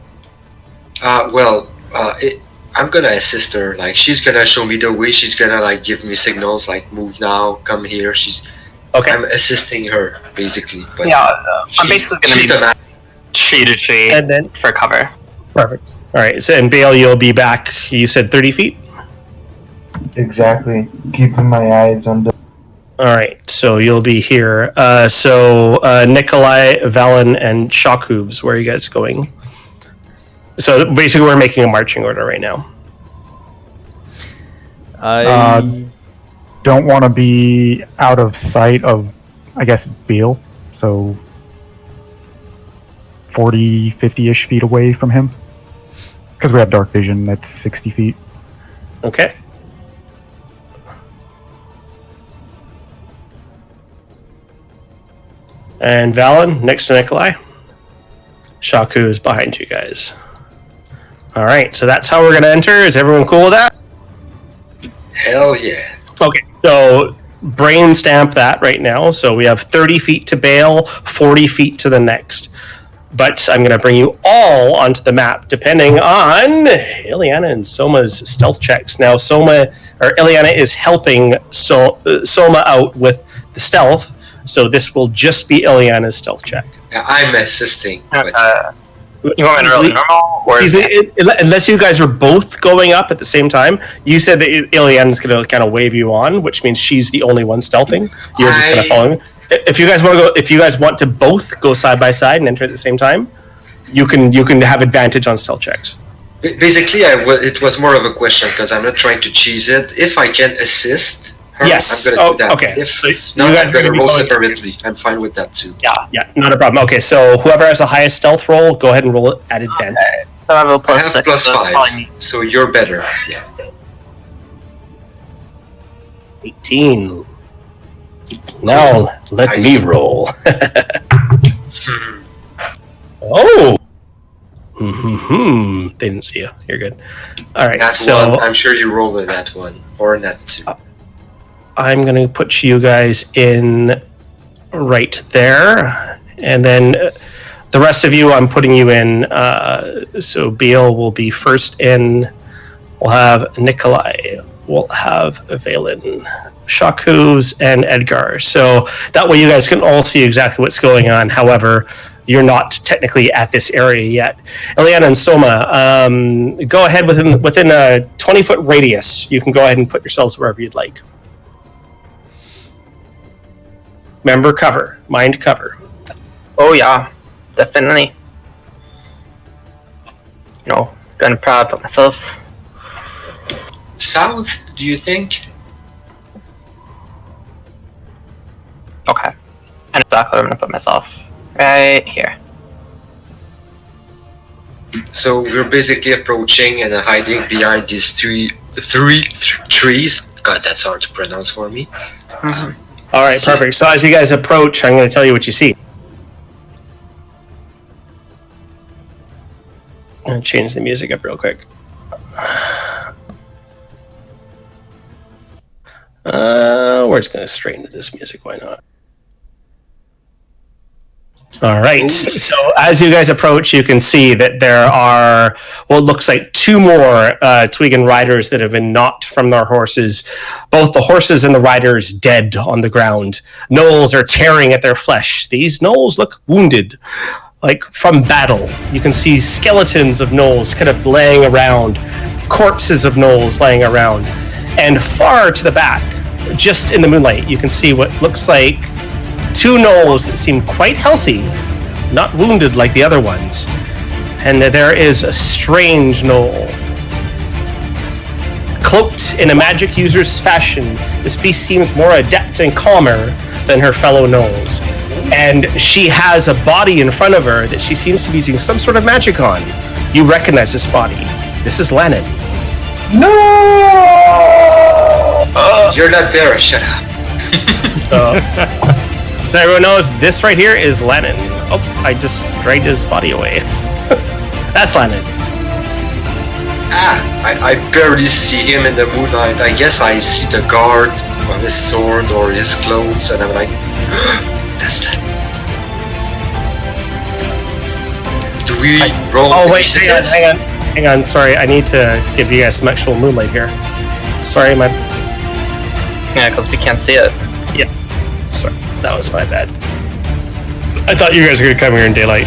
I'm gonna assist her. Like, she's gonna show me the way. She's gonna like give me signals like move now, come here. Okay. I'm assisting her basically. But Yeah, I'm basically gonna she's be the man. tree to tree And then for cover. perfect. All right. So and Bale, you'll be back. You said 30 feet. Exactly. Keeping my eyes on the. All right. So you'll be here. Nikolai, Valen, and Shockhoobs. Where are you guys going? So basically, we're making a marching order right now. I Don't want to be out of sight of, I guess, Beale. So 40, 50-ish feet away from him. Because we have dark vision, that's 60 feet. Okay. And Valen, next to Nikolai. Shaku is behind you guys. All right, so that's how we're going to enter. Is everyone cool with that? Hell yeah. Okay, so brain stamp that right now. So we have 30 feet to Bale, 40 feet to the next. But I'm going to bring you all onto the map, depending on Ileana and Soma's stealth checks. Now, Ileana is helping Soma out with the stealth, so this will just be Ileana's stealth check. I'm assisting. You want me to roll normal? Or Unless you guys are both going up at the same time. You said that Ileana's going to kind of wave you on, which means she's the only one stealthing. You're just kind of following. If you guys want to both go side by side and enter at the same time, you can have advantage on stealth checks. Basically, it was more of a question because I'm not trying to cheese it. If I can assist her, Yes. I'm going to do that. Okay. If So not, you guys I'm are going to gonna be roll going- separately. I'm fine with that too. Yeah, not a problem. Okay, so whoever has the highest stealth roll, go ahead and roll it at advantage. So I have a I plus have 6, plus so it's 5, probably- so you're better. Yeah. 18. Now let me roll. Oh. They didn't see you. You're good. All right. Nat So 1, I'm sure you rolled a Nat 1 or Nat 2. I'm going to put you guys in right there. And then the rest of you, I'm putting you in. So Beale will be first in. We'll have Nikolai. We'll have Valen, Shakus, and Edgar. So that way you guys can all see exactly what's going on. However, you're not technically at this area yet. Ileana and Soma, go ahead within a 20-foot radius. You can go ahead and put yourselves wherever you'd like. Remember, cover. Mind cover. Oh yeah, definitely. Gonna proud of myself. South, do you think? Okay. I know exactly where I'm gonna put myself. Right here. So we're basically approaching and hiding behind these three trees. God, that's hard to pronounce for me. Mm-hmm. All right, perfect. So as you guys approach, I'm going to tell you what you see. I'm going to change the music up real quick. We're just going to straighten this music. Why not? All right. So as you guys approach, you can see that there are what looks like two more Tweegan riders that have been knocked from their horses. Both the horses and the riders dead on the ground. Gnolls are tearing at their flesh. These gnolls look wounded, like from battle. You can see skeletons of gnolls kind of laying around, corpses of gnolls laying around. And far to the back, just in the moonlight, you can see what looks like two gnolls that seem quite healthy, not wounded like the other ones. And there is a strange gnoll. Cloaked in a magic user's fashion, this beast seems more adept and calmer than her fellow gnolls. And she has a body in front of her that she seems to be using some sort of magic on. You recognize this body. This is Lennon. No! You're not there, shut up. So everyone knows this right here is Lennon. Oh, I just dragged his body away. That's Lennon. I barely see him in the moonlight. I guess I see the guard on his sword or his clothes, and I'm like, that's Lennon. Do we roll Oh wait, initiative? hang on. Hang on, sorry, I need to give you guys some actual moonlight here. Sorry, my... Yeah, because we can't see it. Sorry, that was my bad. I thought you guys were going to come here in daylight.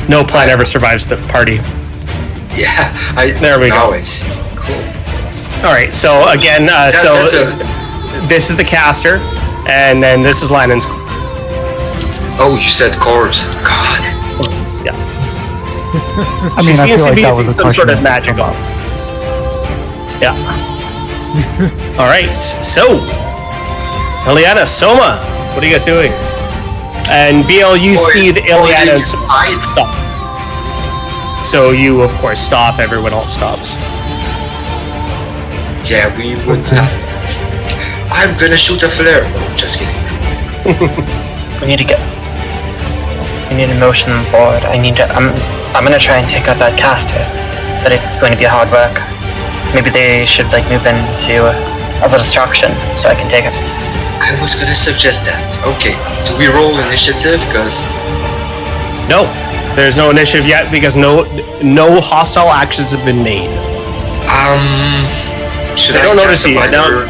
No plan ever survives the party. Yeah, There we go. It's cool. Alright, so again, this is the caster, and then this is Lannon's. Oh, you said corpse. God. Yeah. I mean, I feel like that was a some sort of question. magical. Yeah. Alright, so Ileana, Soma, what are you guys doing? And BL, you see the Ileana and Soma stop. So you, of course, stop, everyone else stops. Yeah, we would. I'm gonna shoot a flare. No, just kidding. We need to get. We need a motion forward. I'm gonna try and take out that caster, but it's going to be hard work. Maybe they should like move into other distraction so I can take it. I was gonna suggest that. Okay, do we roll initiative? Because No, there's no initiative yet because no hostile actions have been made. should They I don't notice cast a you. minor-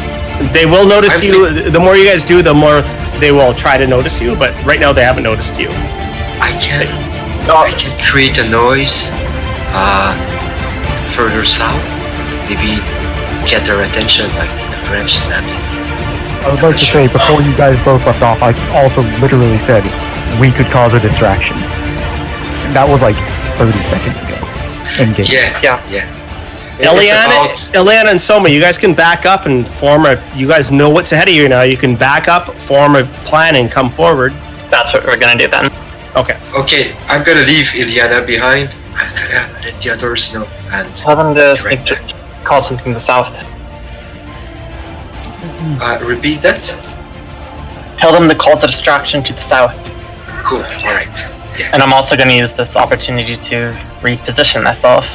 They will notice I you. The more you guys do, the more they will try to notice you. But right now, they haven't noticed you. I can create a noise further south. Maybe get their attention, like a branch snapping. I would like to say, before you guys both left off, I also literally said we could cause a distraction. And that was like 30 seconds ago. In-game. Yeah. Ileana and Soma, you guys can back up and form a. You guys know what's ahead of you now. You can back up, form a plan, and come forward. That's what we're gonna do then. Okay. Okay, I'm gonna leave Ileana behind. I'm gonna let the others know and Tell them to direct like, call something to the south. repeat that. Tell them to call the distraction to the south. Cool. All right. Yeah. And I'm also gonna use this opportunity to reposition myself.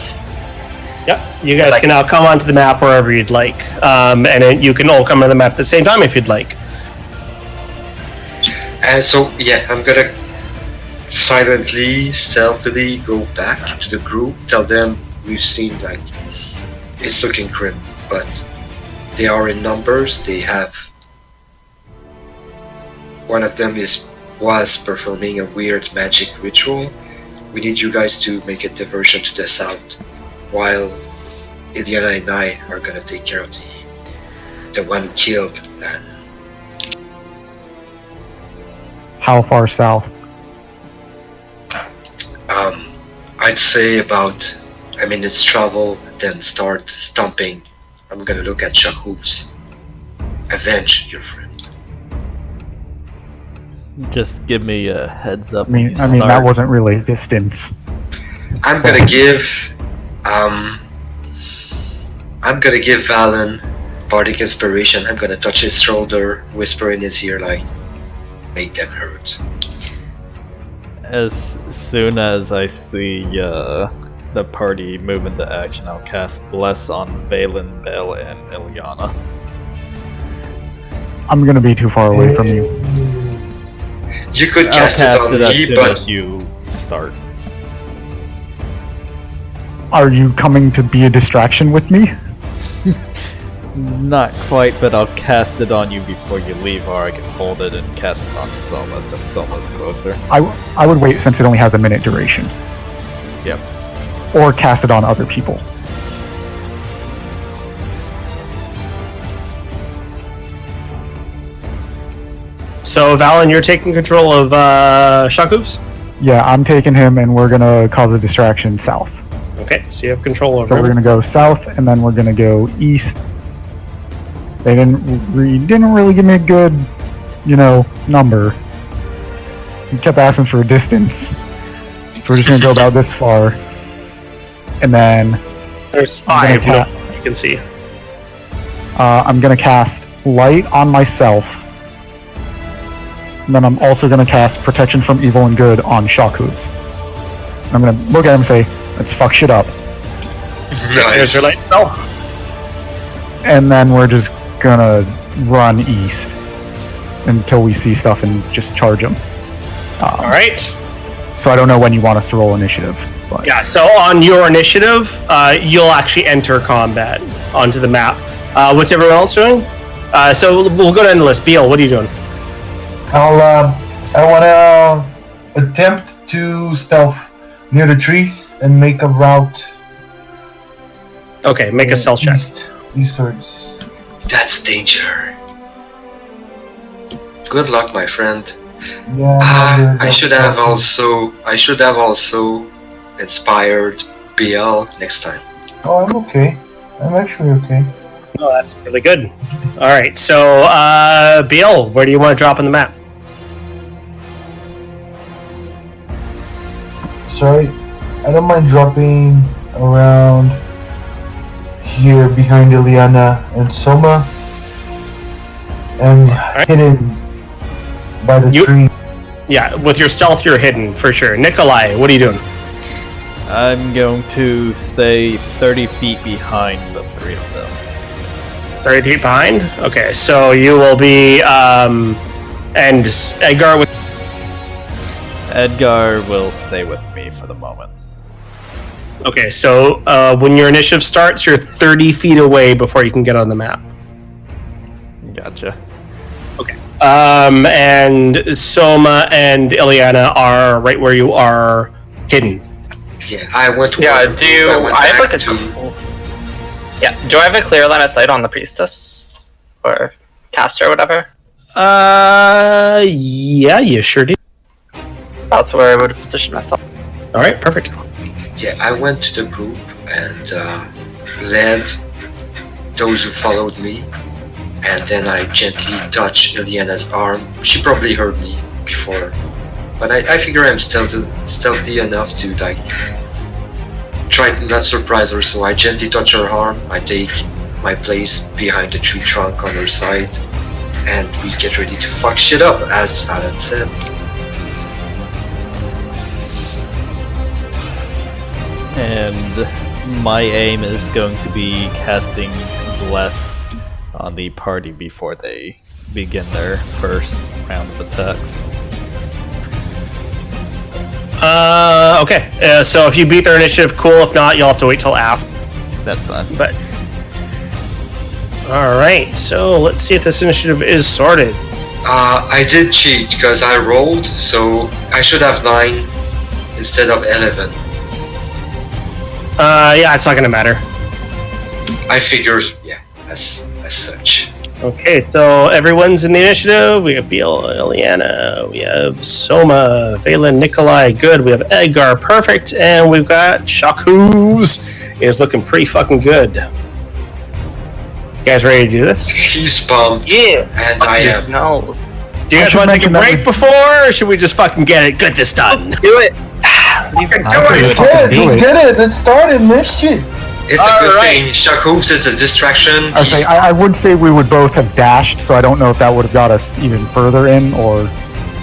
Yep. You guys can now come onto the map wherever you'd like, and then you can all come on the map at the same time if you'd like. So yeah, I'm gonna silently, stealthily go back to the group. Tell them we've seen like it's looking grim, but they are in numbers. They have one of them was performing a weird magic ritual. We need you guys to make a diversion to the south, while Ileana and I are gonna take care of the one who killed Lan. How far south? I'd say about a minute's travel, then start stomping. I'm gonna look at Chuck Hooves. Avenge your friend. Just give me a heads up. I mean, that wasn't really distance. I'm gonna give Valen bardic inspiration. I'm gonna touch his shoulder, whisper in his ear like, make them hurt. As soon as I see the party move into action, I'll cast Bless on Valen, Bell, and Ileana. I'm gonna be too far away from you. You could I'll cast cast it it on as me, soon but as you start. Are you coming to be a distraction with me? Not quite, but I'll cast it on you before you leave, or I can hold it and cast it on Soma since Soma's closer. I would wait since it only has a minute duration. Yep. Or cast it on other people. So, Valen, you're taking control of Shaku's? Yeah, I'm taking him and we're gonna cause a distraction south. Okay, so you have control over So we're him. gonna go south and then we're gonna go east. They didn't really give me a good, number. He kept asking for a distance. So we're just gonna go about this far. And then There's I'm 5 gonna you can see. I'm gonna cast light on myself. And then I'm also gonna cast protection from evil and good on Shaku's. I'm gonna look at him and say, let's fuck shit up. There's your light spell. And then we're just gonna run east until we see stuff and just charge them. Alright. So I don't know when you want us to roll initiative. But. Yeah, so on your initiative, you'll actually enter combat onto the map. What's everyone else doing? So we'll go down the list. Beal, what are you doing? I want to attempt to stealth near the trees and make a route. Okay, make a stealth check. Eastwards. That's danger. Good luck, my friend. Yeah. I should have also inspired BL next time. Oh, I'm okay. I'm actually okay. Oh, that's really good. All right, so Beal, where do you want to drop on the map? Sorry, I don't mind dropping around here behind Ileana and Soma, and hidden by the tree. Yeah, with your stealth, you're hidden for sure. Nikolai, what are you doing? I'm going to stay 30 feet behind the three of them. 30 feet behind? Okay, so you will be, and Edgar with... Edgar will stay with me for the moment. Okay, so when your initiative starts, you're 30 feet away before you can get on the map. Gotcha. Okay. And Soma and Ileana are right where you are hidden. Yeah, I went to. Yeah, do I have a clear line of sight on the priestess? Or caster or whatever? Yeah, you sure do. That's where I would position myself. Alright, perfect. Yeah, I went to the group and led those who followed me, and then I gently touched Ileana's arm. She probably heard me before, but I figure I'm stealthy enough to try to not surprise her, so I gently touch her arm. I take my place behind the tree trunk on her side, and we get ready to fuck shit up, as Alan said. And my aim is going to be casting Bless on the party before they begin their first round of attacks. Okay. So if you beat their initiative, cool. If not, you'll have to wait till after. That's fine. But all right. So let's see if this initiative is sorted. I did cheat because I rolled, so I should have 9 instead of 11. Yeah, it's not gonna matter. I figured, yeah, as such. Okay, so everyone's in the initiative. We have Beal, Ileana, we have Soma, Valen, Nikolai, good. We have Edgar, perfect, and we've got Shaku's is looking pretty fucking good. You guys ready to do this? He's pumped. Yeah. And I am. No. Do you guys want to take a break before, or should we just fucking get it? Get this done. Do it. He did it. It started this shit. It's a good thing. Shaku's is a distraction. I would say we would both have dashed, so I don't know if that would have got us even further in, or...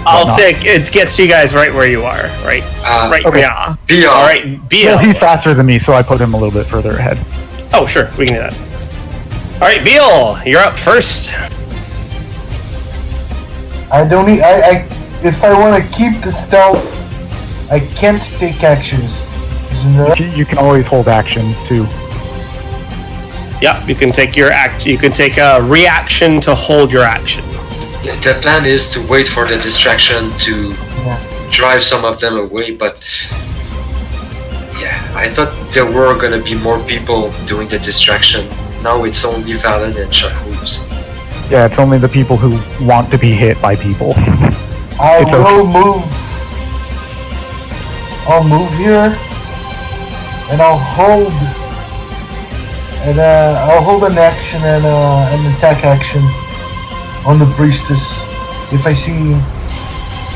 I'll say it gets you guys right where you are, right? Right, okay. yeah. BL. All right, BL. Well, he's faster than me, so I put him a little bit further ahead. Oh, sure, we can do that. All right, Beal, you're up first. I don't need. If I want to keep the stealth, I can't take actions. Isn't that? You can always hold actions too. Yeah, you can take your act. You can take a reaction to hold your action. Yeah, the plan is to wait for the distraction to drive some of them away, but yeah, I thought there were gonna be more people doing the distraction. Now it's only Valen and Shaku's. Yeah, it's only the people who want to be hit by people. I'll move here, and I'll hold, I'll hold an action and an attack action on the priestess. If I see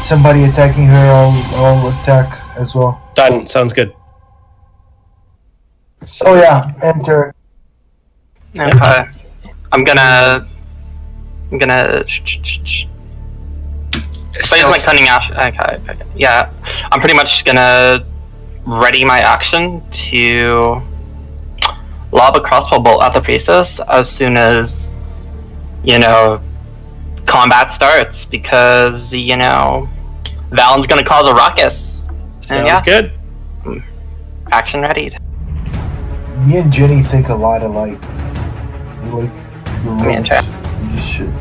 somebody attacking her, I'll attack as well. Done. Sounds good. Oh yeah, enter. Okay. I'm gonna so my cunning action. Okay. Yeah, I'm pretty much gonna ready my action to lob a crossbow bolt at the priestess as soon as combat starts, because Valen's gonna cause a ruckus. Sounds yeah. good. Action ready. Me and Jenny think a lot alike. We like the Me and roles. We just should.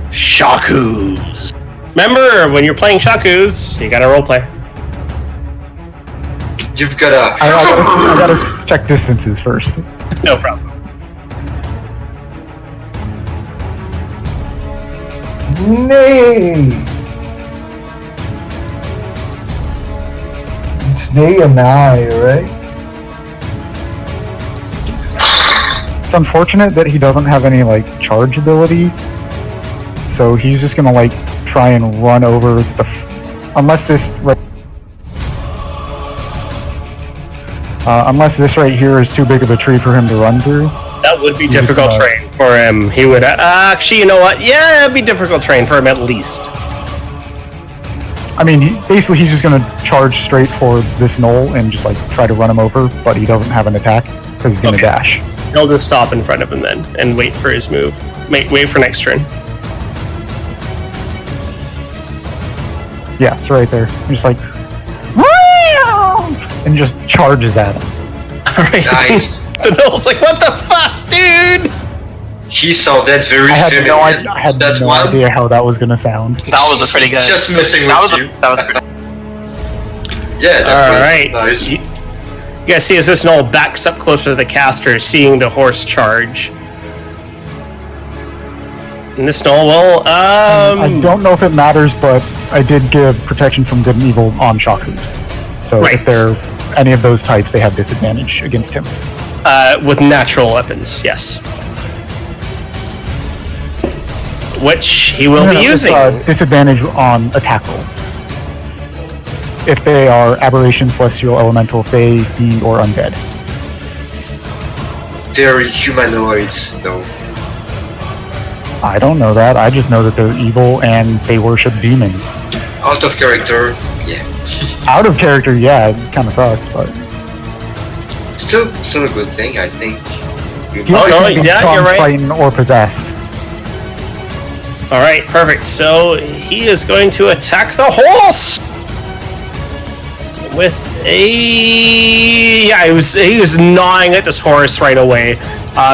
Shakus. Remember, when you're playing Shakus, you gotta roleplay. You've got a. I gotta check distances first. No problem. Nay! It's nay and I, right? It's unfortunate that he doesn't have any like charge ability, so he's just gonna like try and run over unless this right here is too big of a tree for him to run through. That would be difficult terrain for him. He would actually, you know what? Yeah, it'd be difficult terrain for him at least. I mean, he's just gonna charge straight towards this knoll and just like try to run him over, but he doesn't have an attack because he's gonna dash. He'll just stop in front of him then and wait for his move. Wait for next turn. Yeah, it's right there. I'm just like, and just charges at him. Alright. Nice. The Noel's like, what the fuck, dude? He saw that very I had familiar. I had that no one. idea how that was gonna sound. That was a pretty good. Just messing with that was you. that was pretty. Yeah, that Alright. was nice. You guys see as this Noel backs up closer to the caster, seeing the horse charge. And this Noel will, I don't know if it matters, but I did give protection from good and evil on Shakus. So Right. if they're any of those types, they have disadvantage against him. with natural weapons, yes. Which he will be using. Disadvantage on attack rolls. If they are aberration, celestial, elemental, fey, fiend, or undead. They're humanoids, though. I don't know that. I just know that they're evil and they worship demons. Out of character, yeah. Out of character, yeah, it kind of sucks, but Still a good thing, I think. Oh, no, yeah, you're right. Frightened or possessed. All right, perfect. So he is going to attack the horse with a. Yeah, he was gnawing at this horse right away.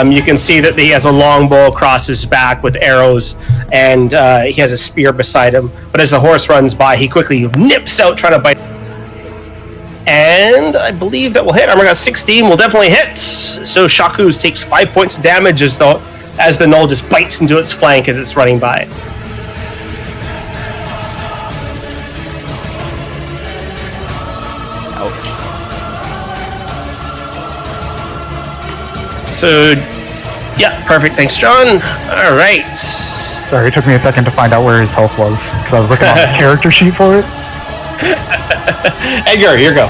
You can see that he has a long bow across his back with arrows, and he has a spear beside him. But as the horse runs by, he quickly nips out, trying to bite. And I believe that will hit. Armor got 16, will definitely hit. So Shakus takes 5 points of damage as the knoll just bites into its flank as it's running by. Ouch. So, yeah, perfect. Thanks, John. All right. Sorry, it took me a second to find out where his health was, because I was looking on the character sheet for it. Edgar, here you go.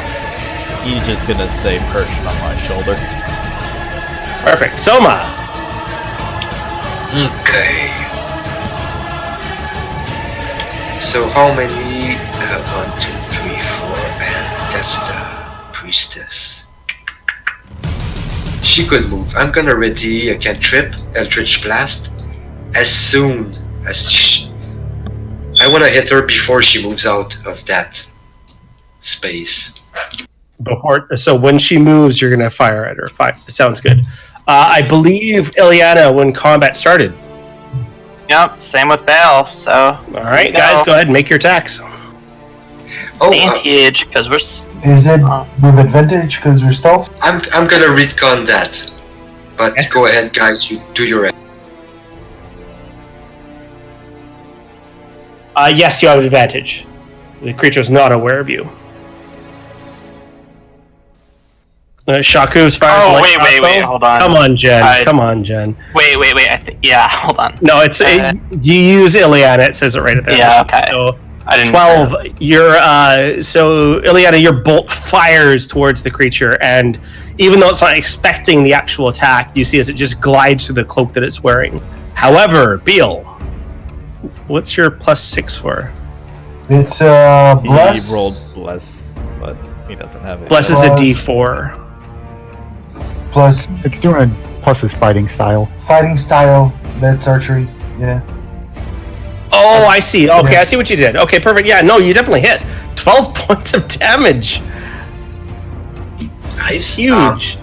He's just gonna stay perched on my shoulder. Perfect. Soma. Okay. So how many? 1, 2, 3, 4, and that's the priestess. She could move. I'm gonna ready a cantrip, Eldritch Blast, as soon as I want to hit her before she moves out of that space. So when she moves, you're gonna fire at her. Fine. Sounds good. I believe Ileana, when combat started. Yep, same with Bale. So. All right, guys, go ahead and make your attacks. Oh, Advantage because we're. Is it with advantage because we're stealth? I'm gonna retcon that, but Okay. Go ahead, guys. You do your. Yes, you have advantage. The creature's not aware of you. Shaku's fires. Oh, like wait, hold on. Come on, Jen. Come on, Jen. Wait. Yeah, hold on. No, it's you use Ileana. It says it right at there. Yeah, okay. So I didn't. 12. So Ileana, your bolt fires towards the creature, and even though it's not expecting the actual attack, you see as it just glides through the cloak that it's wearing. However, Beal, what's your +6 for? It's bless. He rolled bless, but he doesn't have it. Bless is a Plus- D4. Plus It's doing plus his fighting style. fighting style. That's archery. Yeah. Oh, I see. Okay, Yeah. I see what you did. Okay, perfect. Yeah, no, you definitely hit. 12 points of damage. Nice. Huge.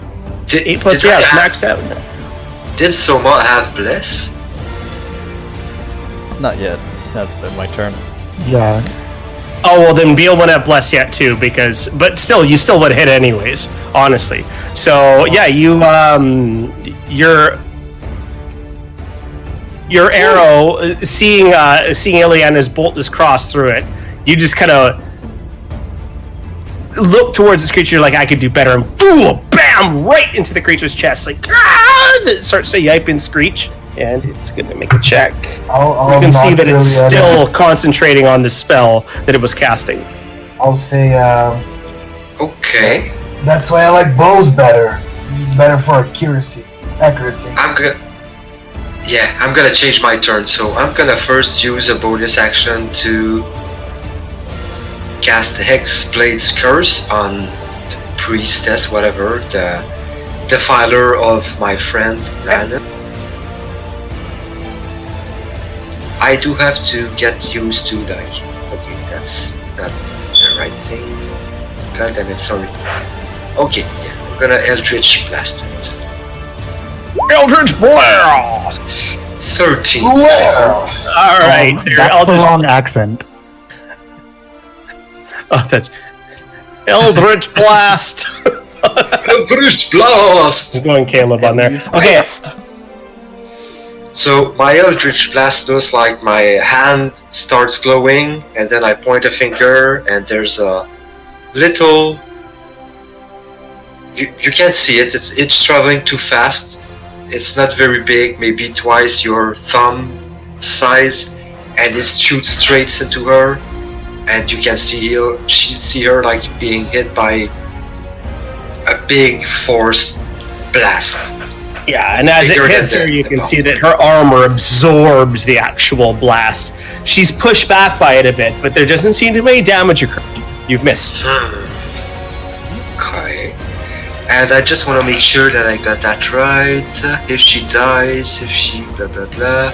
8 plus, did I it's have- maxed out. Did Soma have Bless? Not yet. That's been my turn. Yeah. Oh, well, then Beal wouldn't have blessed yet, too, but still, you still would hit anyways, honestly. So, yeah, your arrow, seeing Ileana's bolt just cross through it, you just kind of look towards this creature like, I could do better, and boom, bam, right into the creature's chest, like, it starts to yipe and screech, and it's going to make a check. I'll You can see knock that it's Ileana. still concentrating on the spell that it was casting. I'll say, Okay. that's why I like bows better. Better for accuracy. I'm gonna change my turn, so I'm gonna first use a bonus action to cast the Hexblade's Curse on the priestess, whatever, the defiler of my friend Lannon. I do have to get used to die. Okay, that's not the right thing. God damn it, sorry. Okay, yeah, I'm gonna Eldritch Blast it. Eldritch Blast! 13. Alright, so your That's the Eldritch... wrong accent. Oh, that's... Eldritch Blast! Eldritch Blast! I'm going Caleb on there. Okay, So my Eldritch Blast does like my hand starts glowing, and then I point a finger, and there's a little. You can't see it. It's traveling too fast. It's not very big, maybe twice your thumb size, and it shoots straight into her, and you can see her like being hit by a big force blast. yeah, and as it Bigger hits than her, the- you the can bomb. see that her armor absorbs the actual blast. She's pushed back by it a bit, but there doesn't seem to be any damage occurring. You've missed. Okay. And I just want to make sure that I got that right. If she dies, if she blah blah blah.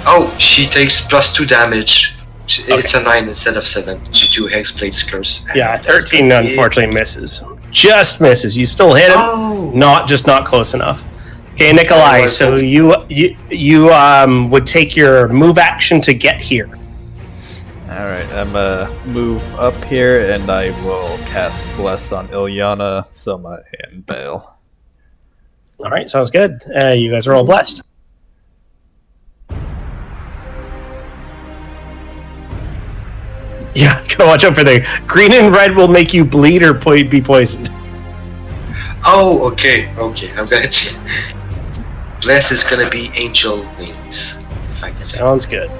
Oh, she takes +2 damage. It's a 9 instead of 7 due to Hexblade's Curse. Yeah, And that's 13 gonna be- unfortunately misses. Just misses. You still hit him, Oh. not close enough. Okay, Nikolai, Oh, so you would take your move action to get here. Alright, I'm gonna move up here and I will cast Bless on Ileana, Soma, and Bale. All right, sounds good. You guys are all blessed. Yeah, gotta watch out for the green and red will make you bleed or be poisoned. Oh, okay. I'm gonna. Bless is gonna be Angel Wings. If I can say. Sounds good.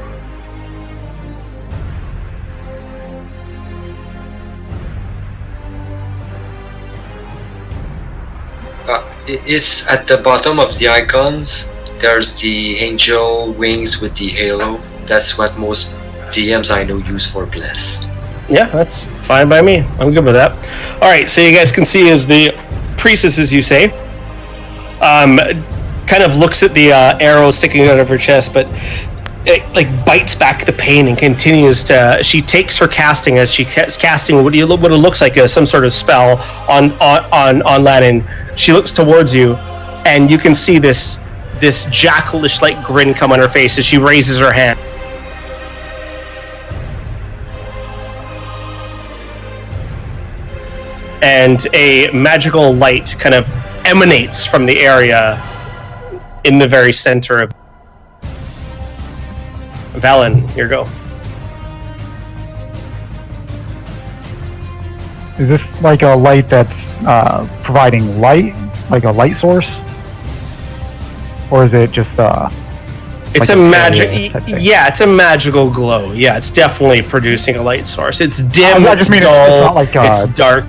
It's at the bottom of the icons. There's the angel wings with the halo. That's what most DMs I know use for Bless. Yeah, that's fine by me. I'm good with that. All right, so you guys can see as the priestess, as you say, kind of looks at the arrow sticking out of her chest, but it like bites back the pain and continues to. She takes her casting as she's casting what it looks like some sort of spell on Lannon. She looks towards you, and you can see this jackalish like grin come on her face as she raises her hand. And a magical light kind of emanates from the area in the very center of Valen. Here you go. Is this like a light that's providing light, like a light source, or is it just It's like a a magic. area type thing? Yeah, it's a magical glow. Yeah, it's definitely producing a light source. It's dim. I It's just mean dull. it's not like it's dark.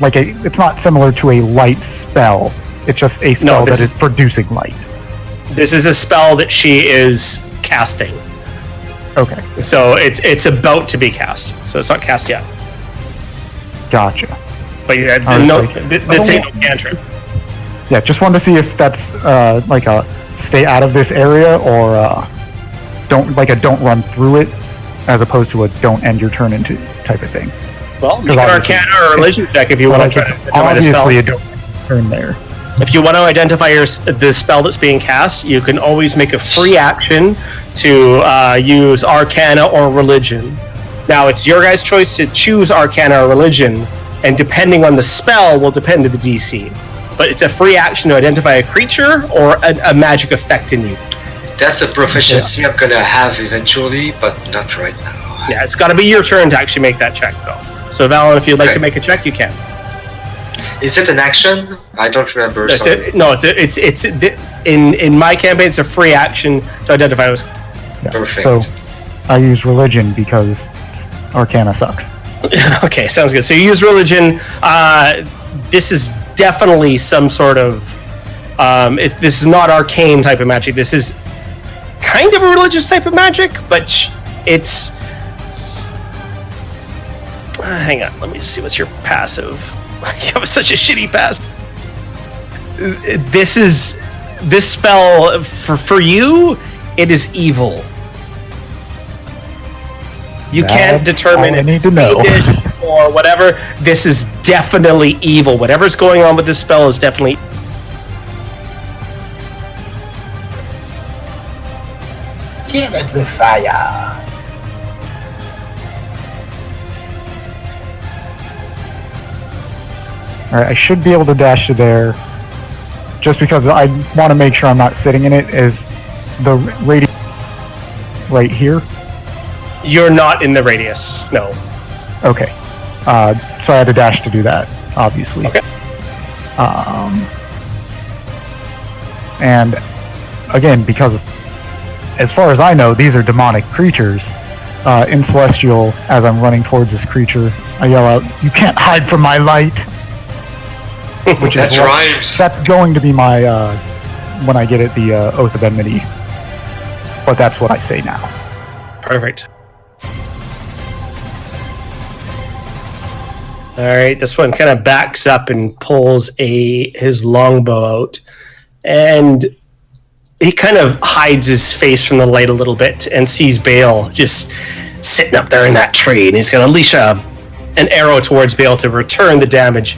it's not similar to a light spell. It's just a spell this- that is producing light. This is a spell that she is casting. Okay, So it's about to be cast. So it's not cast yet. gotcha. But yeah, I was no, like- this ain't no cantrip. Yeah, just wanted to see if that's like a stay out of this area or don't run through it as opposed to a don't end your turn into type of thing. Well, make an obviously- Arcana or Religion check if you want to try to identify the spell. Obviously, a don't end your turn there. If you want to identify the spell that's being cast, you can always make a free action to use Arcana or Religion. Now, it's your guys' choice to choose Arcana or Religion, and depending on the spell will depend on the DC. But it's a free action to identify a creature or a magic effect in you. That's a proficiency I'm gonna have eventually, but not right now. Yeah, it's got to be your turn to actually make that check, though. So, Valen, if you'd like Okay. to make a check, you can. Is it an action? I don't remember. Sorry. It's in my campaign. It's a free action to identify those. Yeah. Perfect. So I use religion because Arcana sucks. Okay, sounds good. So you use Religion. This is definitely some sort of. This is not arcane type of magic. This is kind of a religious type of magic, but it's. Hang on, let me just see what's your passive. You have such a shitty pass. This spell for you. It is evil. You can't That's determine all I if need to know. fiendish or whatever. This is definitely evil. Whatever's going on with this spell is definitely. Give it the fire. Alright, I should be able to dash to there. Just because I want to make sure I'm not sitting in it. Is the radius right here? You're not in the radius. No. Okay. So I had to dash to do that, obviously. Okay. And again, because as far as I know, these are demonic creatures. In Celestial, as I'm running towards this creature, I yell out, "You can't hide from my light!" Which That is what- rhymes. That's going to be my, when I get it, the Oath of Enmity. But that's what I say now. Perfect. All right, this one kind of backs up and pulls his longbow out, and he kind of hides his face from the light a little bit and sees Bale just sitting up there in that tree, and he's going to unleash an arrow towards Bale to return the damage.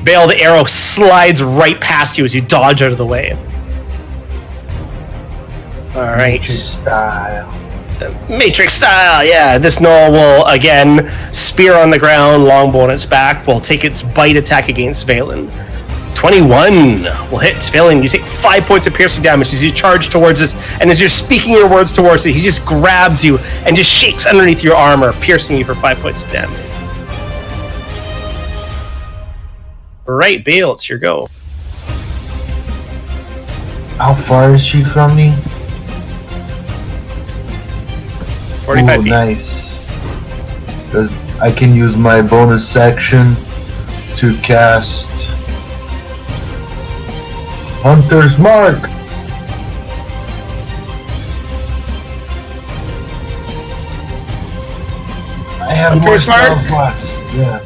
Bale, the arrow slides right past you as you dodge out of the way. All right. Style. Matrix style, yeah. This Gnoll will, again, spear on the ground, longbow on its back, will take its bite attack against Valen. 21 will hit Valen. You take 5 points of piercing damage as you charge towards this, and as you're speaking your words towards it, he just grabs you and just shakes underneath your armor, piercing you for 5 points of damage. Right, Bale, it's your go. How far is she from me? 45 Ooh, feet. nice. Because I can use my bonus action to cast Hunter's Mark. I have more Hunter's Mark? spells left. Yeah.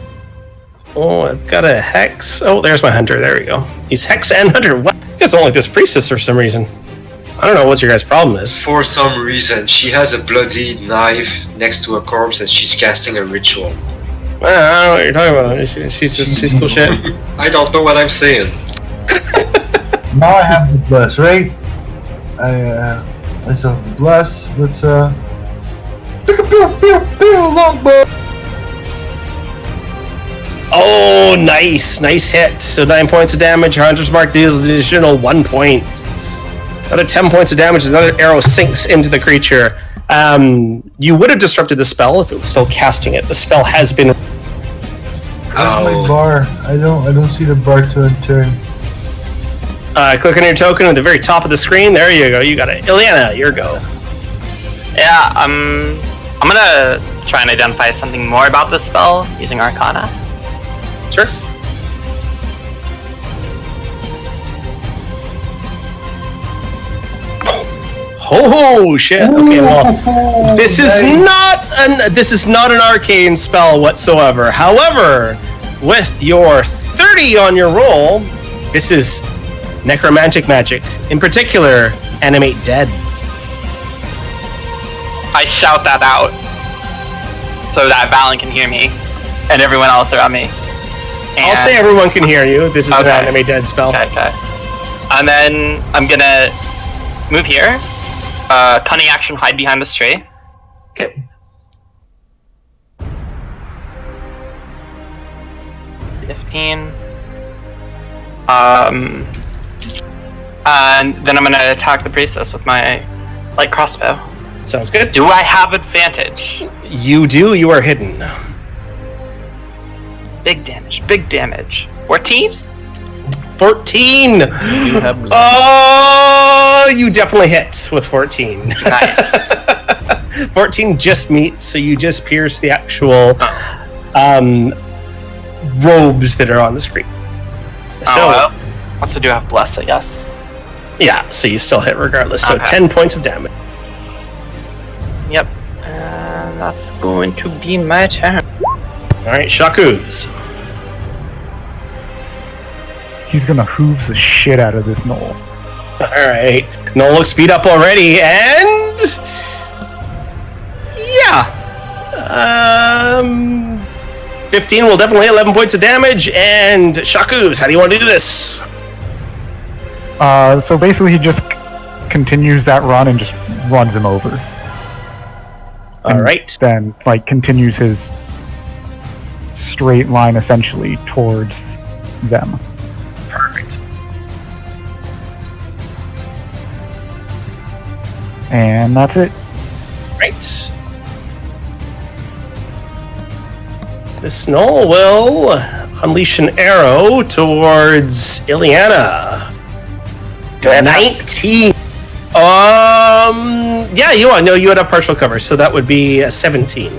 Oh, I've got a Hex. Oh, there's my Hunter. There we go. He's Hex and Hunter. What? You guys don't like this Priestess for some reason. I don't know what your guys' problem is. For some reason, she has a bloody knife next to a corpse and she's casting a ritual. I don't know what you're talking about. She's cool shit. I don't know what I'm saying. Now I have the bless, right? I still have the bless. Let's longbow. Oh, nice hit. So 9 points of damage. Hunter's Mark deals an additional 1 point. Another 10 points of damage. Another arrow sinks into the creature. You would have disrupted the spell if it was still casting it. The spell has been. Where's my Oh, bar? I don't see the bar to turn. Click on your token at the very top of the screen. There you go. You got it. Ileana, your go. Yeah, I'm gonna try and identify something more about this spell using Arcana. Sure. Oh shit! Okay, well, this is not an arcane spell whatsoever. However, with your 30 on your roll, this is necromantic magic. In particular, animate dead. I shout that out. so that Valen can hear me and everyone else around me. And I'll say everyone can hear you. This is an Okay. anime dead spell. Okay. And then I'm gonna move here. Cunning action, hide behind this tree. Okay. And then I'm gonna attack the priestess with my light crossbow. Sounds good. Do I have advantage? You do. You are hidden. Big damage. Big damage. 14? 14. You have Oh, you definitely hit with 14. Nice. 14 just meets, so you just pierce the actual Oh. robes that are on the screen. So, well. Also do have bless, I guess. yeah, so you still hit regardless. So Okay. 10 points of damage. Yep. And that's going to be my turn. All right, Shaku's. He's gonna hooves the shit out of this knoll. All right, Noel looks beat up already, and yeah, 15 will definitely 11 points of damage. And Shaku's, how do you want to do this? So basically, he just continues that run and just runs him over. All And right, Then, like, continues his straight line essentially towards them. perfect. And that's it. Right. This Noel will unleash an arrow towards Ileana. 19. Yeah, you are. No, you had a partial cover, so that would be a 17.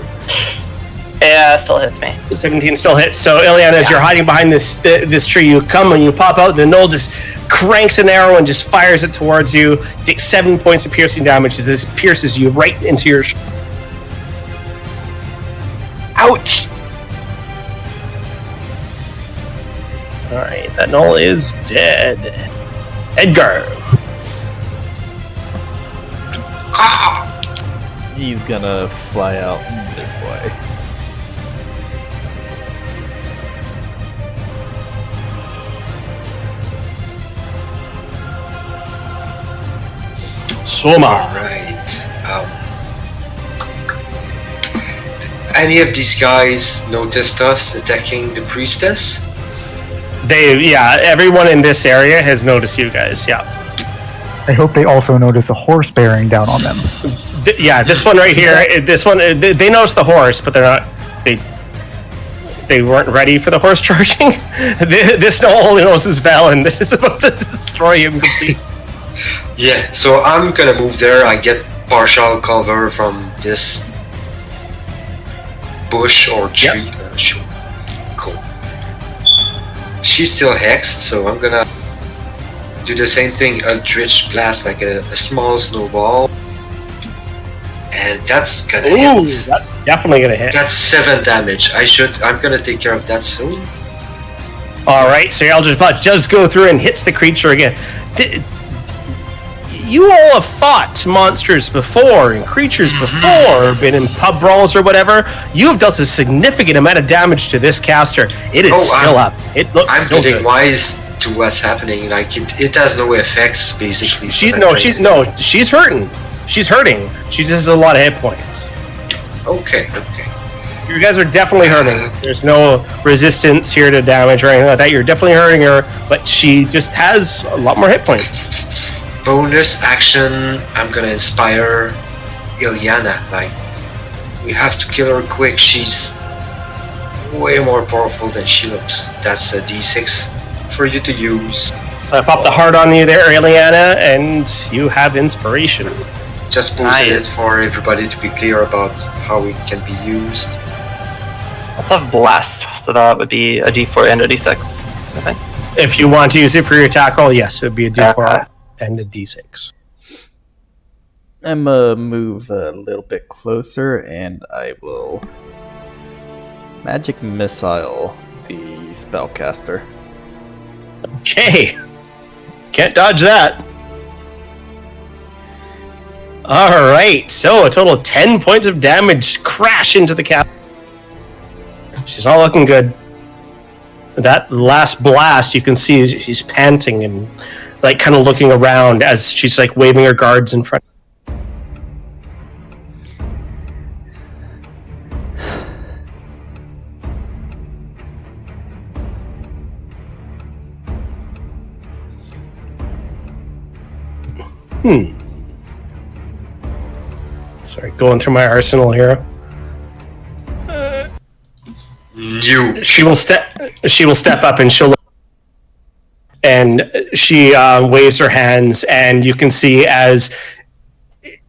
Yeah, still hits me. 17 still hits. So, Ileana, as you're hiding behind this tree, you come and you pop out. The Noel just cranks an arrow and just fires it towards you. Take 7 points of piercing damage. This pierces you right into your. Ouch! All right, that Noel is dead. Edgar. He's gonna fly out this way. Soma. Alright. Any of these guys noticed us attacking the priestess? Everyone in this area has noticed you guys. Yeah. I hope they also notice a horse bearing down on them. This one right here. This one. They noticed the horse, but they're not. They weren't ready for the horse charging. This only knows Valen that is about to destroy him completely. Yeah, so I'm gonna move there. I get partial cover from this bush or tree. Sure. Cool. She's still hexed, so I'm gonna do the same thing. Eldritch blast, like a small snowball, and that's gonna Ooh, hit. that's definitely gonna hit. That's 7 damage. I'm gonna take care of that soon. All right, so your Eldritch Blast does go through and hits the creature again. You all have fought monsters before and creatures before, been in pub brawls or whatever. You have dealt a significant amount of damage to this caster. It is still up. It looks I'm still getting good. wise to what's happening. Like it has no effects basically. She's hurting. She's hurting. She just has a lot of hit points. Okay. You guys are definitely hurting. There's no resistance here to damage or anything like that. You're definitely hurting her, but she just has a lot more hit points. Bonus action, I'm gonna inspire Ileana. Like, we have to kill her quick. She's way more powerful than she looks. That's a D6 for you to use. So I pop the heart on you there, Ileana, and you have inspiration. Just posted it for everybody to be clear about how it can be used. I also have blast, so that would be a D4 and a D6, I think. If you want to use it for your attack roll, yes, it would be a D4 Okay. and a D6. I'm gonna move a little bit closer and I will magic missile the spellcaster. Okay. Can't dodge that. Alright, so a total of 10 points of damage crash into the cap. She's not looking good. That last blast, you can see she's panting and like kind of looking around as she's like waving her guards in front. Sorry, going through my arsenal here. You. She will step up and she'll. And she waves her hands, and you can see as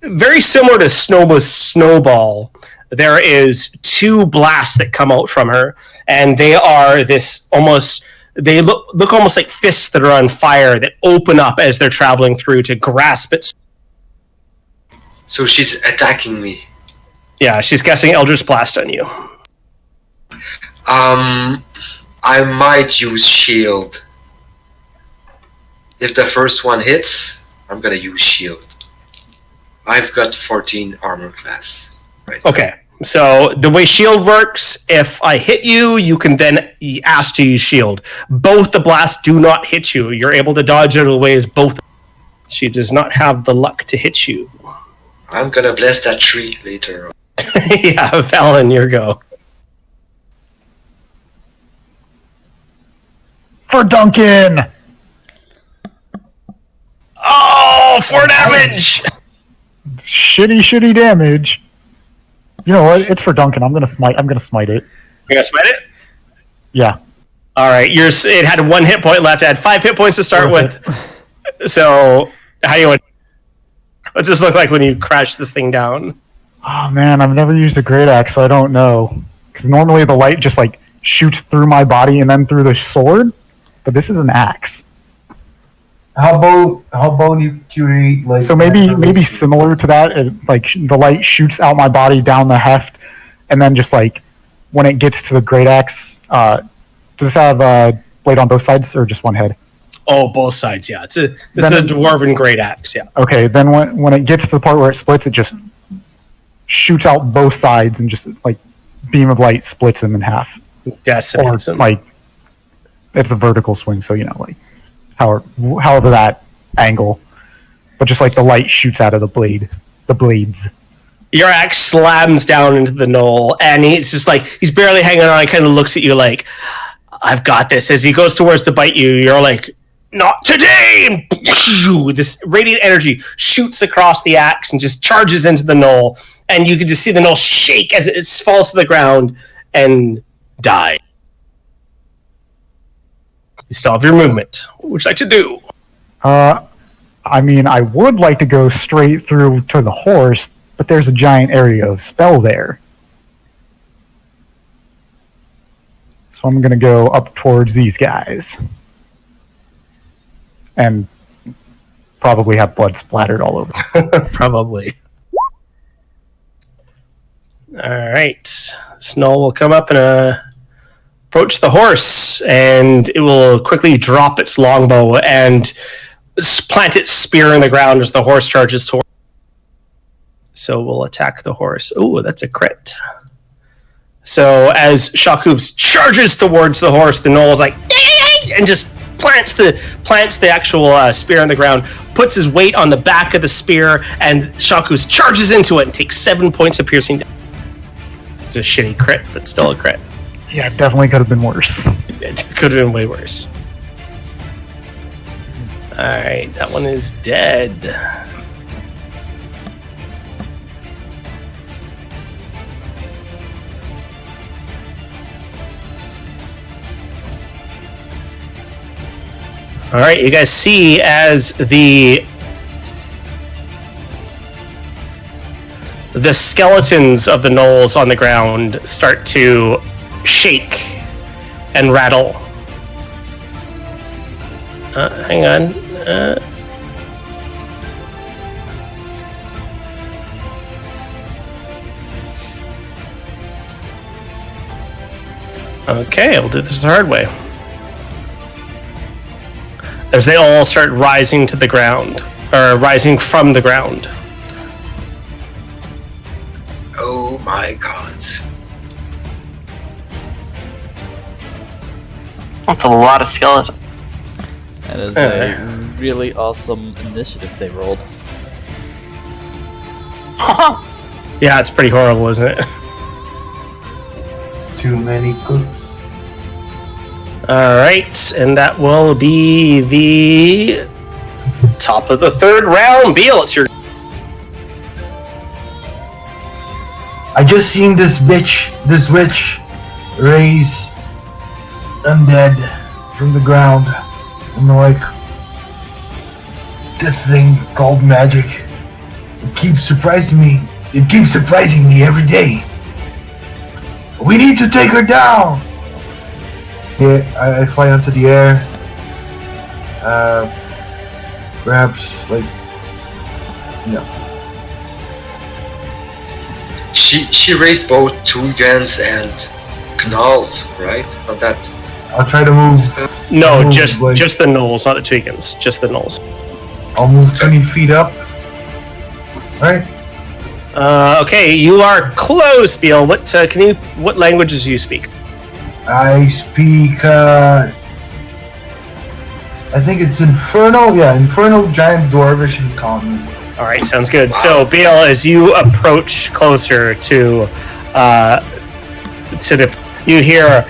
very similar to Snoba's snowball, there is two blasts that come out from her, and they are this almost. They look almost like fists that are on fire that open up as they're traveling through to grasp it. So she's attacking me. Yeah, she's casting Eldritch Blast on you. I might use shield. If the first one hits, I'm gonna use shield. I've got 14 armor class. Right. Okay, so the way shield works, if I hit you, you can then ask to use shield. Both the blasts do not hit you. You're able to dodge out of the way as both. She does not have the luck to hit you. I'm gonna bless that tree later on. Yeah, Fallon, your go. For Duncan! Oh, 4 damage! Shitty damage. You know what? It's for Duncan. I'm gonna smite it. You're gonna smite it? Yeah. Alright, it had 1 hit point left. It had 5 hit points to start with. So, how do you want... What's this look like when you crash this thing down? Oh man, I've never used a great axe, so I don't know. Because normally the light just like shoots through my body and then through the sword, but this is an axe. How about you create like? So maybe similar to that, like the light shoots out my body down the heft, and then just like when it gets to the great axe, does this have a blade on both sides or just one head? Oh, both sides, yeah. This is a dwarven great axe, yeah. Okay, then when it gets to the part where it splits, it just shoots out both sides and just like beam of light splits them in half. Decimates them. Like it's a vertical swing, so you know, like however that angle, but just like the light shoots out of the blades. Your axe slams down into the knoll, and he's just like he's barely hanging on. He kind of looks at you like, "I've got this." As he goes towards to bite you, you're like, "Not today!" And this radiant energy shoots across the axe and just charges into the knoll, and you can just see the knoll shake as it falls to the ground and die. You still have your movement. What would you like to do? I mean, I would like to go straight through to the horse, but there's a giant area of spell there. So I'm going to go up towards these guys. And probably have blood splattered all over. Probably. Alright. Snow will come up and approach the horse, and it will quickly drop its longbow and plant its spear in the ground as the horse charges toward. So we'll attack the horse. Oh, that's a crit. So as Shakuv charges towards the horse, the gnoll is like, and just plants the actual spear in the ground, puts his weight on the back of the spear, and Shakuv charges into it and takes 7 points of piercing damage. It's a shitty crit, but still a crit. Yeah, it definitely could have been worse. It could have been way worse. Alright, that one is dead. Alright, you guys see as the skeletons of the gnolls on the ground start to shake and rattle. Hang on. Okay, we'll do this the hard way. As they all start rising to the ground, or rising from the ground. Oh my god. That's a lot of skeletons. That is a really awesome initiative they rolled. Yeah, it's pretty horrible, isn't it? Too many cooks. Alright, and that will be the top of the third round. Beal, it's your... I just seen this witch raise undead from the ground. And like, this thing called magic. It keeps surprising me. It keeps surprising me every day. We need to take her down. Yeah, I fly into the air. Perhaps like, She raised both two guns and canals, right? On that. I'll try to move. No, I'll just move, the gnolls, not the chickens. Just the gnolls. I'll move 20 feet up. Right. Okay, you are close, Beal. What languages do you speak? I speak. I think it's Infernal. Yeah, Infernal, Giant, Dwarvish, and Common. All right, sounds good. So, Beal, as you approach closer to you hear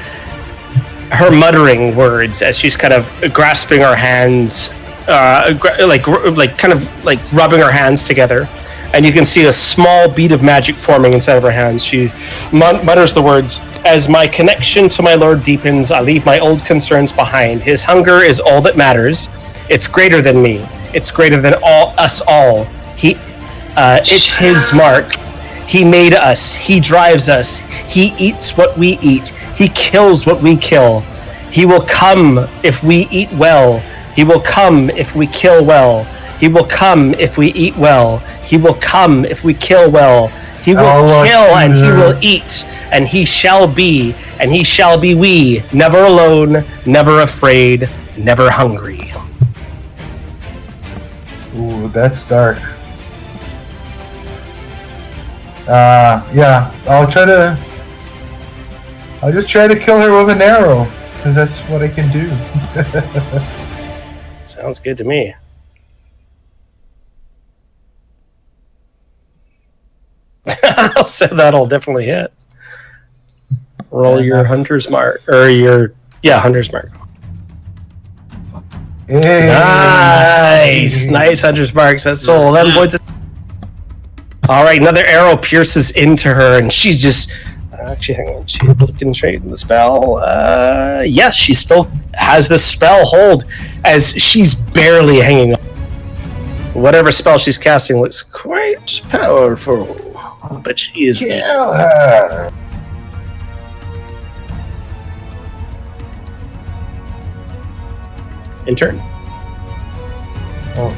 her muttering words as she's kind of grasping her hands, kind of rubbing her hands together, and you can see a small bead of magic forming inside of her hands. She mutters the words, "As my connection to my lord deepens, I leave my old concerns behind. His hunger is all that matters. It's greater than me. It's greater than us all. It's his mark. He made us. He drives us. He eats what we eat. He kills what we kill. He will come if we eat well. He will come if we kill well. He will come if we eat well. He will come if we kill well. He will kill and he will eat, and he shall be we, never alone, never afraid, never hungry." Ooh, that's dark. Yeah, I'll just try to kill her with an arrow, because that's what I can do. Sounds good to me. I'll say that'll definitely hit. Roll your hunter's mark, hunter's mark. Hey. Nice hunter's marks. That's all 11 points. All right, another arrow pierces into her, and she's just actually hang on. She's able to concentrate in the spell. Yes, she still has the spell hold as she's barely hanging on. Whatever spell she's casting looks quite powerful, but she is. Kill her. In turn. Oh,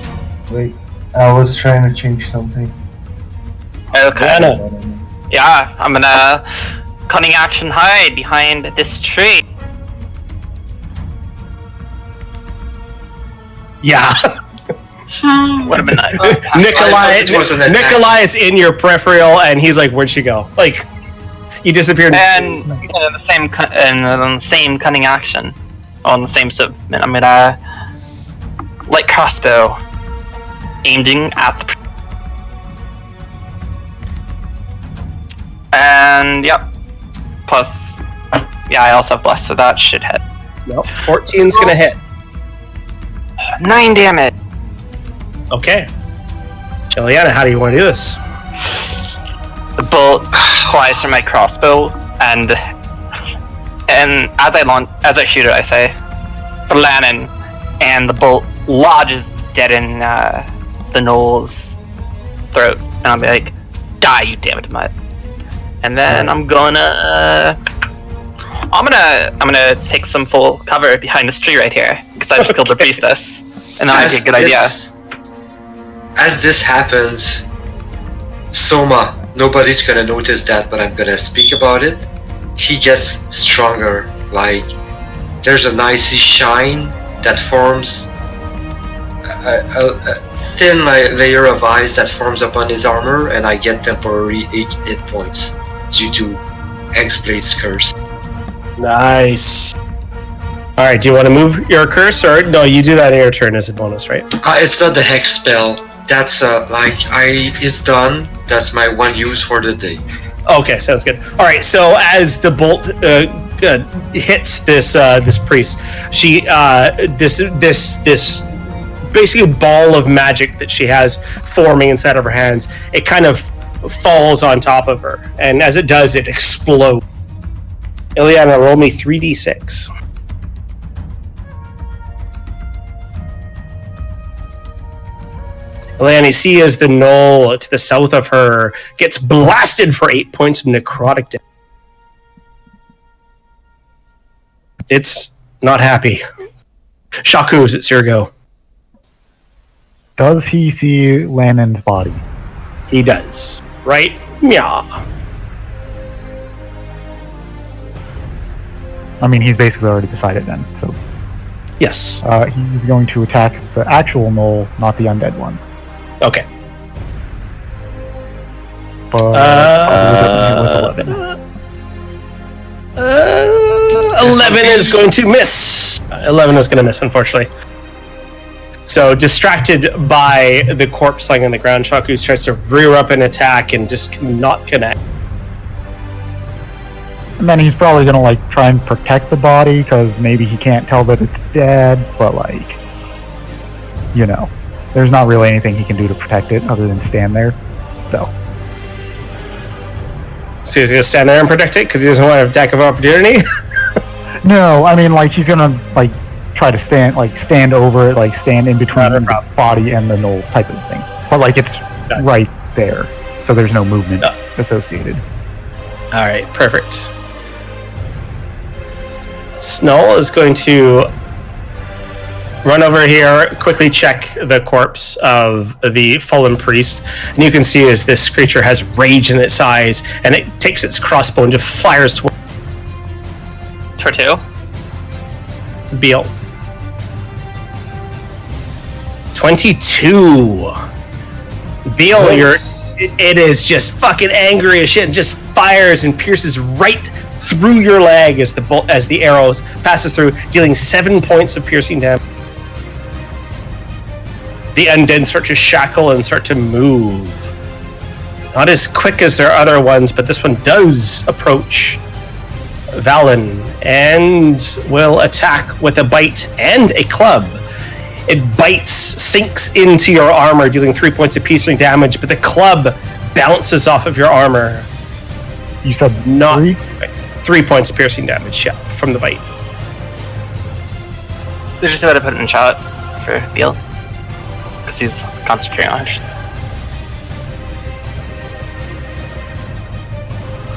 wait. I was trying to change something. Okay. Anna. Yeah, I'm gonna cunning action hide behind this tree. Yeah. Would have been nice. Nikolai is in your peripheral, and he's like, "Where'd she go?" Like, you disappeared. And the same cunning action on the same submit. I'm gonna light crossbow aiming at the. And yep. Plus, yeah, I also have bless, so that should hit. Nope. 14's gonna hit. 9 damage. Okay. Juliana, how do you want to do this? The bolt flies from my crossbow, and as I shoot it, I say, "Flannan," and the bolt lodges dead in the gnoll's throat, and I'll be like, "Die, you damn it, mutt!" And then I'm gonna take some full cover behind this tree right here because I just killed the priestess, and that might be a good idea. As this happens, Soma, nobody's gonna notice that, but I'm gonna speak about it. He gets stronger. Like, there's an icy shine that forms, a thin layer of ice that forms upon his armor, and I get temporary 8 hit points due to X-Blade's curse. Nice. All right. Do you want to move your curse, or no? You do that in your turn as a bonus, right? It's not the hex spell. That's it's done. That's my one use for the day. Okay, sounds good. All right. So as the bolt hits this priest, she this basically ball of magic that she has forming inside of her hands. It kind of falls on top of her, and as it does, it explodes. Ileana, roll me 3d6. Ileana, you see as the knoll to the south of her gets blasted for 8 points of necrotic damage. It's not happy. Shakus, it's your go. Does he see Lannon's body? He does. Right? Yeah. I mean, he's basically already decided then, so... Yes. He's going to attack the actual knoll, not the undead one. Okay. But probably doesn't hit with 11. 11 is going to miss. 11 is going to miss, unfortunately. So, distracted by the corpse lying on the ground, Shakus tries to rear up an attack and just cannot connect. And then he's probably going to, like, try and protect the body, because maybe he can't tell that it's dead, but, like, you know, there's not really anything he can do to protect it other than stand there, so... So he's going to stand there and protect it, because he doesn't want an attack of opportunity? No, I mean, like, he's going to, like, try to stand over it, like, stand in between the body and the knolls type of thing. But, like, it's right there, so there's no movement associated. Alright, perfect. Snow is going to run over here, quickly check the corpse of the fallen priest, and you can see as this creature has rage in its eyes, and it takes its crossbow and just fires towards Tortu? Beal. 22. Beal, it is just fucking angry as shit and just fires and pierces right through your leg as the arrows passes through, dealing 7 points of piercing damage. The undead start to shackle and start to move. Not as quick as their other ones, but this one does approach Valen and will attack with a bite and a club. It bites, sinks into your armor, dealing 3 points of piercing damage, but the club bounces off of your armor. You said not 3? 3 points of piercing damage, yeah, from the bite. They're just about to put it in shot for Beal. Because he's concentrating on it.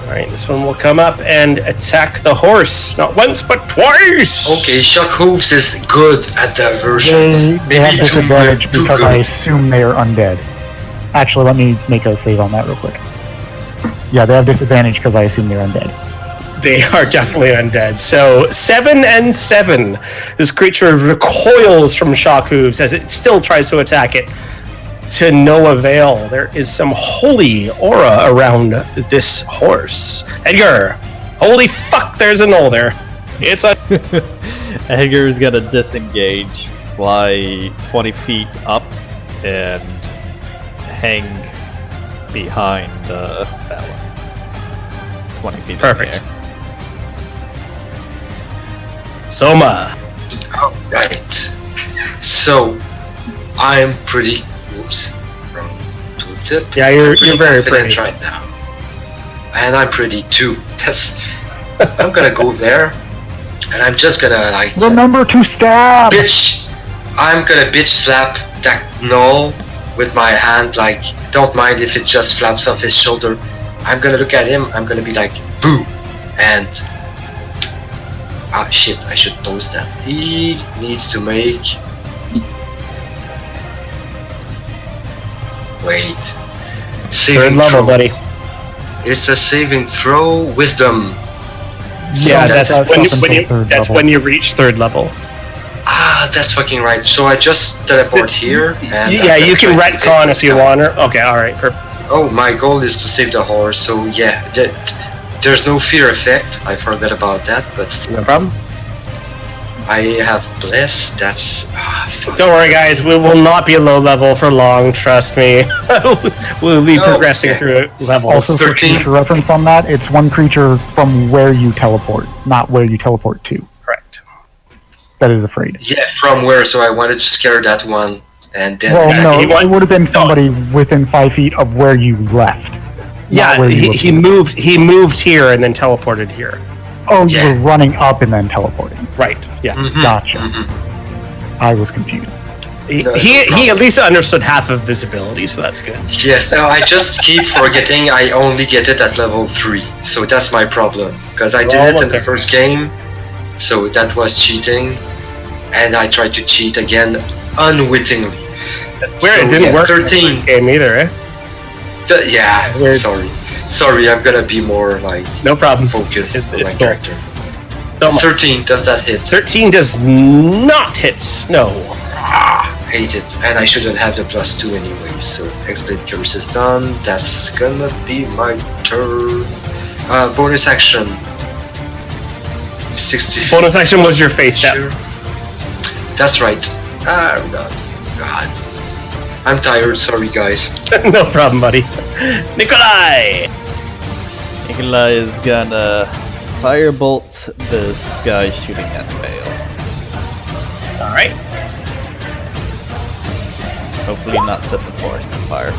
Alright, this one will come up and attack the horse. Not once, but twice! Okay, Shock Hooves is good at diversions. They have Maybe disadvantage too because good. I assume they are undead. Actually, let me make a save on that real quick. Yeah, they have disadvantage because I assume they're undead. They are definitely undead. So 7 and 7. This creature recoils from Shock Hooves as it still tries to attack it. To no avail. There is some holy aura around this horse. Edgar, holy fuck, there's a knoll there. It's a... Edgar's gonna disengage, fly 20 feet up, and hang behind that one. 20 feet Perfect. in the air. Soma. Alright. So, I'm pretty... Oops. Wrong tooltip. Yeah, you're very confident pretty. right now. And I'm pretty too. I'm gonna go there, and I'm just gonna, like... Remember to stab! I'm gonna bitch slap that knoll with my hand, like, don't mind if it just flaps off his shoulder. I'm gonna look at him, I'm gonna be like, boo! And... ah, shit, I should toast that. He needs to make... Wait. Third level, throw. buddy. It's a saving throw, wisdom. Yeah, that's that's when you reach third level. Ah, that's fucking right. So I just teleport here, and Yeah, you can retcon if you want. Okay, alright. Oh, my goal is to save the horse, so yeah, there's no fear effect. I forgot about that, but... No problem. I have Bliss. That's... fuck. Don't worry, guys. We will not be low level for long. Trust me. We'll be progressing through levels. Also, for 13. future reference on that, it's one creature from where you teleport, not where you teleport to. Correct. That is afraid. Yeah, from where? So I wanted to scare that one. And then... Well, no, he it would have been somebody within 5 feet of where you left. Yeah, where you he moved here and then teleported here. Oh, you Yeah. were running up and then teleporting. Right. Yeah. Mhm, Gotcha. mhm. I was confused. He at least understood half of visibility, so that's good. Yes, no, I just keep forgetting I only get it at level 3. So that's my problem. Because I We're did it almost in the there. first game. So that was cheating. And I tried to cheat again unwittingly. That's weird. So, It didn't yeah, work in the 13. first game either, eh? Yeah, Weird. Sorry, I'm gonna be more like No problem. focused It's on my cool. character. So much. 13, does that hit? 13 does not hit. No. Hate it. And I shouldn't have the +2 anyway, so X-Blade Curse is done. That's gonna be my turn. Bonus action. 60. Bonus action was your face step. Sure. That's right. No. God. I'm tired, sorry guys. No problem, buddy. Nikolai! Nikolai is gonna firebolt this guy shooting at Vale. Alright. Hopefully not set the forest on fire.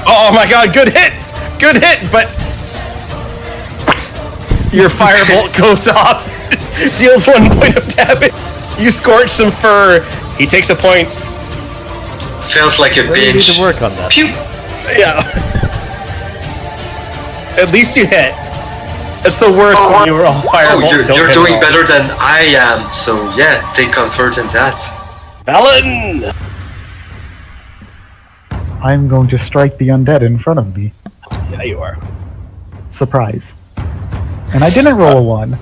Oh my god, good hit! Good hit, but your firebolt goes off. Deals 1 point of damage. You scorch some fur. He takes a point. Felt like a Really need binge. to work on that. Pew! Yeah. At least you hit. It's the worst when you were all firebolt. Oh, don't you're hit doing at all. better than I am, so yeah, take comfort in that. Alan! I'm going to strike the undead in front of me. Yeah, you are. Surprise. And I didn't roll a 1.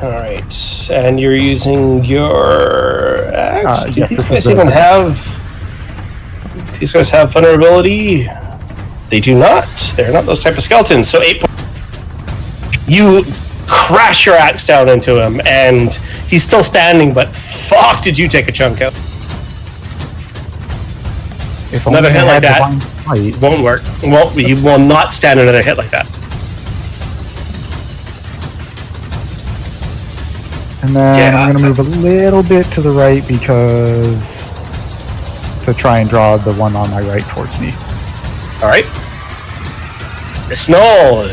Alright, and you're using your axe? Do yes, these this guys is even the have... These guys have vulnerability? They do not. They're not those type of skeletons. So 8 points. You crash your axe down into him, and he's still standing, but fuck did you take a chunk out. If Another only hit I like had that. divine sight. Won't work. Well, you will not stand another hit like that. And then Yeah, I'm going to move a little bit to the right because to try and draw the one on my right towards me. Alright. Snow.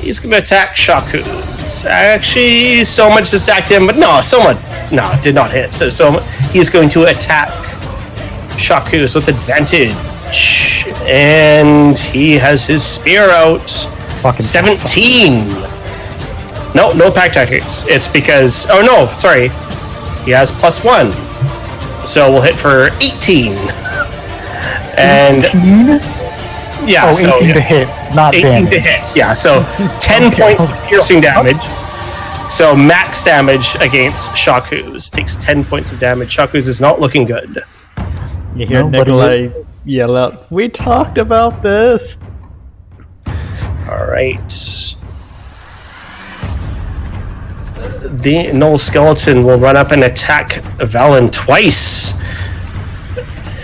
He's going to attack Shaku's. Actually, Soma just attacked him, but no, Soma did not hit. So he's going to attack Shaku's with advantage. And he has his spear out. Fucking 17. No pack tactics. It's because... Oh, no, sorry. He has +1. So we'll hit for 18. And... 18? Yeah, Oh, so... 18 to hit, not 18 damage. to hit, yeah. So 10 Okay. points of piercing damage. So max damage against Shaku's. Takes 10 points of damage. Shaku's is not looking good. You hear Nobody Nikolai yell out, "We talked about this!" Alright. The Null Skeleton will run up and attack Valen twice.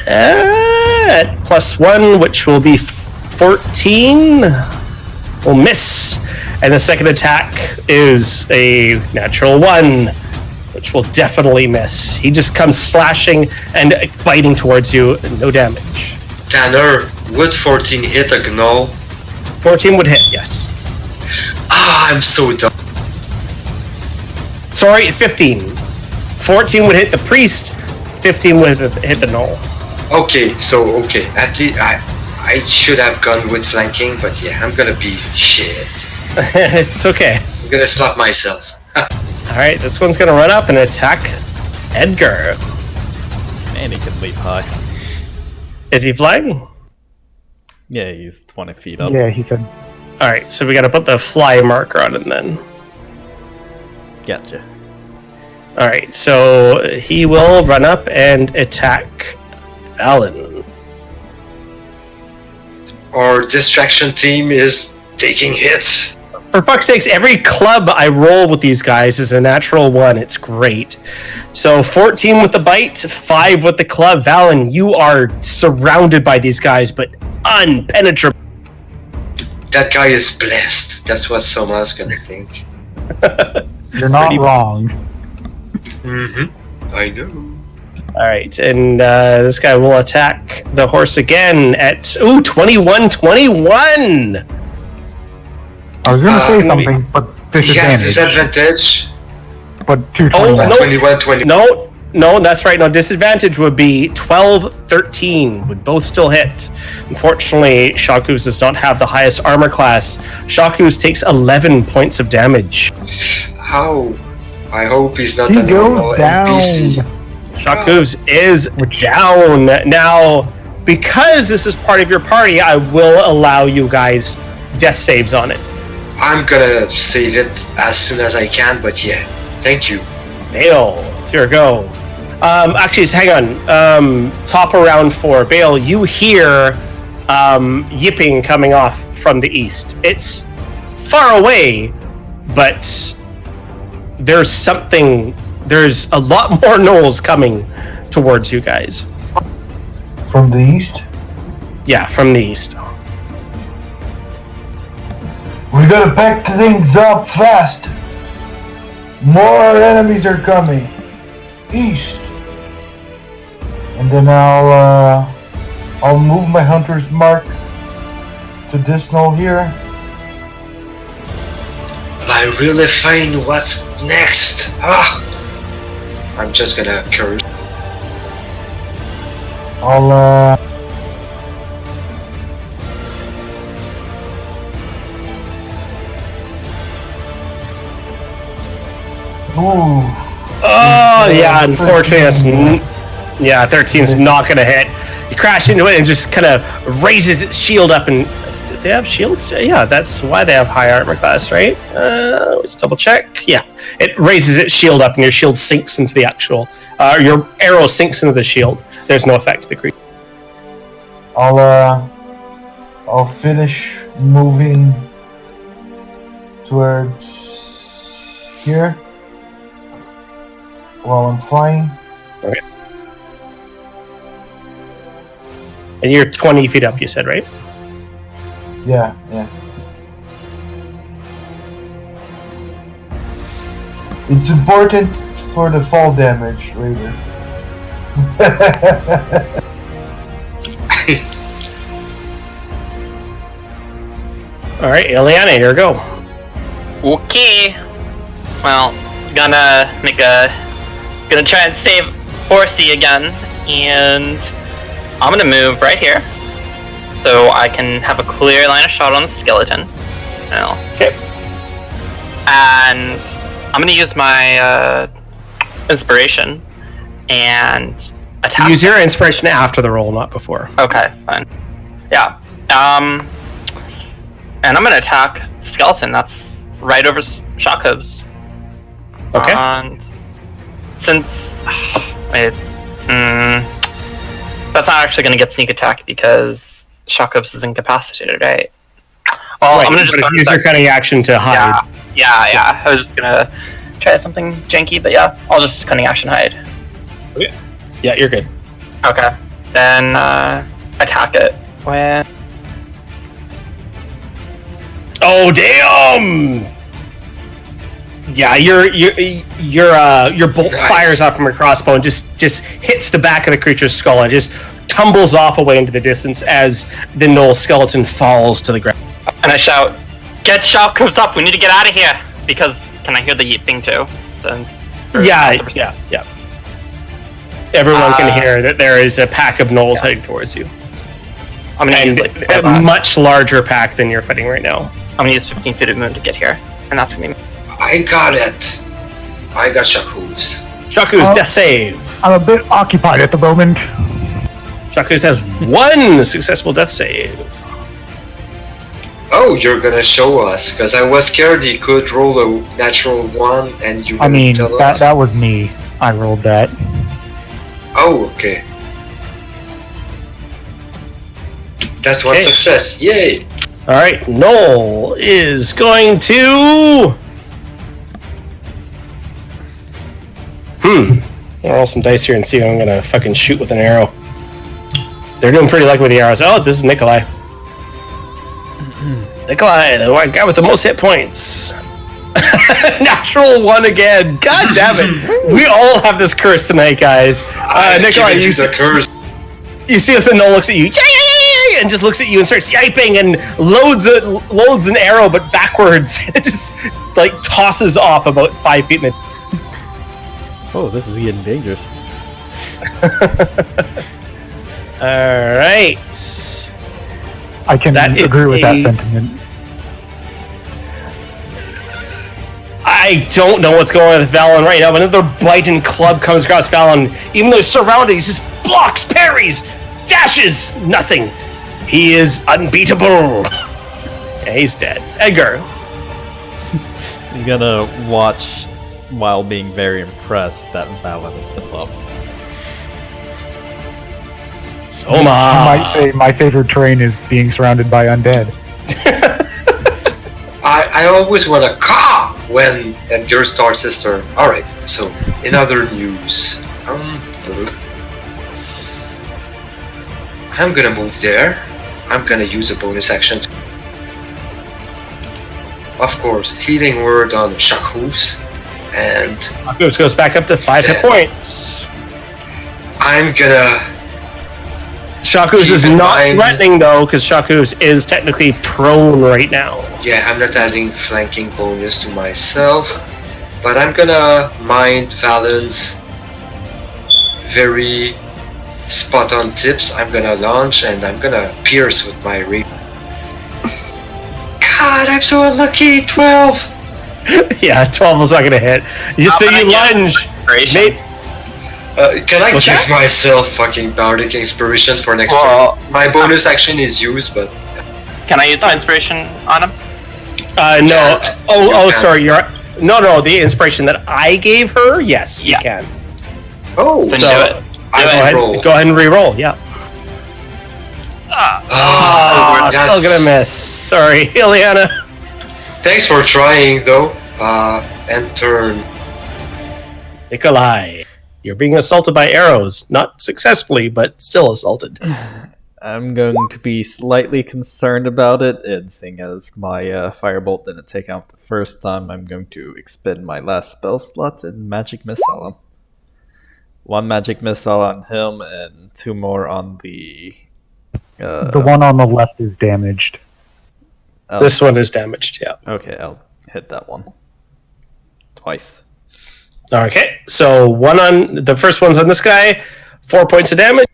At +1, which will be 14. Will miss. And the second attack is a natural 1, which will definitely miss. He just comes slashing and biting towards you. No damage. Tanner, would 14 hit a gnoll? 14 would hit, yes. I'm so dumb. Sorry, 15. 14 would hit the priest. 15 would hit the Null. Okay. At least I should have gone with flanking, but yeah, I'm gonna be shit. It's okay. I'm gonna slap myself. Alright, this one's gonna run up and attack Edgar. And he can leap high. Is he flying? Yeah, he's 20 feet up. Yeah, he said. Alright, so we gotta put the fly marker on him then. Gotcha. Alright, so he will run up and attack Alan. Our distraction team is taking hits. For fuck's sakes, every club I roll with these guys is a natural 1. It's great. So 14 with the bite, 5 with the club. Valen, you are surrounded by these guys, but unpenetrable. That guy is blessed. That's what Soma's gonna think. You're not wrong. Mm-hmm. I know. All right, and this guy will attack the horse again at 21-21. I was gonna say gonna something, but He has disadvantage. disadvantage. But 2 Oh, 21. no. 21-20. No, that's right. No, disadvantage would be 12-13. Would both still hit. Unfortunately, Shaku's does not have the highest armor class. Shaku's takes 11 points of damage. How? I hope he's not He a normal goes down. NPC. Shaku's is down. Now, because this is part of your party, I will allow you guys death saves on it. I'm gonna save it as soon as I can, but yeah, thank you. Bale, it's your go. Actually, hang on. Top of round 4. Bale, you hear yipping coming off from the east. It's far away, but there's a lot more gnolls coming towards you guys. From the east? Yeah, from the east. We gotta pack things up fast. More enemies are coming. East. And then I'll move my hunter's mark to this knoll here. I really find what's next. I'm just gonna curse. I'll Ooh. Oh, yeah, unfortunately, 13 is not going to hit. You crash into it and just kind of raises its shield up. And do they have shields? Yeah, that's why they have high armor class, right? Let's double check. Yeah, it raises its shield up and your shield sinks into the actual... your arrow sinks into the shield. There's no effect to the creature. I'll finish moving towards here while I'm flying. Okay. And you're 20 feet up, you said, right? Yeah. It's important for the fall damage later. Alright, Ileana, here we go. Okay. Well, gonna try and save Horsey again, and I'm gonna move right here, so I can have a clear line of shot on the skeleton. Well, Okay. and I'm gonna use my inspiration and attack. Use your inspiration after the roll, not before. Okay, fine. Yeah. And I'm gonna attack the skeleton that's right over Shakov's. Okay. And since that's not actually gonna get sneak attack because Shakov's is incapacitated, right? Well, Right, I'm gonna just but use your cunning action to hide. Yeah. I was just gonna try something janky, but yeah, I'll just cunning action hide. Yeah, you're good. Okay. Then attack it with. Oh damn! Yeah, your bolt Nice. fires off from your crossbow and just hits the back of the creature's skull and just tumbles off away into the distance as the gnoll skeleton falls to the ground. And I shout, "Get Shalkovs up! We need to get out of here!" Because can I hear the yeet thing too? So, Yeah. Everyone can hear that there is a pack of gnolls heading towards you, I'm gonna and use a much larger pack than you're fighting right now. I'm gonna use 15 feet of movement to get here, and that's gonna be. I got it. I got Shaku's. Shaku's Oh. death save. I'm a bit occupied at the moment. Shaku's has one successful death save. Oh, you're gonna show us, because I was scared he could roll a natural one and you I mean, tell us. that was me. I rolled that. Oh, okay. That's one Okay. success. Yay! All right, Noel is going to. I'll roll some dice here and see if I'm gonna fucking shoot with an arrow. They're doing pretty lucky with the arrows. Oh, this is Nikolai. Nikolai, the white guy with the most hit points. Natural 1 again. God damn it. We all have this curse tonight, guys. Nikolai, you the curse. You see as the Noel looks at you, and just looks at you and starts yiping and loads an arrow, but backwards. It just like tosses off about 5 feet. Oh, this is getting dangerous. All right. I can agree with that sentiment. I don't know what's going on with Valen right now, but another biting club comes across Valen. Even though he's surrounded, he just blocks, parries, dashes, nothing. He is unbeatable. Yeah, he's dead. Edgar. I'm gonna watch while being very impressed that Valen is still up. Soma. I might say my favorite terrain is being surrounded by undead. I always want to caw when Edgar starts his turn. Alright, so in other news, I'm gonna move there. I'm gonna use a bonus action. Of course, healing word on Shakus, and Shakus goes back up to 5 hit points. I'm gonna. Shakus is not threatening though, because Shakus is technically prone right now. Yeah, I'm not adding flanking bonus to myself, but I'm gonna mind Valen's very spot on tips. I'm gonna launch and I'm gonna pierce with my ring. God, I'm so unlucky. 12. Yeah, 12 is not gonna hit. You lunge. Can I give myself fucking bardic inspiration for next turn? My bonus action is used, but can I use my inspiration on him? No. Sorry. No. The inspiration that I gave her. Yes, you can. Oh, so go ahead and re-roll. Yeah. Still gonna miss. Sorry, Ileana. Thanks for trying, though. End turn. Nikolai, you're being assaulted by arrows. Not successfully, but still assaulted. I'm going to be slightly concerned about it, and seeing as my firebolt didn't take out the first time, I'm going to expend my last spell slot and magic missile him. 1 magic missile on him, and 2 more on the... the one on the left is damaged. This one is damaged, yeah. Okay, I'll hit that one. Twice. Okay, so the first one's on this guy, 4 points of damage.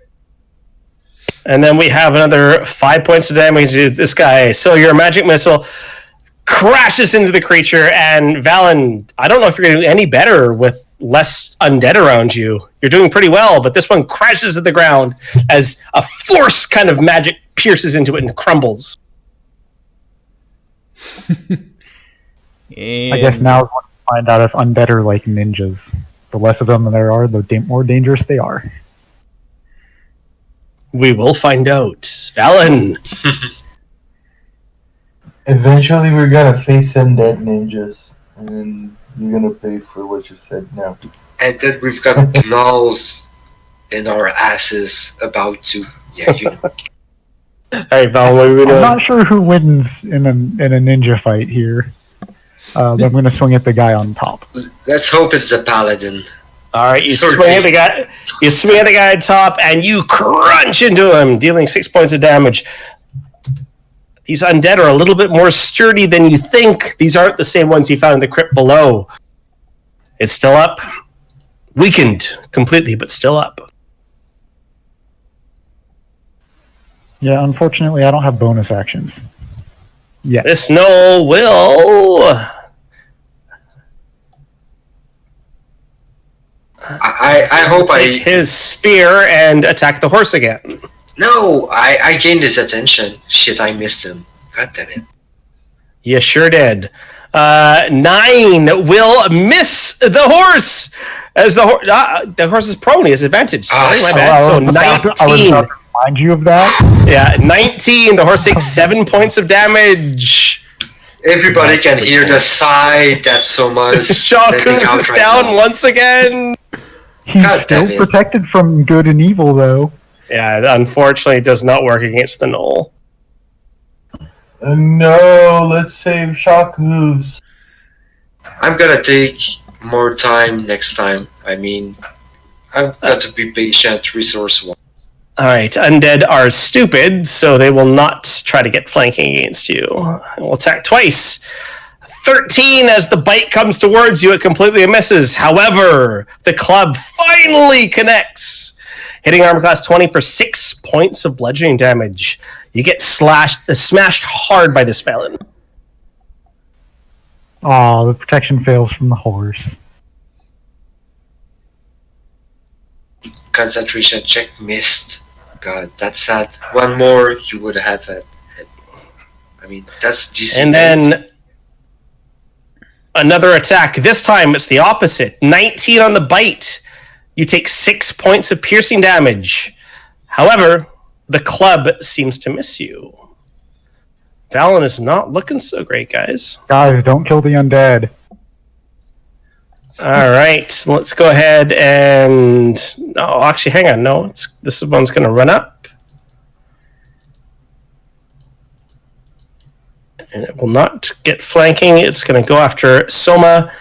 And then we have another 5 points of damage to this guy. So your magic missile crashes into the creature, and Valen, I don't know if you're going to do any better with less undead around you. You're doing pretty well, but this one crashes to the ground as a force kind of magic pierces into it and crumbles. I guess now we're going to find out if undead are like ninjas. The less of them there are, the more dangerous they are. We will find out. Valen! Eventually we're gonna face undead ninjas, and then you're gonna pay for what you said now. And then we've got gnolls in our asses about to... Yeah, you know. Alright, Val, what are we doing? I'm not sure who wins in a ninja fight here. But I'm gonna swing at the guy on top. Let's hope it's the paladin. Alright, you swing at the guy. You swing at the guy on top, and you crunch into him, dealing 6 points of damage. These undead are a little bit more sturdy than you think. These aren't the same ones you found in the crypt below. It's still up. Weakened completely, but still up. Yeah, unfortunately, I don't have bonus actions. Yeah. This Noel will... I hope take his spear and attack the horse again. No, I gained his attention. Shit, I missed him. God damn it. You sure did. 9 will miss the horse. As the horse is prone, he has advantage. Sorry, my bad. So 19. I was about to remind you of that. Yeah, 19. The horse takes 7 points of damage. Everybody can hear the sigh that Soma's letting Shaku's out is right down now. once again. He's God still damn it. protected from good and evil, though. Yeah, unfortunately, it does not work against the knoll. No, let's save Shaku's. I'm gonna take more time next time. I mean, I've got to be patient, resource-wise. Alright, undead are stupid, so they will not try to get flanking against you. We'll attack twice. 13 as the bite comes towards you, it completely misses. However, the club finally connects, hitting armor class 20 for 6 points of bludgeoning damage. You get smashed hard by this felon. Aw, the protection fails from the horse. Concentration check missed. God, that's sad. One more, you would have had. I mean, that's DC. And then another attack. This time it's the opposite. 19 on the bite. You take 6 points of piercing damage. However, the club seems to miss you. Valen is not looking so great, guys. Guys, don't kill the undead. All right, let's go ahead and... Oh, actually, hang on. No, this one's going to run up. And it will not get flanking. It's going to go after Soma.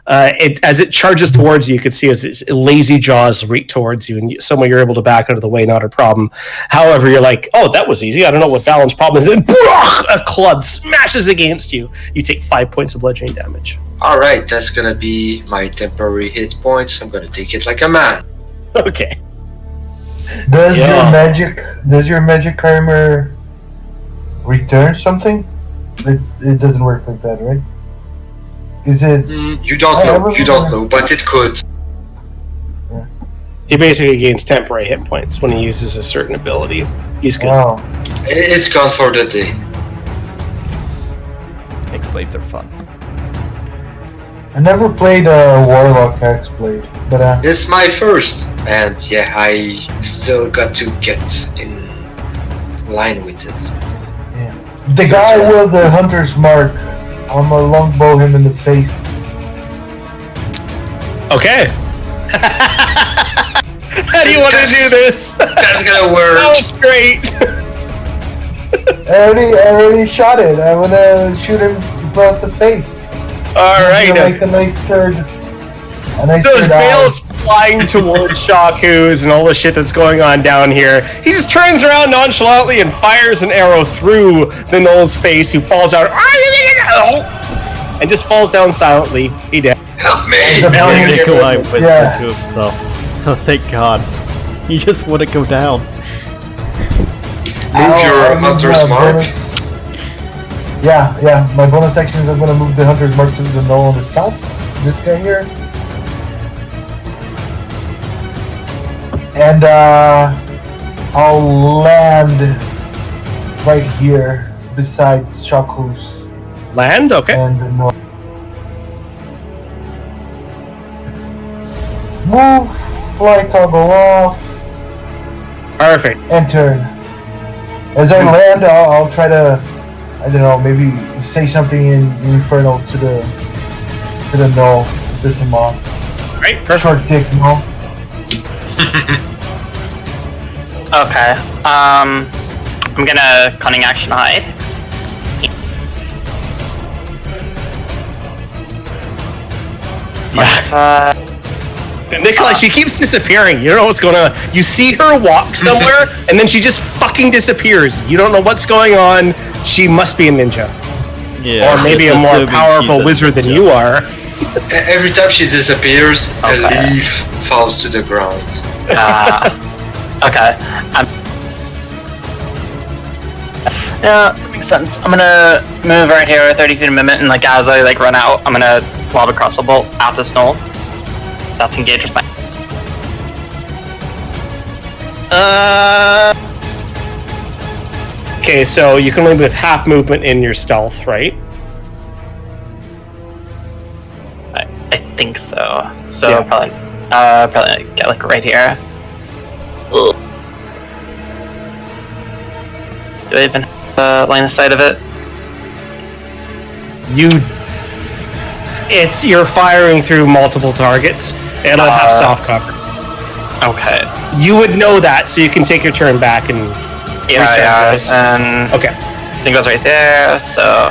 As it charges towards you, you can see as its lazy jaws reach towards you, and Soma, you're able to back out of the way, not a problem. However, you're like, oh, that was easy. I don't know what Valen's problem is. And a club smashes against you. You take 5 points of bludgeoning damage. Alright, that's gonna be my temporary hit points. I'm gonna take it like a man. Okay. Does Yeah. your magic armor return something? It doesn't work like that, right? Is it? You don't know, but it could. He basically gains temporary hit points when he uses a certain ability. He's good. Wow. It's gone for the day. X-Blades are fun. I never played a Warlock X-Blade, but It's my first, and yeah, I still got to get in line with it. the guy with the hunter's mark, I'm gonna longbow him in the face. Okay. How do you want to do this? That's gonna work. That was great. I already shot it. I wanna shoot him across the face. All right. Like a nice third. A nice Those third eye. bales flying towards Shaku's and all the shit that's going on down here. He just turns around nonchalantly and fires an arrow through the Knoll's face, who falls out and just falls down silently. He dead. Help me! Nikolai whispered Yeah. to himself, oh thank god, he just wouldn't go down. Move your I'll hunter's use my mark. bonus- Yeah. My bonus action is I'm gonna move the hunter's mark to the knoll on the south. This guy here. And I'll land right here beside Shaku's Land? Okay. and the knoll. Move, fly toggle off, Perfect. and turn. As I land, I'll try to, I don't know, maybe say something in Infernal to the knoll to piss him off. All right. Perfect. Short dick knoll. Okay. I'm gonna cunning action hide. Nikolai, she keeps disappearing. You don't know what's going on. You see her walk somewhere, and then she just fucking disappears. You don't know what's going on. She must be a ninja. Yeah, Or maybe a just more assuming powerful she's a wizard than ninja. you are. Every time she disappears, Okay. a leaf falls to the ground. Okay. Yeah, that makes sense. I'm gonna move right here, 30 feet a minute, and like as I like run out, I'm gonna lob a crossbow bolt at the snow. That's engaged with my. Okay, so you can only move half movement in your stealth, right? I think so. So Yeah. probably get like right here. Do I even have line of sight of it? You're firing through multiple targets. It'll have soft cover. Okay. You would know that, so you can take your turn back and Yeah. And okay. I think it goes right there. So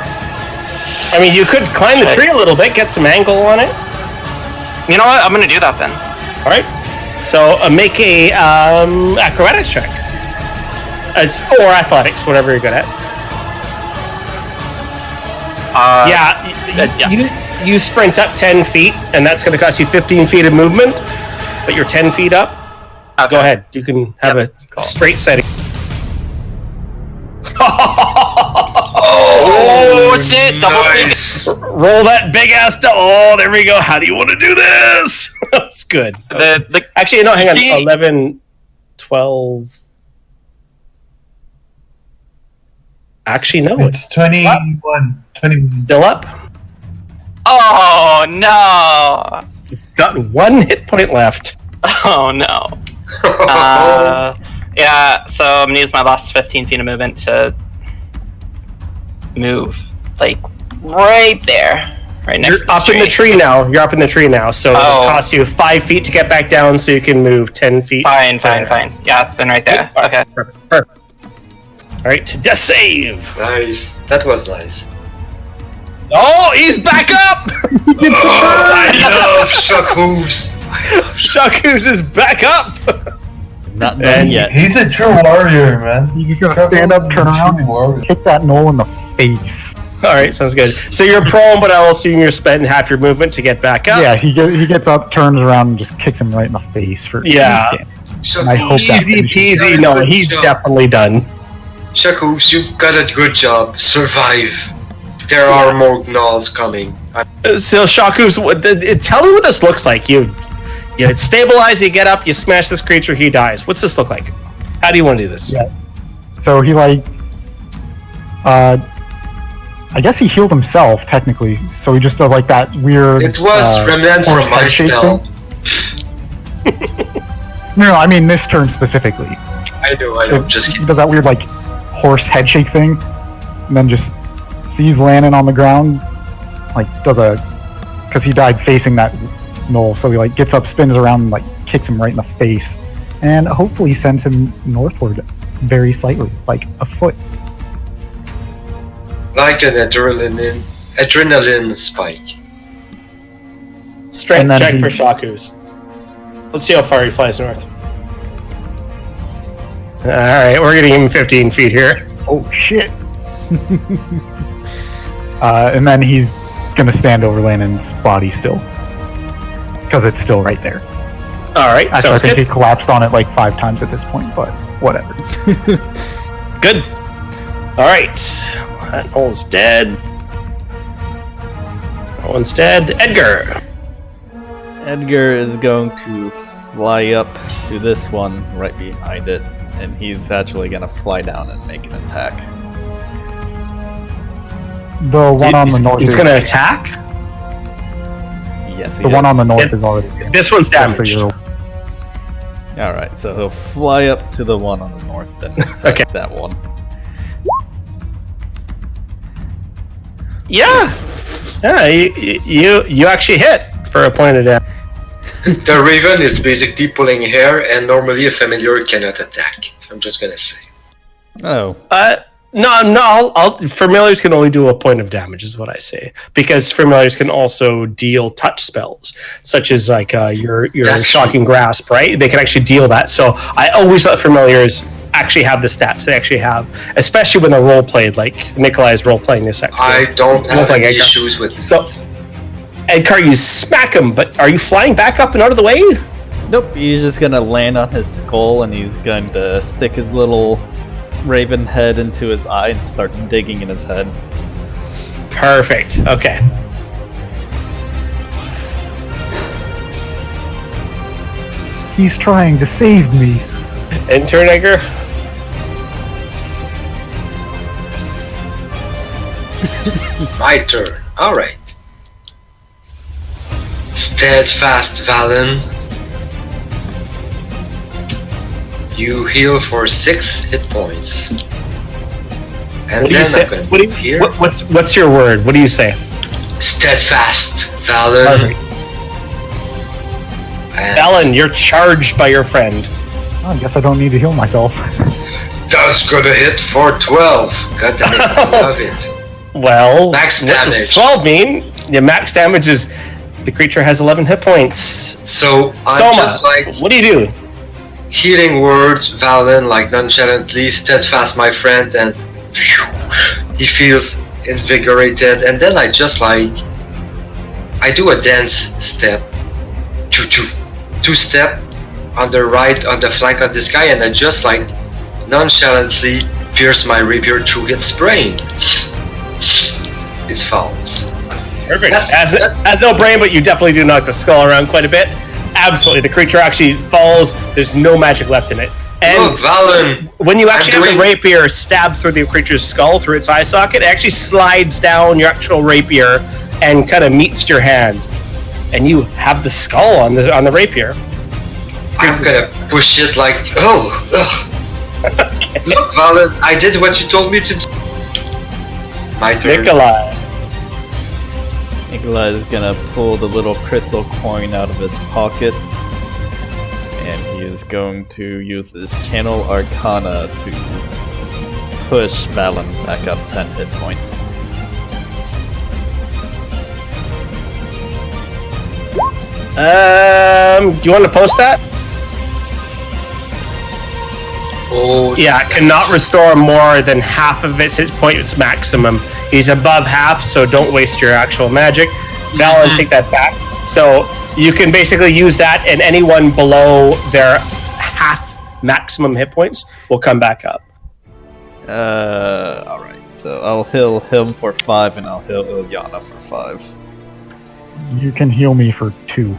I mean, you could climb the tree a little bit, get some angle on it. you know what? I'm gonna do that then. All right. So make a acrobatics check. Or athletics, whatever you're good at. You sprint up 10 feet, and that's going to cost you 15 feet of movement, but you're 10 feet up. Okay. Go ahead. You can have a straight setting. Oh shit! Nice. Roll that big ass Oh, there we go. How do you want to do this? That's good. Actually, no, hang on. 11, 12. Actually, no. It's 21. 21. Still up? Oh no! It's got 1 hit point left. Oh no. Yeah, so I'm gonna use my last 15 feet of movement to move, like, right there. Right next You're up in the tree now. You're up in the tree now, so it costs you 5 feet to get back down, so you can move 10 feet. Fine. Yeah, it's been right there. Okay. Perfect. Alright, death save! Nice. That was nice. Oh, he's back up! I love Shock Hooves. Shakus is back up! Not done yet. He's a true warrior, man. He's just gonna stand up, turn around, and kick that knoll in the face. Alright, sounds good. So you're prone, but I will assume you're spending half your movement to get back up. Yeah, he gets up, turns around, and just kicks him right in the face for Yeah. Shock I hope that Easy peasy. No, he's definitely done. Shock Hooves, you've got a good job. Survive. There are more gnolls coming. So Shakus, tell me what this looks like. You stabilize, you get up, you smash this creature, he dies. What's this look like? How do you want to do this? Yeah. So he I guess he healed himself technically. So he just does like that weird. It was remnant from my spell. No, I mean this turn specifically. I know. Just He kidding. does that weird like horse head shake thing, and then just sees Lannon on the ground, like because he died facing that knoll, so he like gets up, spins around, and like kicks him right in the face, and hopefully sends him northward very slightly, like a foot. Like an adrenaline spike. Strength check for Shakus. Let's see how far he flies north. Alright, we're getting him 15 feet here. Oh shit! And then he's gonna stand over Lannon's body still, because it's still right there. Alright, Actually, I think he collapsed on it like 5 times at this point, but whatever. Good. Alright. That knoll's dead. That one's dead. Edgar! Edgar is going to fly up to this one right behind it, and he's actually going to fly down and make an attack. The one on the north. He's gonna attack? Yes, he The one is. on the north is already dead. This one's Just so damaged. you're- Alright, so he'll fly up to the one on the north then. Okay. That one. Yeah! Yeah, you actually hit for a point of damage. The raven is basically pulling hair, and normally a familiar cannot attack. I'm just gonna say. Oh. No, familiars can only do a point of damage, is what I say. Because familiars can also deal touch spells, such as like your That's shocking grasp, right? They can actually deal that. So I always let familiars actually have the stats they actually have, especially when they're role played, like Nikolai's role playing this. I don't have Like any Edgar. issues with it. So, Edgar, you smack him, but are you flying back up and out of the way? Nope, he's just gonna land on his skull and he's going to stick his little raven head into his eye and start digging in his head. Perfect. Okay. He's trying to save me. And turn, Edgar. My turn. Alright. Steadfast Valen. You heal for 6 hit points. And What do you then say? I'm gonna move here. What's your word? What do you say? Steadfast, Valen. Perfect. And Alan, you're charged by your friend. I guess I don't need to heal myself. that's gonna hit for 12. God damn it, I love it. Well, Max what does damage. 12 mean? The max damage is the creature has 11 hit points. So I'm Soma, just like what do you do? healing words, Valen, like nonchalantly, steadfast, my friend, and phew, he feels invigorated. And then I just like, I do a dance step, two step on the right, on the flank of this guy, and I just like nonchalantly pierce my rapier through its brain. It falls. Perfect. That's- As no brain, but you definitely do knock the skull around quite a bit. Absolutely. The creature actually falls. There's no magic left in it. And Look, Valen, when you actually have doing- the rapier stab through the creature's skull, through its eye socket, it actually slides down your actual rapier and kind of meets your hand. And you have the skull on the rapier. I'm gonna push it like, oh, ugh. Look, Valen, I did what you told me to do. My turn. Nikolai. Is gonna pull the little crystal coin out of his pocket, and he is going to use his Channel Arcana to push Valen back up 10 hit points. Do you want to post that? Oh, Yeah, it cannot restore more than half of its hit points maximum. He's above half, so don't waste your actual magic. Valen, take that back. So you can basically use that, and anyone below their half maximum hit points will come back up. Alright. So I'll heal him for 5, and I'll heal Ilyana for 5. You can heal me for 2.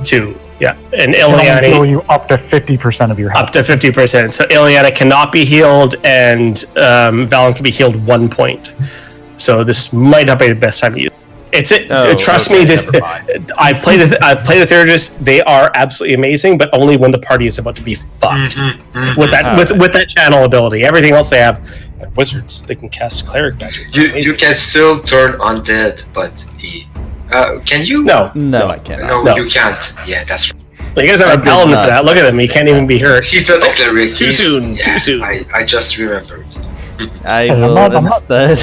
2, yeah. And I can only heal Ilyana you up to 50% of your health. up to 50%. So Ilyana cannot be healed, and Valen can be healed 1 point. So this might not be the best time to use. Trust me. This I play the therapists. They are absolutely amazing, but only when the party is about to be fucked with that channel ability. Everything else they have, they're wizards. They can cast cleric magic. you can still turn undead, but can you? No, I can't. No, you can't. Yeah, that's right. you guys have I a did paladin not for that. Look at him. He can't even be hurt. He's not a cleric. Too soon. I just remembered. I Hey, will I'm not- instead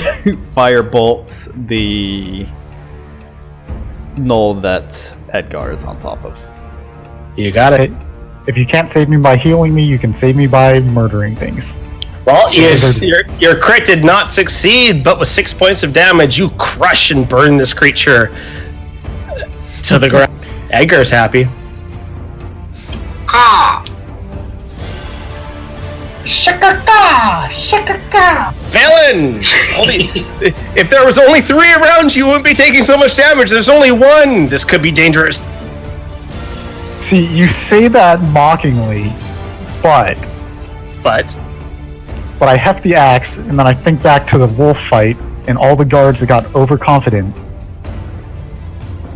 firebolt the knoll that Edgar is on top of. You got it. If you can't save me by healing me, you can save me by murdering things. Well, So your crit did not succeed, but with 6 points of damage, you crush and burn this creature to the ground. Edgar's happy. Ah! Valen! If there was only 3 around, you wouldn't be taking so much damage. There's only 1. This could be dangerous. See, you say that mockingly, but I heft the axe, and then I think back to the wolf fight and all the guards that got overconfident,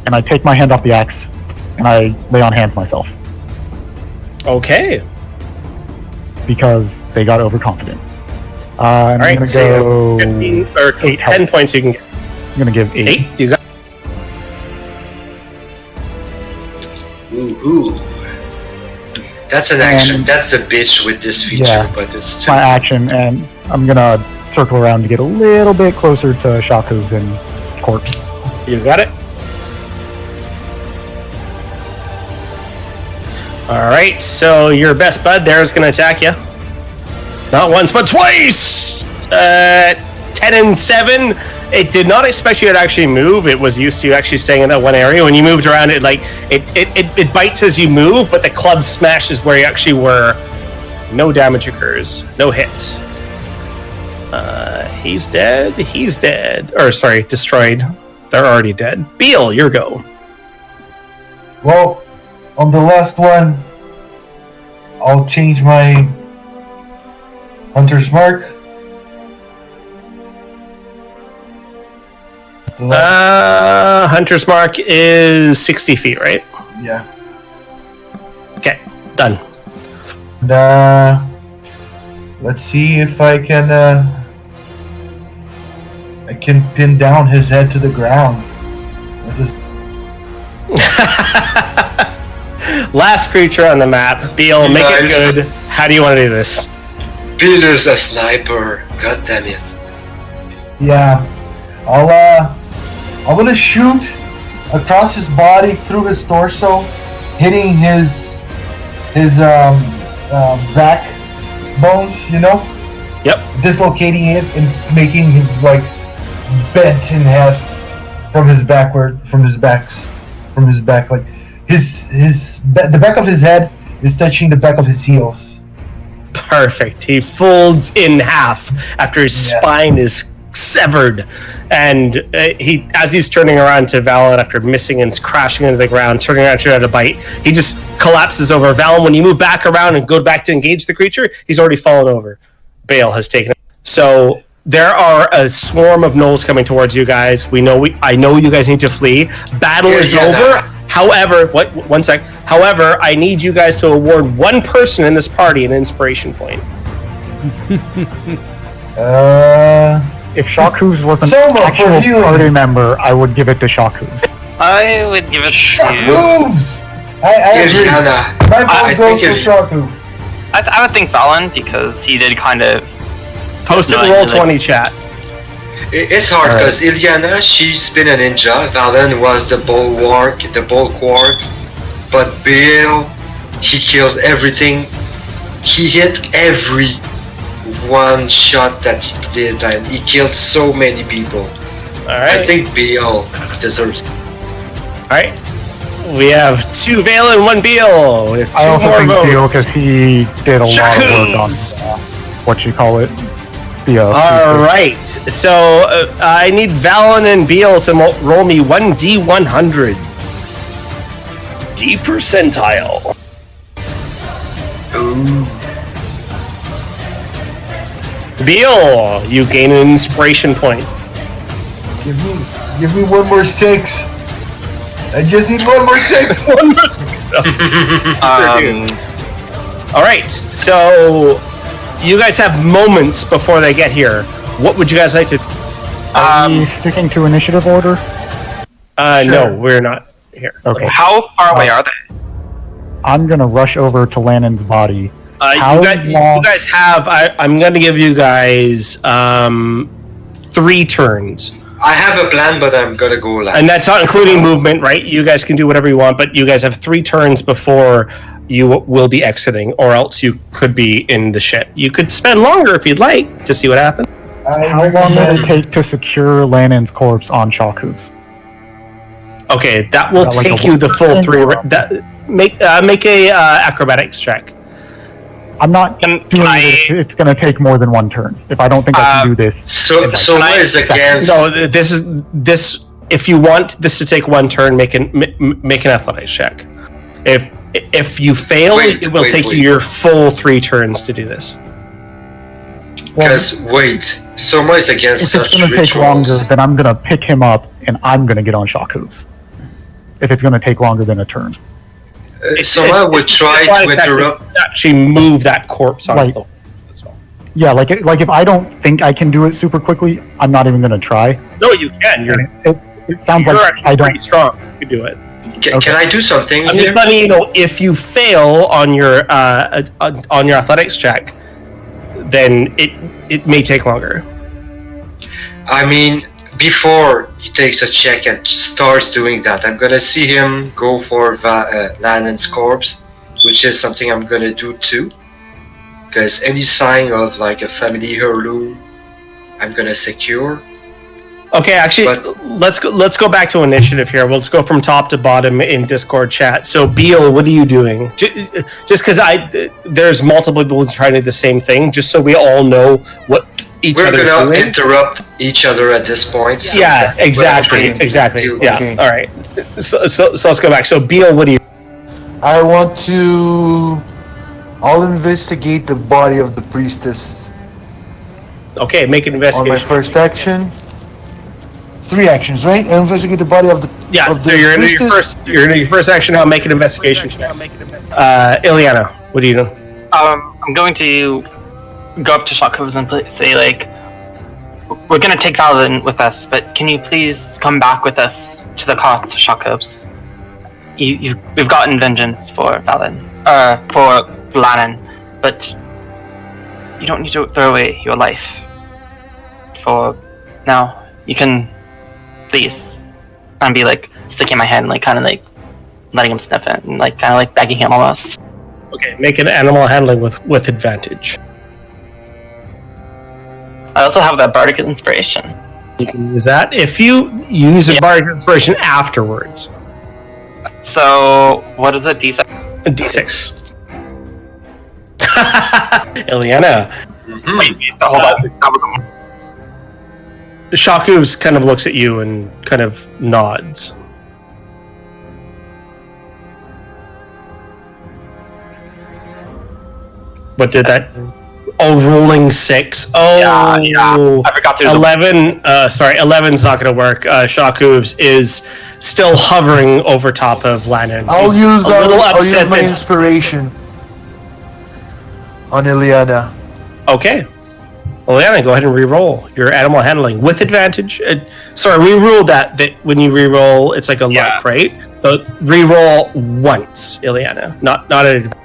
and I take my hand off the axe, and I lay on hands myself, Okay. because they got overconfident. And All I'm right, gonna so go 15 or 8 10 health. points you can get. I'm gonna give 8. 8? You got Ooh. That's an action. That's the bitch with this feature, Yeah. but it's still. my action, and I'm gonna circle around to get a little bit closer to Shaku's and corpse. You got it. All right, so your best bud there is going to attack you. Not once, but twice. 10 and 7. It did not expect you to actually move. It was used to you actually staying in that one area. When you moved around, it bites as you move, but the club smashes where you actually were. No damage occurs. No hit. He's dead. He's dead. Or sorry, destroyed. They're already dead. Beal, your go. Well, on the last one, I'll change my Hunter's Mark. Hunter's Mark is 60 feet, right? Yeah. Okay, done. And, let's see if I can I can pin down his head to the ground. Last creature on the map. Beal, make it Nice. good. How do you want to do this? Bill is a sniper. God damn it. Yeah, I'm gonna shoot across his body through his torso, hitting his back bones. Yep. Dislocating it and making him like bent in half from his back. Like the back of his head is touching the back of his heels. Perfect. He folds in half after his spine is severed, and as he's turning around to Valen after missing and crashing into the ground, turning around to try to bite, he just collapses over. Valen, when you move back around and go back to engage the creature, he's already fallen over. Bale has taken it. So there are a swarm of gnolls coming towards you guys. I know you guys need to flee. Battle is over. However, one sec. However, I need you guys to award one person in this party an inspiration point. If Shaku's was an Soma, for actual healing. party member, I would give it to Shaku's. I would give it Shock to. moves! I agree. Ilyana. My I vote goes think for if- shock moves. I would think Valen because he did kind of. Post it No, in roll like- 20 chat. It's hard because Ilyana, she's been a ninja. Valen was the bulwark, but Bill, he killed everything. He hit every one shot that he did, and he killed so many people. Alright. I think Bill deserves. Alright. We have 2 Vale and 1 Beal. We have 2 I also more think votes. Beal because he did a lot of work on what you call it. The Alright. So I need Valen and Beal to roll me 1d100. D percentile. Ooh. Beal, you gain an inspiration point. Give me one more 6. I just need one more 6. Alright, so you guys have moments before they get here. What would you guys like to do? Are we sticking to initiative order? No, we're not here. Okay. How far away are they? I'm gonna rush over to Lannon's body. How You long- guys have. I'm going to give you guys 3 turns, I have a plan, but I'm gonna go last. and that's not including movement, right? You guys can do whatever you want, but you guys have 3 turns before you will be exiting, or else you could be in the ship. You could spend longer if you'd like to see what happens. How long will it take to secure Lannon's corpse on Shaku's? Okay, that will Is that like take a you the full one- 3. Make a acrobatics check. I'm not Can doing I- it. It's gonna take more than 1 turn. If I don't think I can do this, So what is against? No, this. If you want this to take 1 turn, make an athletics check. If you fail, Wait, it will wait, take wait. you your full 3 turns to do this. Because wait, Soma is against if such it's gonna take rituals. longer, then I'm gonna pick him up and I'm gonna get on Shaku's. If it's gonna take longer than a turn. Soma would try to interrupt. Actually, move that corpse onto Right. the. That's all. Yeah, like if I don't think I can do it super quickly, I'm not even gonna try. No, you can. It sounds You're like actually I pretty don't. strong. You can do it. Can I do something I'm here? just letting you know, if you fail on your athletics check, then it may take longer. I mean, before he takes a check and starts doing that, I'm gonna see him go for Lannon's corpse, which is something I'm gonna do too. Because any sign of like a family heirloom, I'm gonna secure. Okay, actually, But- let's go back to initiative here. Let's go from top to bottom in Discord chat. So, Beal, what are you doing? Just because there's multiple people trying to do the same thing, just so we all know what each We're other's gonna doing. interrupt each other at this point. so Yeah, that's what exactly, I'm trying exactly. to do. Yeah, Okay. all right. So let's go back. So, Beal, what do you? I want to. I'll investigate the body of the priestess Okay, make an on my investigation. first action. 3 actions, right? I investigate the body of the Yeah, of so the you're gonna do priestess. your first action now. Make an investigation. Ilyana, what do you do? I'm going to go up to Shaku's and say like, we're gonna take Valin with us, but can you please come back with us to the cots, Shakos? We've gotten vengeance for Valin, for Lannon, but you don't need to throw away your life. For now, you can, please. And be like sticking my hand, like kind of like letting him sniff it, and like kind of like begging him almost. Okay, make an animal handling with advantage. I also have that bardic inspiration. You can use that if you use a bardic inspiration afterwards. So what is it? D6? A D6. Ileana. Wait, hold on. Shaku's kind of looks at you and kind of nods. What did that? Oh, rolling 6. Oh, yeah. I forgot to 11. 11's not going to work. Shaku's is still hovering over top of Lannon. I'll use my that... inspiration on Ileana. Okay. Ileana, go ahead and re-roll your animal handling with advantage. We ruled that when you re-roll, it's like a luck, right? So re-roll once, Ileana, not at advantage.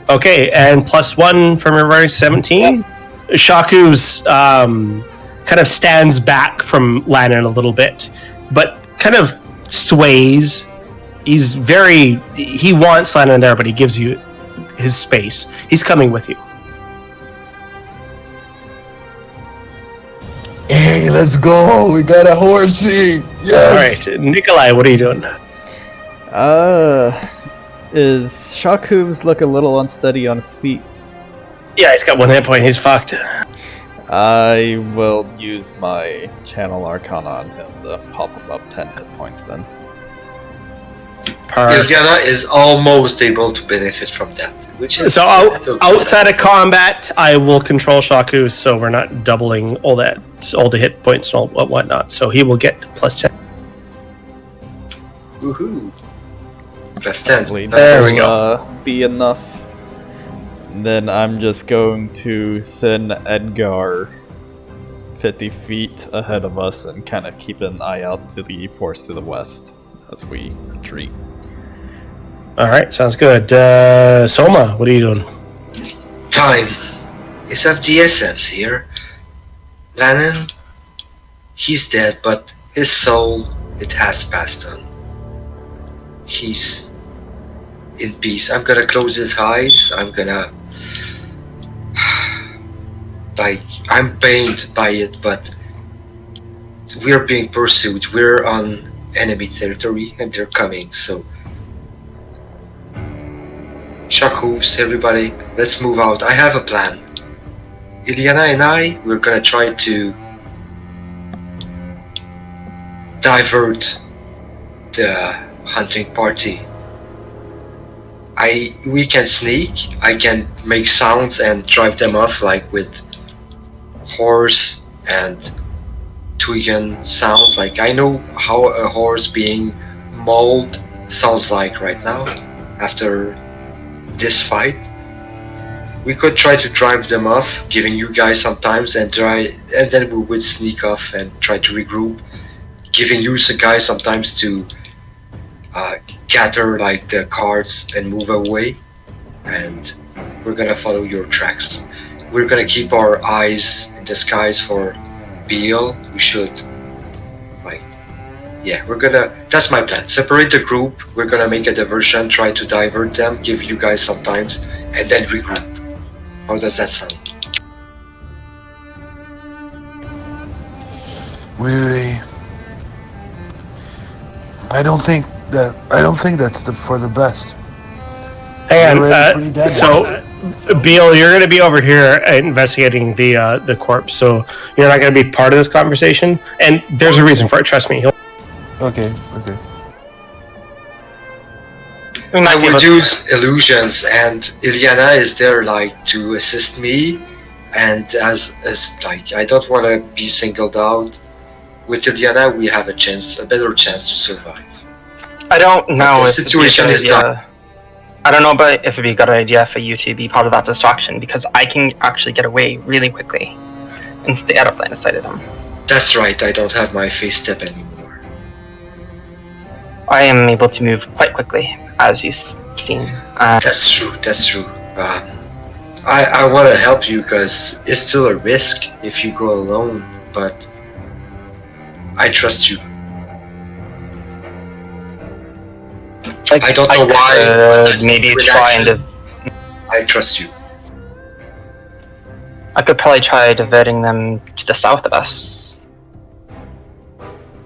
Okay, and +1 from your 17. Shaku's kind of stands back from Lannon a little bit, but kind of sways. He wants Lannon there, but he gives you his space. He's coming with you. Hey, let's go! We got a horsey! Yes! Alright, Nikolai, what are you doing? Is Shaku's look a little unsteady on his feet? Yeah, he's got 1 hit point. He's fucked. I will use my Channel Arcana on him to pop him up 10 hit points then. Ileana is almost able to benefit from that. Which is so outside of combat, I will control Shaku, so we're not doubling all the hit points and all whatnot. So he will get +10. Woohoo! +10. There we go. Be enough. And then I'm just going to send Edgar 50 feet ahead of us and kind of keep an eye out to the forest to the west as we retreat. Alright, sounds good. Soma, what are you doing? Time is of the essence here. Lannon, he's dead, but his soul, it has passed on. He's in peace. I'm gonna close his eyes. I'm gonna... I'm pained by it, but we're being pursued. We're on enemy territory, and they're coming, so... Shock hooves, everybody, let's move out. I have a plan. Ileana and I, we're gonna try to divert the hunting party. We can sneak, I can make sounds and drive them off, like with horse and twiggen sounds. Like I know how a horse being mauled sounds like right now after this fight. We could try to drive them off, giving you guys some times, and then we would sneak off and try to regroup, giving you guys sometimes to gather like the cards and move away, and we're gonna follow your tracks. We're gonna keep our eyes in the skies for Beale. We should that's my plan. Separate the group, we're gonna make a diversion, try to divert them, give you guys some times, and then regroup. How does that sound? Really? I don't think that's for the best. Hang on, Beale, you're going to be over here investigating the corpse, so you're not going to be part of this conversation, and there's a reason for it, trust me. Okay. I will use illusions, and Ileana is there like to assist me, and as like I don't want to be singled out. With Ileana, we have a better chance to survive. I don't know the if situation is I don't know about if it'd be a good idea for you to be part of that distraction, because I can actually get away really quickly and stay out of line of sight of them. That's right, I don't have my face step anymore. I am able to move quite quickly, as you've seen. That's true. I want to help you because it's still a risk if you go alone, but I trust you. I don't know why. Maybe try and I trust you. I could probably try diverting them to the south of us.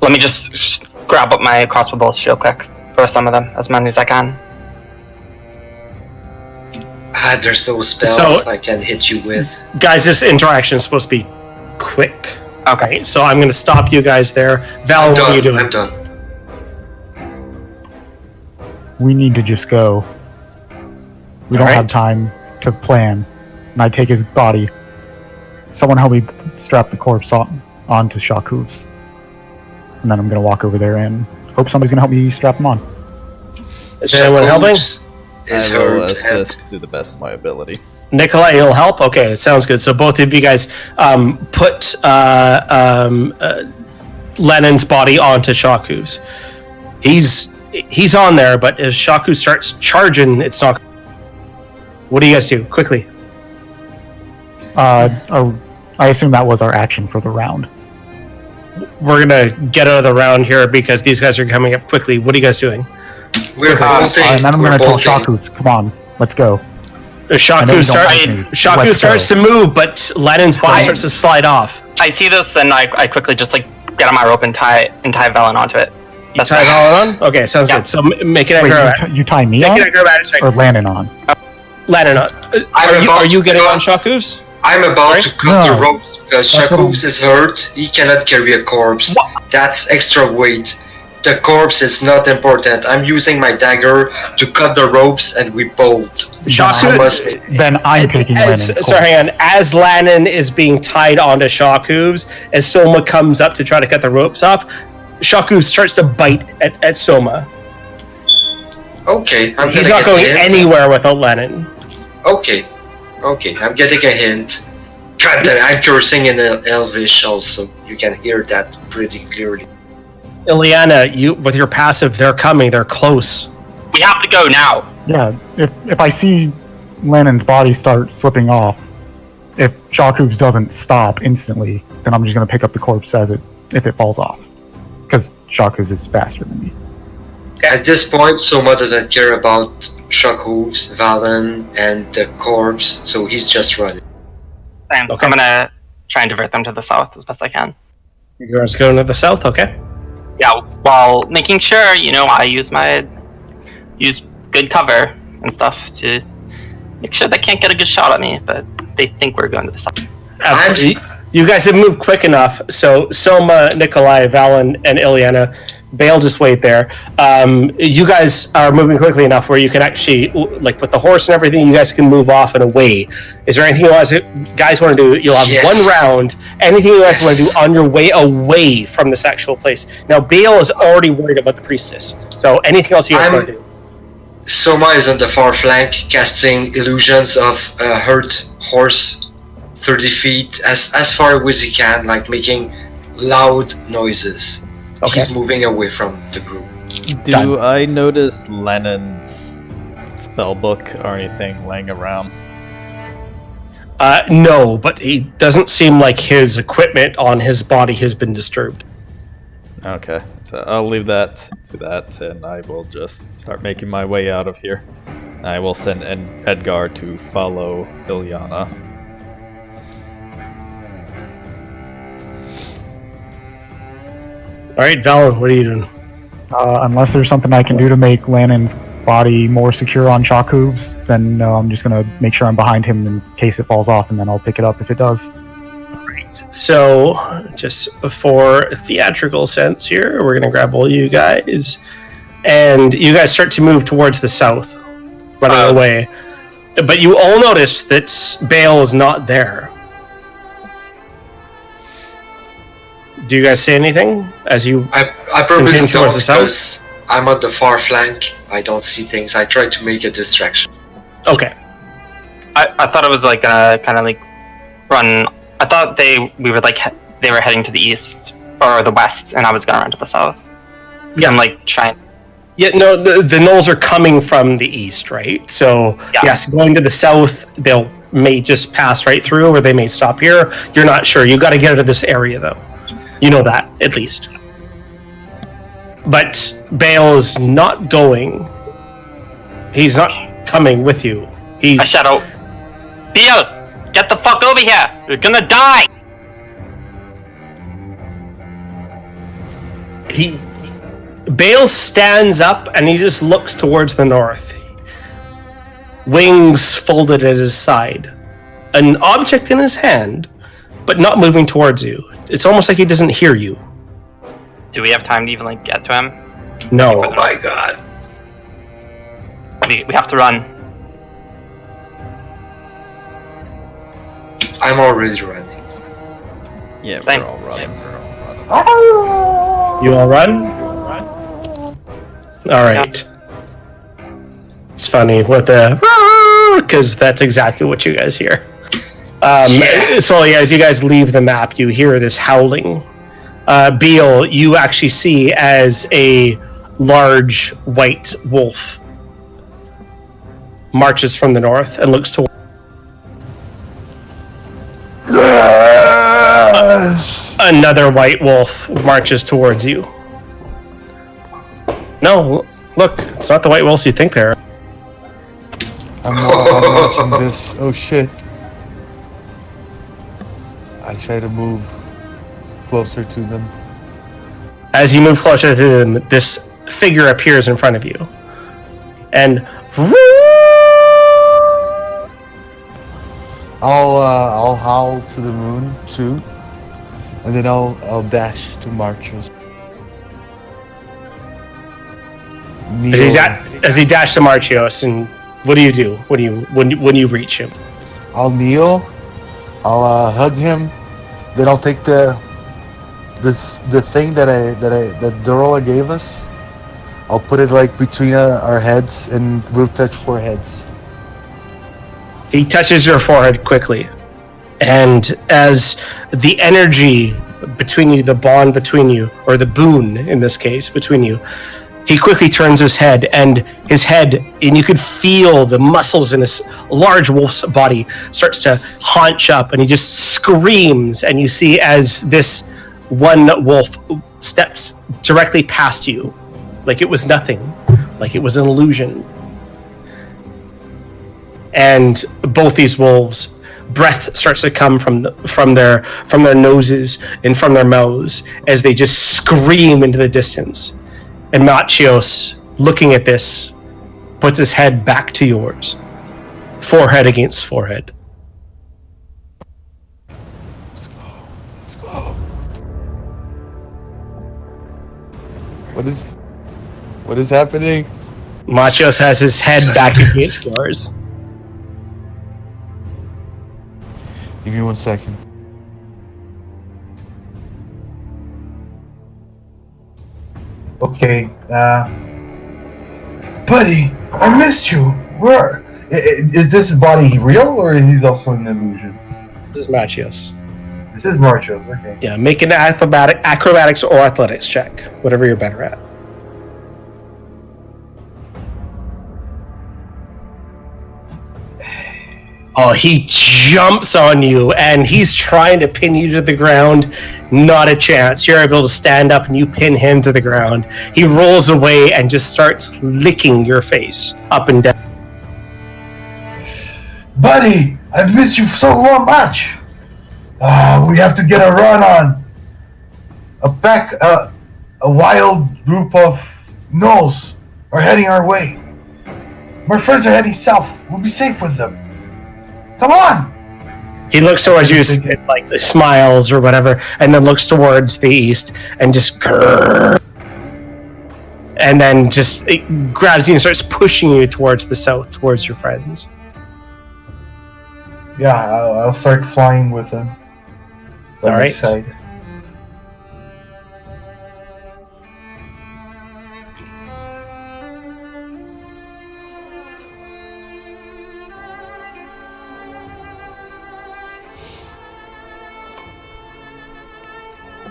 Let me just grab up my crossbow bolts real quick for some of them, as many as I can. There's no spells So- I can hit you with. Guys, this interaction is supposed to be quick. Okay. So I'm going to stop you guys there. Val, what are you doing? I'm done. We need to just go. We don't Alright. have time to plan. And I take his body. Someone help me strap the corpse onto shock hooves. And then I'm going to walk over there and hope somebody's going to help me strap him on. Is anyone helping? I Is will hurt. assist to the best of my ability. Nikolai, you'll help? Okay, sounds good. So both of you guys put Lennon's body onto Shaku's. He's on there, but as Shaku starts charging, it's not... What do you guys do? Quickly. I assume that was our action for the round. We're going to get out of the round here because these guys are coming up quickly. What are you guys doing? We're bolting. And then I'm We're going to tell bolting. shock hooves, come on, let's go. I know Shaku, you don't like me. Let's starts go. to move, but Lennon's body starts to slide off. I see this, and I quickly just get on my rope and tie Velen onto it. You tie it all on? Okay, sounds good. So make it Wait, acrobatic. you tie me on? Make it acrobatics check. Or Landon on? Lennon, are you getting on Shaku's? I'm about to cut No. the ropes because That's what Shakovs is hurt. He cannot carry a corpse. That's extra weight. The corpse is not important. I'm using my dagger to cut the ropes and we bolt. Shaku, Then I'm taking Lennon's corpse. sorry, hang on. As Lannon is being tied onto Shaku's, as Soma comes up to try to cut the ropes off, Shaku starts to bite at Soma. Okay, I'm He's gonna not get going a hint. anywhere without Lennon. Okay, I'm getting a hint. God damn, I'm cursing in Elvish also. You can hear that pretty clearly. Ileana, you with your passive, they're coming. They're close. We have to go now. Yeah, if I see Lennon's body start slipping off, if shock hooves doesn't stop instantly, then I'm just going to pick up the corpse if it falls off. Because shock hooves is faster than me. At this point, Soma doesn't care about shock hooves, Valen, and the corpse, so he's just running. And Okay. I'm gonna try and divert them to the south as best I can. You guys going to the south, okay? Yeah, while making sure, I use good cover and stuff to make sure they can't get a good shot at me, but they think we're going to the south. Absolutely. You guys have moved quick enough, so Soma, Nikolai, Valen, and Ileana, Bale, just wait there. You guys are moving quickly enough where you can actually, with the horse and everything, you guys can move off and away. Is there anything you guys want to do? You'll have Yes. one round. Anything you guys want to do on your way away from this actual place? Now, Bale is already worried about the priestess, so anything else you guys want to do? Soma is on the far flank, casting illusions of a hurt horse 30 feet as far away as he can, making loud noises. Okay. He's moving away from the group. Do Done. I notice Lennon's spellbook or anything laying around? No, but he doesn't seem like his equipment on his body has been disturbed. Okay, so I'll leave that to that, and I will just start making my way out of here. I will send Edgar to follow Ileana. All right, Valen, what are you doing? Unless there's something I can do to make Lannon's body more secure on shock hooves, then no, I'm just going to make sure I'm behind him in case it falls off, and then I'll pick it up if it does. So, just before theatrical sense here, we're going to grab all you guys, and you guys start to move towards the south, running away. But you all notice that Bale is not there. Do you guys say anything as you... I probably Continue don't towards the south? because I'm on the far flank. I don't see things. I try to make a distraction. Okay. I thought it was like kind of like run. I thought they were heading to the east or the west, and I was gonna run to the south. Yeah. I'm like trying. Yeah, no, the gnolls are coming from the east, right? So, yes, going to the south, they'll may just pass right through, or they may stop here. You're not sure. You got to get out of this area, though. You know that, at least. But Bale is not going. He's not coming with you. I shout out, Beal, get the fuck over here! You're gonna die! Bale stands up and he just looks towards the north. Wings folded at his side. An object in his hand, but not moving towards you. It's almost like he doesn't hear you. Do we have time to even like get to him? No. Oh my god. We have to run. I'm already running. Yeah, Same. we're all running. You all run? Alright. It's funny with the... because that's exactly what you guys hear. So as you guys leave the map, you hear this howling. Beal, you actually see as a large white wolf marches from the north and looks toward... Yes! Another white wolf marches towards you. No, look, it's not the white wolves you think they're. I'm watching this. Oh shit. I try to move closer to them. As you move closer to them, this figure appears in front of you. And I'll howl to the moon too, and then I'll dash to Marchos. as he dashed to Marchios, and what do you do? When you reach him? I'll kneel. I'll hug him. Then I'll take the thing that Dorola gave us. I'll put it like between our heads, and we'll touch foreheads. He touches your forehead quickly, and as the energy between you, the bond between you, or the boon in this case between you, he quickly turns his head, and you could feel the muscles in this large wolf's body starts to haunch up, and he just screams, and you see as this one wolf steps directly past you, like it was nothing, like it was an illusion. And both these wolves, breath starts to come from their noses and from their mouths as they just scream into the distance. And Machios, looking at this, puts his head back to yours, forehead against forehead. Let's go. What is happening? Machios has his head back against yours. Give me 1 second. Okay, buddy, I missed you. Where is this body real, or is he also an illusion? This is Machios. This is Marchos. Okay. Yeah, make an acrobatics or athletics check, whatever you're better at. Oh, he jumps on you, and he's trying to pin you to the ground. Not a chance. You're able to stand up, and you pin him to the ground. He rolls away and just starts licking your face up and down. Buddy, I've missed you so much. We have to get a run on. A wild group of gnolls are heading our way. My friends are heading south. We'll be safe with them. Come on! He looks towards you, like smiles or whatever, and then looks towards the east and just grrr, and then just grabs you and starts pushing you towards the south, towards your friends. Yeah, I'll start flying with them. All right.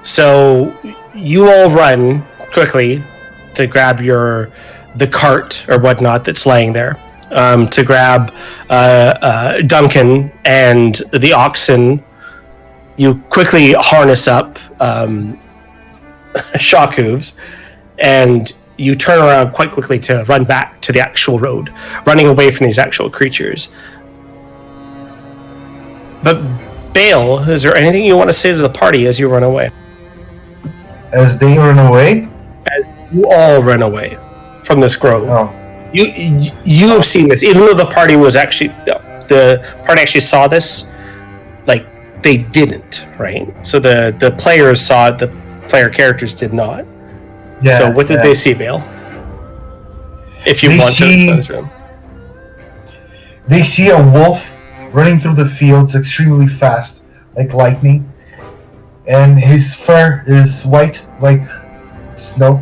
So you all run quickly to grab the cart or whatnot that's laying there, to grab Duncan and the oxen. You quickly harness up shock hooves, and you turn around quite quickly to run back to the actual road, running away from these actual creatures. But Bale, is there anything you want to say to the party as you run away? As they run away? As you all run away from this grove. Oh. You have seen this, even though the party actually saw this, like, they didn't, right? So the players saw it, the player characters did not. Yeah, so what did they see, Bale? If you want to. They see a wolf running through the fields extremely fast, like lightning. And his fur is white like snow,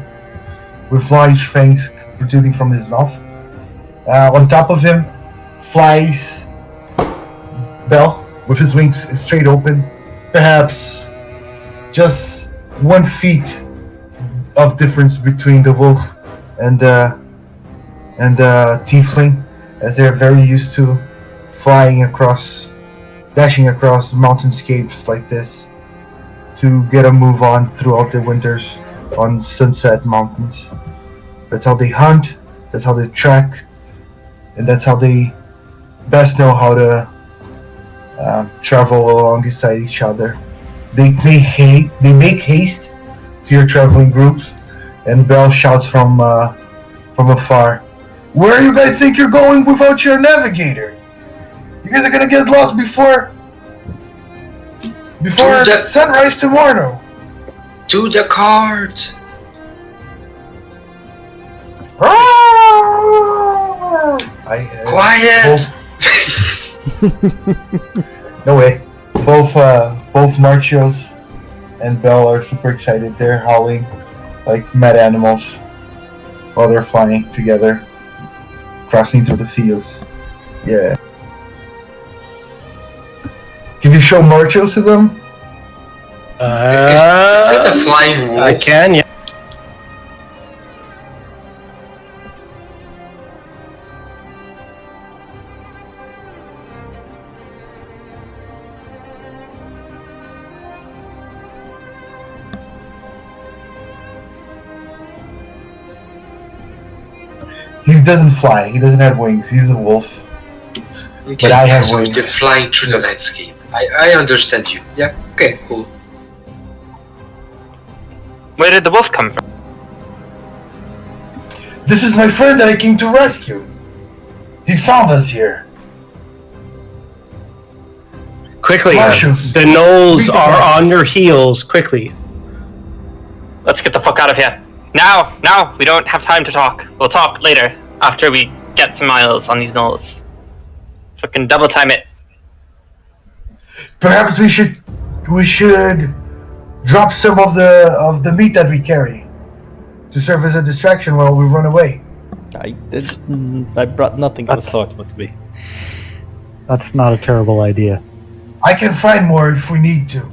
with large fangs protruding from his mouth. On top of him flies Bell with his wings straight open, perhaps just 1 feet of difference between the wolf and the tiefling, as they're very used to dashing across mountainscapes like this to get a move on throughout the winters on Sunset Mountains. That's how they hunt, that's how they track, and that's how they best know how to travel alongside each other. They make haste to your traveling groups, and Bell shouts from afar, "Where do you guys think you're going without your navigator? You guys are gonna get lost before sunrise tomorrow." To the cart! Quiet! No way. Both Marchios and Bell are super excited. They're howling like mad animals while they're flying together, crossing through the fields. Yeah. Can you show Marchios to them? Is that a flying wolf? I can, yeah. He doesn't fly. He doesn't have wings. He's a wolf. Okay, But I have so wings. you're flying through the landscape. I understand you. Yeah, okay, cool. Where did the wolf come from? This is my friend that I came to rescue. He found us here. Quickly, Marshals. the gnolls are on your heels. Quickly. Let's get the fuck out of here. Now! We don't have time to talk. We'll talk later, after we get some miles on these gnolls. Fucking double time it. Perhaps we should drop some of the meat that we carry to serve as a distraction while we run away. I brought nothing of the sort with me. That's not a terrible idea. I can find more if we need to.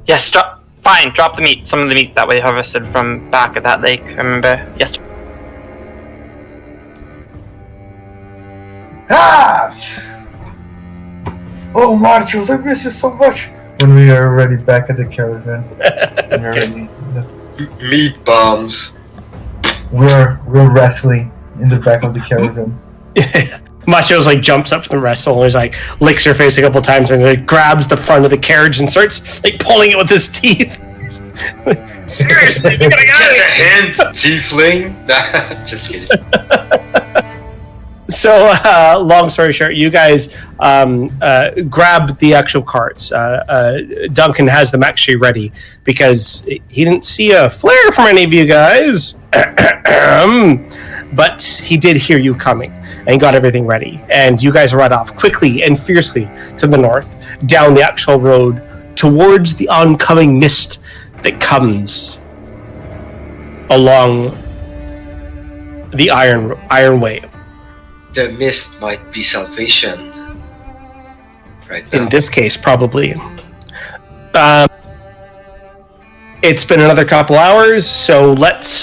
Yes, drop the meat. Some of the meat that we harvested from back at that lake, remember? Yesterday. Ah! Oh, Marchos, I miss you so much. When we are already back at the caravan. Meat bombs. We're wrestling in the back of the caravan. Macho's like jumps up from the wrestle and he's like licks her face a couple times and like grabs the front of the carriage and starts like pulling it with his teeth. Seriously, we gotta Get a hint, tiefling. Just kidding. So, long story short, you guys grab the actual carts. Duncan has them actually ready because he didn't see a flare from any of you guys, but he did hear you coming and got everything ready. And you guys run off quickly and fiercely to the north, down the actual road towards the oncoming mist that comes along the Iron Way. The mist might be salvation. Right now. In this case, probably. It's been another couple hours, so let's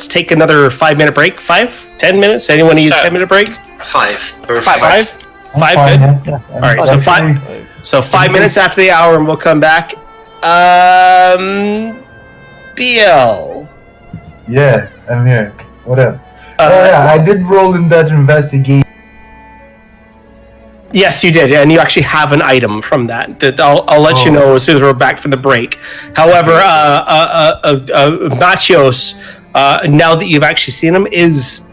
take another 5-minute break. 10 minutes? Anyone need a 10-minute break? 5. Perfect. 5? I'm 5, fine, good? yeah. All right, so Actually, 5 minutes after the hour, and we'll come back. BL. Yeah, I'm here. What up? I did roll in that investigation. Yes, you did, and you actually have an item from that. I'll let you know as soon as we're back from the break. However, Machios, now that you've actually seen him, is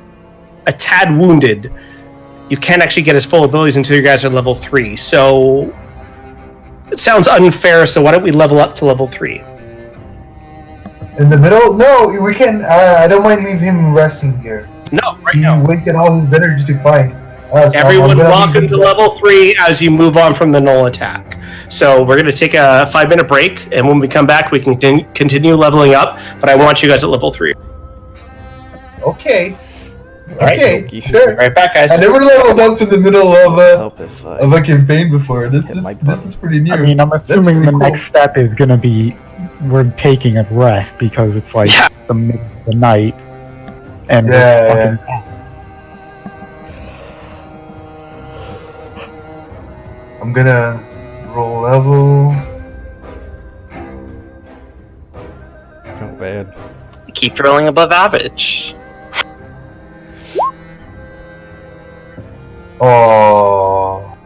a tad wounded. You can't actually get his full abilities until you guys are level 3. So it sounds unfair. So why don't we level up to level 3? In the middle? No, we can. I don't mind leave him resting here. No, right He now. wasted all his energy to fight. Everyone, welcome to level 3 as you move on from the null attack. So we're going to take a 5-minute break, and when we come back, we can continue leveling up. But I want you guys at level 3. Okay. All right. Okay, sure. Right back, guys. I never leveled up in the middle of Help if I a campaign before. This hit my is pretty new. I mean, I'm assuming pretty the cool. next step is gonna be we're taking a rest because it's like the middle of the night, and we're fucking. I'm gonna roll level. Oh bad. Keep rolling above average. Oh.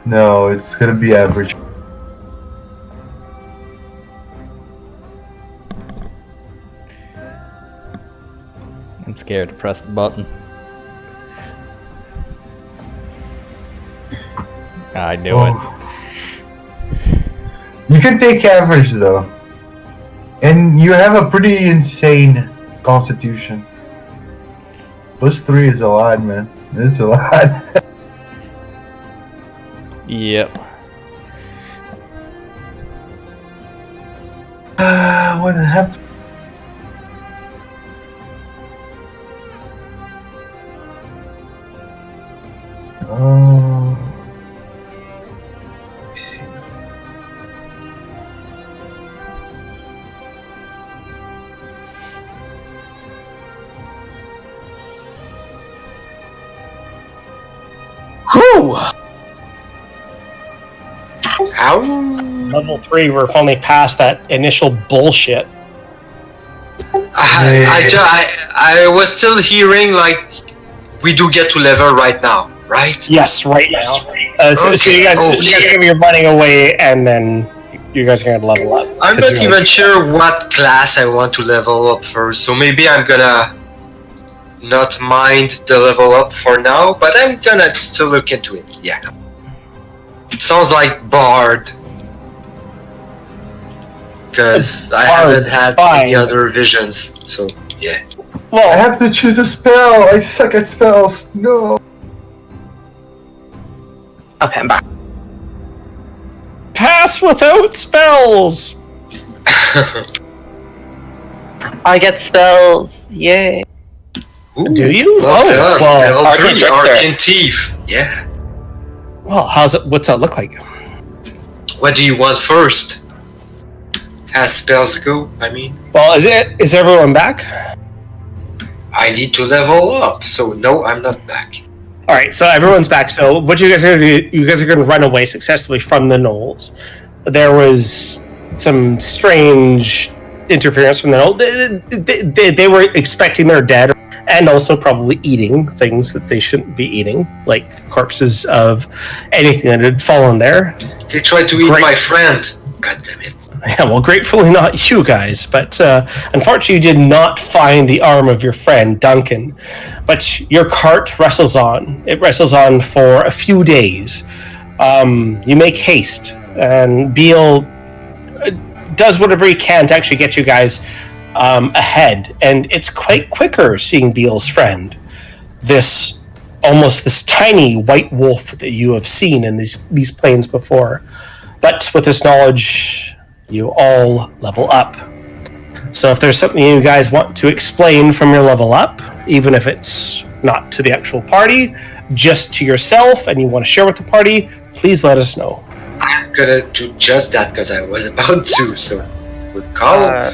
No, it's gonna be average. I'm scared to press the button. I knew it. You can take average though. And you have a pretty insane constitution. +3 is a lot, man. It's a lot. Yep. What happened? Let me see. Whew! How? Level 3, we're finally past that initial bullshit. I was still hearing like we do get to level right now, right? Yes, right now. So you guys are going to be running away, and then you guys are going to level up. I'm not even sure what class I want to level up first, so maybe I'm gonna not mind the level up for now, but I'm gonna still look into it. Yeah. It sounds like Bard. Because I haven't had any other visions, so yeah. Well, I have to choose a spell. I suck at spells. No. Okay, I'm back. Pass without spells! I get spells. Yay. Ooh, Do you? Well done. Well, Arcane Thief. Yeah. Well, what's that look like? What do you want first? As spells go, I mean. Well, is everyone back? I need to level up, so no, I'm not back. All right, so everyone's back. So what you guys are going to do? You guys are going to run away successfully from the gnolls. There was some strange interference from the gnolls. They were expecting their dead, and also probably eating things that they shouldn't be eating, like corpses of anything that had fallen there. They tried to eat my friend. God damn it. Yeah, well, gratefully not you guys, but unfortunately you did not find the arm of your friend, Duncan. But your cart wrestles on. It wrestles on for a few days. You make haste, and Beal does whatever he can to actually get you guys ahead. And it's quite quicker seeing Beal's friend. This tiny white wolf that you have seen in these plains before. But with this knowledge, you all level up. So if there's something you guys want to explain from your level up, even if it's not to the actual party, just to yourself, and you want to share with the party, please let us know. gonna do just that because I was about to. So, good call.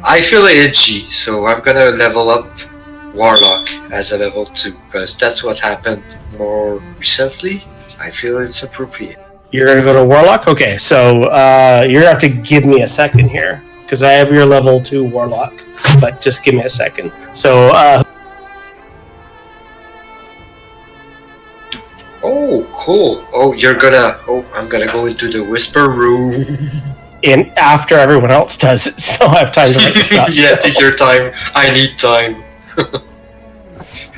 I feel itchy, so I'm gonna level up Warlock as a level 2 because that's what happened more recently. I feel it's appropriate. You're gonna go to Warlock? Okay, so you're gonna have to give me a second here because I have your level 2 Warlock, but just give me a second. So, oh, cool. Oh, I'm gonna go into the Whisper Room. in after everyone else does it, so I have time to write this up. Yeah, take your time. I need time.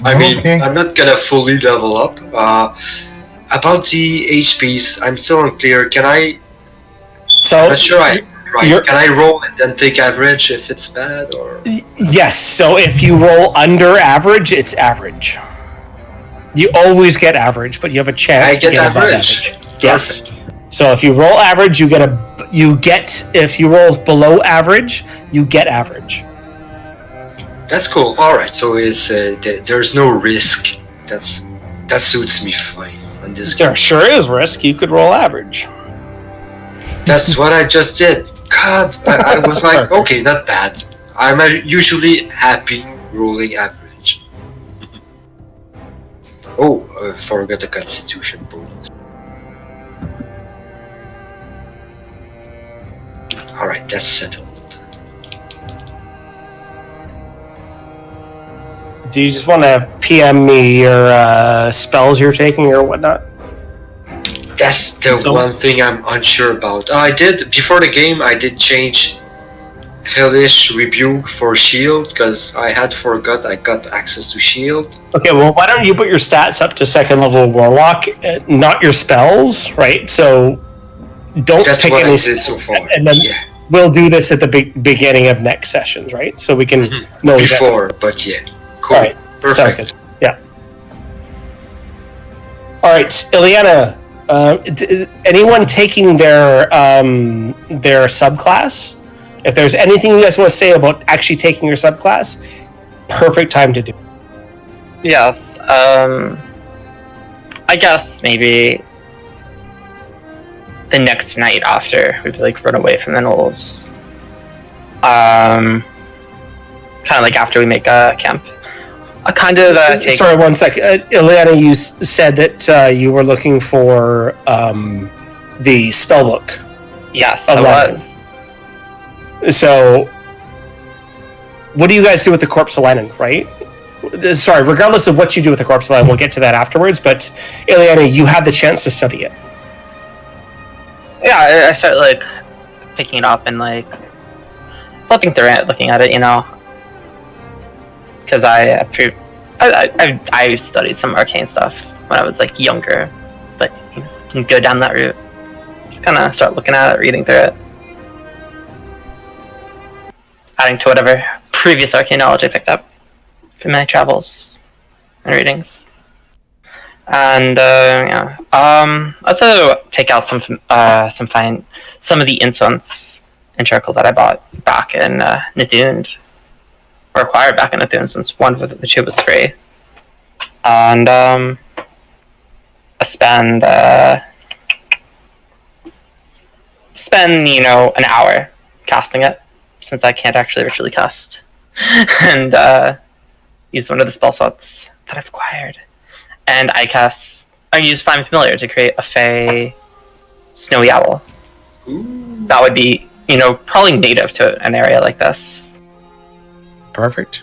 I mean, Okay. I'm not gonna fully level up. About the HPs, I'm still unclear. Can I? So, Not sure. You're- Can I roll and then take average if it's bad, or? yes. So if you roll under average, it's average. You always get average, but you have a chance I to get get above average. average. Yes. So if you roll average, if you roll below average, you get average. That's cool. All right. So there's no risk. That suits me fine on this game. There sure is risk. You could roll average. That's what I just did. God, I was like, okay, not bad. I'm usually happy rolling average. Oh, I forgot the Constitution bonus. Alright, that's settled. Do you just want to PM me your spells you're taking or whatnot? That's the one thing I'm unsure about. I did, before the game, I did change Hellish Rebuke for Shield, because I had forgot I got access to Shield. Okay, well, why don't you put your stats up to 2nd level Warlock, not your spells, right? So don't That's pick what any I did so far. and then Yeah, we'll do this at the beginning of next sessions, right? So we can know before, but yeah. Cool. All right, sounds Perfect. good. Yeah. All right, Ileana. Anyone taking their subclass? If there's anything you guys want to say about actually taking your subclass, perfect time to do. Yes. I guess maybe the next night after we'd like run away from the gnolls. Kind of like after we make a camp. I kind of take. Sorry, one sec. Ileana, you said that you were looking for the spellbook. Yes, of I Lenin. was. So, what do you guys do with the Corpse of Lenin, right? Sorry, regardless of what you do with the Corpse of Lenin, we'll get to that afterwards, but Ileana, you had the chance to study it. Yeah, I started like picking it up and like flipping through it, looking at it, you know, because I studied some arcane stuff when I was like younger, but you know, didn't go down that route. Just kind of start looking at it, reading through it, adding to whatever previous arcane knowledge I picked up from my travels and readings. And also take out some of the incense and charcoal that I bought back in Nathund, or acquired back in Nathund, since one of the two was free. And I spend an hour casting it, since I can't actually ritually cast, and use one of the spell slots that I've acquired. And I use Find Familiar to create a Fey Snowy Owl. Ooh. That would be, probably native to an area like this. Perfect.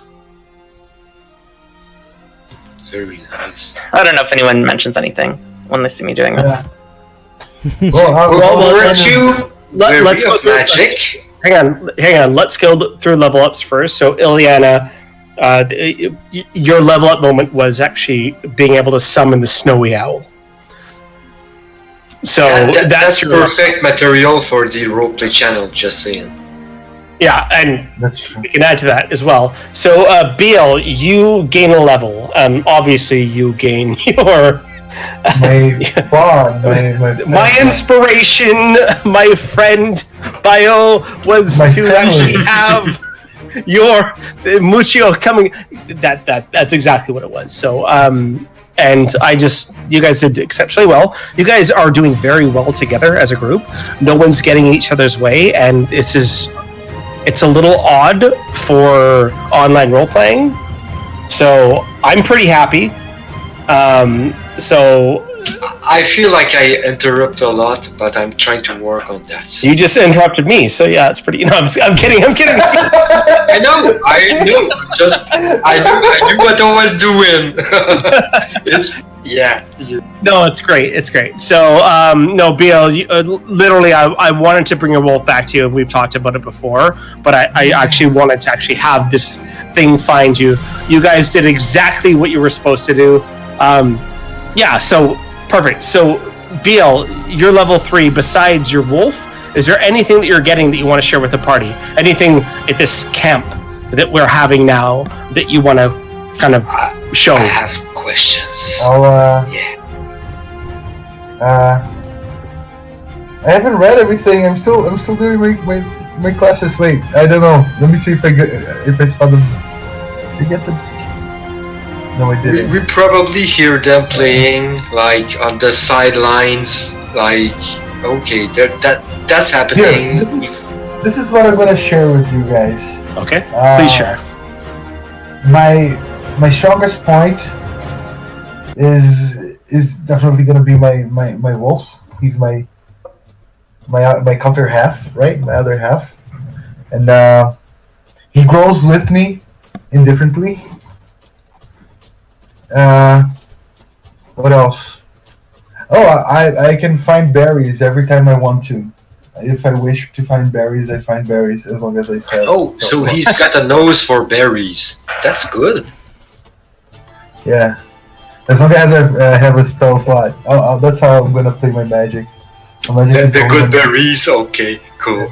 Very nice. I don't know if anyone mentions anything when they see me doing this. Yeah. Well, Weren't you Let's go of through magic? Hang on. Let's go through level ups first. So, Ileana, your level up moment was actually being able to summon the Snowy Owl. So That's your perfect material for the roleplay channel, just saying. Yeah, and that's true. we can add to that as well. So, BL, you gain a level. Obviously, you gain your My bond, my inspiration, my friend Bio was My to family. actually have your Muccio coming. That's exactly what it was. So And you guys did exceptionally well. You guys are doing very well together as a group. No one's getting in each other's way, and it's a little odd for online role playing. So I'm pretty happy. So I feel like I interrupt a lot, but I'm trying to work on that. you just interrupted me, so yeah, it's pretty. No, I'm kidding. I know. I knew what I was doing. No, it's great. It's great. So, no, BL, literally, I wanted to bring a wolf back to you. We've talked about it before, but I actually wanted to actually have this thing find you. You guys did exactly what you were supposed to do. Yeah, so perfect. So, BL, you're level 3. Besides your wolf, is there anything that you're getting that you want to share with the party? Anything at this camp that we're having now that you want to kind of show? I have questions. I haven't read everything. I'm still doing my classes. Wait, I don't know. Let me see if I saw them. Did you get them? No, I didn't. We probably hear them playing like on the sidelines. Like, okay, that's happening. Here, this is what I'm gonna share with you guys. Okay, please share. My strongest point is definitely gonna be my wolf. He's my counter half, right? My other half, and he grows with me indifferently. What else? Oh, I can find berries every time I want to. If I wish to find berries, I find berries as long as I start. Oh, so he's got a nose for berries. That's good. Yeah, as long as I have a spell slot. That's how I'm gonna play my magic. The good berries. Okay, cool.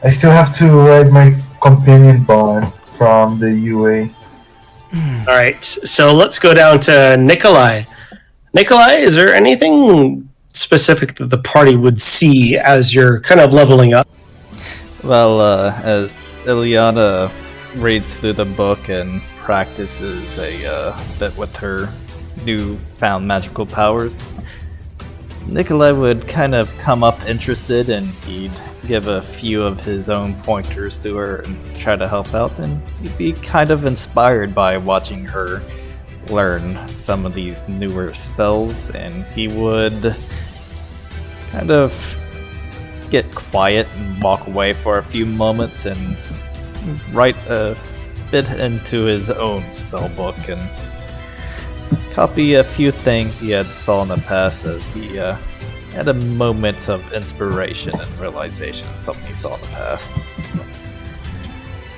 I still have to write my companion bond from the UA. All right, so let's go down to Nikolai. Nikolai, is there anything specific that the party would see as you're kind of leveling up? Well, as Ileana reads through the book and practices a bit with her newfound magical powers, Nikolai would kind of come up interested, and he'd give a few of his own pointers to her and try to help out, and he'd be kind of inspired by watching her learn some of these newer spells, and he would kind of get quiet and walk away for a few moments and write a bit into his own spell book and copy a few things he had saw in the past as he had a moment of inspiration and realization of something he saw in the past.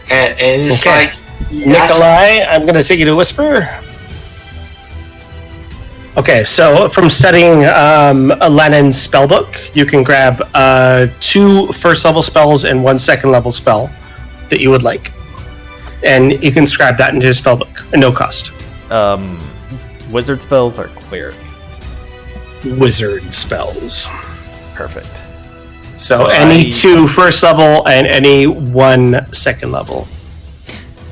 And it's Okay. like Nikolai, I'm going to take you to Whisper. Okay, so from studying Lenin's spellbook, you can grab 2 first-level spells and 1 second-level spell that you would like. And you can scribe that into his spellbook at no cost. Wizard spells are cleric. Wizard spells. Perfect. So any 2 first level and any 1 second level.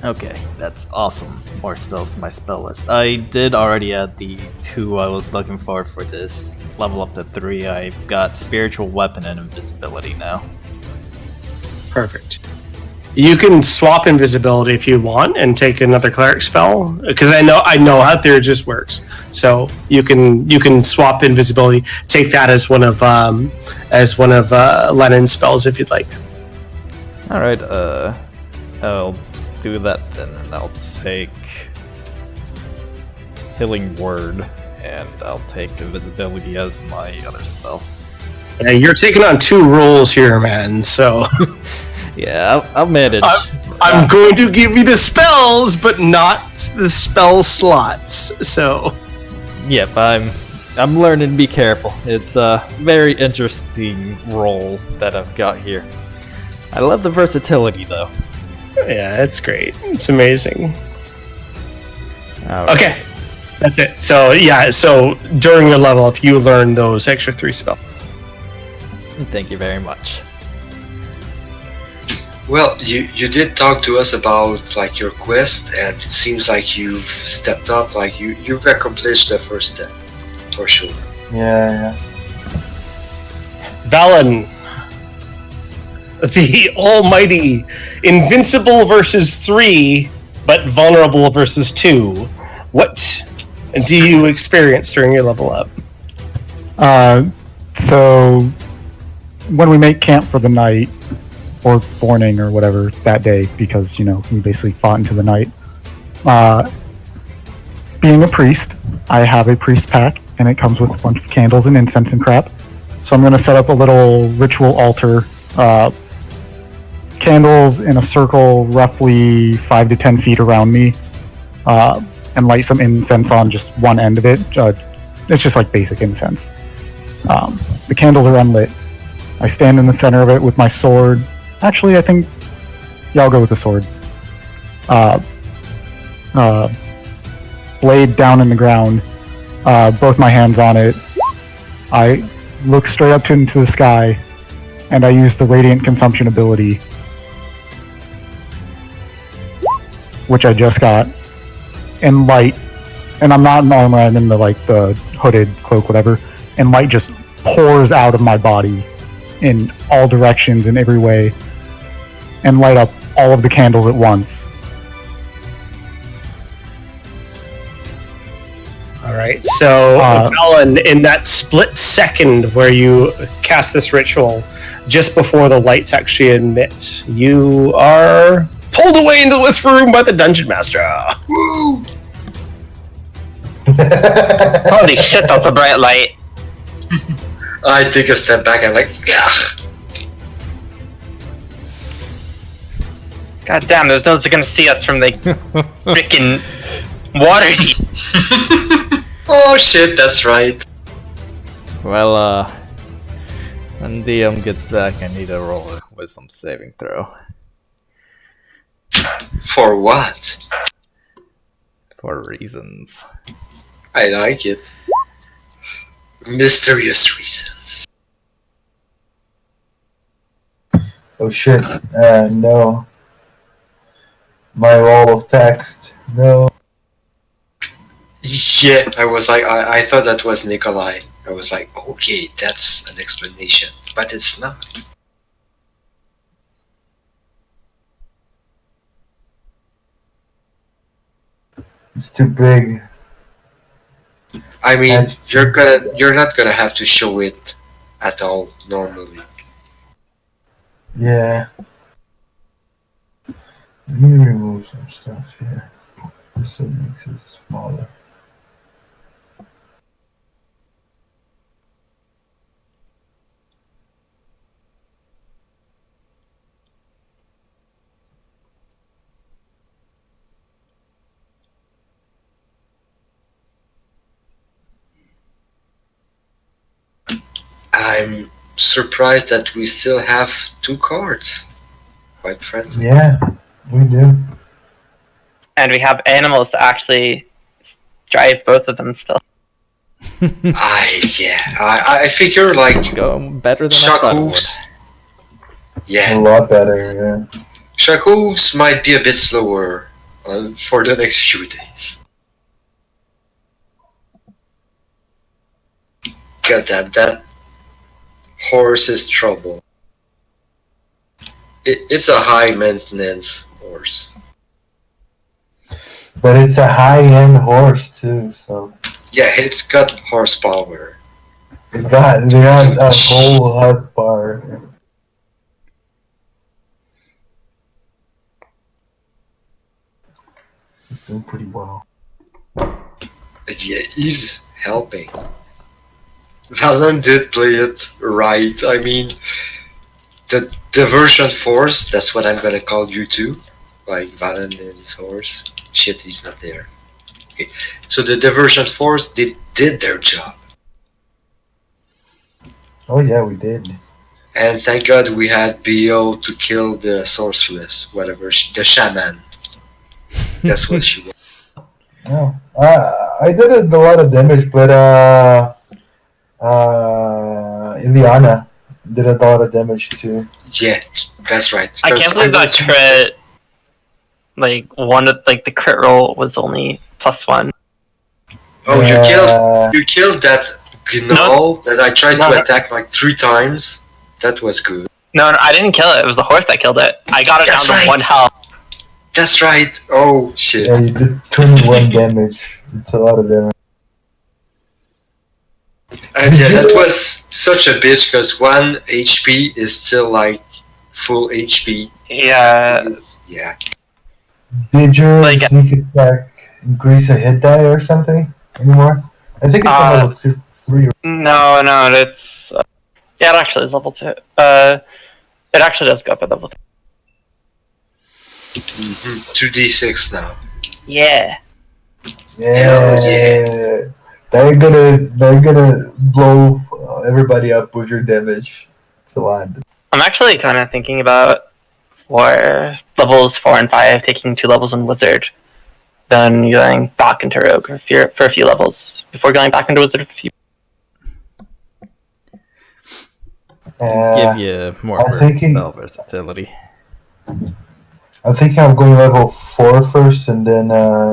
Okay, that's awesome. More spells to my spell list. I did already add the 2 I was looking for this level up to 3. I've got Spiritual Weapon and Invisibility now. Perfect. You can swap invisibility if you want and take another cleric spell, because I know how Theurgist works. So you can swap invisibility, take that as one of Lenin's spells if you'd like. All right, I'll do that then, and I'll take Healing Word, and I'll take Invisibility as my other spell. Yeah, you're taking on 2 roles here, man. So. Yeah, I'll manage. I'm going to give you the spells, but not the spell slots. So, yep, I'm learning to be careful. It's a very interesting role that I've got here. I love the versatility, though. Yeah, it's great. It's amazing. Right. Okay, that's it. So yeah, so during your level up, you learn those extra 3 spells. Thank you very much. Well, you did talk to us about like your quest, and it seems like you've stepped up. Like you've accomplished the first step, for sure. Yeah. Valen, the almighty invincible versus 3, but vulnerable versus 2. What do you experience during your level up? So when we make camp for the night, or morning, or whatever, that day, because, we basically fought into the night. Being a priest, I have a priest pack, and it comes with a bunch of candles and incense and crap. So I'm going to set up a little ritual altar, candles in a circle roughly 5 to 10 feet around me, and light some incense on just one end of it. It's just like basic incense. The candles are unlit. I stand in the center of it with my sword. Actually, I think, I'll go with the sword. Blade down in the ground, both my hands on it. I look straight up into the sky, and I use the Radiant Consumption ability, which I just got, and light, and I'm not in armor, I'm in the hooded cloak, whatever, and light just pours out of my body in all directions, in every way, and light up all of the candles at once. All right, so Valen, in that split second where you cast this ritual, just before the lights actually emit, you are pulled away into the whisper room by the dungeon master. Woo! Holy shit, that's a bright light. I take a step back. I'm like, ugh. God damn, those nodes are gonna see us from the freaking water deep. Oh shit, that's right. Well, when DM gets back, I need to roll a wisdom saving throw. For what? For reasons. I like it. Mysterious reasons. Oh shit. No. My roll of text. No. Yeah, I was like, I thought that was Nikolai. I was like, okay, that's an explanation. But it's not. It's too big. I mean, you're not gonna have to show it at all normally. Yeah. Let me remove some stuff here. This makes it smaller. I'm surprised that we still have 2 cards. Quite frankly. Yeah, we do. And we have animals to actually drive both of them still. I figure like Go better than I Shock thought it would. Hooves. A Yeah, lot better, yeah. Shock Hooves might be a bit slower for the next few days. God damn, that horse is trouble. It's a high maintenance horse. But it's a high-end horse too, so Yeah, it's got horsepower. it got a whole horsepower. It's doing pretty well. Yeah, he's helping. Valen did play it right. I mean, the diversion force, that's what I'm gonna call you too. Like Valen and his horse. Shit, he's not there. Okay, so the diversion force did their job. Oh yeah, we did. And thank God we had BO to kill the sorceress, whatever, the shaman. That's what she was. No, I did a lot of damage, but Ileana did a lot of damage too. Yeah, that's right. I can't believe that crit. Like the crit roll was only +1. Oh, you killed that gnoll that I tried No. to attack like 3 times. That was good. No, I didn't kill it. It was the horse that killed it. I got it That's down to right. 1 health. That's right. Oh shit. Yeah, you did 21 damage. It's a lot of damage. And yeah, that was such a bitch because 1 HP is still like full HP. Yeah. Yeah. Did your Like- sneak attack increase a hit die or something anymore? I think it's on level 2, 3. No, it's yeah, it actually is level 2. It actually does go up at level 2. 2d6 now. Yeah. Yeah. yeah. They're gonna blow everybody up with your damage. It's a lot. I'm actually kind of thinking about for levels 4 and 5 taking 2 levels in Wizard, then going back into Rogue for a few levels before going back into Wizard for a few. Give you more spell versatility. I'm thinking of going level 4 first and then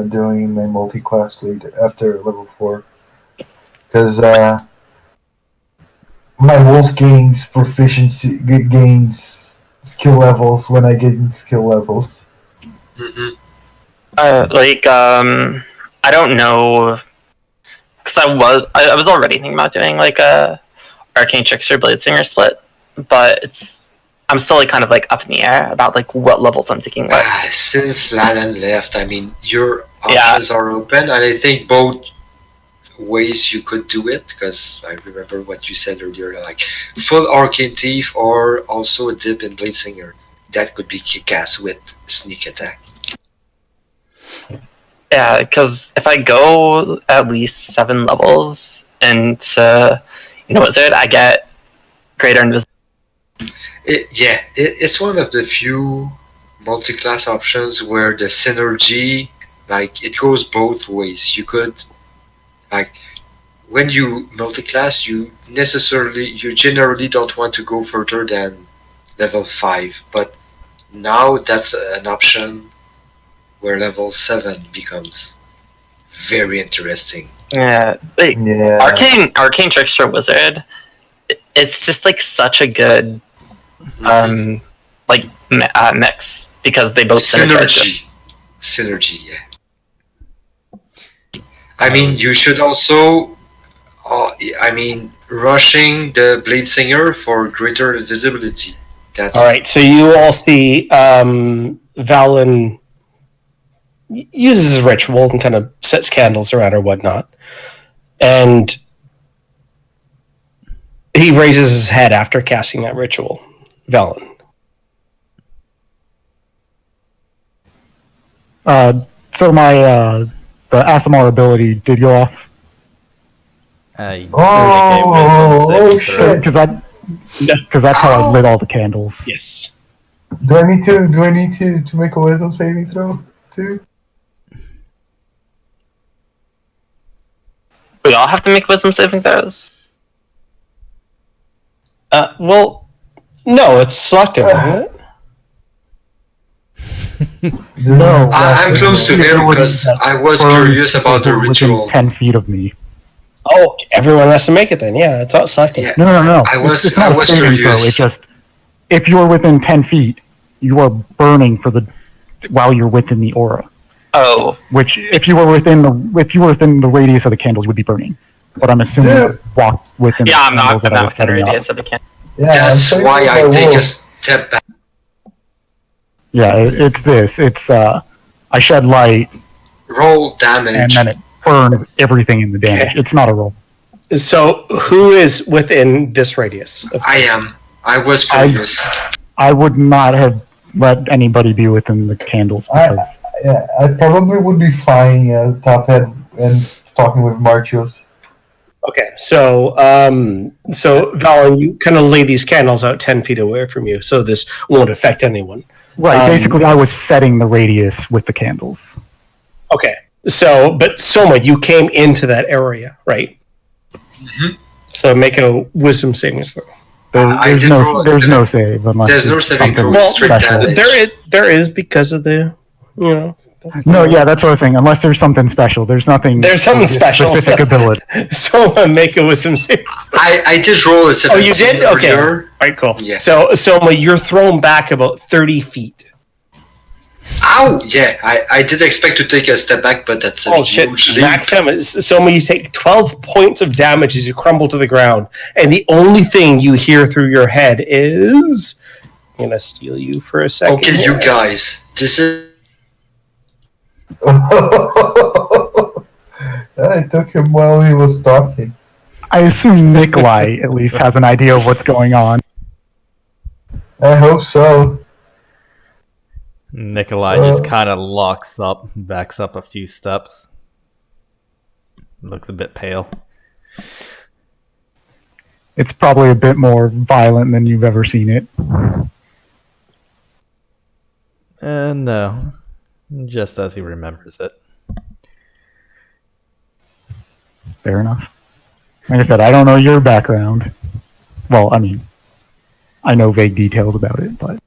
doing my multi-class lead after level 4. Because my wolf gains proficiency, gains skill levels when I gain skill levels. I don't know, because I was already thinking about doing like a Arcane Trickster Bladesinger split, but I'm still like kind of like up in the air about like what levels I'm taking what. Since Lannan left, I mean, your options are open, and I think both ways you could do it, because I remember what you said earlier, like full Arcane Thief or also a dip in Bladesinger. That could be kick-ass with sneak attack. Yeah, because if I go at least 7 levels into Wizard, I get greater invisibility. It's one of the few multi-class options where the synergy, like, it goes both ways. You could, like, when you multi-class, you generally don't want to go further than level 5, but now that's an option where level 7 becomes very interesting. Yeah, Arcane Trickster Wizard, it's just like such a good mix, because they both synergy, yeah. I mean, you should also rushing the Bladesinger for greater visibility. That's alright, so you all see Valen uses his ritual and kind of sets candles around or whatnot, and he raises his head after casting that ritual. Valen. So my the Asimar ability did go off. Oh shit! Because that's how I lit all the candles. Yes. Do I need to make a wisdom saving throw too? We all have to make wisdom saving throws. Well, no, it's selective, isn't it? No, I'm close to him because I was curious about the ritual. 10 feet of me. Oh, everyone has to make it then. Yeah, it's not selective. Yeah. No. It's not a was saving throw. curious. It's just if you're within 10 feet, you are burning while you're within the aura. Oh, Which, if you were within the radius of the candles, would be burning. But I'm assuming you walk within the I'm not candles that I was in the setting radius up. of the candle. Yeah, That's why I take a step back. Yeah, it's this. It's I shed light, Roll damage. and then it burns everything in the damage. Okay. It's not a roll. So, who is within this radius? I am. I was curious. I would not have let anybody be within the candles because I probably would be flying top head and talking with Marchios. Okay, so Valen, you kind of lay these candles out 10 feet away from you, so this won't affect anyone. right. Basically, I was setting the radius with the candles. Okay, but Soma, you came into that area, right? Mm-hmm. So make a wisdom savings throw. There's no save unless There's no it's saving something throw, straight special. damage. There is because of the, you know. No, yeah, that's what I was saying. Unless there's something special, there's nothing. There's something special. Specific ability. So make it with some saves. I did roll a 17. Oh, you did? Okay. All earlier. right, cool. Yeah. So you're thrown back about 30 feet. Ow! Yeah, I did expect to take a step back, but that's a huge leap. Max damage. So you take 12 points of damage as you crumble to the ground, and the only thing you hear through your head is, I'm going to steal you for a second. Okay, you guys. This is... I took him while he was talking. I assume Nikolai at least has an idea of what's going on. I hope so. Nikolai just kind of locks up, backs up a few steps. Looks a bit pale. It's probably a bit more violent than you've ever seen it. No, just as he remembers it. Fair enough. Like I said, I don't know your background. Well, I mean, I know vague details about it, but...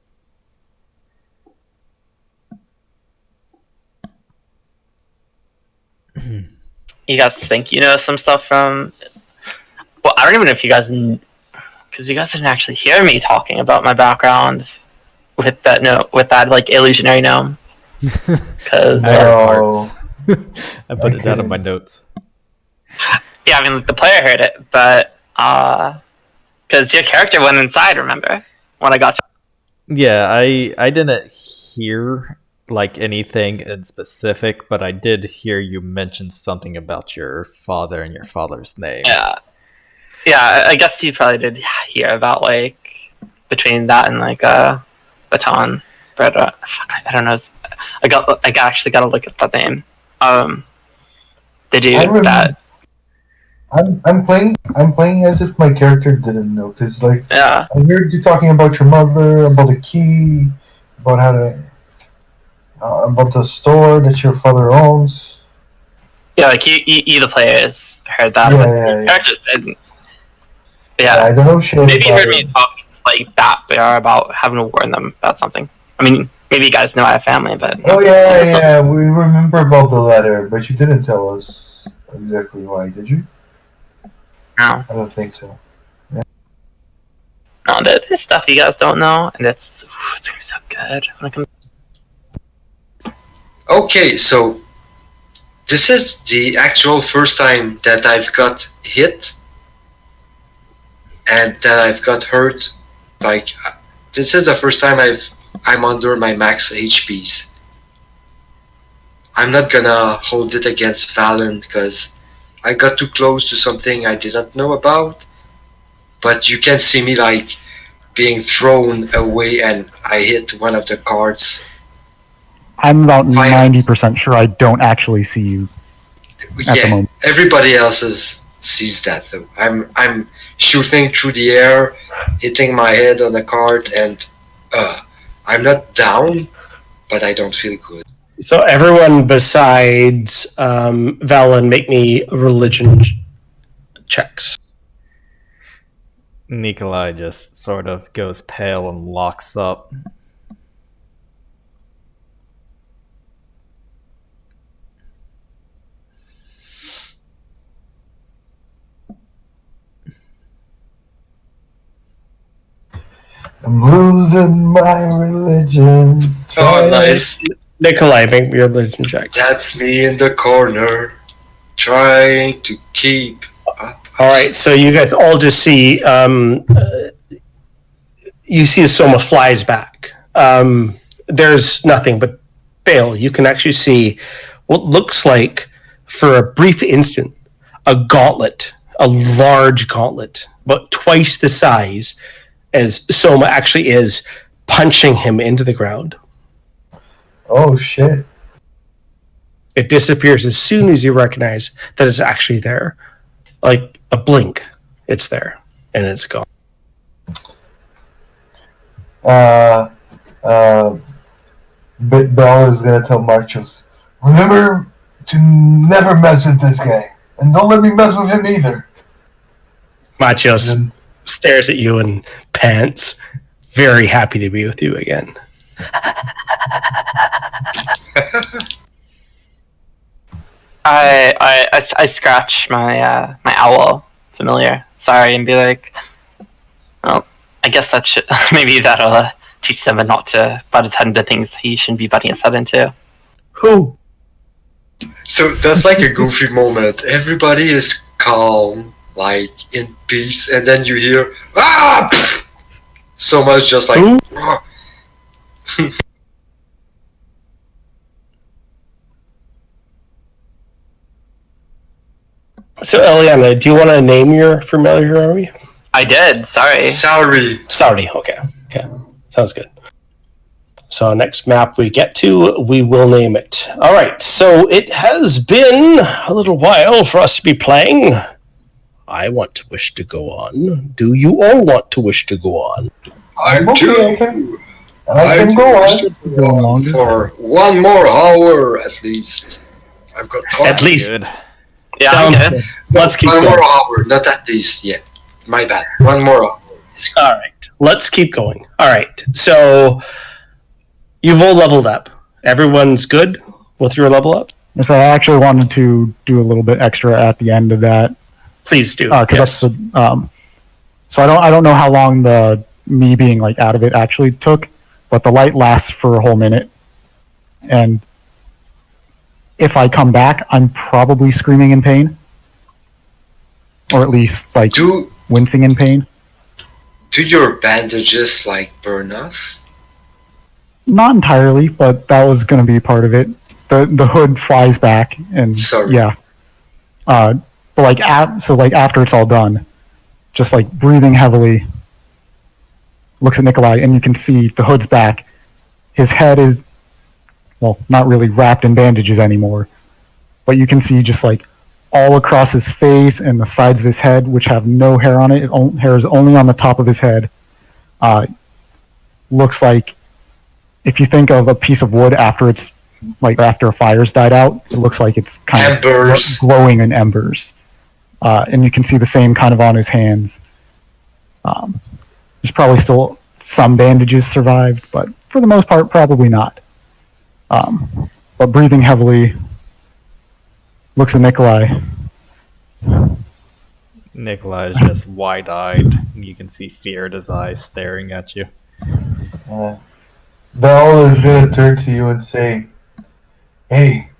You guys think you know some stuff from... Well, I don't even know if you guys... Because you guys didn't actually hear me talking about my background with that like, illusionary gnome. Because... No. I put it down in my notes. Yeah, I mean, the player heard it, but... Because your character went inside, remember? When I got you. Yeah, I didn't hear... like anything in specific, but I did hear you mention something about your father and your father's name. Yeah, I guess you probably did hear about like between that and like baton, but I don't know. I actually got to look at that name. The dude that I'm playing as if my character didn't know, because like yeah. I heard you talking about your mother, about a key, about how to. About the store that your father owns. Yeah, like you the players heard that. Yeah. Characters didn't. Yeah, I don't know shit. Maybe you heard me talk like that, but about having to warn them about something. I mean, maybe you guys know I have family, but... Oh, yeah, we remember about the letter, but you didn't tell us exactly why, did you? No. I don't think so. Yeah. No, there's stuff you guys don't know, and it's gonna be so good when it comes. Okay, so this is the actual first time that I've got hit and that I've got hurt. Like, this is the first time I'm under my max HPs. I'm not gonna hold it against Valen because I got too close to something I didn't know about. But you can see me like being thrown away and I hit one of the cards. I'm about 90% sure I don't actually see you at the moment. Everybody else sees that though. I'm shooting through the air, hitting my head on a card, and I'm not down, but I don't feel good. So everyone besides Valen, make me religion checks. Nikolai just sort of goes pale and locks up. I'm losing my religion. Oh, nice. Nikolai, make me a religion check. That's me in the corner, trying to keep up. All right, so you guys all just see, you see Soma flies back. There's nothing but Bale. You can actually see what looks like, for a brief instant, a gauntlet, a large gauntlet, about twice the size as Soma actually is, punching him into the ground. Oh, shit. It disappears as soon as you recognize that it's actually there. Like a blink, it's there, and it's gone. Bell is gonna tell Marchos, remember to never mess with this guy, and don't let me mess with him either. Machos stares at you and pants. Very happy to be with you again. I scratch my my owl familiar. Sorry, and be like, well, I guess that should maybe that'll teach Simba not to butt his head into things he shouldn't be butting his head into. Who? So that's like a goofy moment. Everybody is calm, like in peace, and then you hear ah! So much just like. Who? So, Eliana, do you want to name your familiar? I did. Sorry. Sorry. Okay. Sounds good. So, next map we get to, we will name it. All right. So, it has been a little while for us to be playing. I want to wish to go on. Do you all want to wish to go on? I Okay, do. I can go wish to on. go on for 1 more hour at least. I've got time. At least. Good. Yeah, I'm Sounds good. Let's keep 1 going. more hour, not at least yet. My bad. 1 more hour. All right. Let's keep going. All right. So, you've all leveled up. Everyone's good with your level up? So I actually wanted to do a little bit extra at the end of that. Please do. Because that's so I don't know how long the me being like out of it actually took, but the light lasts for a whole minute, and if I come back, I'm probably screaming in pain, or at least like wincing in pain. Do your bandages like burn off? Not entirely, but that was going to be part of it. The hood flies back, and Sorry. yeah. But like after it's all done, just like breathing heavily, looks at Nikolai, and you can see the hood's back. His head is, well, not really wrapped in bandages anymore, but you can see just like all across his face and the sides of his head, which have no hair on it. Hair is only on the top of his head. Looks like if you think of a piece of wood after a fire's died out, it looks like it's kind Embers. of glowing in embers. And you can see the same kind of on his hands. There's probably still some bandages survived, but for the most part, probably not. But breathing heavily, looks at Nikolai. Nikolai is just wide-eyed. You can see fear in his eyes staring at you. Bell is gonna turn to you and say, "Hey,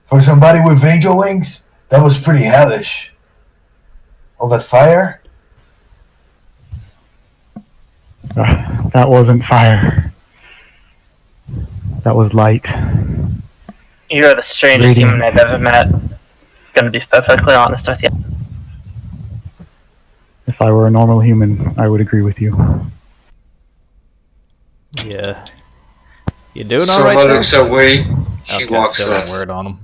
for somebody with angel wings, that was pretty hellish. All that fire." That wasn't fire. That was light. You are the strangest Radiant. human I've ever met. Gonna be perfectly honest with you. If I were a normal human, I would agree with you. Yeah. You doing Someone alright there? looks away. He Okay, walks still a off. word on him.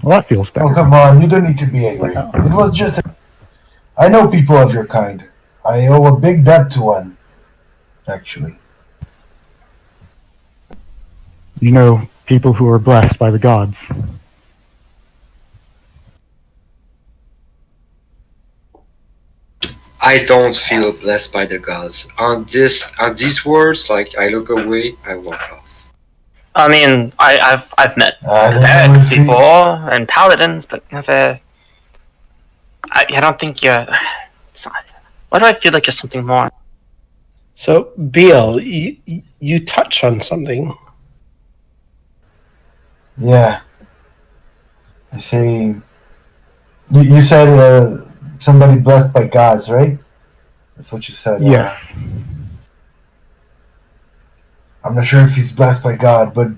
Well, that feels better. Oh, come on, you don't need to be angry. It was just I know people of your kind. I owe a big debt to one, actually. You know, people who are blessed by the gods. I don't feel blessed by the gods. On these words, like I look away, I walk off. I mean, I've met I don't know clerics if he- before and paladins, but never. I don't think you're. Why do I feel like you're something more? So, BL, you touch on something. Yeah. I say. You said somebody blessed by gods, right? That's what you said. Yes. I'm not sure if he's blessed by God, but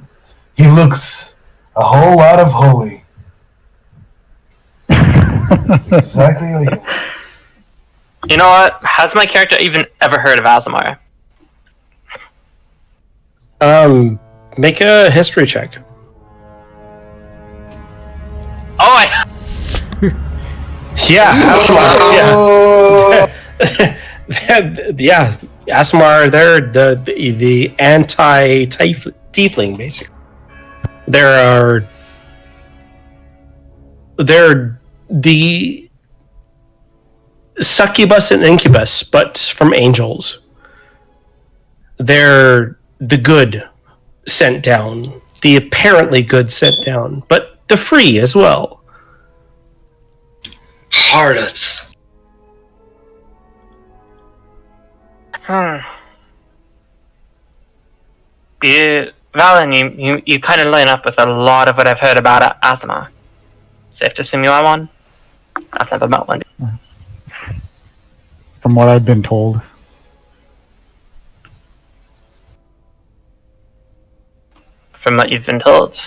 he looks a whole lot of holy. Exactly like him. You know what? Has my character even ever heard of Azamar? Make a history check. Oh, I. Yeah, Asimar. Yeah, Asimar. They're the anti-tiefling, basically. There are they're the succubus and incubus, but from angels. They're the good sent down, the apparently good sent down, but the free as well. Harlots. Valen, you kind of line up with a lot of what I've heard about Asima. Safe to assume you are one? I've never met one. From what I've been told. From what you've been told?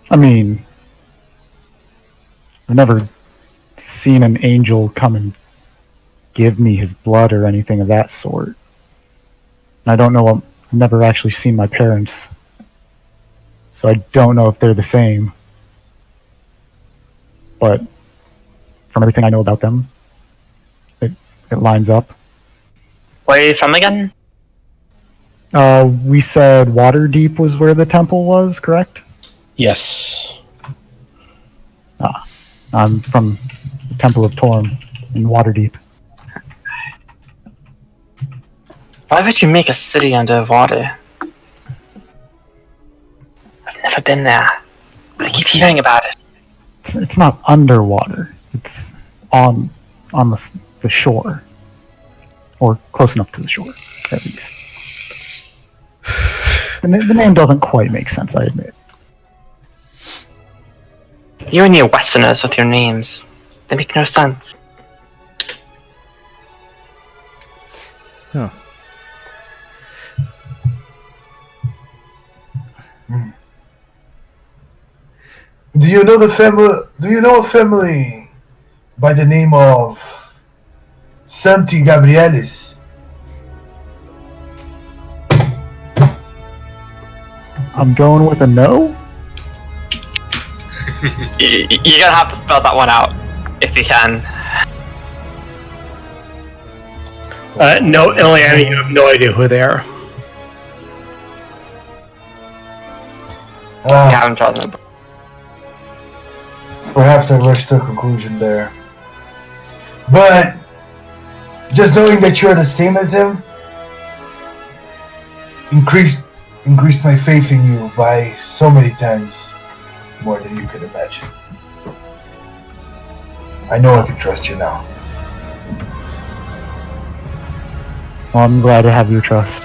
I mean, I've never seen an angel come and give me his blood or anything of that sort. And I don't know, I've never actually seen my parents. So I don't know if they're the same. But from everything I know about them, it lines up. Where are you from again? We said Waterdeep was where the temple was, correct? Yes. I'm from the Temple of Torm in Waterdeep. Why would you make a city under water? I've never been there, but I keep hearing about it. It's not underwater. It's on the shore, or close enough to the shore, at least. The name doesn't quite make sense, I admit. You and your Westerners with your names, they make no sense. Huh. Do you know the family? Do you know a family by the name of Santi Gabrielis? I'm going with a no? You're gonna have to spell that one out, if you can. No, Eliana, you have no idea who they are. Yeah, I'm trying to. Perhaps I rushed to a conclusion there. But just knowing that you're the same as him increased my faith in you by so many times more than you could imagine. I know I can trust you now. Well, I'm glad to have your trust.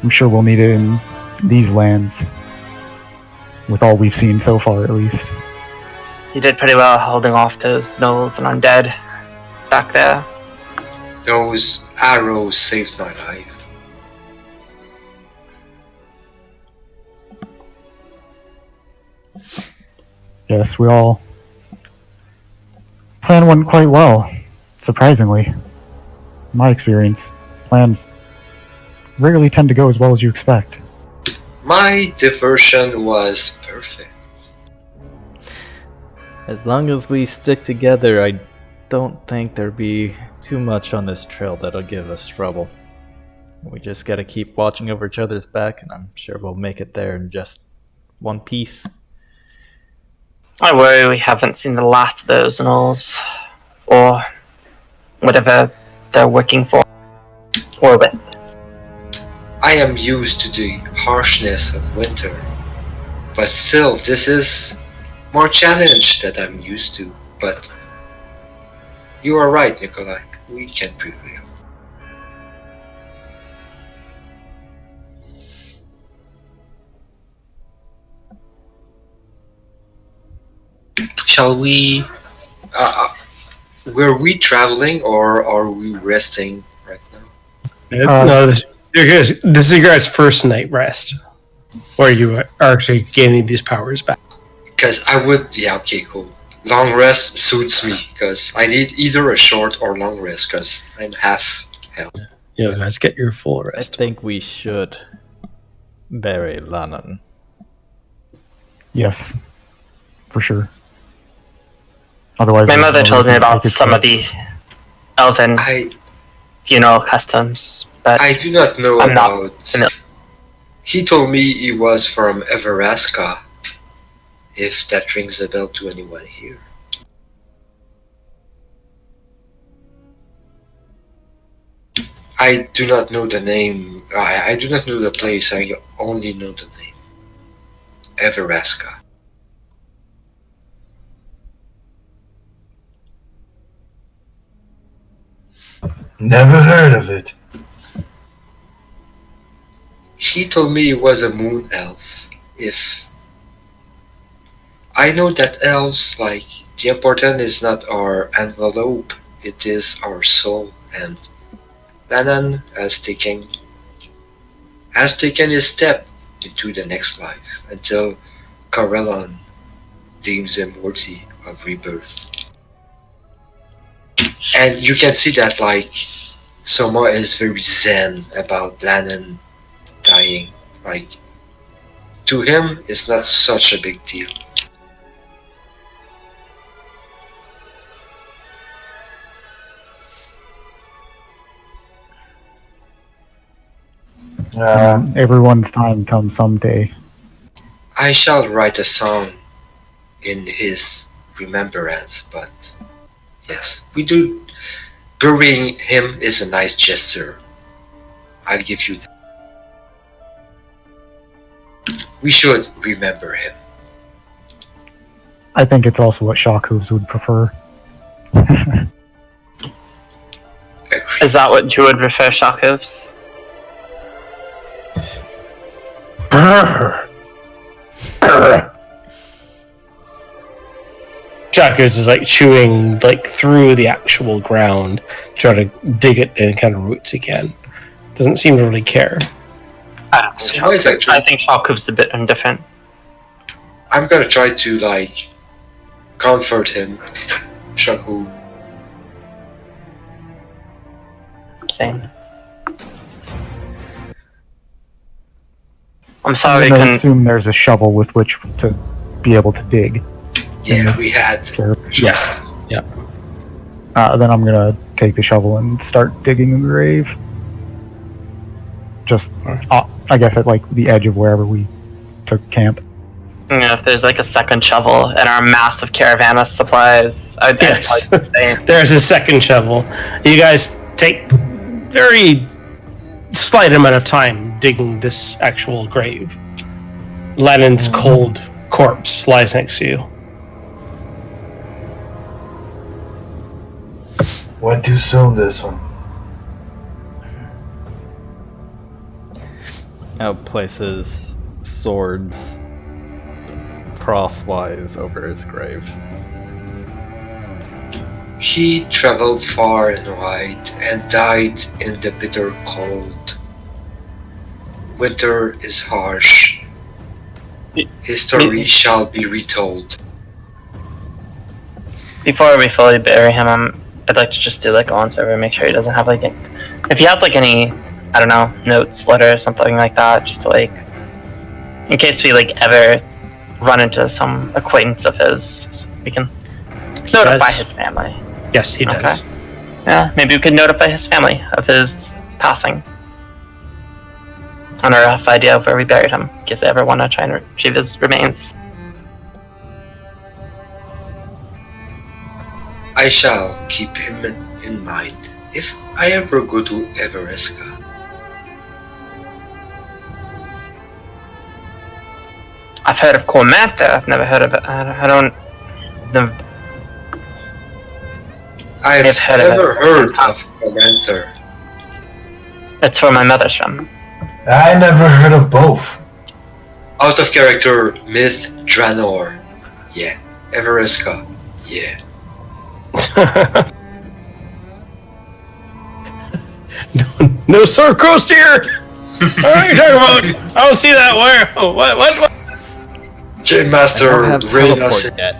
I'm sure we'll need it in these lands. With all we've seen so far, at least. You did pretty well holding off those gnolls and undead back there. Those arrows saved my life. Yes, we all... Plan went quite well, surprisingly. In my experience, plans rarely tend to go as well as you expect. My diversion was perfect. As long as we stick together, I don't think there'll be too much on this trail that'll give us trouble. We just gotta keep watching over each other's back, and I'm sure we'll make it there in just one piece. I worry we haven't seen the last of those gnolls, or whatever they're working for, or with. I am used to the harshness of winter, but still, this is more challenge that I'm used to. But you are right, Nikolai. We can prevail. Shall we? Were we traveling or are we resting right now? No, this is your guys' first night rest, where you are actually gaining these powers back. Because I would, yeah, okay, cool. Long rest suits me because I need either a short or long rest because I'm half health. You guys get your full I rest. think we should bury Lannon. Yes, for sure. Otherwise, My mother there's no told me reason to about take his some of corpse. the elven funeral customs, but I do not know I'm not about. familiar. He told me he was from Everasca. if that rings a bell to anyone here. I do not know the name. I do not know the place. I only know the name. Everesca. Never heard of it. He told me he was a moon elf. If I know that elves, like, the important is not our envelope, it is our soul, and Lannan has taken his step into the next life until Corellon deems him worthy of rebirth. And you can see that, like, Soma is very zen about Lannan dying. Like, to him, it's not such a big deal. Everyone's time comes someday. I shall write a song in his remembrance, but yes, we do. Burying him is a nice gesture. I'll give you that. We should remember him. I think it's also what Shockhooves would prefer. Is that what you would prefer, Shockhooves? Shotgoose is like chewing like through the actual ground, trying to dig it and kind of roots again. Doesn't seem to really care. I think Shockhooves is a bit indifferent. I'm gonna try to, like, comfort him. Shaku. Same. I'm sorry, I'm going to assume there's a shovel with which to be able to dig. Yeah, we had. Yes. Yeah. Then I'm going to take the shovel and start digging a grave. Just, I guess at like the edge of wherever we took camp. Yeah, if there's like a second shovel in our massive caravan of supplies, I'd Yes. say. There's a second shovel. You guys take very slight amount of time digging this actual grave. Lennon's cold corpse lies next to you. Went too soon, this one. Now places swords crosswise over his grave. He traveled far and wide and died in the bitter cold. Winter is harsh. His story shall be retold. Before we fully bury him, I'd like to just do like on server, make sure he doesn't have like if he has like any, I don't know, notes, letters, something like that, just to like, in case we like ever run into some acquaintance of his, so we can notify his family. Yes, he does. Yeah, maybe we could notify his family of his passing. On a rough idea of where we buried him, in case they ever want to try and retrieve his remains. I shall keep him in mind if I ever go to Everesca. I've heard of Cormantha, I've never heard of it. I don't... I've never heard of Cormantha. It's where my mother's from. I never heard of both. Out of character, Myth Dranor. Yeah. Everesca. Yeah. No Sword Coast here! What are you talking about? I don't see that. Where? What? Game I Master don't have Ray teleport yet.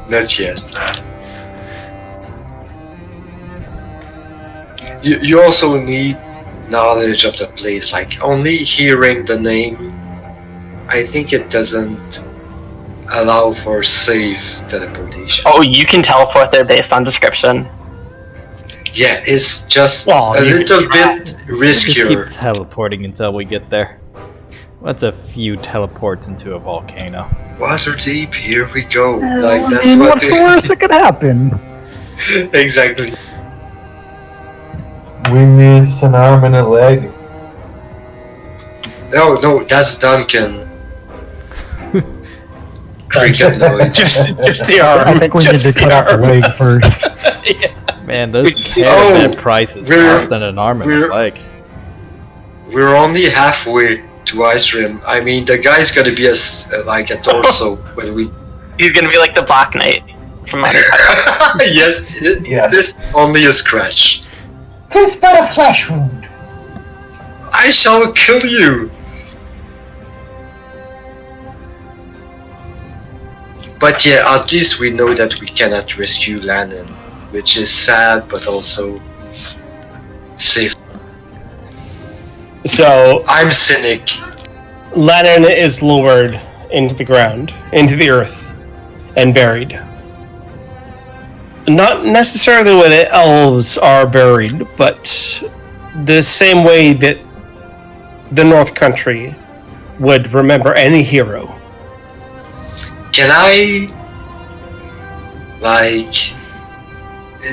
Not yet. You also need knowledge of the place, like only hearing the name. I think it doesn't allow for safe teleportation. Oh, you can teleport there based on description. Yeah, it's just Well, a you little can bit Just riskier. keep teleporting until we get there. What's a few teleports into a volcano? Water deep, here we go. What's the worst that could happen? Exactly. We miss an arm and a leg. No, that's Duncan. Cricket noise. Just the arm. I think we need to cut off the leg first. Man, those caravan prices less than an arm and a leg. We're only halfway to Icerim. I mean, the guy's gonna be like a torso when we. He's gonna be like the Black Knight from Monty Python. Yes. This only a scratch. 'Tis but a flesh wound. I shall kill you. But yeah, at least we know that we cannot rescue Lannon, which is sad, but also safe. So I'm cynic. Lannon is lowered into the ground, into the earth, and buried. Not necessarily where the elves are buried, but the same way that the North Country would remember any hero. Can I,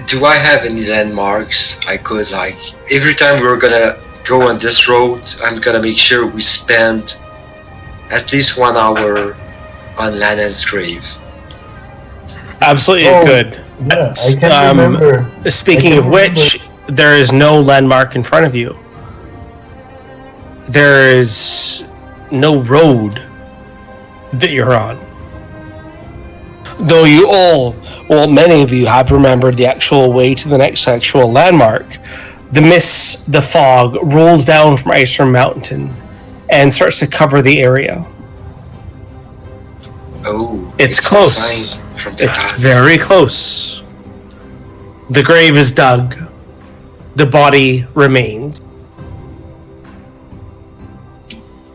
do I have any landmarks I could, every time we're gonna go on this road, I'm gonna make sure we spend at least 1 hour on Lannon's grave. Absolutely good. Yeah, I can't remember. Speaking of which, there is no landmark in front of you. There is no road that you're on. Though many of you have remembered the actual way to the next actual landmark, the mist, the fog, rolls down from Icerim Mountain and starts to cover the area. Oh, It's a close. sign from the It's past. very close. The grave is dug. The body remains.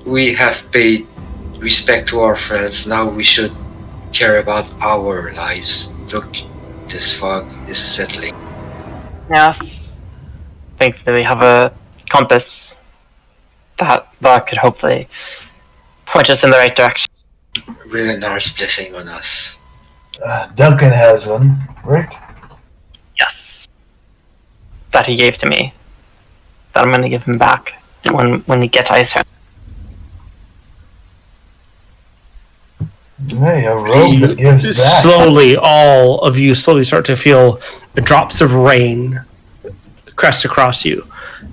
We have paid respect to our friends. Now we should care about our lives. Look, this fog is settling. Yes. Thankfully, we have a compass that could hopefully point us in the right direction. Reynar's blessing on us. Duncan has one, right? Yes. That he gave to me. That I'm going to give him back when we get to Icerim. Hey, a robe that gives back. Slowly, all of you slowly start to feel drops of rain crest across you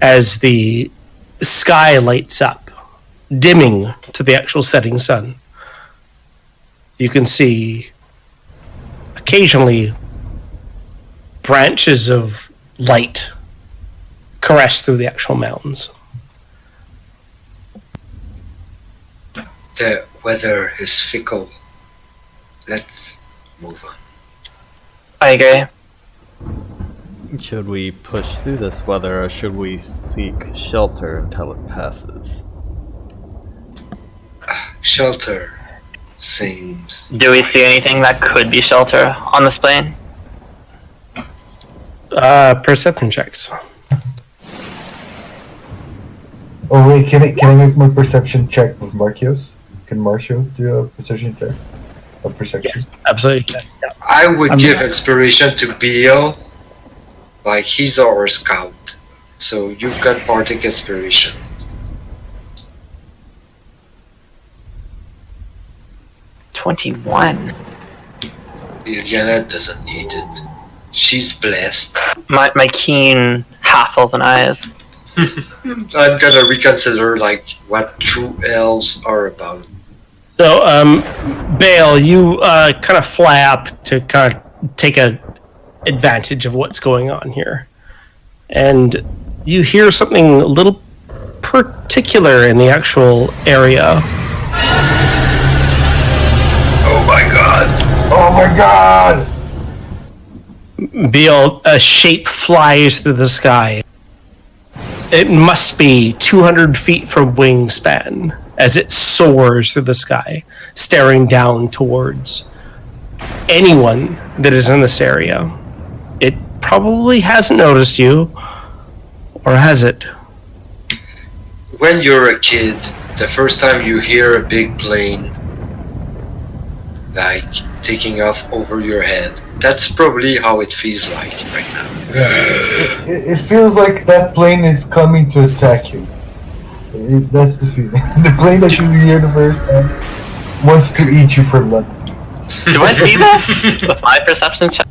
as the sky lights up, dimming to the actual setting sun. You can see occasionally branches of light caress through the actual mountains. The weather is fickle. Let's move on. I agree. Should we push through this weather, or should we seek shelter until it passes? Shelter seems. Do we see anything that could be shelter on this plane? Perception checks. Oh wait, can I make my perception check with Marcios? Can Marcio do a perception check? A perception? Yes, absolutely. I would give inspiration to Beal. Like, he's our scout. So you've got Bardic inspiration. $21. Iliana doesn't need it. She's blessed. My keen half-elven eyes. I'm gonna reconsider, what true elves are about. So, Bale, you kind of fly up to kind of take advantage of what's going on here. And you hear something a little particular in the actual area. Oh my god! Oh my god! Bale, a shape flies through the sky. It must be 200 feet from wingspan as it soars through the sky, staring down towards anyone that is in this area. It probably hasn't noticed you, or has it? When you're a kid, the first time you hear a big plane like taking off over your head, that's probably how it feels like right now. Yeah. It feels like that plane is coming to attack you. That's the feeling. The plane that you hear the first time wants to eat you for lunch. Do I see this with my perception check?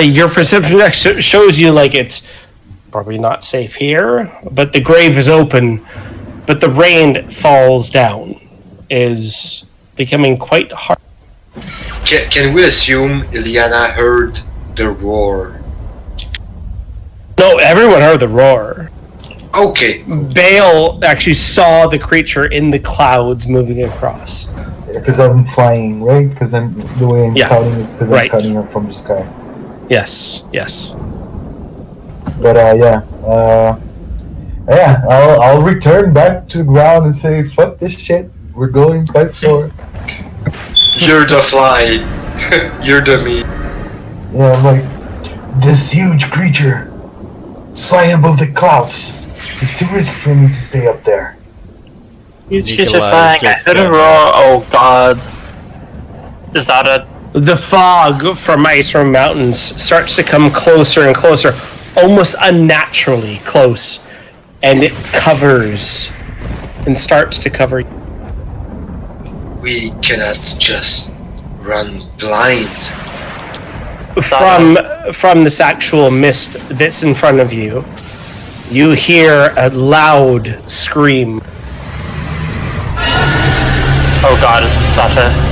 Your perception check shows you like it's probably not safe here, but the grave is open, but the rain that falls down is becoming quite hard. Can we assume Ileana heard the roar? No, everyone heard the roar. Okay. Bale actually saw the creature in the clouds moving across. Because I'm flying, right? Because the way I'm cutting is because I'm cutting her from the sky. Yes. But I'll return back to the ground and say, fuck this shit. We're going by floor. You're the fly. You're the meat. Yeah, I'm like, this huge creature is flying above the clouds. It's too risky for me to stay up there. He's just flying. I heard a roar. Oh god. Is that a... The fog from Icerim Mountains starts to come closer and closer, almost unnaturally close, and it covers and starts to cover. We cannot just run blind. From this actual mist that's in front of you, you hear a loud scream. Oh god, is that a...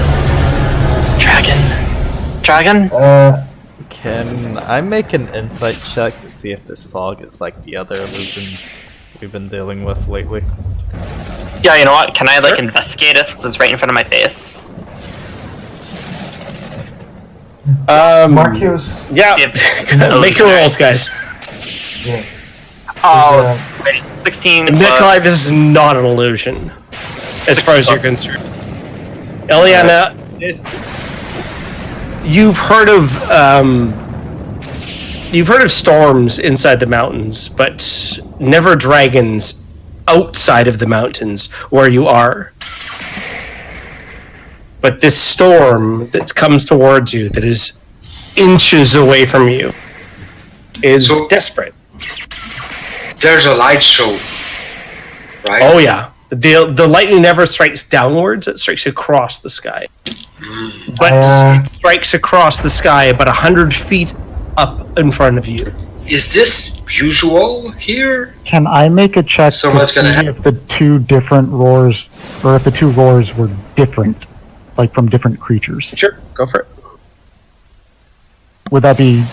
Dragon? Can I make an insight check to see if this fog is like the other illusions we've been dealing with lately? Yeah, you know what? Can I like investigate it since it's right in front of my face? Marcus. Yeah, make your rolls, guys. Yeah. Oh, wait, 16 Nikolai, this is not an illusion, as far as you're concerned. Eliana, you've heard of storms inside the mountains, but never dragons outside of the mountains where you are. But this storm that comes towards you, that is inches away from you, is desperate. There's a light show, right? Oh yeah. The lightning never strikes downwards, it strikes across the sky. But it strikes across the sky about 100 feet up in front of you. Is this usual here? Can I make a check to see if the two different roars, or if the two roars were different, like from different creatures? Sure, go for it. Would that be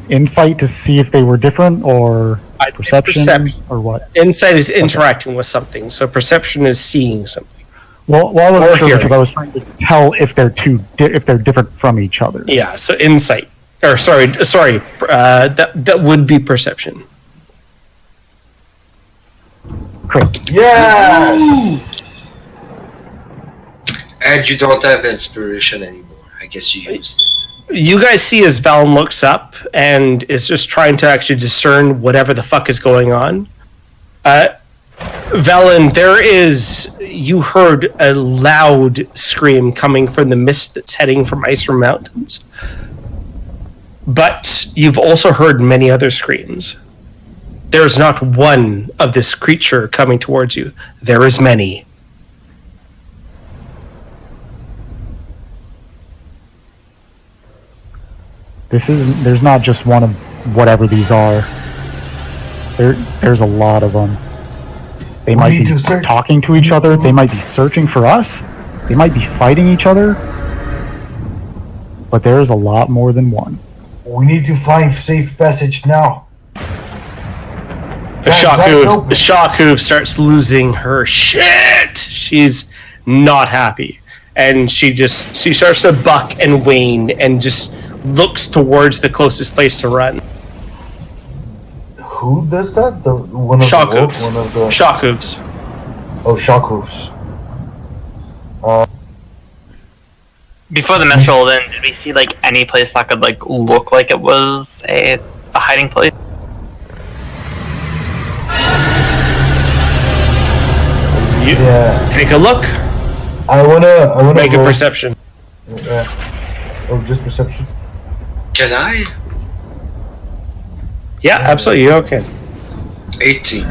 insight to see if they were different, or perception, or what? Insight is interacting with something, so perception is seeing something. Well, I wasn't sure because I was trying to tell if they're different from each other. Yeah, so insight. Or sorry, that would be perception. Correct. Yes! And you don't have inspiration anymore. I guess you used it. You guys see as Valen looks up and is just trying to actually discern whatever the fuck is going on. Valen, you heard a loud scream coming from the mist that's heading from Icerim Mountains. But you've also heard many other screams. There's not one of this creature coming towards you. There is many. There's not just one of whatever these are. There's a lot of them. They might be talking to each other. They might be searching for us. They might be fighting each other. But there's a lot more than one. We need to find safe passage now. Shaku starts losing her shit. She's not happy. And she starts to buck and wane and just looks towards the closest place to run. Who does that? Shockhooves. Shockhooves. Oh, Shockhooves. Before the mist rolled in, did we see like any place that could like look like it was a hiding place? You Yeah. take a look. I wanna Make a roll- perception. or just perception. Can I? Yeah, absolutely. You okay? 18.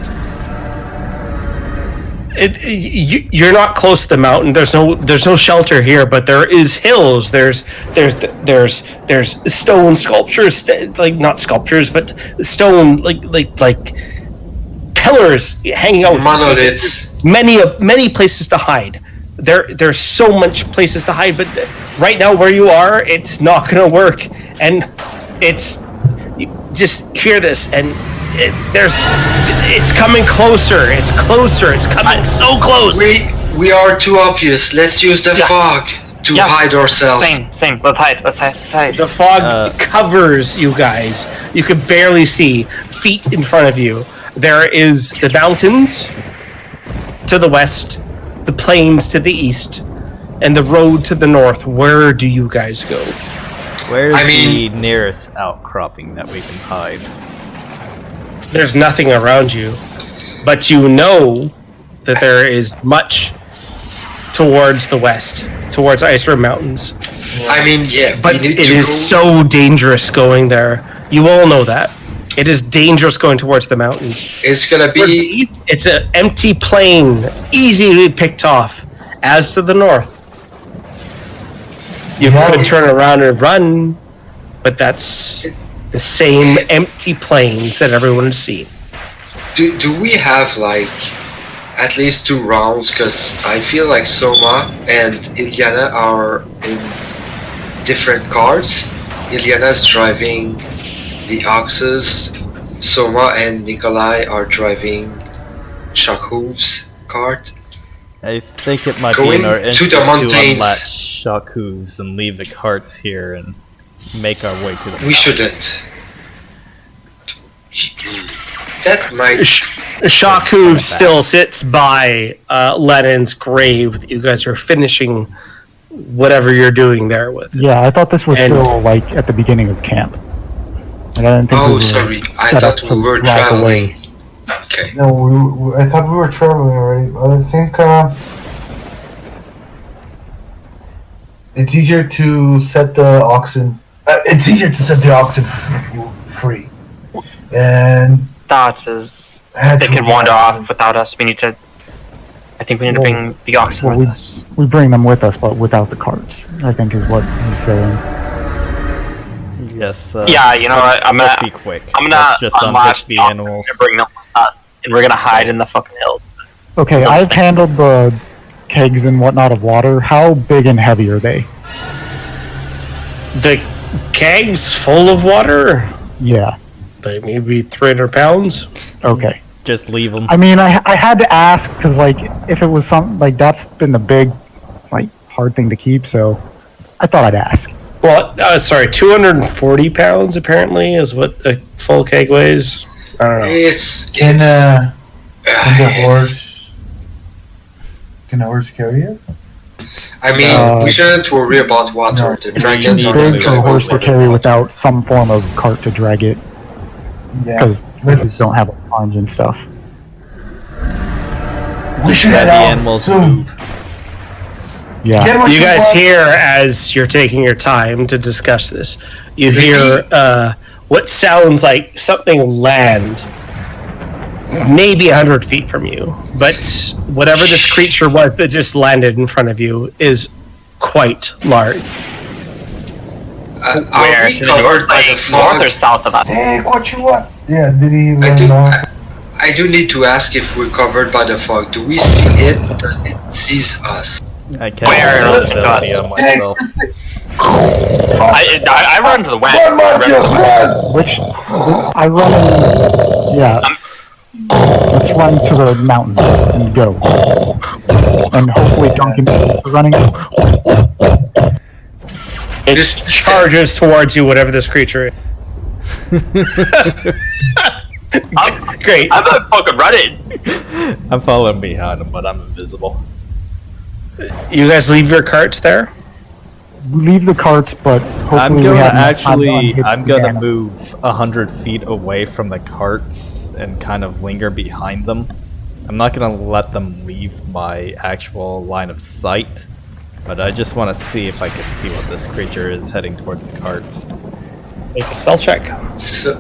You're not close to the mountain. There's no shelter here, but there is hills. There's stone sculptures, like not sculptures, but stone like pillars hanging out. Monoliths. Many places to hide. There's so much places to hide, but right now where you are, it's not gonna work. And just hear this, and it's coming closer. It's closer. It's coming so close. We are too obvious. Let's use the fog to hide ourselves. Same. Let's hide. The fog covers you guys. You can barely see feet in front of you. There is the mountains to the west, the plains to the east, and the road to the north. Where do you guys go? Where's the nearest outcropping that we can hide? There's nothing around you, but you know that there is much towards the west, towards Icerim Mountains. I mean, yeah, but it is so dangerous going there. You all know that. It is dangerous going towards the mountains. It's gonna be... It's an empty plain, easy to be picked off. As to the north, you could turn around and run, but that's the same empty plains that everyone has seen. Do we have, like, at least 2 rounds? Because I feel like Soma and Ilyana are in different cars. Ilyana's driving the oxes. Soma and Nikolai are driving Shakhov's cart. I think it might Going be in our to interest the to mountains. unlatch shock hooves and leave the carts here and make our way to the We shouldn't. That might... Shaku still sits by Lenin's grave. You guys are finishing whatever you're doing there with it. Yeah, I thought this was still like at the beginning of camp. And I didn't think we were sorry. I set up thought to we were drive traveling. away. Okay. No, I thought we were traveling already. I think it's easier to set the oxen. It's easier to set the oxen free, and That is, they can wander off without us. I think we need to bring the oxen with us. We bring them with us, but without the carts, I think is what he's saying. Yes. Yeah, you know what? I'm let's gonna be quick. I'm gonna Let's just unlatch unleash the oxen animals. and bring them with us, and we're gonna hide in the fucking hills. Okay, I've handled the kegs and whatnot of water. How big and heavy are they? The kegs full of water? Yeah. Like maybe 300 pounds? Okay. Just leave them. I mean, I had to ask because, like, if it was something like that's been the big, like, hard thing to keep. So I thought I'd ask. Well, sorry, 240 pounds apparently is what a full keg weighs. I don't know. Can the horse? Can a horse carry it? I mean, we shouldn't worry about water. No, The It's dragons too are big for a horse to water. carry without some form of cart to drag it. Yeah. Because horses don't have arms and stuff. We should Let head the out animals soon. move. Yeah. Get what You guys want. hear, as you're taking your time to discuss this, you hear what sounds like something land maybe 100 feet from you. But whatever this creature was that just landed in front of you is quite large. Are Where? we covered by the fog? North or south of us? Take what you want. Yeah, did he I land do, off? I do need to ask if we're covered by the fog. Do we see it? Does it sees us? I can't Where? have visibility on myself. I run to the west. Run, Marcus, run! Which I run in, yeah. Let's run to the mountains and go. And hopefully Duncan is running. It just charges towards you, whatever this creature is. Great. I'm not fucking running. I'm following behind them, but I'm invisible. You guys leave your carts there? Leave the carts, but hopefully I'm we gonna have enough time to actually, unhitch I'm the gonna animal. move 100 feet away from the carts and kind of linger behind them. I'm not gonna let them leave my actual line of sight, but I just want to see if I can see what this creature is heading towards the carts. Make a stealth check. So,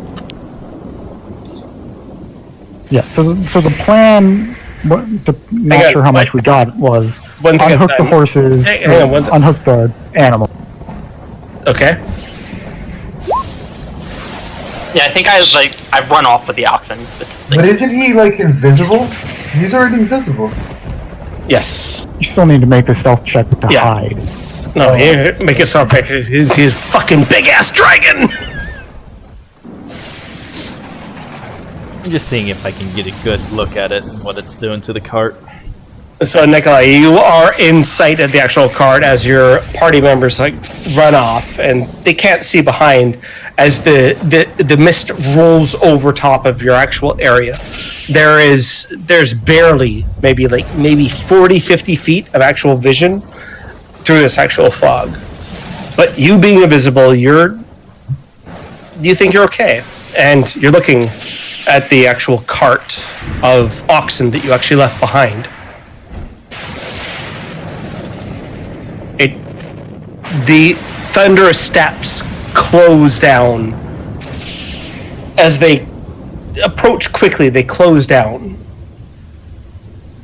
Yeah. So the plan, not sure how much we got, was One thing at a unhook the time. horses, Hang on, unhook the animal. Okay. Yeah, I think I run off with the oxen. But isn't he like invisible? He's already invisible. Yes. You still need to make a stealth check to Yeah. hide. No, here, make a stealth check. He's a fucking big ass dragon. I'm just seeing if I can get a good look at it and what it's doing to the cart. So Nikolai, you are in sight of the actual cart as your party members like run off, and they can't see behind as the mist rolls over top of your actual area. There's barely maybe 40-50 feet of actual vision through this actual fog. But you being invisible, you think you're okay, and you're looking at the actual cart of oxen that you actually left behind. The thunderous steps close down. As they approach quickly, they close down.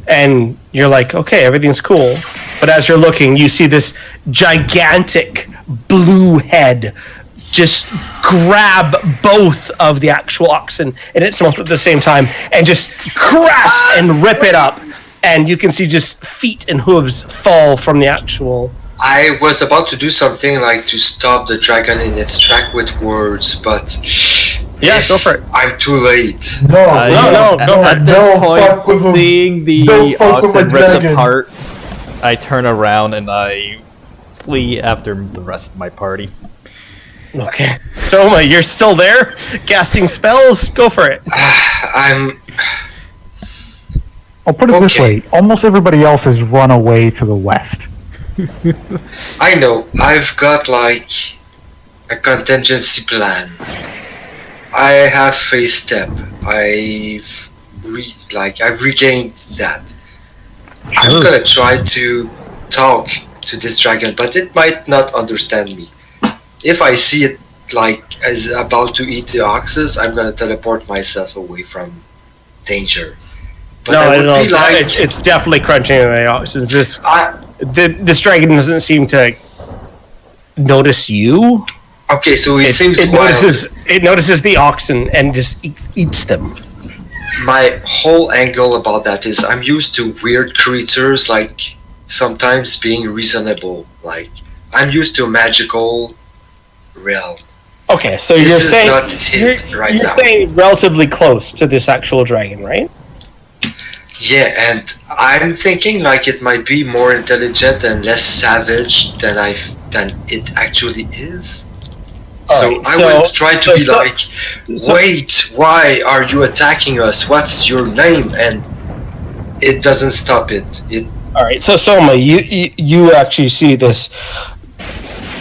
And you're like, okay, everything's cool. But as you're looking, you see this gigantic blue head just grab both of the actual oxen in its mouth at the same time and just grasp and rip it up. And you can see just feet and hooves fall from the actual... I was about to do something like to stop the dragon in its track with words, but Yeah, go for it. I'm too late. No, go At ahead. this Don't point, fuck with him. seeing Don't the fuck with oxen my ripped dragon. apart, I turn around and I flee after the rest of my party. Okay. Soma, you're still there? Casting spells? Go for it. I'll put it this Okay. way: almost everybody else has run away to the west. I know. I've got like a contingency plan. I have phase step. I've regained that. I'm gonna try to talk to this dragon, but it might not understand me. If I see it like as about to eat the oxes, I'm gonna teleport myself away from danger. But No, I I would don't be know. like, It's definitely crunching the oxen. I, This dragon doesn't seem to notice you. okay, so it seems it wild. notices the oxen and just eats them. My whole angle about that is I'm used to weird creatures, like sometimes being reasonable. Like I'm used to a magical realm. Okay, so This you're is saying not hit right you're now. staying relatively close to this actual dragon, right? Yeah, and I'm thinking like it might be more intelligent and less savage than it actually is. So Alright, I would try to be so- like, so- wait, why are you attacking us? What's your name? And it doesn't stop it. All right, so Soma, you actually see this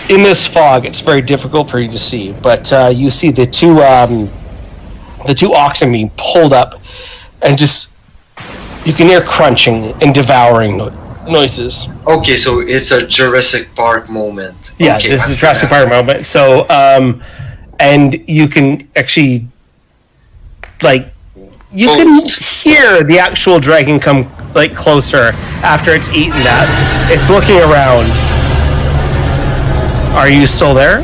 in this fog. It's very difficult for you to see, but you see the two oxen being pulled up, and just you can hear crunching and devouring noises. Okay, so it's a Jurassic Park moment. Yeah, Okay, this is I'm Jurassic gonna- Park moment. So, and you can actually, like, you can hear the actual dragon come like closer after it's eaten that. It's looking around. Are you still there?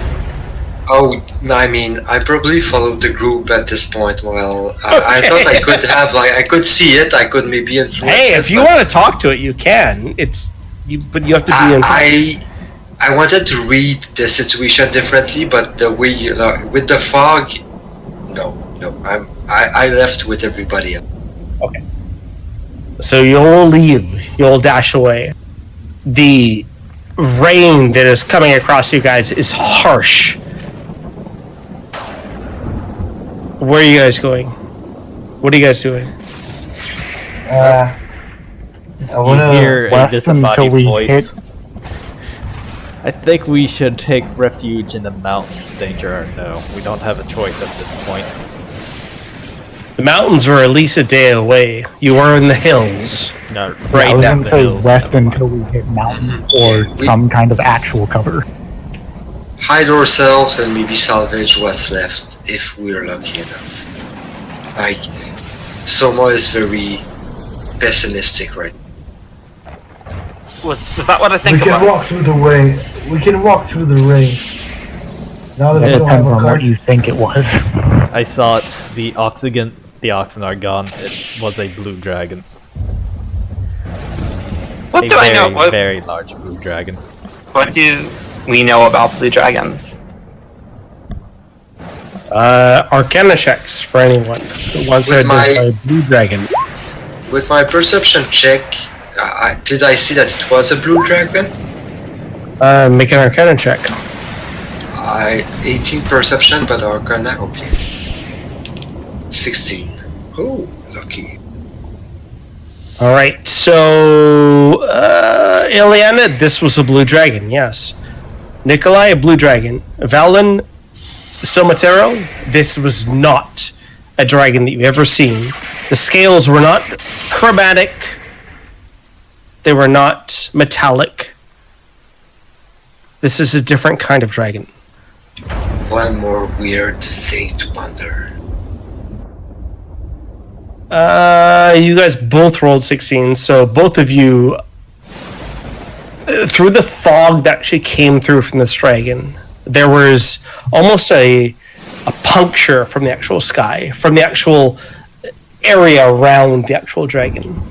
Oh, I mean, I probably followed the group at this point. Well, I thought I could have, like, I could see it. I could maybe influence Hey, it, if you but want to talk to it, you can. But you have to be in. I wanted to read the situation differently, but the way with the fog, no. I left with everybody else. Okay. So you'll leave. You'll dash away. The rain that is coming across you guys is harsh. Where are you guys going? What are you guys doing? I You wanna. hear a west until disembodied we voice. hit- I think we should take refuge in the mountains, danger or no. We don't have a choice at this point. The mountains were at least a day away. You were in the hills. No, Right I was down gonna the say hills, rest never until we hit mountain or Yeah, we- some kind of actual cover. Hide ourselves and maybe salvage what's left if we're lucky enough. Like, Soma is very pessimistic right now. Was that what I We think can about? walk through the way. We can walk through the rain. Now that It we don't have depends a on what cart. you think it was. I saw it. The oxen are gone. It was a blue dragon. What A do I know? very, What, very large blue dragon. what do we know about blue dragons? Arcana checks for anyone who wants to With my- identify a blue dragon. With my perception check, did I see that it was a blue dragon? Make an Arcana check. 18 perception, but Arcana, okay. 16. Oh, lucky. All right, so Ileana, this was a blue dragon, yes. Nikolai, a blue dragon. Valen, Somatero, this was not a dragon that you've ever seen. The scales were not chromatic. They were not metallic. This is a different kind of dragon. One more weird thing to ponder. You guys both rolled 16, so both of you, through the fog that actually came through from this dragon, there was almost a puncture from the actual sky, from the actual area around the actual dragon.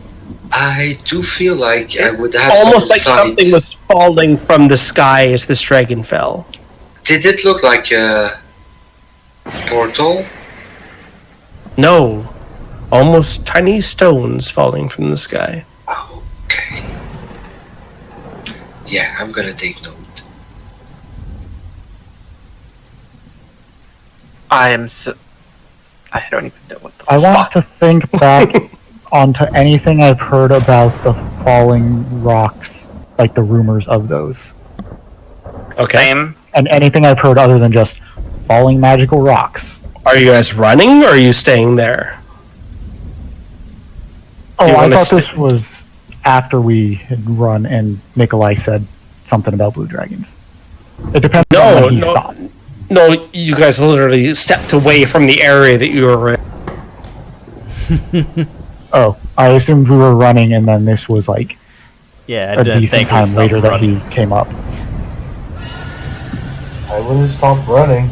I do feel like I would have Almost some like sight. something was falling from the sky as this dragon fell. Did it look like a portal? No, almost tiny stones falling from the sky. Okay. Yeah, I'm gonna take note. I am so. I don't even know what the I want fuck. to think back onto anything I've heard about the falling rocks, like the rumors of those, Okay. Same. and anything I've heard other than just falling magical rocks. Are you guys running or are you staying there? Oh, You I wanna thought this was after we had run and Nikolai said something about blue dragons. It depends on when he stopped. No, you guys literally stepped away from the area that you were in. Oh, I assumed we were running and then this was like Yeah, I a didn't decent think we time stopped later that running. he came up. I wouldn't stop running.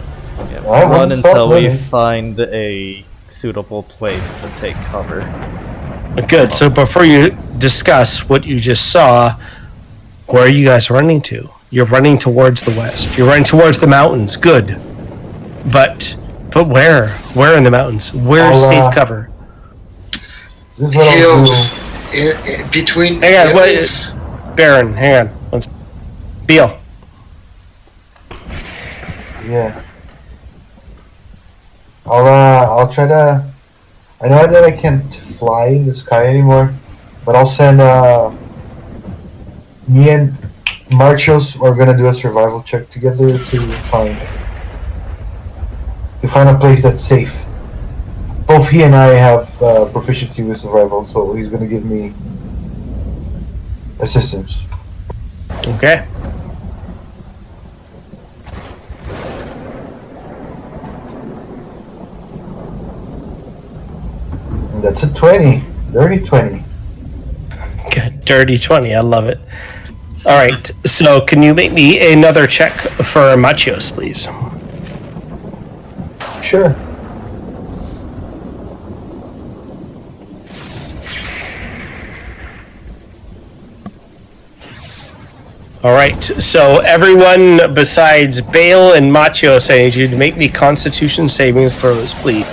Yeah, I run wouldn't until stop we running. find a suitable place to take cover. Good. So before you discuss what you just saw, where are you guys running to? You're running towards the west. You're running towards the mountains. Good. But where? Where in the mountains? Where's I'll, safe cover? This is what I'll do. Hills. Between Hang on, what hills. Baron, hang on. Beal. Yeah. I'll try to. I know that I can't fly in the sky anymore, but I'll send me and Marchos are gonna do a survival check together to find a place that's safe. Both he and I have proficiency with survival, so he's gonna give me assistance. Okay. And that's a 20. Dirty 20. Good. Dirty 20. I love it. All right. So can you make me another check for Machios, please? Sure. All right. So everyone besides Bale and Machios, I need you to make me Constitution savings throws, please.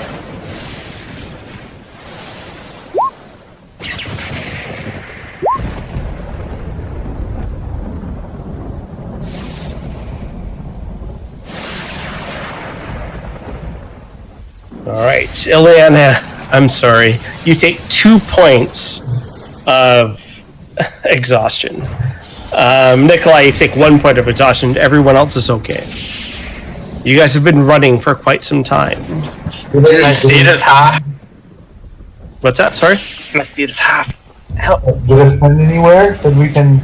All right, Ileana, I'm sorry. You take 2 points of exhaustion. Nikolai, you take 1 point of exhaustion. Everyone else is okay. You guys have been running for quite some time. Just Did it, huh? What's that? Sorry. My speed is half. Help. Did it find anywhere that we can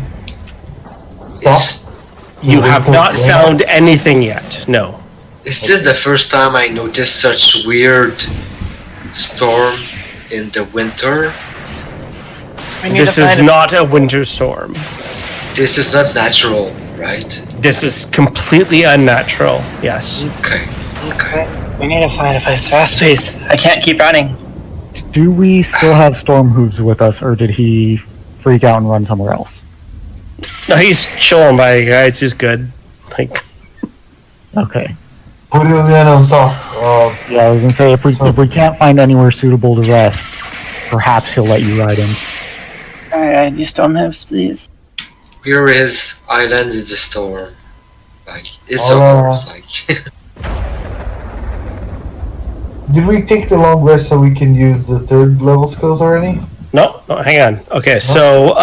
stop? You have not found anything yet. No. Is this the first time I noticed such weird storm in the winter? This is not a winter storm. This is not natural, right? This is completely unnatural. Yes. Okay. We need to find a place fast, please. I can't keep running. Do we still have Storm Hooves with us, or did he freak out and run somewhere else? No, he's chilling by you guys. He's good. Like, Okay. Put it in on top. Yeah, I was gonna say if we can't find anywhere suitable to rest, perhaps he'll let you ride in. Alright, you storm hooves, please. Here is Island in the Storm. Like, it's Oh. so cool. Like, Did we take the long rest so we can use the 3rd level skills already? no, hang on. Okay, so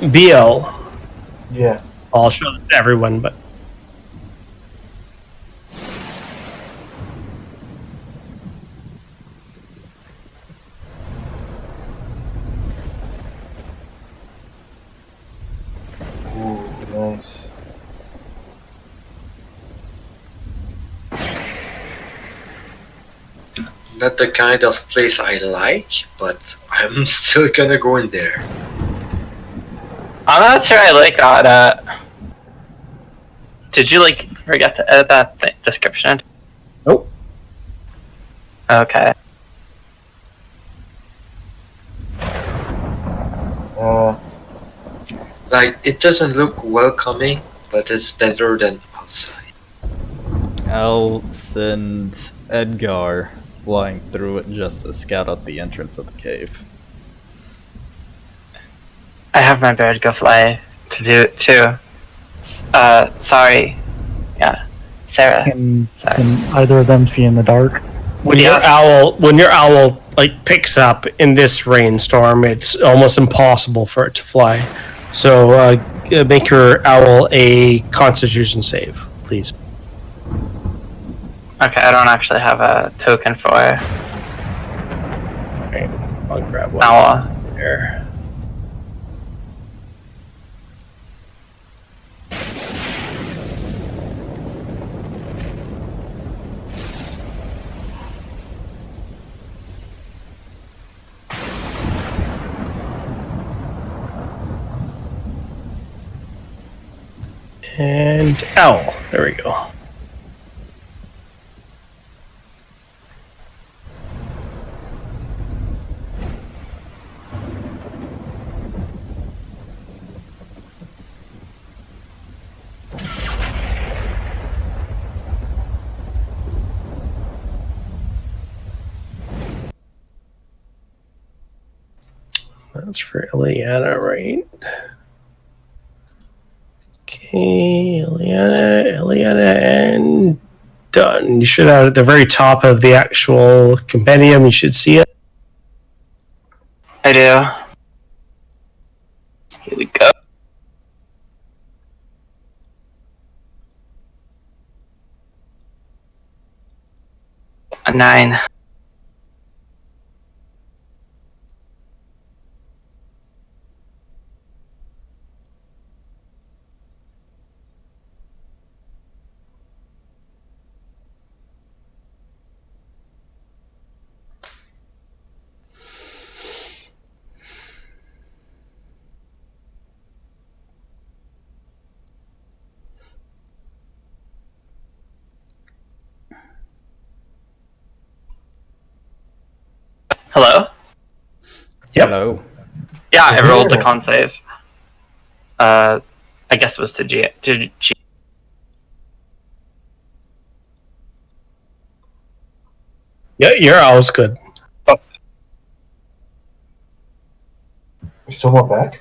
BL. Yeah. I'll show this to everyone, but Ooh, nice. not the kind of place I like, but I'm still gonna go in there. I'm not sure I like that. Did you forget to edit that description? Nope. Okay. Like, it doesn't look welcoming, but it's better than outside. I'll send Edgar flying through it just to scout out the entrance of the cave. I have my bird go fly to do it too. Sorry. Yeah. Sarah. Can Sorry. either of them see in the dark? when your owl picks up in this rainstorm, it's almost impossible for it to fly. So make your owl a Constitution save, please. Okay, I don't actually have a token for Alright, I'll grab one owl. there. And owl. There we go. That's for Ileana, right? Okay, Ileana, and done. You should have at the very top of the actual compendium, you should see it. I do. Here we go. A 9. Hello? Yep. Hello. Yeah, I rolled the con save. I guess it was to G. Yeah, your owl's good. Is someone back?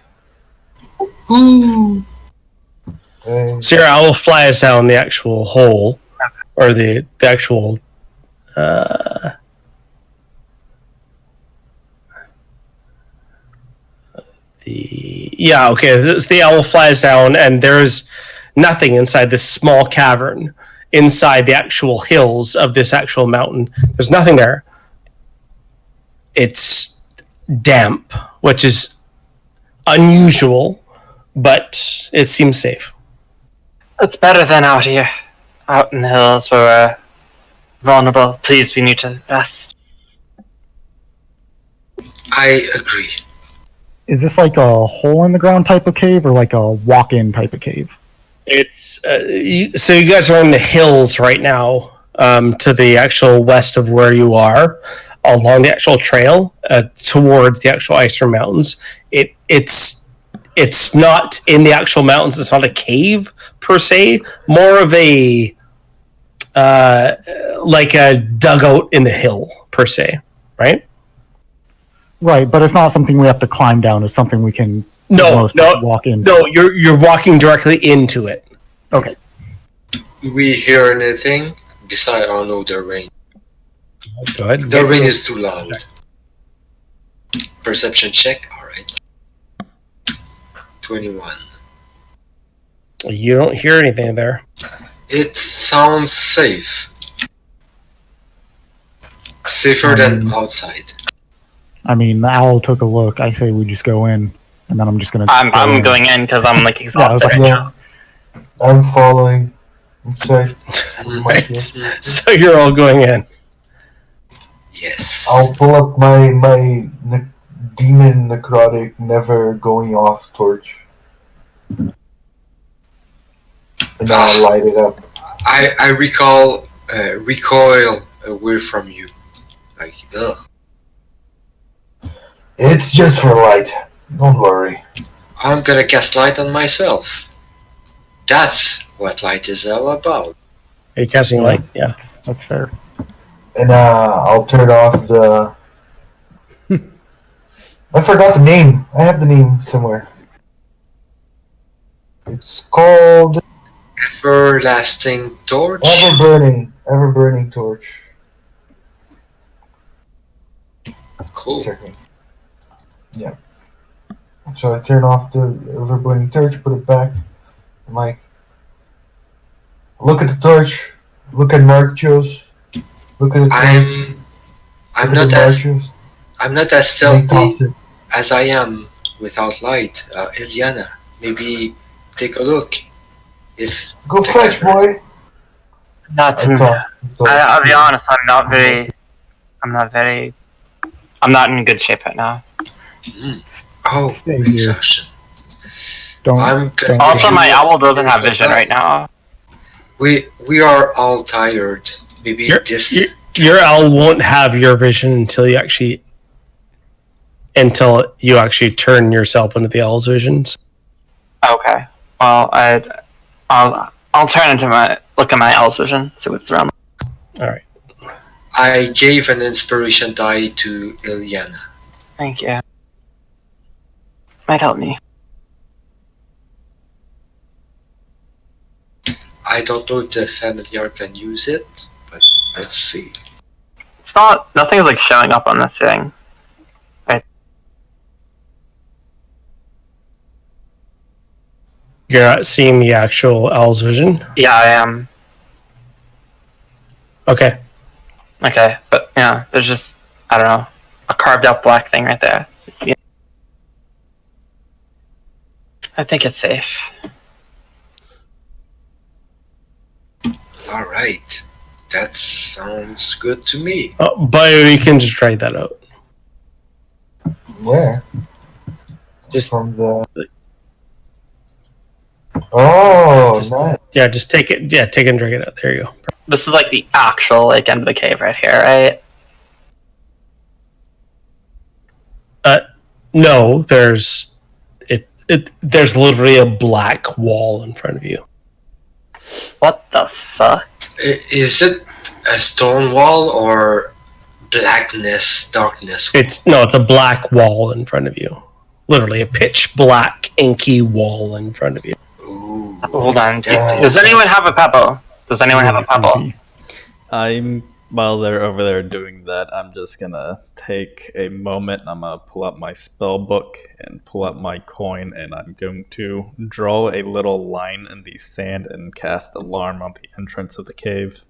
Ooh. So your owl flies down the actual hole, or the actual the owl flies down, and there's nothing inside this small cavern inside the actual hills of this actual mountain. There's nothing there. it's damp, which is unusual, but it seems safe. It's better than out here, out in the hills where we're vulnerable. Please, we need to rest. I agree. Is this like a hole in the ground type of cave or like a walk-in type of cave? It's so you guys are in the hills right now, to the actual west of where you are, along the actual trail towards the actual Icerim Mountains. It's not in the actual mountains. It's not a cave per se. More of a like a dugout in the hill per se, right? Right, but it's not something we have to climb down. It's something we can walk in. No, you're walking directly into it. Okay. Do we hear anything? Besides, oh no, the rain. Go ahead. The rain is too loud. Perception check, alright. 21. You don't hear anything there. It sounds safe. Safer than outside. I mean, the owl took a look. I say we just go in, and then I'm just gonna. I'm going in because I'm like exhausted right now. I'm following. I'm sorry. Right. So you're all going in. Yes. I'll pull up my demon necrotic never going off torch. And I'll light it up. I recoil away from you. Like, ugh. It's just for light. Don't worry. I'm gonna cast light on myself. That's what light is all about. Are you casting light? Yeah. That's fair. And I'll turn off the... I forgot the name. I have the name somewhere. It's called... Everlasting torch? Ever-burning torch. Cool. Exactly. Yeah. So I turn off the ever-burning torch, put it back. I'm like, look at the torch, look at Marchos, look at the torch. I'm not as stealthy as I am without light. Iliana, maybe take a look. Go fetch, boy. I'll be honest. I'm not in good shape right now. Oh, exhaustion. Also, my owl doesn't have vision right now. We are all tired. Maybe your owl won't have your vision until you actually turn yourself into the owl's visions. Okay. Well, I'll turn into look at my owl's vision, see what's around. All right. I gave an inspiration die to Iliana. Thank you. Might help me. I don't know if the familiar can use it, but let's see. It's not. Nothing's like showing up on this thing. Right. You're not seeing the actual owl's vision? Yeah, I am. Okay. Okay, but yeah, there's just, I don't know, a carved out black thing right there. Yeah. I think it's safe. Alright. That sounds good to me. But you can just try that out. Where? Just from the... Oh, nice. Yeah, just take it. Yeah, take it and drink it out. There you go. This is like the actual like end of the cave right here, right? No, there's there's literally a black wall in front of you. What the fuck? Is it a stone wall or darkness? It's a black wall in front of you. Literally a pitch black inky wall in front of you. Ooh. Hold on. Does anyone have a pebble? While they're over there doing that, I'm just gonna take a moment. I'm gonna pull out my spell book and pull out my coin, and I'm going to draw a little line in the sand and cast alarm on the entrance of the cave.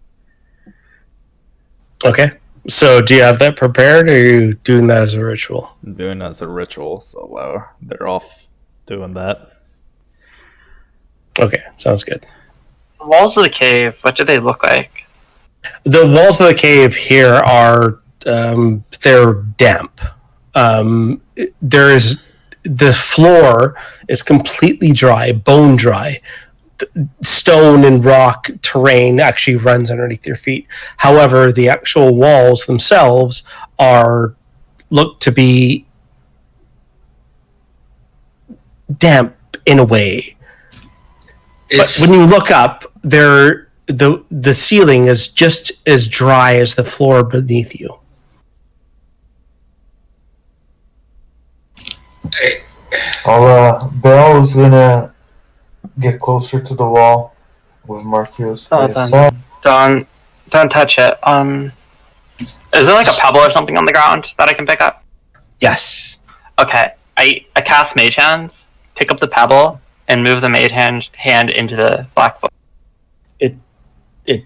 Okay. So, do you have that prepared, or are you doing that as a ritual? I'm doing it as a ritual, so they're off doing that. Okay, sounds good. The walls of the cave, what do they look like? The walls of the cave here are they're damp. The floor is completely dry, bone dry. Stone and rock terrain actually runs underneath your feet. However, the actual walls themselves look to be damp in a way. But when you look up, the ceiling is just as dry as the floor beneath you. Bell is gonna get closer to the wall with Marcus. Don't touch it. Is there like a pebble or something on the ground that I can pick up? Yes. Okay. I cast Mage Hand, pick up the pebble, and move the Mage Hand into the black book. It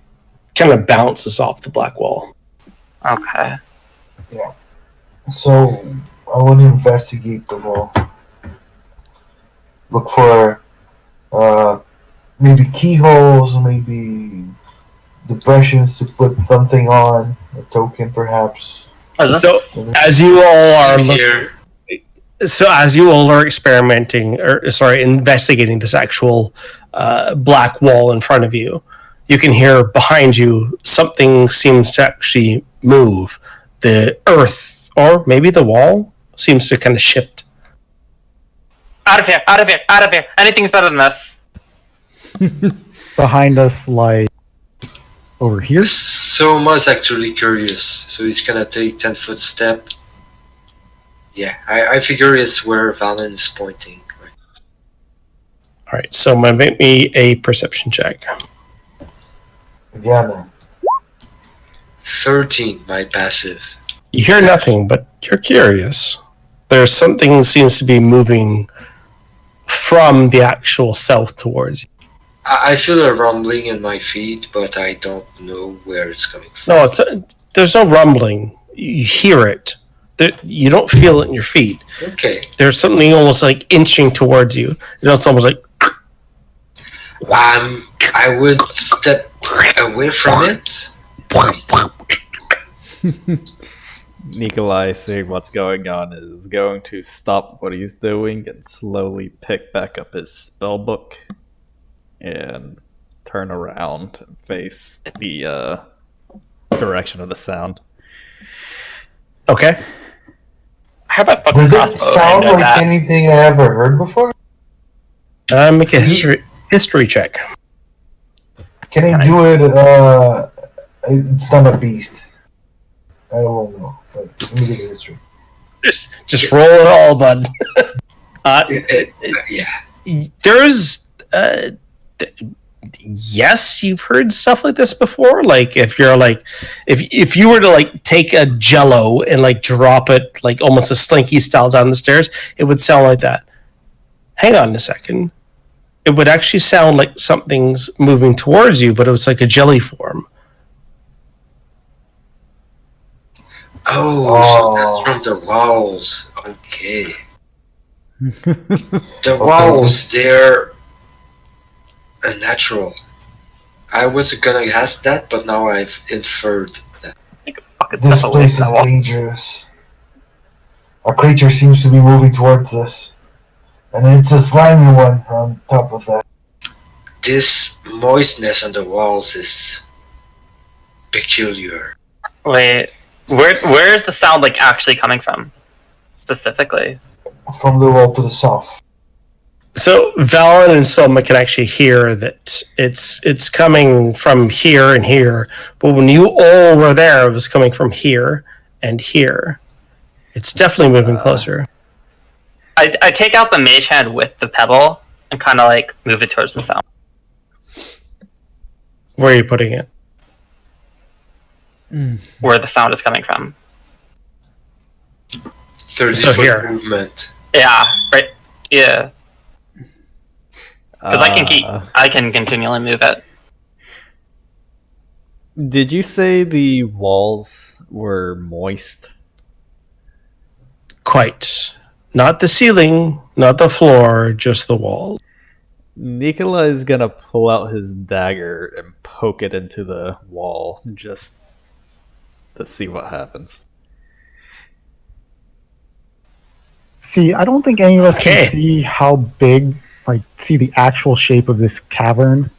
kind of bounces off the black wall. Okay. Yeah. So I want to investigate the wall. Look for maybe keyholes, maybe depressions to put something on, a token perhaps. So as you all are experimenting, investigating this actual black wall in front of you, you can hear behind you something seems to actually move. The earth, or maybe the wall, seems to kind of shift. Out of here! Out of here! Out of here! Anything's better than this. Behind us, like over here. Soma's actually curious, so he's gonna take 10-foot step. Yeah, I figure it's where Valen is pointing. Right? All right, so make me a perception check. Yeah, man. 13, my passive. You hear nothing, but you're curious. There's something seems to be moving from the actual south towards you. I feel a rumbling in my feet, but I don't know where it's coming from. No, there's no rumbling. You hear it. You don't feel it in your feet. Okay. There's something almost like inching towards you. It's almost like... I would step away from it. Nikolai, seeing what's going on, is going to stop what he's doing and slowly pick back up his spellbook and turn around and face the direction of the sound. Okay. How about Does it sound like anything I ever heard before? Make a history check. Can I do it? It's not a beast. I won't know. But let me get a history. Just roll it all, bud. Yeah. There's yes, you've heard stuff like this before. Like if you're like if you were to like take a Jello and like drop it like almost a Slinky style down the stairs, it would sound like that. Hang on a second. It would actually sound like something's moving towards you, but it was like a jelly form. So that's from the walls. Okay. The walls, they're unnatural. I wasn't gonna ask that, but now I've inferred that. This place is dangerous. A creature seems to be moving towards us. And it's a slimy one on top of that. This moistness on the walls is peculiar. Wait, where is the sound like actually coming from? Specifically? From the wall to the south. So Valen and Soma can actually hear that it's coming from here and here, but when you all were there, it was coming from here and here. It's definitely moving closer. I take out the Mage Hand with the pebble and kind of like move it towards the sound. Where are you putting it? Where the sound is coming from. 30-foot movement. Yeah, right. Yeah. Because I can continually move it. Did you say the walls were moist? Quite. Not the ceiling, not the floor, just the wall. Nikolai is gonna pull out his dagger and poke it into the wall just to see what happens. See, I don't think any of us Okay. can see how big, like, see the actual shape of this cavern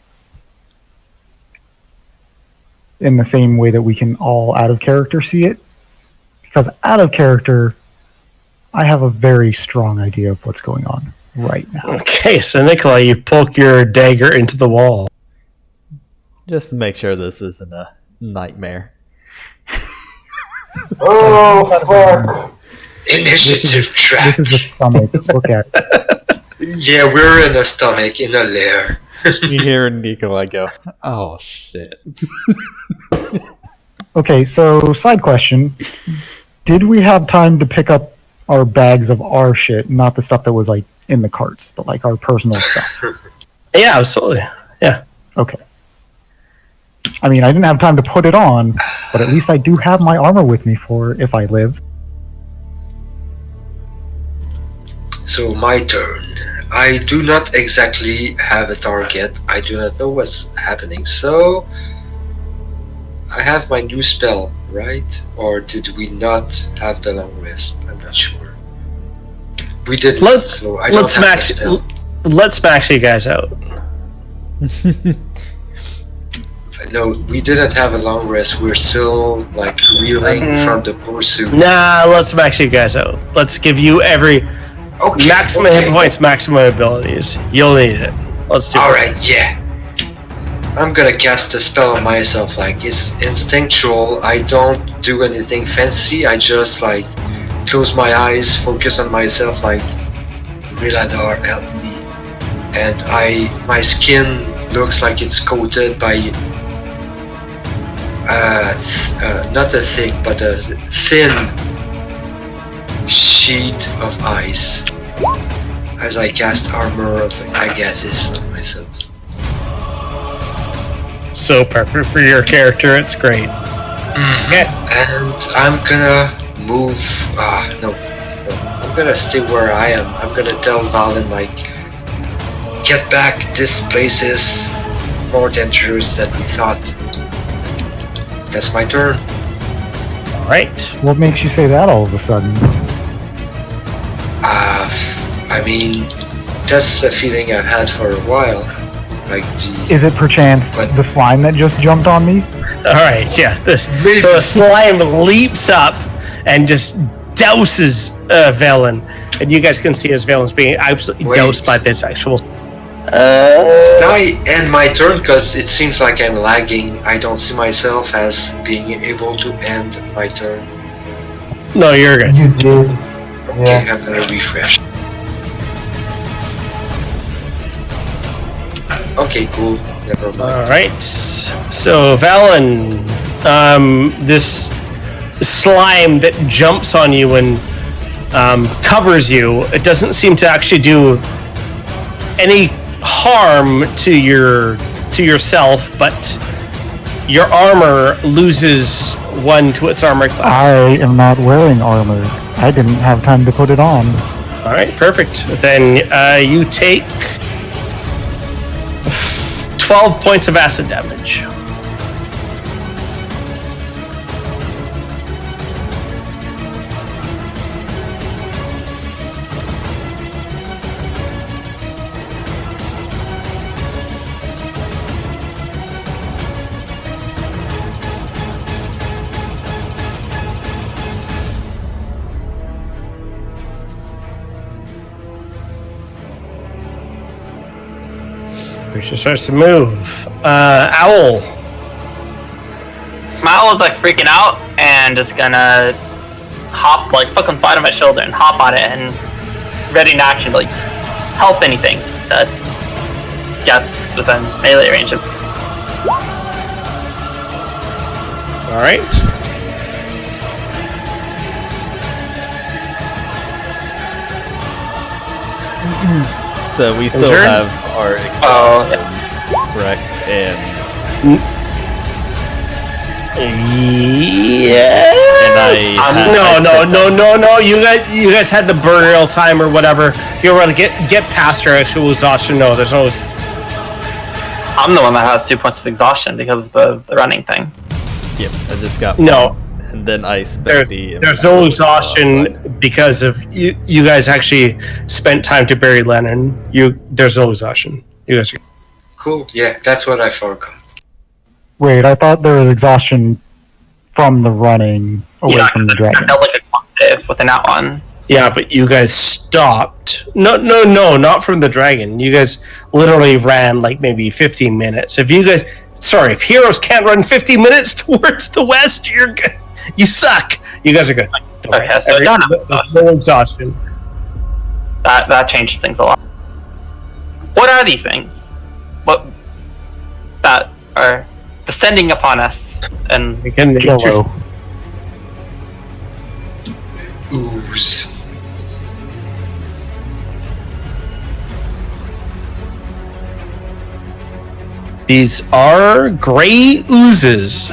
in the same way that we can all out of character see it. Because out of character, I have a very strong idea of what's going on right now. Okay, so Nikolai, you poke your dagger into the wall. Just to make sure this isn't a nightmare. Oh, fuck. Initiative track. This is the stomach. Look at it. Yeah, we're in a stomach, in a lair. You hear Nikolai go, "Oh shit." Okay, so side question. Did we have time to pick up our bags of our shit, not the stuff that was like in the carts, but like our personal stuff? Yeah, absolutely. Yeah. Okay. I mean, I didn't have time to put it on, but at least I do have my armor with me for if I live. So my turn. I do not exactly have a target. I do not know what's happening. So I have my new spell, right? Or did we not have the long rest? I'm not sure. We did. So I don't have the spell. Let's max you guys out. No, we didn't have a long rest. We're still like reeling from the pursuit. Nah, let's max you guys out. Let's give you every maximum hit points, maximum abilities. You'll need it. Let's do it. Alright, yeah. I'm gonna cast a spell on myself. Like, it's instinctual. I don't do anything fancy. I just like close my eyes, focus on myself. Like, Riladar, help me. And my skin looks like it's coated by not a thick, but a thin sheet of ice as I cast Armor of Agathis on myself. So perfect for your character. It's great. Okay. And I'm gonna move. No. I'm gonna stay where I am. I'm gonna tell Valen, like, get back. This place is more dangerous than we thought. That's my turn. All right. What makes you say that all of a sudden? I mean, that's a feeling I've had for a while. Like Is it perchance What? the slime that just jumped on me? All right. Yeah. So the slime leaps up and just douses Velen, and you guys can see as Velen's being absolutely doused by this actual. Can I end my turn? Because it seems like I'm lagging. I don't see myself as being able to end my turn. No, you're good. You did. Okay, Yeah. I'm gonna refresh. Okay, cool. Never mind. All right. So Valen, this slime that jumps on you and covers you, it doesn't seem to actually do any harm to yourself, but your armor loses one to its armor class. I am not wearing armor. I didn't have time to put it on. All right, perfect. Then you take 12 points of acid damage. Creature starts to move. Owl. My owl's like freaking out and just gonna hop, like fucking fly on my shoulder and hop on it and ready in action to like help anything that gets within melee range. All right. So we still turn? have our exhaustion, correct? And Yes. No. You guys had the burial time or whatever. You were able to get past your actual exhaustion. No, there's no. I'm the one that has 2 points of exhaustion because of the running thing. Yep, I just got No. one. And then I spent There's no exhaustion because of you guys actually spent time to bury Lennon. There's no exhaustion. You guys are Cool. Yeah, that's what I forgot. Wait, I thought there was exhaustion from the running away from the dragon. I felt like a save within that one. Yeah, but you guys stopped. No, not from the dragon. You guys literally ran like maybe 15 minutes. If heroes can't run 50 minutes towards the west, you're good. You suck. You guys are good. Okay, so there's no exhaustion. That changes things a lot. What are these things? What that are descending upon us? And Jello. Ooze. These are gray oozes.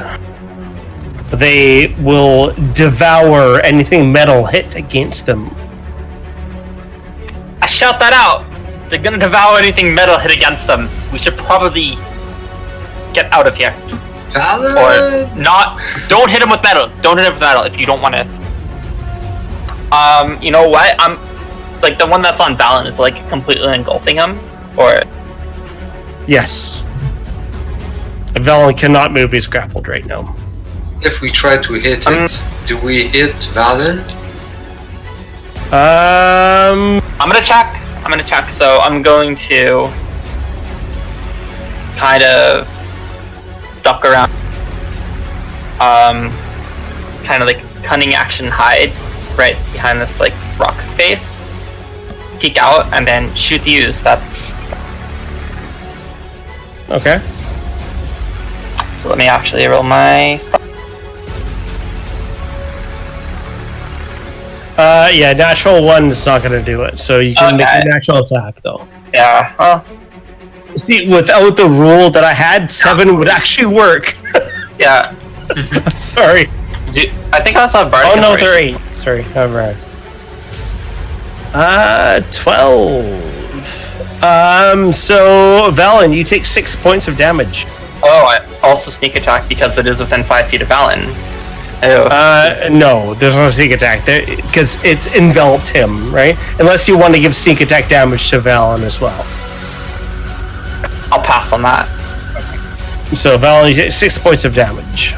They will devour anything metal hit against them. I shout that out. They're gonna devour anything metal hit against them. We should probably get out of here. Valid. Or not. Don't hit him with metal. Don't hit him with metal if you don't want to. You know what? I'm like the one that's on Valen is like completely engulfing him, or Yes. Valen cannot move. He's grappled right now. If we try to hit it, do we hit Valen? I'm gonna check. So I'm going to kind of duck around. Kind of like cunning action hide right behind this like rock face. Peek out and then shoot the ooze. That's Okay. so. Let me actually roll my. Yeah, natural 1 is not going to do it. So you can make a natural attack, though. Yeah. Well, See, without the rule that I had, 7 would actually work. yeah. Sorry. I think I also have bardic. Oh no, inspiration. they're 8. Sorry, I'm right. 12. So Valen, you take 6 points of damage. Oh, I also sneak attack because it is within 5 feet of Valen. Oh. No, there's no sneak attack because it's enveloped him, right? Unless you want to give sneak attack damage to Valen as well. I'll pass on that. So Valen, you take 6 points of damage.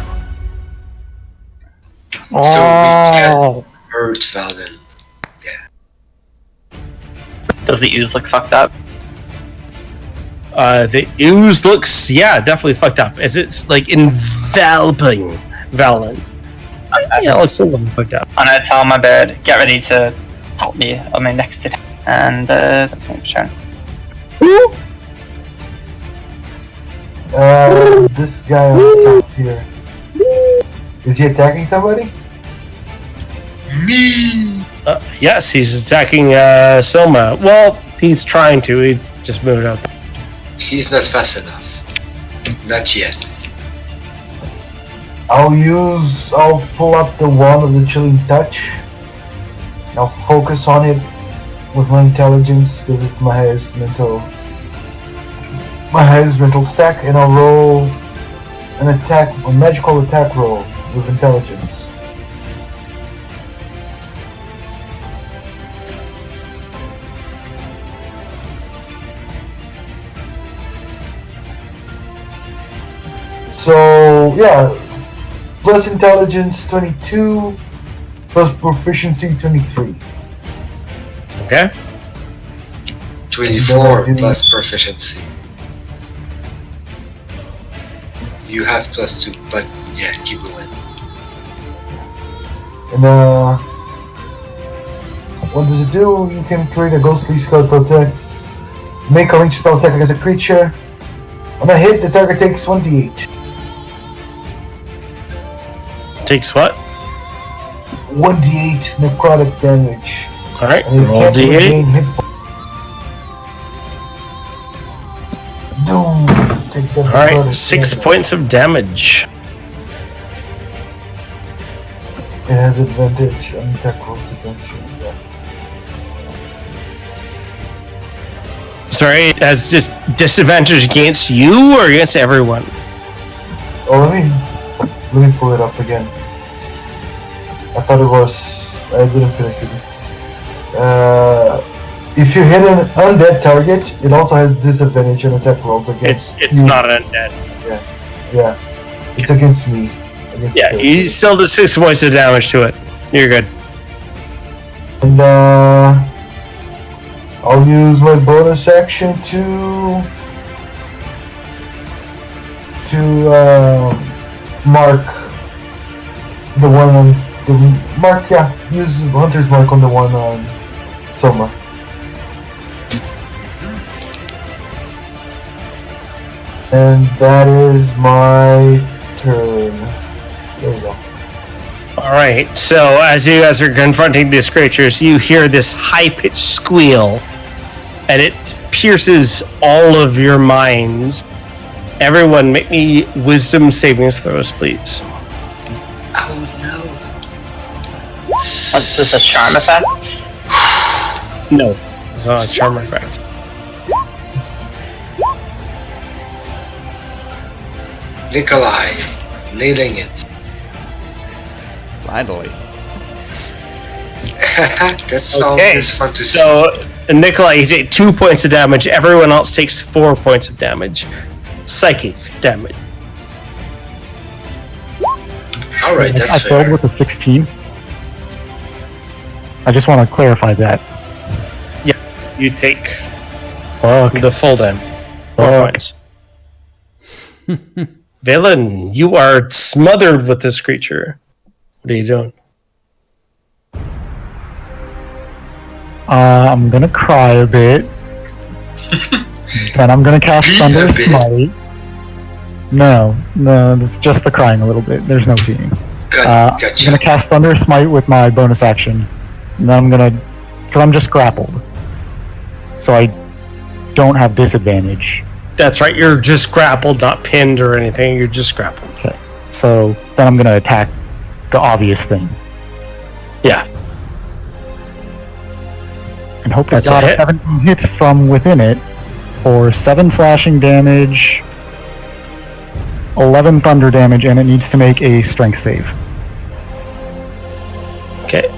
So we can hurt Valen. Does the ooze look fucked up? The ooze looks, definitely fucked up, as it's like enveloping Valen. Yeah, it looks a little fucked up. I'm gonna tell my bird, get ready to help me on my next attack. And that's my turn. This guy on the south here. Is he attacking somebody? Me. Yes, he's attacking Silma. Well, he's trying to. He just moved out. He's not fast enough. Not yet. I'll pull up the wand of the chilling touch. I'll focus on it with my intelligence because it's my highest mental stack, and I'll roll a magical attack roll with intelligence. So plus intelligence 22, plus proficiency 23. Okay. 24 plus proficiency. You have +2, but yeah, keep going. And what does it do? You can create a ghostly skeletal attack. Make a ranged spell attack against a creature. On a hit, the target takes 1d8. Takes what? 1d8 necrotic damage. Alright, And it roll can't D8. regain hit points. Take that Alright, necrotic 6 damage. points of damage. It has advantage on attack rolls against you. Yeah. Sorry, it's just disadvantage against you or against everyone? Oh, let me pull it up again. I thought it was. I didn't finish it. If you hit an undead target, it also has disadvantage on attack rolls against. It's you. not an undead. Yeah. It's against me. Yeah, you still do 6 points of damage to it. You're good. And I'll use my bonus action to mark the one on use Hunter's Mark on the one on Soma. And that is my turn. There we go. Alright, so as you guys are confronting these creatures, you hear this high-pitched squeal, and it pierces all of your minds. Everyone, make me wisdom savings throws, please. Oh no. What's this, a charm effect? No, it's not a charm effect. Nikolai, nailing it. Finally. That sound is fun to see. So, Nikolai, you take 2 points of damage. Everyone else takes 4 points of damage. Psychic damage. Alright, I that's failed fair. with a 16. I just want to clarify that. You take Fuck. the full damage. 4 Fuck. points. Valen, you are smothered with this creature. What are you doing? I'm gonna cry a bit. Then I'm gonna cast Peep Thunder a bit. Smite. No, it's just the crying a little bit. There's no peeing. I'm Gotcha. gonna cast Thunder Smite with my bonus action. And then because I'm just grappled. So I don't have disadvantage. That's right, you're just grappled, not pinned or anything. You're just grappled. Okay. So then I'm gonna attack the obvious thing. Yeah. And hope That's it got a a hit. 17 hits from within it for 7 slashing damage, 11 thunder damage, and it needs to make a strength save. Okay.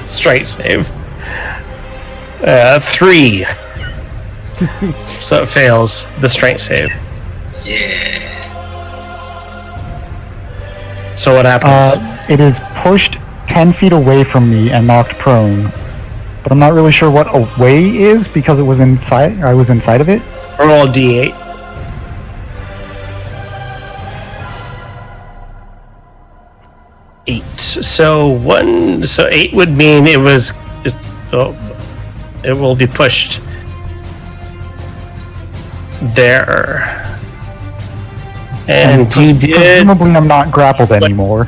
Straight save. 3. So it fails the strength save. Yeah. So what happens? It is pushed 10 feet away from me and knocked prone. But I'm not really sure what away is because it was inside. I was inside of it. Roll a d8. So 8 would mean it will be pushed there. And you did. Presumably, I'm not grappled anymore.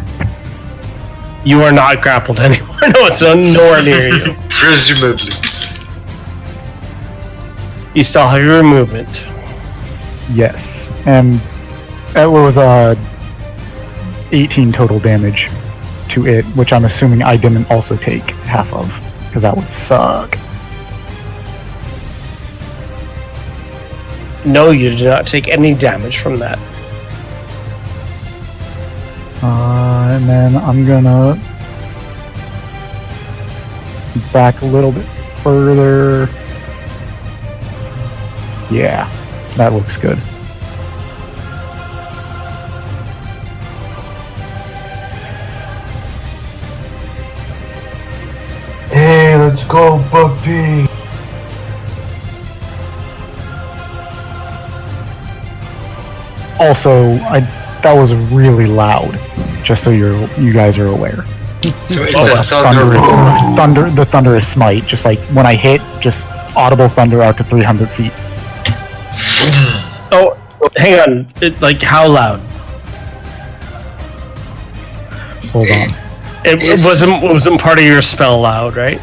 You are not grappled anymore. No, it's nowhere near you. Presumably. You still have your movement. Yes, and it was 18 total damage to it, which I'm assuming I didn't also take half of, because that would suck. No, you did not take any damage from that. And then I'm gonna back a little bit further. Yeah, that looks good. Hey, let's go, puppy. Also, that was really loud. Just so you guys are aware. So it's Oh, a thunder. the thunderous smite. Just like when I hit, just audible thunder out to 300 feet. Oh, hang on. Like, how loud? Hold on. It wasn't part of your spell loud, right?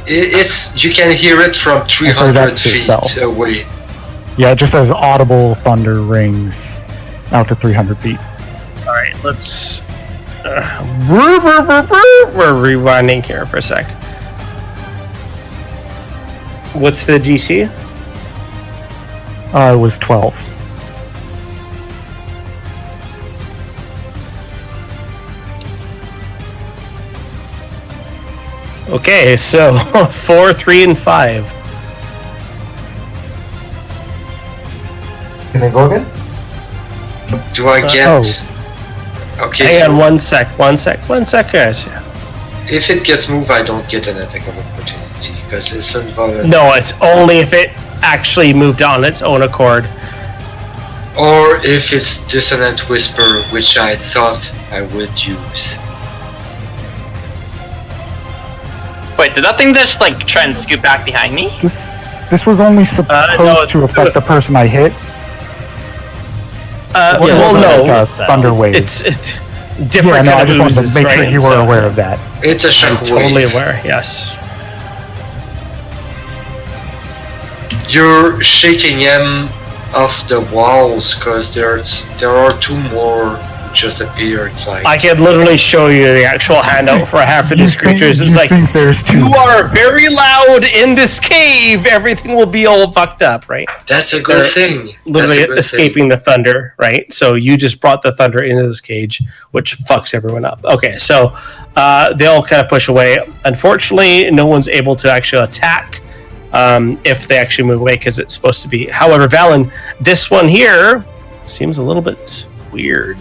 It's you can hear it from 300 that's the feet spell. away. Yeah, it just says audible thunder rings out to 300 feet. Alright. right, let's. We're rewinding here for a sec. What's the DC? It was 12. Okay, so 4, 3, and 5. Can I go again? Do I get? Okay. Hang on, So one sec, guys. if it gets moved, I don't get an attack of opportunity because it's involved. No, it's only if it actually moved on its own accord. Or if it's dissonant whisper, which I thought I would use. Wait, did that thing just like try and scoot back behind me? This was only supposed to affect the person I hit. Well, no, thunder wave. it's different. Yeah, no, kind I of just wanted to oozes, make sure right? you were So aware of that. It's a I'm shockwave. totally aware. Yes. You're shaking him off the walls because there are two more who just appeared. Like I can literally show you the actual handout for half of these creatures. It's like, think there's two. you are very loud in this cave. Everything will be all fucked up, right? that's a good thing. Literally That's a good escaping the thunder, right? So you just brought the thunder into this cage, which fucks everyone up. Okay, so they all kind of push away. Unfortunately, no one's able to actually attack if they actually move away because it's supposed to be. However, Valen, this one here seems a little bit weird.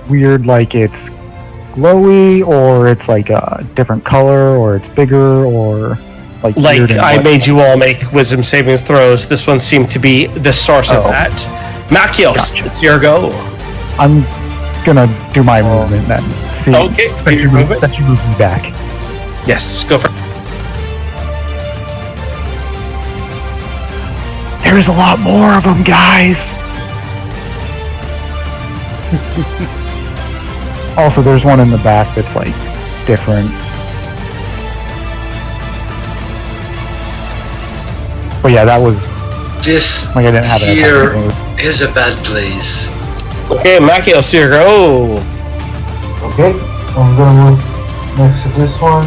Weird, like it's glowy, or it's like a different color, or it's bigger, or like. Like weird in I what- made you all make wisdom savings throws. This one seemed to be the source of Oh. that. Machios, Gotcha. it's your go. I'm gonna do my movement then. See, Okay, since you movement. since you moved me back. Yes, go for it. There's a lot more of them, guys. Also, there's one in the back that's like different. But yeah, that was This like I didn't have it. here is a bad place. Okay, Machios, your go. Okay, I'm gonna move next to this one.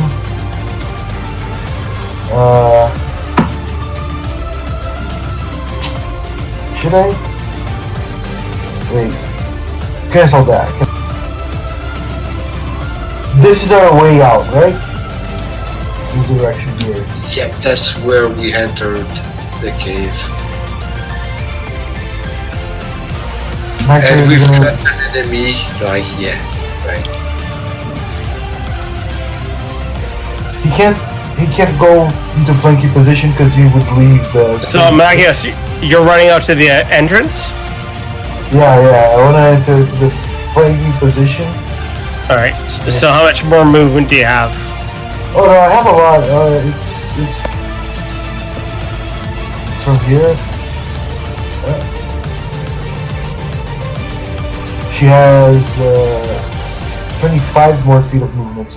Should I? Wait. Cancel that. This is our way out, right? This direction here. Yep, that's where we entered the cave. My And turn we've is got gonna- an enemy, like, yeah, right. He can't go into flanking position because he would leave the. So, Machios, you're running out to the entrance? Yeah, I wanna enter to the flanking position. Alright, so how much more movement do you have? Oh no, I have a lot. It's from here. She has 25 more feet of movement.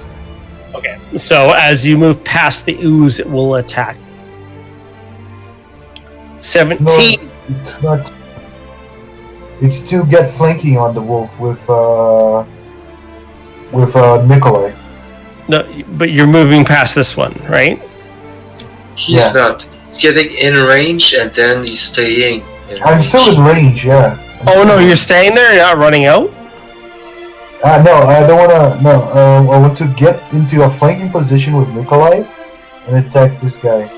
Okay, so as you move past the ooze, it will attack. 17. No, it's not. It's to get flanking on the wolf with Nikolai. No, but you're moving past this one, right? He's Yeah. not. He's getting in range and then he's staying in I'm range. still in range, yeah. Oh no, you're staying there? You're not running out? No, I don't wanna. No, I want to get into a flanking position with Nikolai and attack this guy.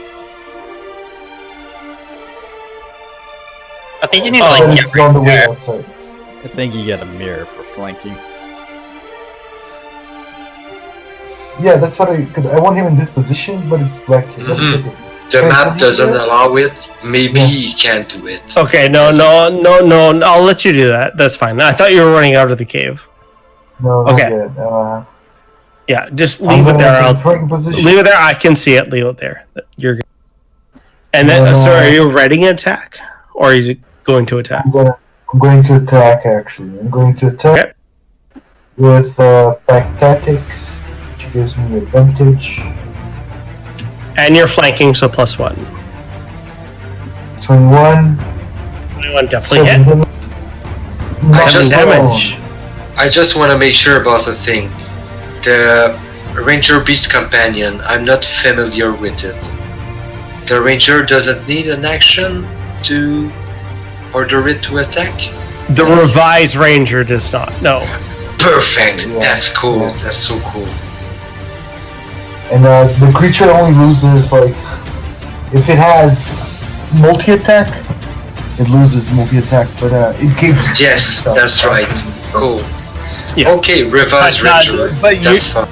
I think you need to Oh, like Then get it's on the way there. outside. I think you get a mirror for flanking. Yeah, that's what because I want him in this position, but it's black. Mhm. The map doesn't allow it. Maybe Yeah. he can't do it. Okay, no, I'll let you do that. That's fine. I thought you were running out of the cave. No, not Okay. yet. Yeah, just I'm leave it gonna there. enter I'll the flanking position. leave it there. I can see it. Leave it there. You're good. And then, so are you ready to attack? Or are you going to attack? I'm going to attack. Actually, I'm going to attack with back tactics, which gives me advantage. And you're flanking, so +1. 21 21 definitely hit. 7 damage. I just want to make sure about the thing. The Ranger Beast Companion, I'm not familiar with it. The Ranger doesn't need an action to order it to attack? The revised Ranger does not, no. Perfect! That's cool. That's so cool. And the creature only loses, like, if it has multi-attack, it loses multi-attack, but it keeps... Yes, that's right. Cool. Yeah. Okay, revised Ranger. That's fine.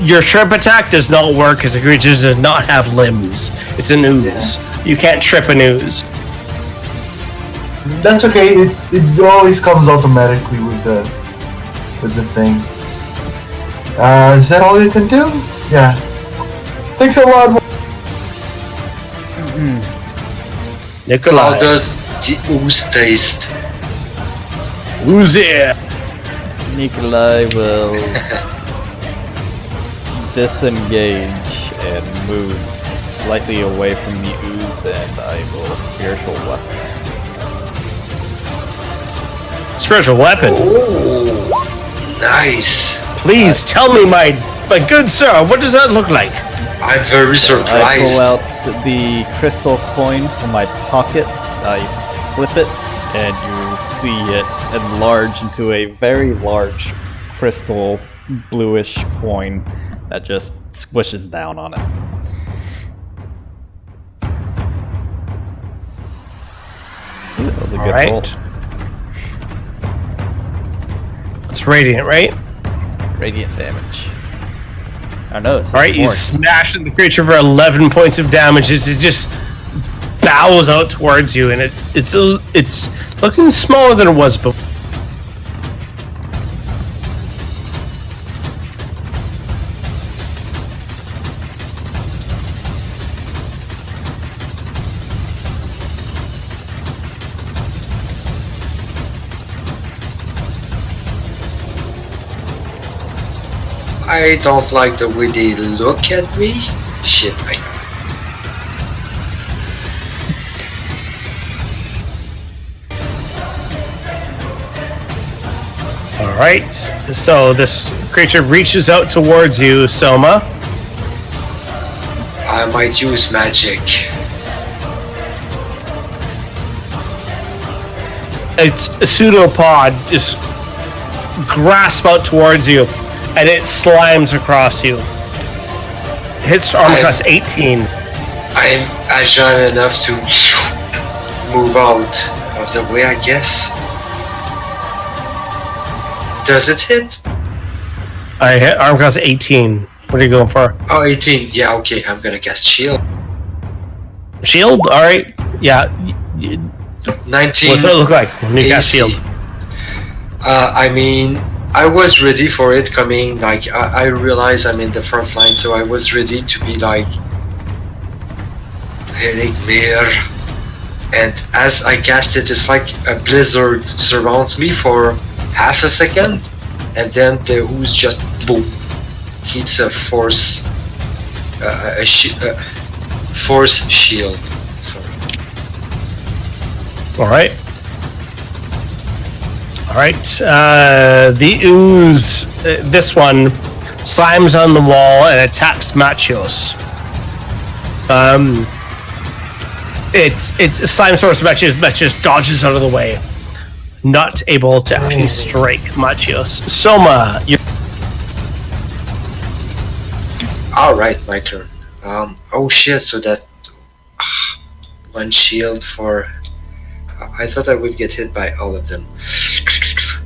Your trip attack does not work because the creature does not have limbs. It's an ooze. You can't trip an ooze. That's okay. It always comes automatically with the thing. Is that all you can do? Yeah. Thanks a lot. Nikolai. How does the ooze taste? Ooze. Nikolai will disengage and move slightly away from the ooze, and I will spiritual weapon. Spiritual weapon. Oh, nice. Please tell me, my good sir, what does that look like? I'm very surprised. I pull out the crystal coin from my pocket, I flip it, and you see it enlarge into a very large crystal bluish coin that just squishes down on it. Ooh, that was a good roll. It's radiant, right? Radiant damage. I know it's Alright, you smash the creature for 11 points of damage as it just bows out towards you, and it's looking smaller than it was before. I don't like the way they look at me. Shit, I know. Alright, so this creature reaches out towards you, Soma. I might use magic. It's a pseudopod just grasp out towards you, and it slimes across you. Hits armor class 18. I'm agile enough to move out of the way, I guess. Does it hit? I hit armor class 18. What are you going for? Oh, 18. Yeah, okay. I'm gonna cast shield. Shield? Alright. Yeah. 19. What's it look like when you cast shield? I mean, I was ready for it coming. Like, I realized I'm in the front line, so I was ready to be like, headache mirror. And as I cast it, it's like a blizzard surrounds me for half a second, and then the ooze just boom hits a force force shield. Sorry. Alright. The ooze, this one, slimes on the wall and attacks Machios. It slime source Machios dodges out of the way, not able to actually strike Machios. Soma, you. Alright, my turn. Oh shit, so that one shield for... I thought I would get hit by all of them.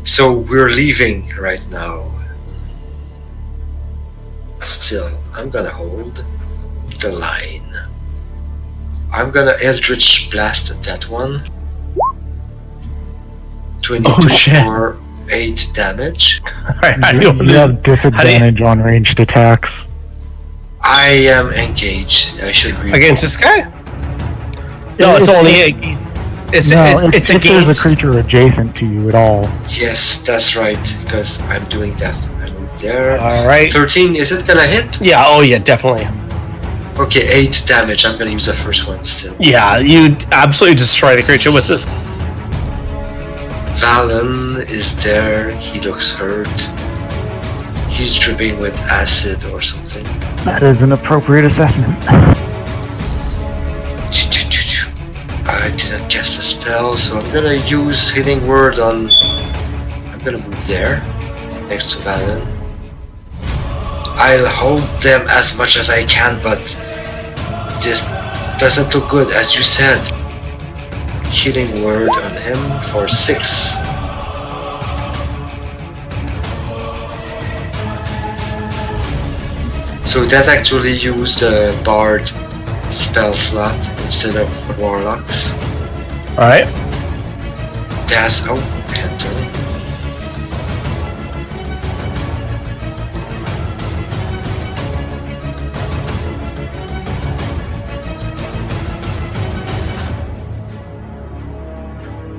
So we're leaving right now. Still, I'm gonna hold the line. I'm gonna Eldritch Blast at that one. 22 for 8 damage. You have disadvantage on ranged attacks. I am engaged. I should read. Against this guy? No, it's only it's if there's a creature adjacent to you at all. Yes, that's right, because I'm doing that. I move there. Alright. 13, is it gonna hit? Yeah, oh yeah, definitely. Okay, 8 damage. I'm gonna use the first one still. Yeah, you absolutely destroy the creature. What's this? Valen is there. He looks hurt. He's dripping with acid or something. That is an appropriate assessment. I didn't cast a spell, so I'm gonna use Healing Word on... I'm gonna move there, next to Valen. I'll hold them as much as I can, but this doesn't look good, as you said. Healing Word on him for 6. So that actually used a Bard spell slot instead of Warlocks. Alright. That's... oh, enter.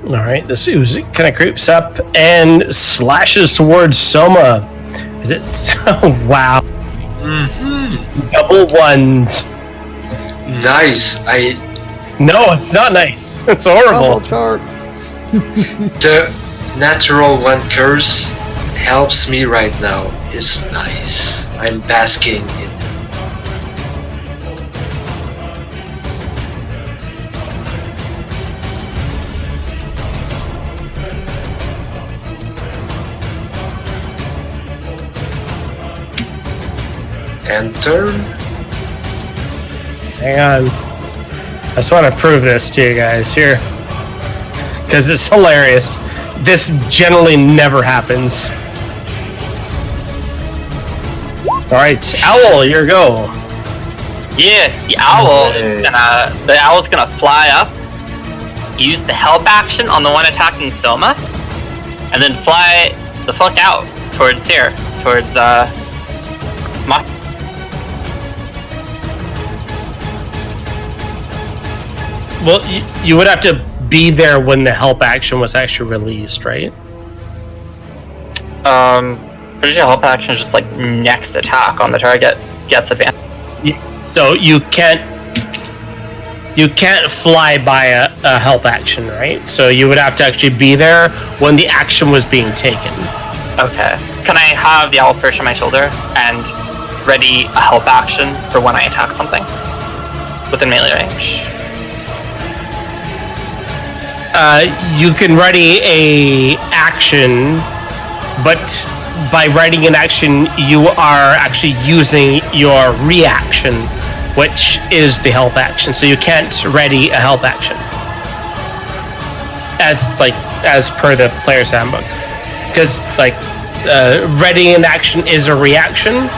Alright, this ooze kind of creeps up and slashes towards Soma. Is it? Oh, wow. Double ones. Nice. No, it's not nice. It's horrible. Double chart. The natural one curse helps me right now. It's nice. I'm basking in. Enter. Hang on. I just want to prove this to you guys here. Because it's hilarious. This generally never happens. Alright, Owl, your go. Yeah, the owl's gonna fly up, use the help action on the one attacking Soma, and then fly the fuck out towards here, towards Well, you would have to be there when the help action was actually released, right? pretty sure help action is just like next attack on the target gets advantage. So you can't fly by a help action, right? So you would have to actually be there when the action was being taken. Okay. Can I have the owl perch on my shoulder and ready a help action for when I attack something within melee range? You can ready a action, but by writing an action, you are actually using your reaction, which is the help action. So you can't ready a help action, as per the player's handbook, because readying an action is a reaction,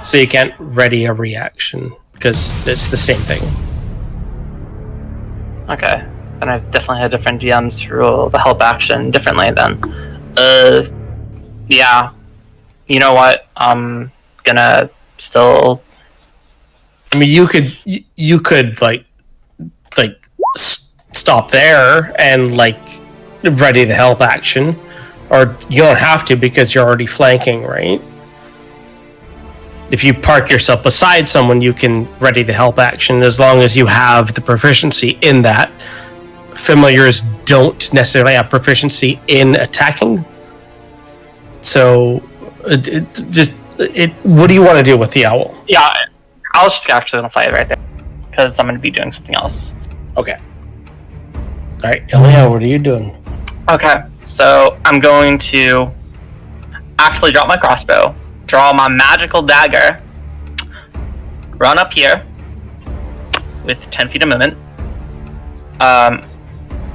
so you can't ready a reaction because it's the same thing. Okay. And I've definitely had different GMs rule the help action differently then. Yeah. You know what? I'm gonna still... I mean, you could stop there and ready the help action, or you don't have to because you're already flanking, right? If you park yourself beside someone, you can ready the help action as long as you have the proficiency in that. Familiars don't necessarily have proficiency in attacking, so what do you want to do with the owl? Yeah, I was just actually gonna fight right there because I'm gonna be doing something else. Okay. All right, Ilya, what are you doing? Okay, so I'm going to actually drop my crossbow, draw my magical dagger, run up here with 10 feet of movement.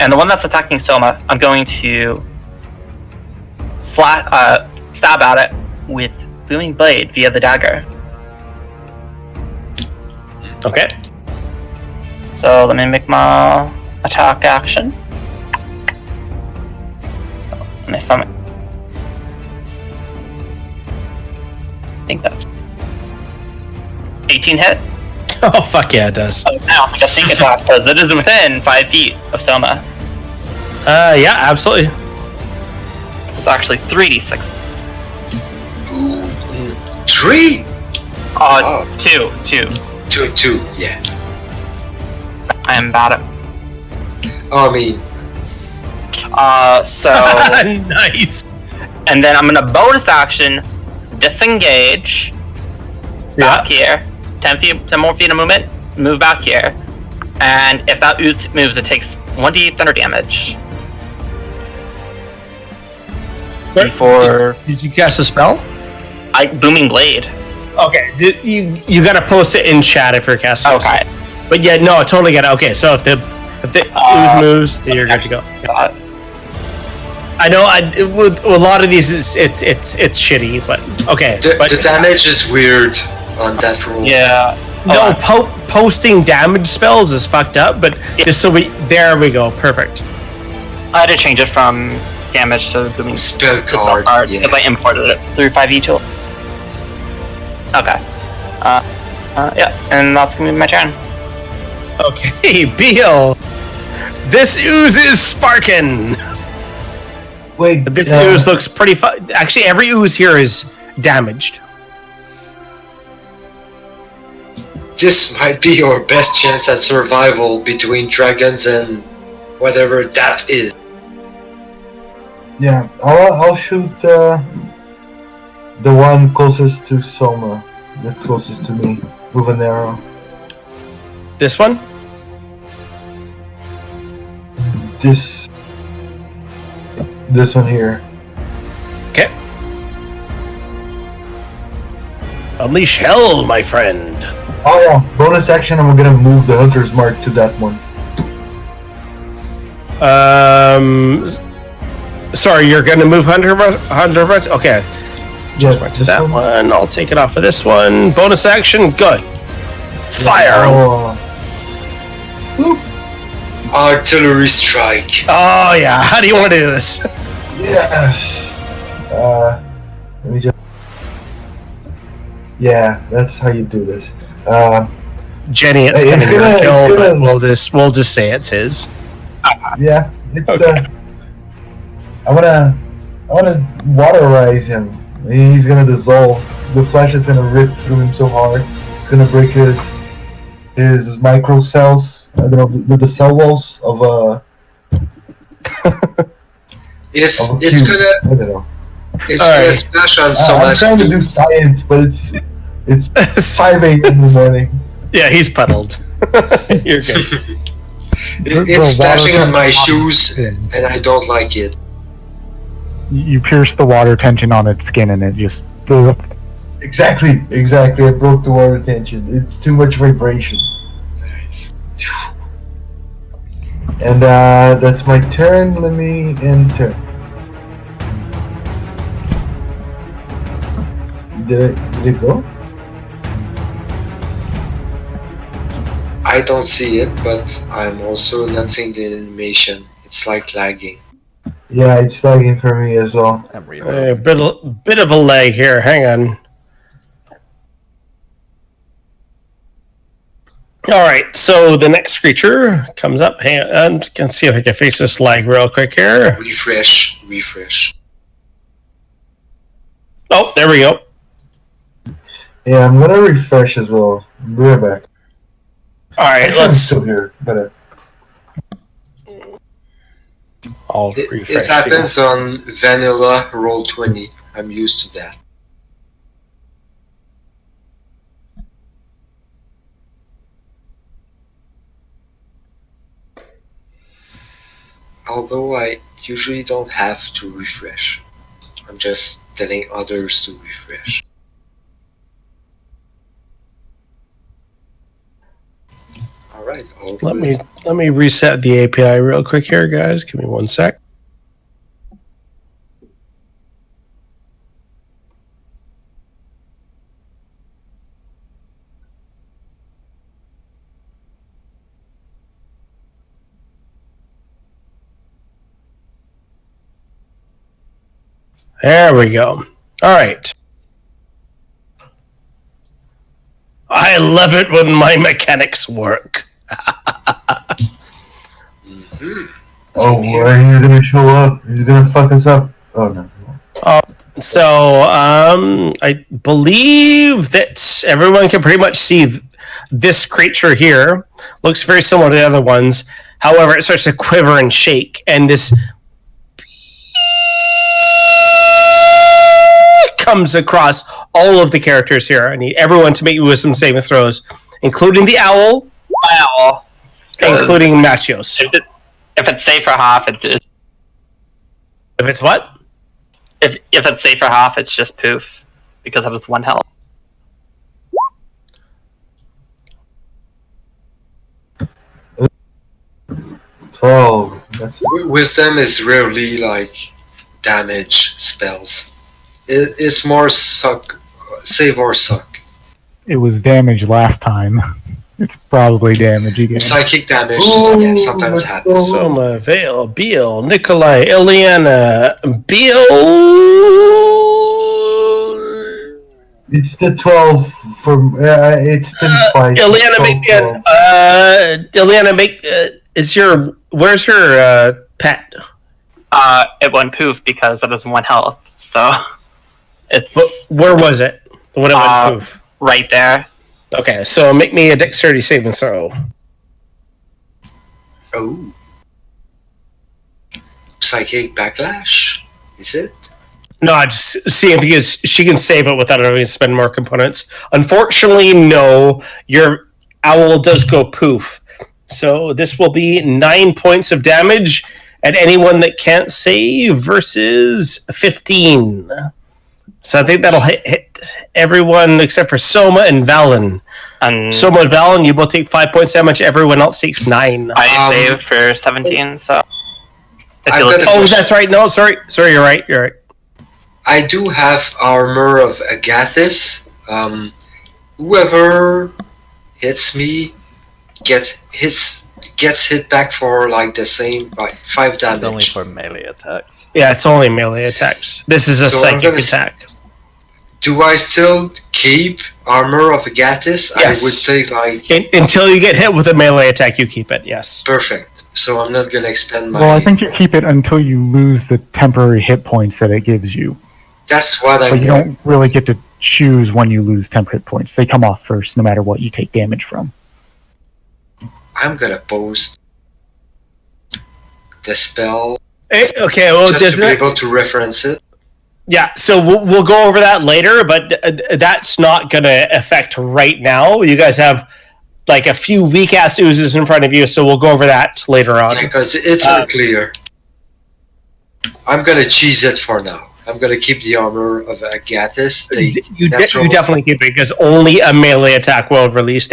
And the one that's attacking Soma, I'm going to stab at it with Booming Blade via the dagger. Okay. So let me make my attack action. Let me find it. I think that's 18 hit. Oh, fuck yeah, it does. Oh, now I think attack because it is within 5 feet of Soma. Yeah, absolutely. It's actually 3d6. 3? Two, yeah. I am bad at... Oh, I mean... Nice. And then I'm gonna bonus action, disengage, back here, 10 more feet of movement, move back here, and if that ooze moves, it takes 1d thunder damage. Before Did you cast a spell? Booming Blade. Okay, you gotta post it in chat if you're casting. Okay. But yeah, no, I totally get it. Okay, so if the ooze moves, then you're good to go. I know. With a lot of these, it's shitty, but okay. The damage is weird on that rule. Yeah. No, posting damage spells is fucked up. But just so there we go. Perfect. I had to change it from damage to booming Spell card. Yeah. because I imported it through 5e tool. Okay. Yeah, and that's gonna be my turn. Okay, Beal. This ooze is sparking. Wait, This ooze looks pretty fun. Actually, every ooze here is damaged. This might be your best chance at survival between dragons and whatever that is. yeah, I'll shoot the one closest to Soma, that's closest to me, with an arrow. This one? This one here. Okay. Unleash hell, my friend. Oh yeah, bonus action, I'm gonna move the Hunter's Mark to that one. Sorry, you're gonna move Hunter Mark? Okay. Yeah, Back to that one. I'll take it off of this one. Bonus action, go. Fire! Oh, Artillery strike. Oh yeah, how do you want to do this? yes. Let me just. Yeah, that's how you do this. Jenny, it's gonna kill, but we'll just say it's his. Yeah, it's Okay. I wanna waterize him. He's gonna dissolve. The flesh is gonna rip through him so hard. It's gonna break his micro cells. I don't know the cell walls of a. It's cube. gonna I don't know. smash on so I'm much. trying to do science, but it's 5 a.m. in the morning. Yeah, he's puddled. You're good. It's splashing on my shoes, and I don't like it. You pierce the water tension on its skin and it just. Exactly. I broke the water tension. It's too much vibration. Nice. And that's my turn. Let me enter. Did it go? I don't see it, but I'm also not seeing the animation. It's like lagging. Yeah, it's lagging for me as well. I'm reloading. A bit of a lag here. Hang on. All right, so the next creature comes up. Hang on, I'm just gonna see if I can fix this lag real quick here. Refresh. Oh, there we go. Yeah, I'm gonna refresh as well. Be right back. All right, I'm let's. still here, but I'll It refresh. happens on vanilla Roll20. I'm used to that. Although I usually don't have to refresh. I'm just telling others to refresh. Alright, all good. Let me reset the API real quick here, guys. Give me 1 sec. There we go. All right. I love it when my mechanics work. oh, he's gonna show up. He's gonna fuck us up. Oh no. So, I believe that everyone can pretty much see this creature here. Looks very similar to the other ones. However, it starts to quiver and shake, and this comes across all of the characters here. I need everyone to make wisdom saving throws, including the owl, Wow. including Machios. If it's safe for half, If it's what? if it's safe for half, it's just poof because of its 1 health. That's Wisdom is rarely like damage spells. It's more suck, save or suck. It was damage last time. It's probably damage again. Psychic damage, Ooh, sometimes let's happens. go. Soma, Vale, Beal, Nikolai, Ileana, Beal. It's the 12 from. It's been spiced. Ileana, where's your pet? It went poof because it was 1 health. So it's Where was it? When it went poof. right there. Okay, so make me a dexterity saving throw. Oh. Psychic backlash? Is it? No, I just see if she can save it without having to spend more components. Unfortunately, no. Your owl does go poof. So this will be 9 points of damage at anyone that can't save versus 15. So I think that'll hit everyone except for Soma and Valen. And Soma and Valen, you both take 5 points damage. Everyone else takes 9. I saved for 17, so... If you I've look got at- Oh, that's right. No, sorry. You're right. I do have armor of Agathis. Whoever hits me gets hit back for like the same, like 5 damage. It's only for melee attacks. Yeah, it's only melee attacks. This is a So I'm psychic gonna- attack. Do I still keep armor of Agathis? Yes. I would take like Until you get hit with a melee attack, you keep it. Yes. perfect. So I'm not gonna expend my. Well, I think you keep it until you lose the temporary hit points that it gives you. That's what But I'm. you don't really get to choose when you lose temporary hit points. They come off first, no matter what you take damage from. I'm gonna post the spell Okay. Well, just to doesn't be it? able to reference it. Yeah. So we'll go over that later, but that's not going to affect right now. You guys have like a few weak ass oozes in front of you, so we'll go over that later on. Yeah, because it's unclear. I'm gonna cheese it for now. I'm gonna keep the armor of Agathis. You definitely keep it because only a melee attack will release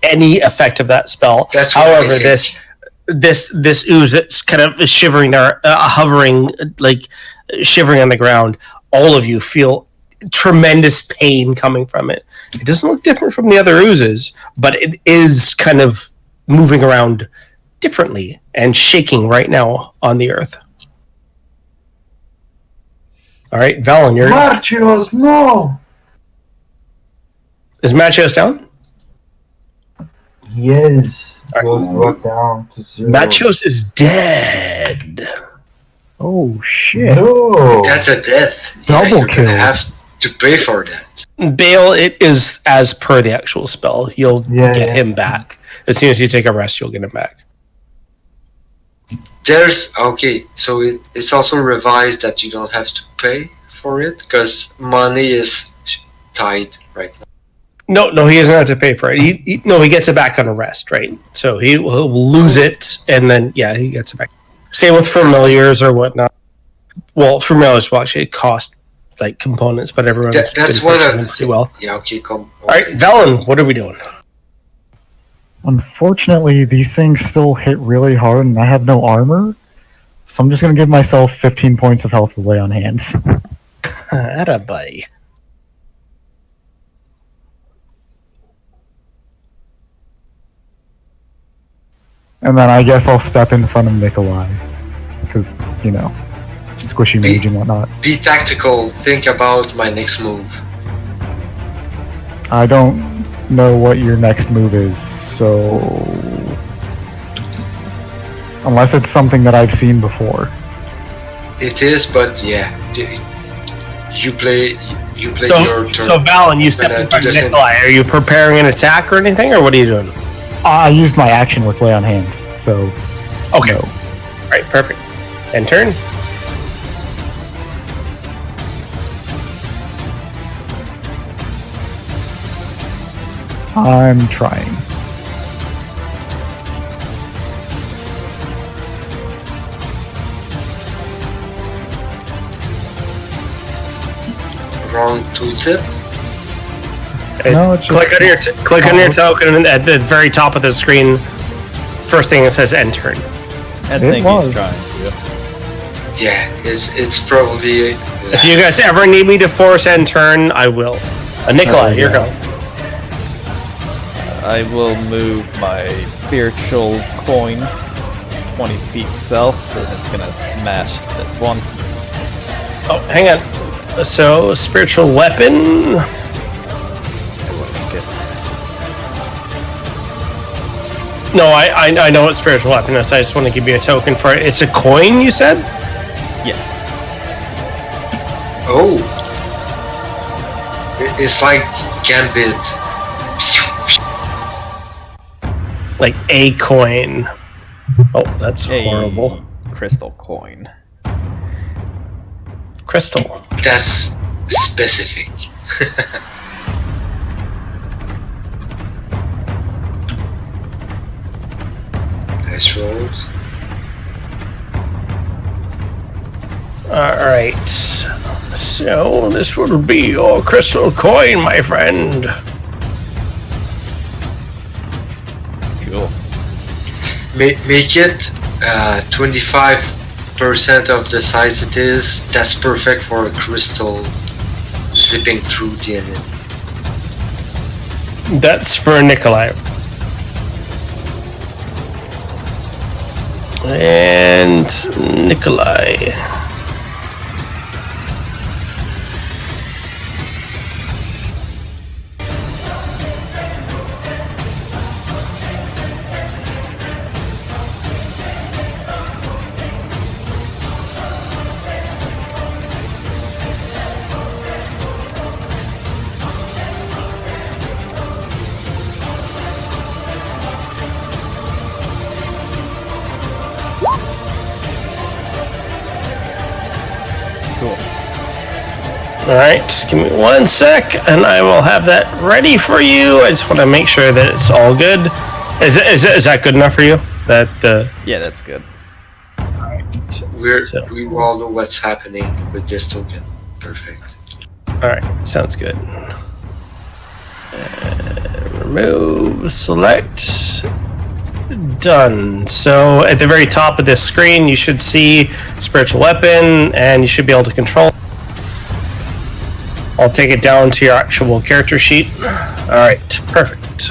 any effect of that spell. That's what I However, think. this ooze that's kind of shivering there, hovering, like shivering on the ground. All of you feel tremendous pain coming from it. It doesn't look different from the other oozes, but it is kind of moving around differently and shaking right now on the earth. All right, Valen, you're... Marchios, no! Is Machios down? Yes. All Goes brought down to 0. Machios is dead. Oh shit! No! That's a death. Double you're kill. gonna have to pay for that. Bale, it is as per the actual spell. You'll get him back. As soon as you take a rest, you'll get him back. There's okay, so it's also revised that you don't have to pay for it because money is tied right now. No, he doesn't have to pay for it. He gets it back on a rest, right? So he'll lose it, and then he gets it back. Same with familiars or whatnot. Well, familiars will actually cost like components, but everyone's That's been one fixing of them pretty well. Yeah, okay, come. All right, Valen, what are we doing? Unfortunately, these things still hit really hard, and I have no armor. So I'm just gonna give myself 15 points of health with lay on hands. Atta buddy. And then I guess I'll step in front of Nikolai. Because, squishy mage and whatnot. Be tactical. Think about my next move. I don't know what your next move is, so... Unless it's something that I've seen before. It is, but yeah, you play your turn. So Valen, you step in front of Nikolai. Are you preparing an attack or anything, or what are you doing? I used my action with lay on hands, so... Okay. No. All right, perfect. End turn. I'm trying. Wrong tooltip. No, it's click just- on your click on your token, and at the very top of the screen, first thing it says end turn. I It think was. he's trying to. Yeah, it's probably. If you guys ever need me to force end turn, I will. Nikolai, here you go. I will move my spiritual coin 20 feet south, and it's gonna smash this one. Oh, hang on. So, spiritual weapon. I will make it. No, I know what spiritual weapon is. I just want to give you a token for it. It's a coin, you said? Yes. Oh. It's like Gambit. Like a coin. Oh, that's horrible. Crystal coin. Crystal. That's specific. Nice rolls. Alright. So, this will be your crystal coin, my friend. Cool. Make it 25% of the size it is. That's perfect for a crystal zipping through the enemy. That's for Nikolai. And Nikolai. Alright, just give me 1 sec and I will have that ready for you. I just want to make sure that it's all good. Is that good enough for you? Yeah, that's good. We all know what's happening with this token. Perfect. Alright, sounds good. Remove, select, done. So at the very top of this screen, you should see spiritual weapon, and you should be able to control. I'll take it down to your actual character sheet. Alright, perfect.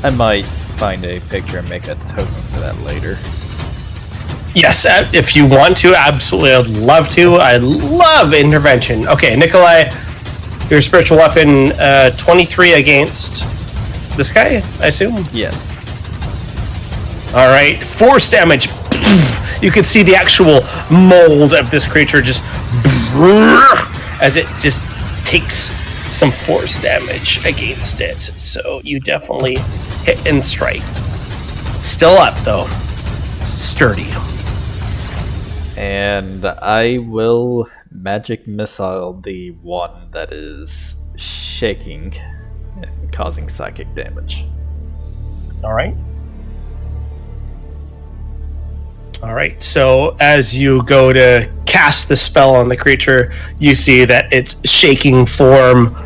I might find a picture and make a token for that later. Yes, if you want to, absolutely, I'd love to. I love intervention. Okay, Nikolai, your spiritual weapon, 23 against this guy, I assume? Yes. Alright, force damage. You can see the actual mold of this creature just as it just takes some force damage against it. So you definitely hit and strike. Still up though. Sturdy. And I will magic missile the one that is shaking and causing psychic damage. Alright. Alright, so as you go to cast the spell on the creature, you see that it's shaking form.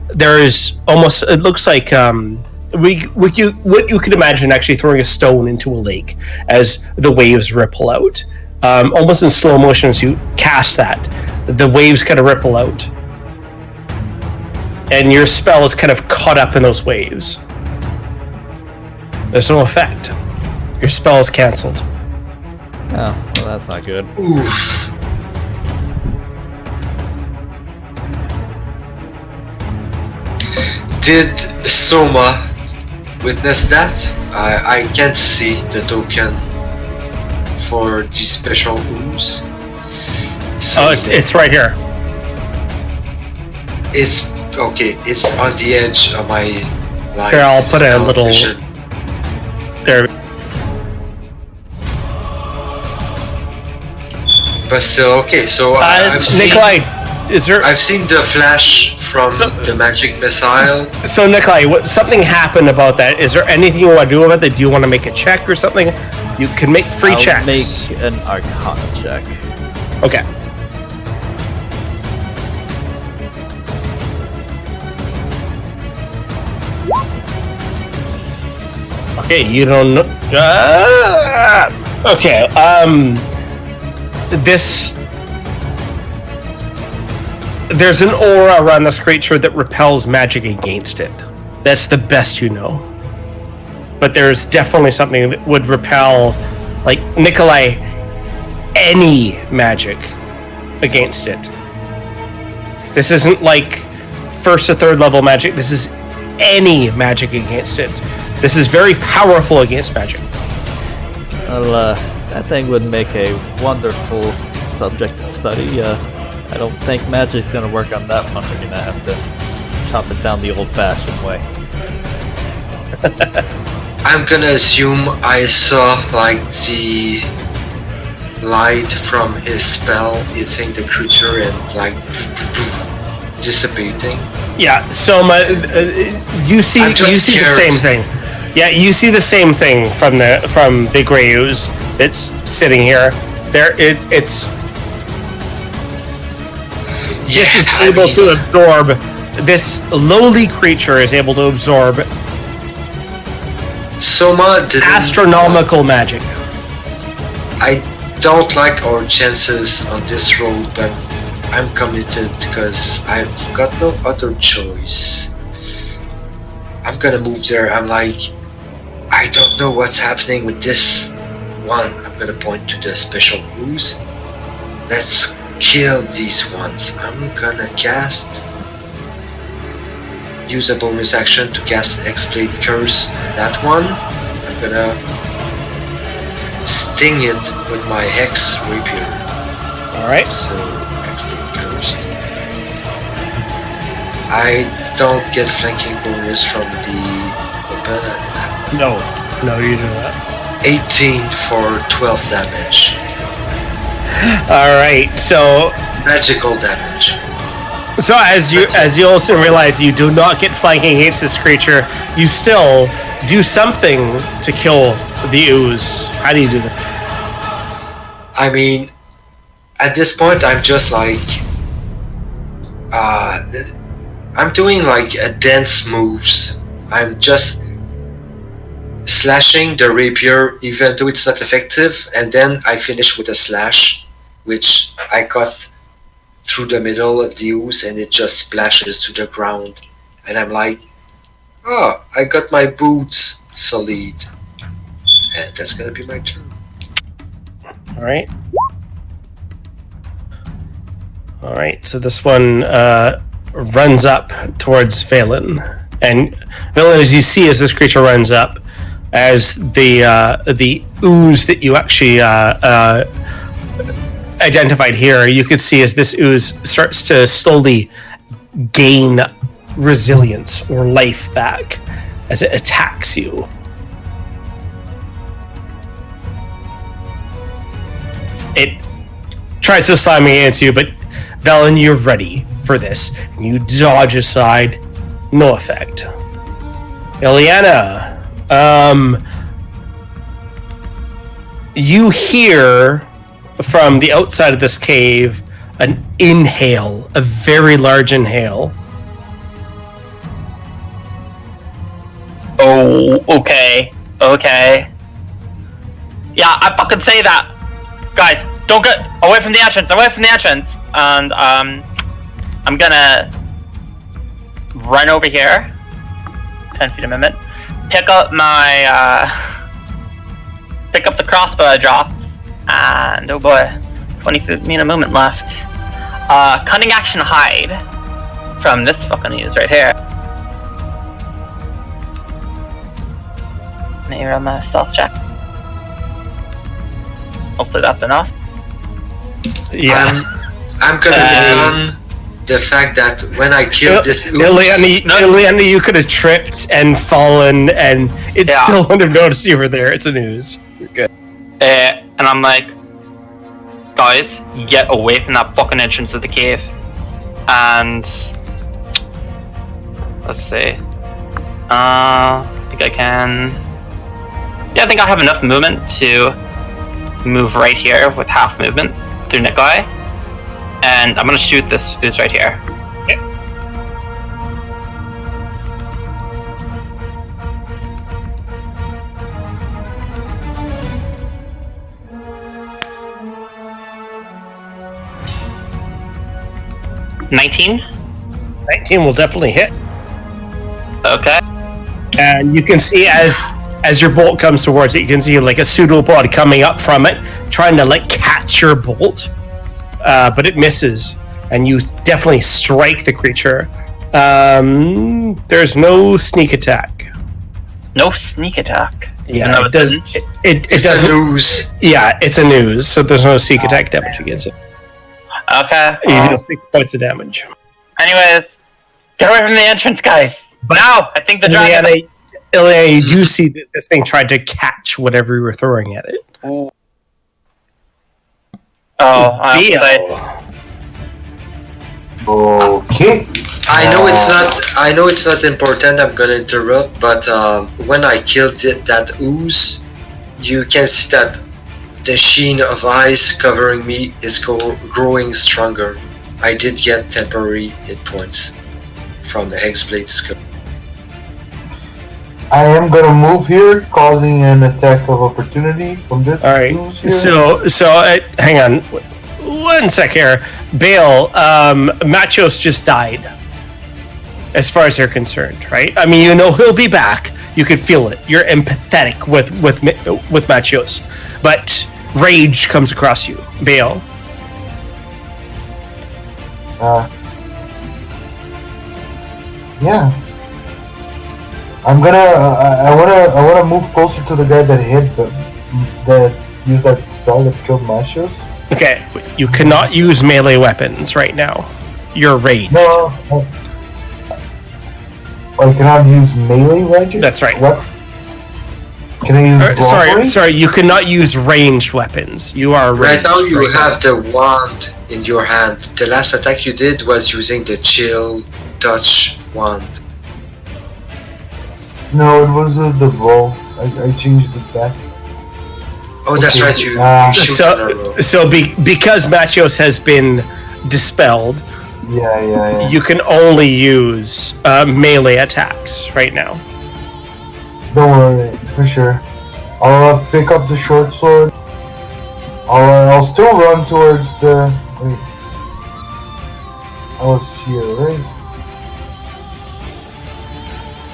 There's almost, it looks like what you could imagine actually throwing a stone into a lake as the waves ripple out. Almost in slow motion as you cast that, the waves kind of ripple out. And your spell is kind of caught up in those waves. There's no effect. Your spell is cancelled. Oh, well, that's not good. Oof. Did Soma witness that? I can't see the token for the special ooze. So Oh, it's right here. It's okay. It's on the edge of my line. Here, I'll put a little. Vision. There. But still, okay. So I've seen. Nikolai, is there? I've seen the flash from the magic missile. So, Nikolai, something happened about that. Is there anything you want to do about that? Do you want to make a check or something? You can make free I'll checks. make an Arcana check. Okay. Okay, you don't know. Okay. There's an aura around this creature that repels magic against it. That's the best you know. But there's definitely something that would repel, like, Nikolai, any magic against it. This isn't like first or third level magic. This is any magic against it. This is very powerful against magic. Well, that thing would make a wonderful subject to study. I don't think magic's gonna work on that one. We're gonna have to chop it down the old-fashioned way. I'm gonna assume I saw like the light from his spell hitting the creature and like dissipating. Yeah, Soma, you see the same thing. Yeah, you see the same thing from the gray ooze that's sitting here. It's this is able to absorb. This lowly creature is able to absorb Soma didn't, astronomical magic. I don't like our chances on this road, but I'm committed because I've got no other choice. I'm gonna move there. I'm like, I don't know what's happening with this one. I'm gonna point to the special ooze. Let's kill these ones. I'm gonna use a bonus action to cast X-Blade Curse on that one. I'm gonna sting it with my Hex Rapier. Alright. So, X-Blade Curse. I don't get flanking bonus from the weapon. No, you do not. 18 for 12 damage. Alright, so Magical damage. So as you also realize you do not get flanking against this creature, you still do something to kill the ooze. How do you do that? I mean, at this point, I'm just like, I'm doing like a dance moves. I'm just slashing the rapier, even though it's not effective, and then I finish with a slash, which I cut through the middle of the ooze, and it just splashes to the ground. And I'm like, oh, I got my boots solid. And that's gonna be my turn. Alright. Alright, so this one runs up towards Valen. And Valen, as you see as this creature runs up, as the ooze that you actually identified here, you could see as this ooze starts to slowly gain resilience or life back as it attacks you. It tries to slam against you, but Valen, you're ready for this. You dodge aside, no effect. Ileana, you hear from the outside of this cave an inhale, a very large inhale. Oh, okay. Yeah, I fucking say that. Guys, don't get away from the entrance, And I'm gonna run over here. 10 feet a minute. Pick up the crossbow I dropped. And oh boy, 20 feet in a moment left. Cunning action hide from this fucking ooze right here. Let me run my stealth check. Hopefully that's enough. Yeah. I'm gonna on the fact that when I killed this ooze... Ileana, you could have tripped and fallen, and it still wouldn't have noticed you were there. It's a ooze. You're good. And I'm like, guys, get away from that fucking entrance of the cave. And let's see. I think I can. Yeah, I think I have enough movement to move right here with half movement through Nikolai. And I'm gonna shoot this ooze right here. Okay. $19. 19 will definitely hit. Okay. And you can see as your bolt comes towards it, you can see like a pseudopod coming up from it, trying to like catch your bolt, but it misses, and you definitely strike the creature. There's no sneak attack. No sneak attack. Yeah, it does. It It's doesn't. a news. Yeah, it's a news, so there's no sneak attack damage against it. Okay. You deal 6 points of damage. Anyways, get away from the entrance, guys. But now, I think the dragon. Ileana, you do see that this thing tried to catch whatever you were throwing at it. Oh, I Okay. I know it's not important. I'm gonna interrupt, but when I killed that ooze, you can see that the sheen of ice covering me is growing stronger. I did get temporary hit points from the Hexblade skill. I am gonna move here, causing an attack of opportunity from this. All right. ooze here. So hang on, 1 sec here. Bale, Machos just died. As far as they're concerned, right? I mean, you know he'll be back. You could feel it. You're empathetic with Machos, but rage comes across you, Bale. Yeah. I'm gonna. I wanna move closer to the guy that that used that spell that killed Machos. Okay, you cannot use melee weapons right now. You're raged. No. I cannot use melee weapons. That's right. What? Can I use? Sorry. You cannot use ranged weapons. You are Right raged now you right have the wand in your hand. The last attack you did was using the chill touch wand. No, it was the bow. I changed it back. Oh, that's Okay, right. You shoot in a row. Because Machos has been dispelled, Yeah. you can only use melee attacks right now. Don't worry, for sure. I'll pick up the short sword. I'll still run towards the. Wait. I was here, right?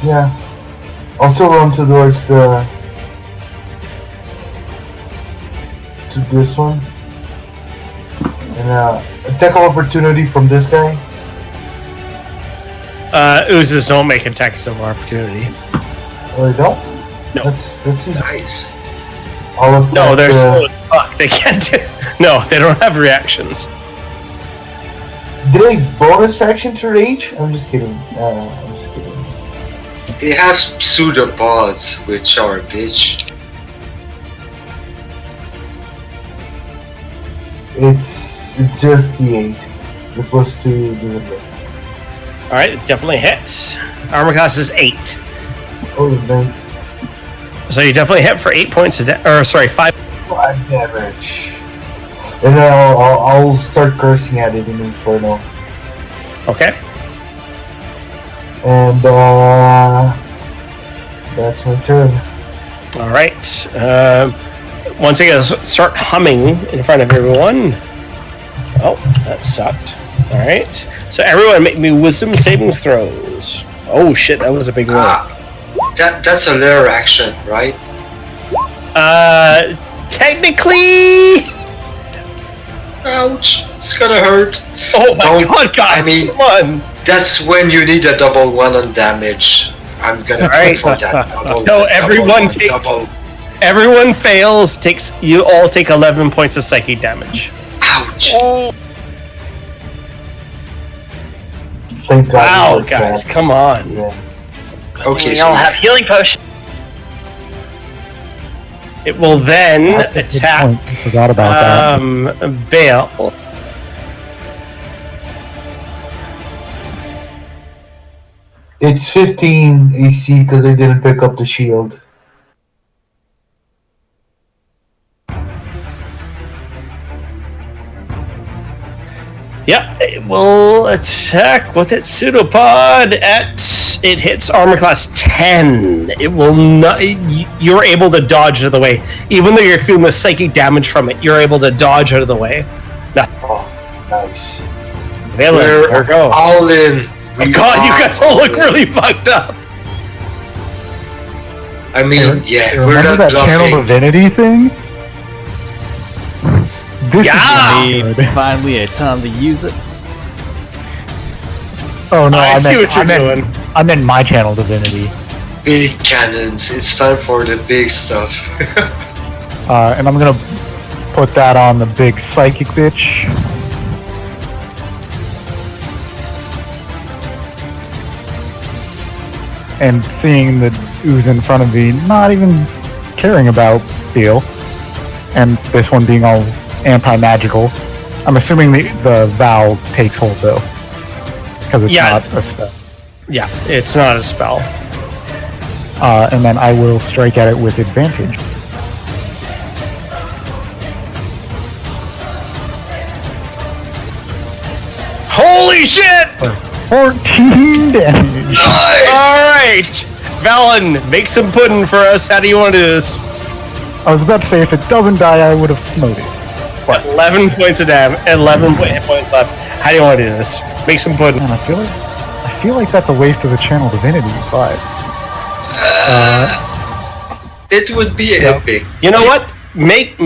Yeah. I'll still run towards the. To this one. And attack of opportunity from this guy. Oozes don't make attacks of opportunity. Oh, they don't? No. That's easy. Nice. I'll attack, No, they're slow as fuck. They can't do. No, they don't have reactions. Did I bonus action to rage? I'm just kidding. They have pseudopods, which are a bitch. It's just the 8. The plus 2 doesn't work. All right, it definitely hits. Armor class is 8, Oh, nice. so you definitely hit for 8 points of damage. Or sorry, 5. 5 damage. And then I'll start cursing at it in Inferno. Okay. And that's my turn. All right. Once again, start humming in front of everyone. Oh, that sucked. All right. So everyone, make me wisdom savings throws. Oh shit, that was a big roll. That's a lair action, right? Technically. Ouch! It's gonna hurt. Oh my Don't- god, guys! I mean- come on. That's when you need a double 1 on damage. I'm gonna Alright. go for that double. No, everyone double, take- double. Everyone fails. You all take 11 points of psychic damage. Ouch! Thank God. Wow, it worked guys, out. come on. Yeah. Okay, We so all have healing potions. It will then That's a good attack point. I forgot about that. Bale. It's 15 AC because I didn't pick up the shield. Yeah, it will attack with its pseudopod it hits armor class 10. It will not. You're able to dodge out of the way, even though you're feeling the psychic damage from it. You're able to dodge out of the way. Oh, nice. We're go. All in. Oh God, you guys all look really fucked up. I mean, yeah, we're Remember not that channel bluffing. divinity thing? This Yeah! is good. Finally, a time to use it. Oh no, I see what you're doing. I meant my channel divinity. Big cannons. It's time for the big stuff. And I'm gonna put that on the big psychic bitch. And seeing the ooze in front of me, not even caring about Theo, and this one being all anti-magical. I'm assuming the vow takes hold though, because it's not a spell. Yeah, it's not a spell. And then I will strike at it with advantage. Holy shit! 14 damage. Nice! Alright! Valen, make some pudding for us. How do you want to do this? I was about to say if it doesn't die, I would have smote it. But 11 points of damage, 11 hit points left. How do you want to do this? Make some pudding. man, I feel like that's a waste of a channel divinity, but It would be epic. You know what? Make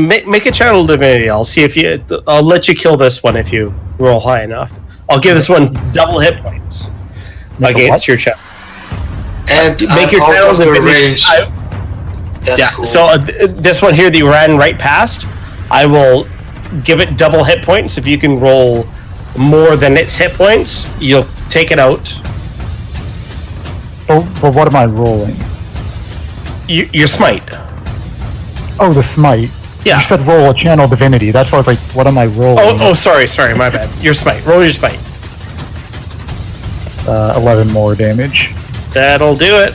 a channel divinity. I'll see if you. I'll let you kill this one if you roll high enough. I'll give this one double hit points against your channel. And Make your out channel of the divinity. range. That's Yeah. cool. So this one here that you ran right past, I will give it double hit points. If you can roll more than its hit points, you'll take it out. but what am I rolling? Your smite. Oh, the smite. Yeah. You said roll a channel divinity. That's why I was like, what am I rolling? Oh, sorry, my bad. Your smite. Roll your smite. 11 more damage. That'll do it.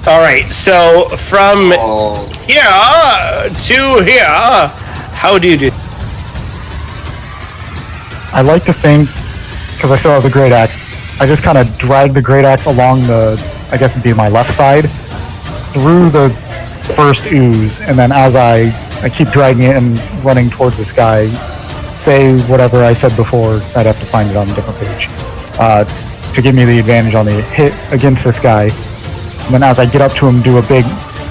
All right. So from Oh, here to here, how do you do? I like to think, because I still have the great axe, I just kind of drag the great axe along the, I guess it'd be my left side, through the first ooze, and then as I keep dragging it and running towards this guy, say whatever I said before. I'd have to find it on a different page to give me the advantage on the hit against this guy. And then as I get up to him, do a big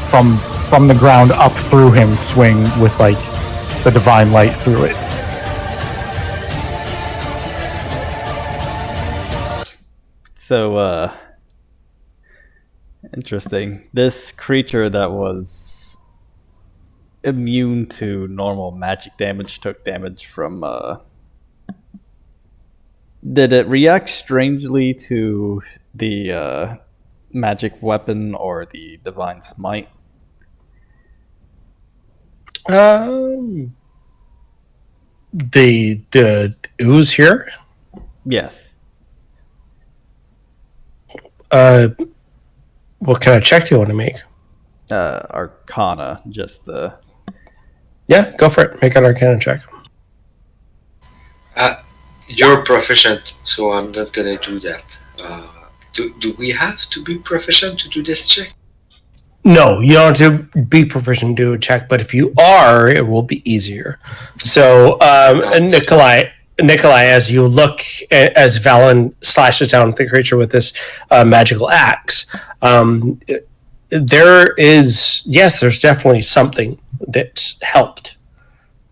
from the ground up through him swing with like the divine light through it. So, interesting. This creature that was immune to normal magic damage took damage from, Did it react strangely to the, magic weapon or the divine smite? The ooze here. Yes. What kind of check do you want to make? Arcana, just the... Yeah, go for it. Make an Arcana check. you're proficient, so I'm not gonna do that. Do we have to be proficient to do this check? No, you don't have to be proficient to do a check, but if you are, it will be easier. So, Nikolai, as you look as Valen slashes down the creature with this magical axe, there's definitely something that helped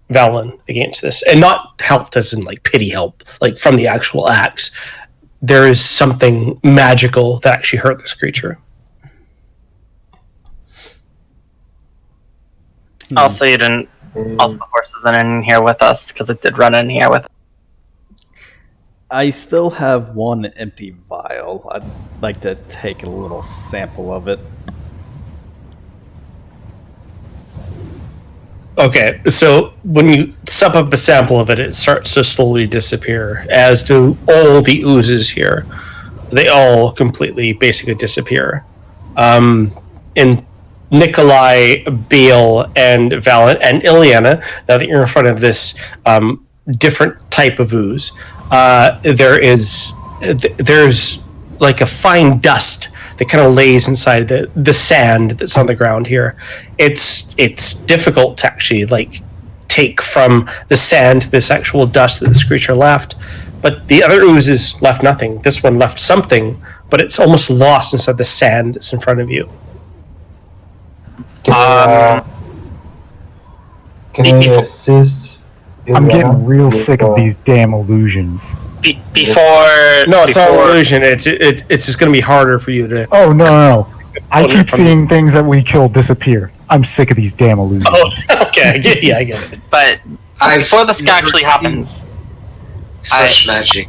Valen against this, and not helped as in like pity help, like from the actual axe. There is something magical that actually hurt this creature. Also, you didn't. Also, the horse isn't in here with us because it did run in here with us. I still have one empty vial. I'd like to take a little sample of it. Okay, so when you sup up a sample of it, it starts to slowly disappear, as do all the oozes here. they all completely, basically disappear. In Nikolai, Bale, and Valent, and Ileana, now that you're in front of this different type of ooze, there's like a fine dust that kind of lays inside the sand that's on the ground here. It's difficult to actually like take from the sand this actual dust that this creature left, but the other oozes left nothing. This one left something, but it's almost lost inside the sand that's in front of you. Can I assist? I'm getting Ileana real with, sick of these damn illusions. No, it's not an illusion. It's just going to be harder for you to. Oh no! I keep seeing things that we kill disappear. I'm sick of these damn illusions. Oh, okay, I get it. But before this actually happens, Such magic.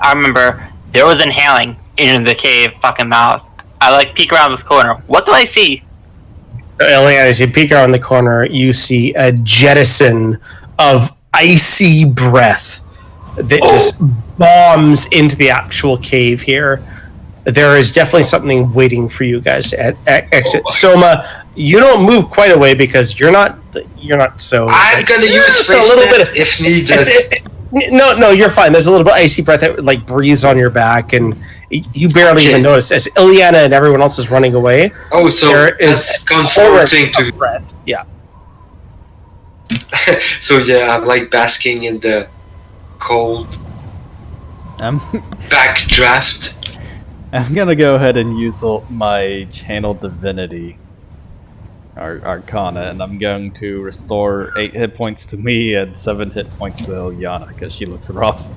I remember there was inhaling in the cave fucking mouth. I like peek around this corner. What do I see? So, Eliana, as you peek around the corner, you see a jettison of icy breath that just bombs into the actual cave here. There is definitely something waiting for you guys to exit. Soma, you don't move quite away because you're not so. I'm gonna use a little bit if needed. No, you're fine. There's a little bit of icy breath that like breathes on your back, and you barely even notice as Ileana and everyone else is running away. Oh, so it's comforting to breath. Yeah. So yeah, I'm like basking in the cold backdraft. I'm gonna go ahead and use my channel divinity, Arcana, and I'm going to restore 8 hit points to me and 7 hit points to Ileana because she looks rough.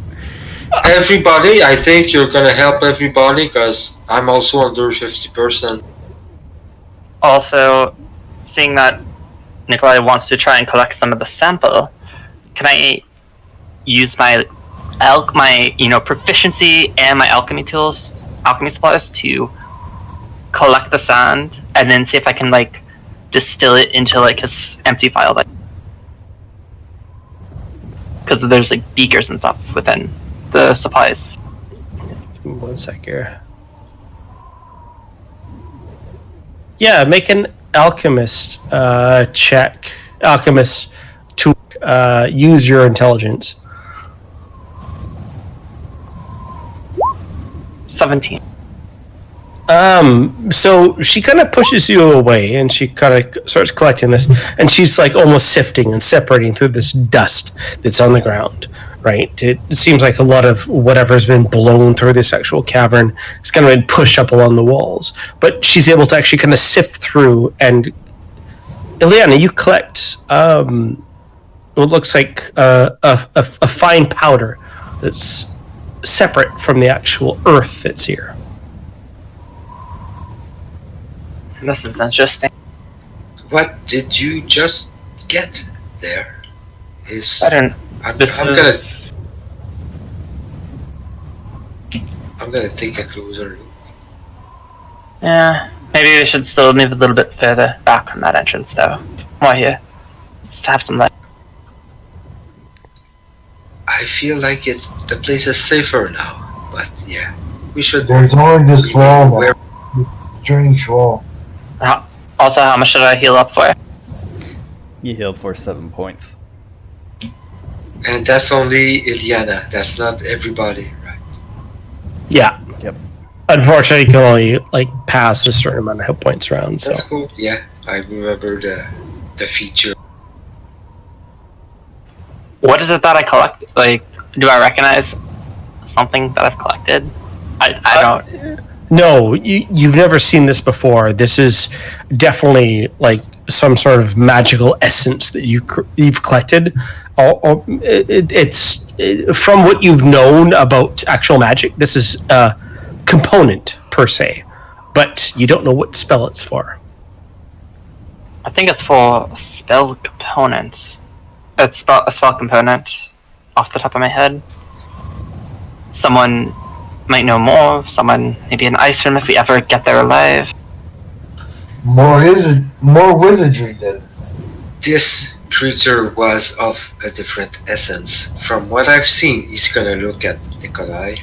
Everybody, I think you're gonna help everybody because I'm also under 50%. Also, seeing that Nikolai wants to try and collect some of the sample, can I use my proficiency and my alchemy supplies to collect the sand and then see if I can like distill it into like his empty vial, because there's like beakers and stuff within the supplies. Give me 1 sec here. Yeah, make an alchemist check. Alchemist to use your intelligence. 17. So she kind of pushes you away, and she kind of starts collecting this, and she's like almost sifting and separating through this dust that's on the ground. Right? It seems like a lot of whatever's been blown through this actual cavern is kind of been pushed up along the walls, but she's able to actually kind of sift through. And Ileana, you collect what looks like a fine powder that's separate from the actual earth that's here. This is interesting. What did you just get there? I'm gonna take a closer look. Yeah, maybe we should still move a little bit further back from that entrance, though. More here. Just have some light. I feel like the place is safer now, but yeah, we should. There's only this wall now. Strange wall. Also, how much should I heal up for? You healed for 7 points. And that's only Ileana. That's not everybody, right? Yeah. Yep. Unfortunately, you can only like pass a certain amount of hit points around. So that's cool. Yeah, I remember the feature. What is it that I collect? Like, do I recognize something that I've collected? I don't. No, you've never seen this before. This is definitely like some sort of magical essence that you've collected. It's from what you've known about actual magic. This is a component per se, but you don't know what spell it's for. I think it's for a spell component. It's a spell component off the top of my head. Someone might know more. Someone, maybe an Icerim if we ever get there alive. More wizardry then. This creature was of a different essence. From what I've seen, he's gonna look at Nikolai.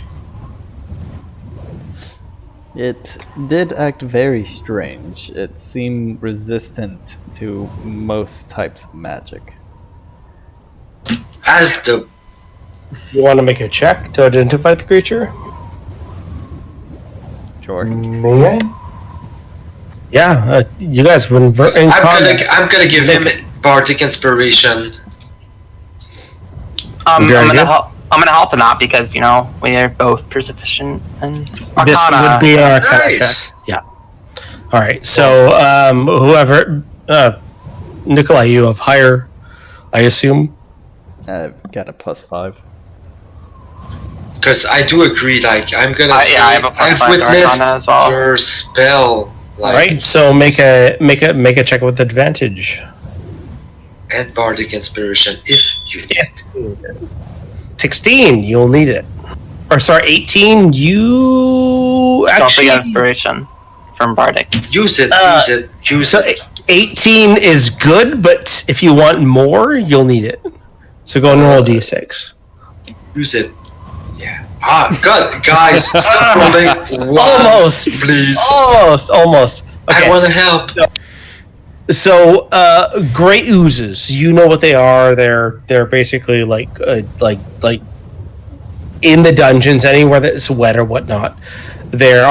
It did act very strange. It seemed resistant to most types of magic. As the You want to make a check to identify the creature? Sure. May I? Yeah, you guys, when we're in combat, I'm gonna give him bardic inspiration. I'm Very gonna good. help. I'm gonna help him out because we are both proficient in this Arcana. would be our kind of check. Nice. Yeah. All right. So, whoever, Nikolai, you have higher, I assume. I've got a +5. Because I do agree, like, I'm gonna yeah, say, I have a plus I've five to witnessed Arcana as well. your spell, All like, right. So make a check with advantage. and bardic inspiration if you need. 16, you'll need it. Or sorry, 18. You Don't actually. forget inspiration from Bardic. Use it, use So it. 18 is good, but if you want more, you'll need it. So go and roll a d6. Use it. Yeah. God, guys, stop rolling once, Almost. please. Almost. Okay. I want to help. So, gray oozes. You know what they are. They're basically like in the dungeons, anywhere that's wet or whatnot. They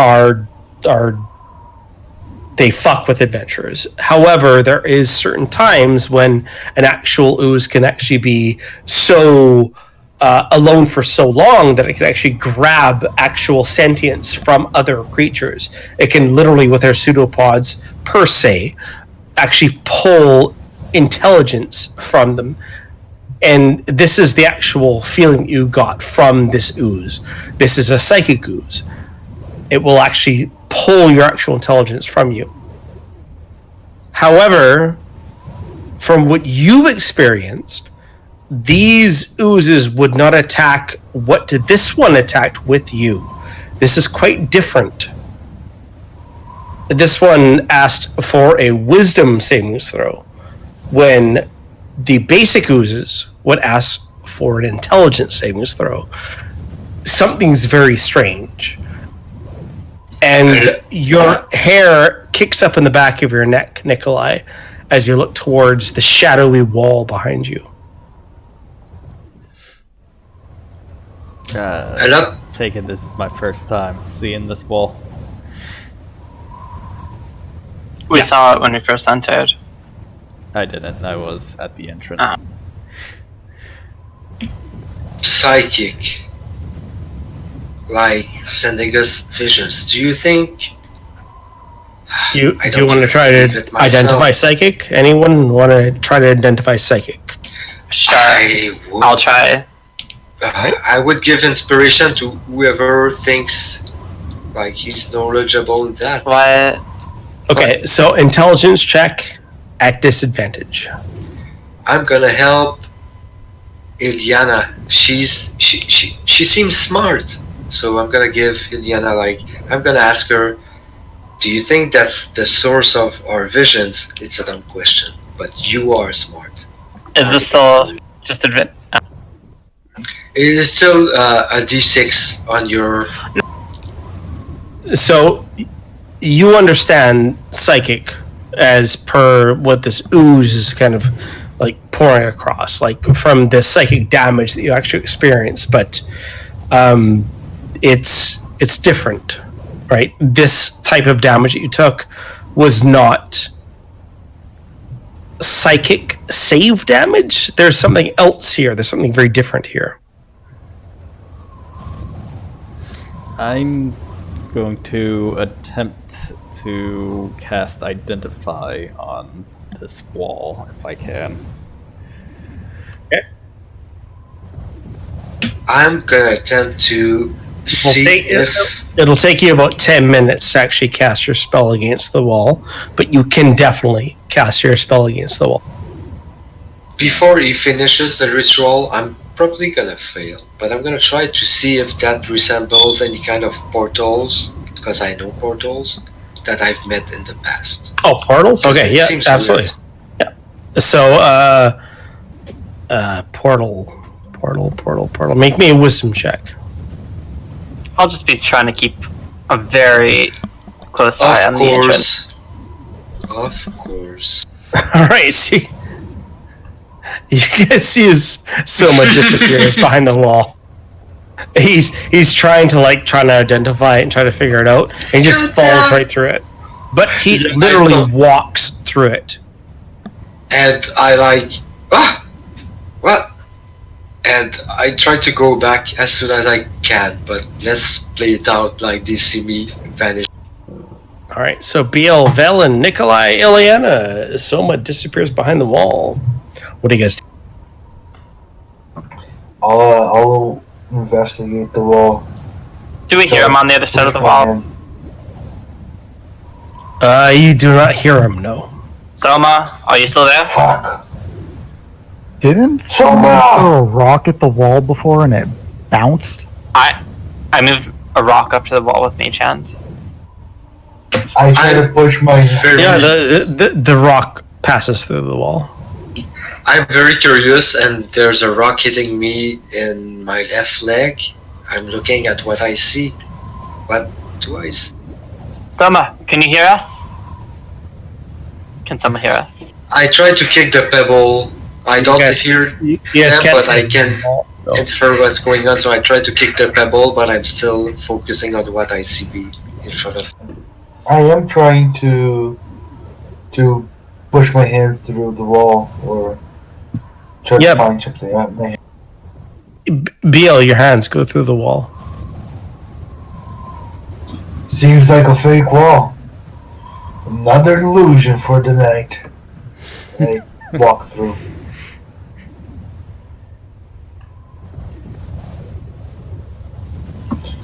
fuck with adventurers. However, there is certain times when an actual ooze can actually be so alone for so long that it can actually grab actual sentience from other creatures. It can literally, with their pseudopods per se, actually pull intelligence from them. And this is the actual feeling you got from this ooze. This is a psychic ooze. It will actually pull your actual intelligence from you. However, from what you've experienced, these oozes would not attack what this one attacked with you. This is quite different. This one asked for a wisdom savings throw, when the basic oozes would ask for an intelligence savings throw. Something's very strange. And your hair kicks up in the back of your neck, Nikolai, as you look towards the shadowy wall behind you. Hello? Take it this is my first time seeing this wall. We saw it when we first entered. I didn't. I was at the entrance. Ah. Psychic. Like, sending us visions. Do you think... Do you don't want to try believe to it myself. identify psychic? Anyone want to try to identify psychic? Sure. I'll I'll try. I would give inspiration to whoever thinks like he's knowledgeable in that. What? Okay, so intelligence check at disadvantage. I'm gonna help Iliana. She seems smart, so I'm gonna give Iliana, like, I'm gonna ask her, do you think that's the source of our visions? It's a dumb question, but you are smart. Is this still just advantage? It is still a d6 on your... So you understand psychic as per what this ooze is kind of like pouring across, like from the psychic damage that you actually experience, but it's different, right? This type of damage that you took was not psychic save damage. There's something else here. There's something very different here. I'm going to attempt to cast Identify on this wall if I can. I'm gonna attempt to see if... It'll take you about 10 minutes to actually cast your spell against the wall, but you can definitely cast your spell against the wall. Before he finishes the ritual, I'm probably gonna fail, but I'm gonna try to see if that resembles any kind of portals, because I know portals that I've met in the past. Oh, portals? Okay, It yeah, seems absolutely. weird. Yeah. So, portal. Make me a wisdom check. I'll just be trying to keep a very close eye on the entrance. Of course. All right, see, you can see as Soma disappears behind the wall. He's trying to identify it and try to figure it out, and he just falls right through it. But he literally walks through it. And I what? And I try to go back as soon as I can, but let's play it out like they see me vanish. All right, so Biel, Velen, Nikolai, Ileana, Soma disappears behind the wall. What do you guys do? I'll investigate the wall. Do we hear him on the other side of the wall? You do not hear him, no. Soma, are you still there? Fuck. Didn't someone throw a rock at the wall before and it bounced? I moved a rock up to the wall with Mage Hand. I try to push my... Yeah, the rock passes through the wall. I'm very curious, and there's a rock hitting me in my left leg. I'm looking at what I see. What do I see? Soma, can you hear us? Can someone hear us? I try to kick the pebble. I don't hear them, but I can infer what's going on, so I try to kick the pebble, but I'm still focusing on what I see in front of me. I am trying to push my hand through the wall, or try to find something out my hand. Biel, your hands go through the wall. Seems like a fake wall. Another illusion for the night. I walk through.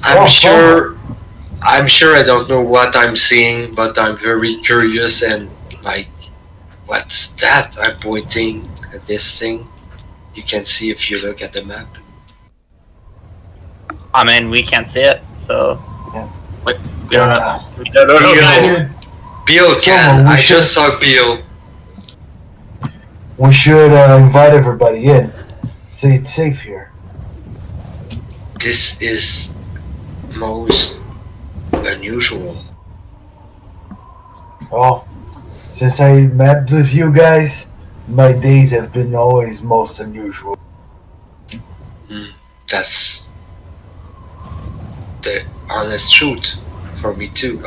I'm sure I don't know what I'm seeing, but I'm very curious and like, what's that? I'm pointing at this thing. You can see if you look at the map. I mean, we can't see it, so we don't know. We don't know. Biel can. I just saw Biel. We should invite everybody in. Say it's safe here. This is most unusual. Oh, since I met with you guys, my days have been always most unusual. That's the honest truth for me too.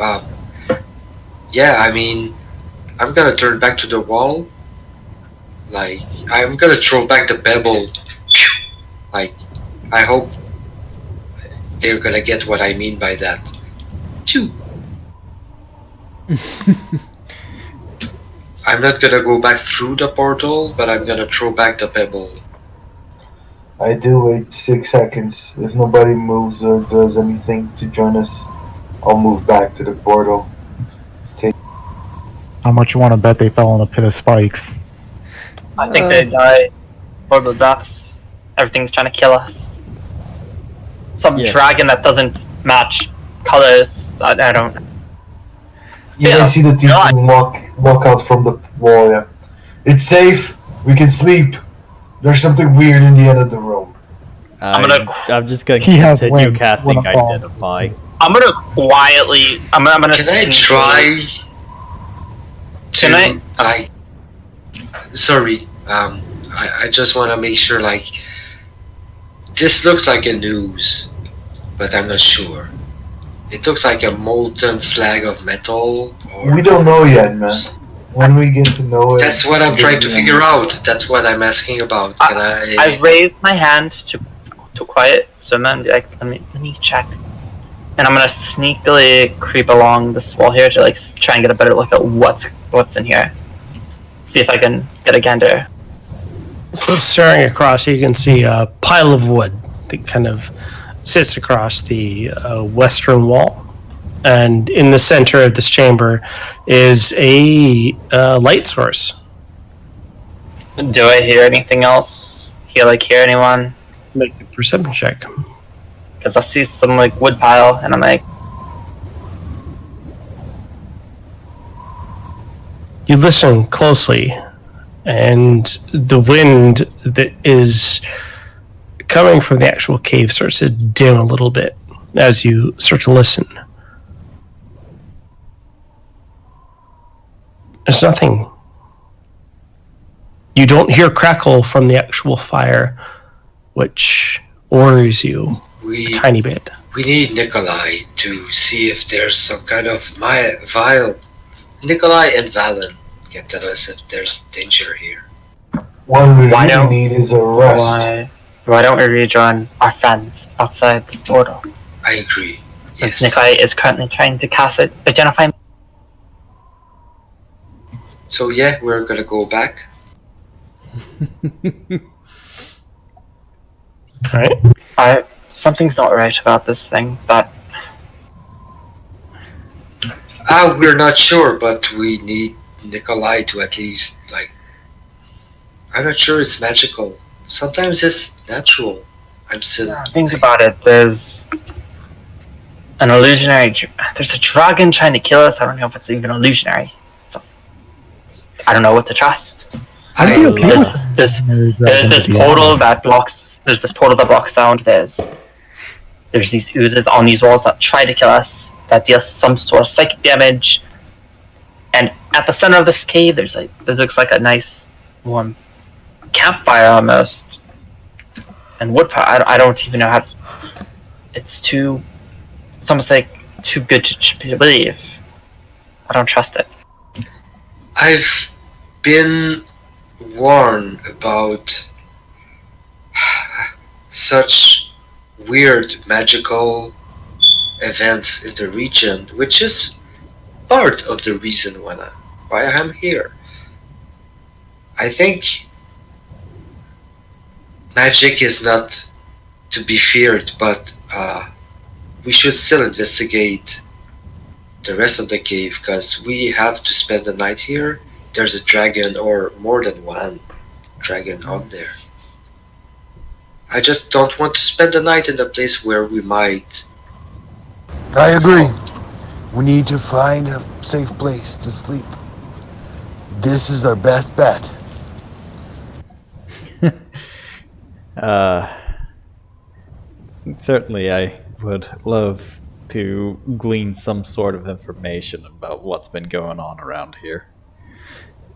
Yeah, I mean, I'm gonna turn back to the wall. Like, I'm gonna throw back the pebble. Like, I hope they're gonna get what I mean by that. Choo. I'm not gonna go back through the portal, but I'm gonna throw back the pebble. I do wait 6 seconds. If nobody moves or does anything to join us, I'll move back to the portal. How much you want to bet they fell in a pit of spikes? I think they died for the ducks. Everything's trying to kill us. Some dragon that doesn't match colors. I don't. You can see the team walk out from the wall. Yeah, it's safe. We can sleep. There's something weird in the end of the room. I'm just gonna He has continue wings casting when I fall. Identify. I'm gonna quietly. I'm gonna. Can I try? Can I? Sorry. I just want to make sure. Like, this looks like a noose, but I'm not sure. It looks like a molten slag of metal. We don't know yet, man. When we get to know it, that's what I'm trying to figure out. That's what I'm asking about. Can I raised my hand to quiet someone. Like, let me check. And I'm gonna sneakily creep along this wall here to like try and get a better look at what's in here. See if I can get a gander. So staring across, you can see a pile of wood that kind of sits across the western wall. And in the center of this chamber is a light source. Do I hear anything else? Hear anyone? Make a perception check. Because I see some wood pile, and I'm like, you listen closely, and the wind that is coming from the actual cave starts to dim a little bit as you start to listen. There's nothing. You don't hear crackle from the actual fire, which worries you a tiny bit. We need Nikolai to see if there's some kind of vial. Nikolai and Valen can tell us if there's danger here. What we really need is a rest. Why don't we rejoin our friends outside this portal? I agree. Since Nikolai is currently trying to cast it, identify. So yeah, we're gonna go back. Alright. Something's not right about this thing, but... We're not sure, but we need Nikolai to at least, I'm not sure it's magical. Sometimes it's natural. I'm still... Think about it, there's an illusionary... There's a dragon trying to kill us. I don't know if it's even illusionary. So, I don't know what to trust. There's this portal that blocks... There's this portal that blocks sound. There's these oozes on these walls that try to kill us, that deals some sort of psychic damage. And at the center of this cave, this looks like a nice, warm campfire almost. And wood pile, I don't even know how to... It's almost like too good to believe. I don't trust it. I've been warned about such weird magical events in the region, which is part of the reason why I'm here. I think magic is not to be feared, but we should still investigate the rest of the cave, because we have to spend the night here. There's a dragon, or more than one dragon out there. I just don't want to spend the night in a place where we might... I agree. We need to find a safe place to sleep. This is our best bet. Certainly I would love to glean some sort of information about what's been going on around here.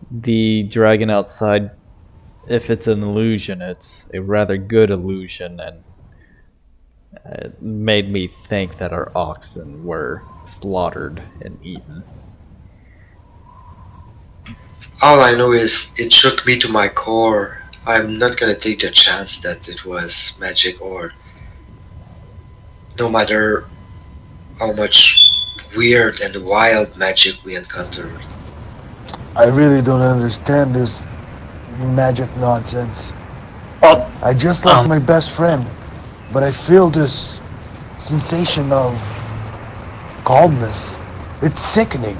The dragon outside, if it's an illusion, it's a rather good illusion, and it made me think that our oxen were slaughtered and eaten. All I know is it shook me to my core. I'm not gonna take the chance that it was magic, or no matter how much weird and wild magic we encountered. I really don't understand this magic nonsense. Well, I just lost my best friend, but I feel this sensation of calmness. It's sickening.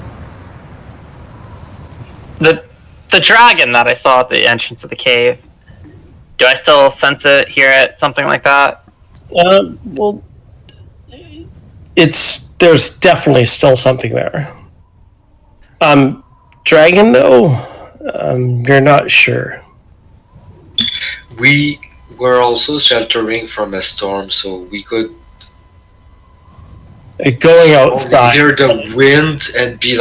The dragon that I saw at the entrance of the cave, do I still sense it, hear it, something like that? Well, there's definitely still something there. Dragon, though, you're not sure. We were also sheltering from a storm, so we could Going outside, hear the wind and be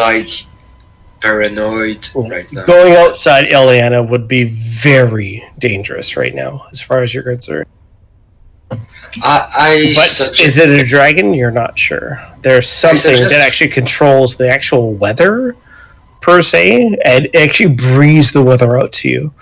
paranoid right now. Going outside Eliana would be very dangerous right now, as far as you're concerned. But is it a dragon? You're not sure. There's something that actually controls the actual weather, per se, and it actually breathes the weather out to you.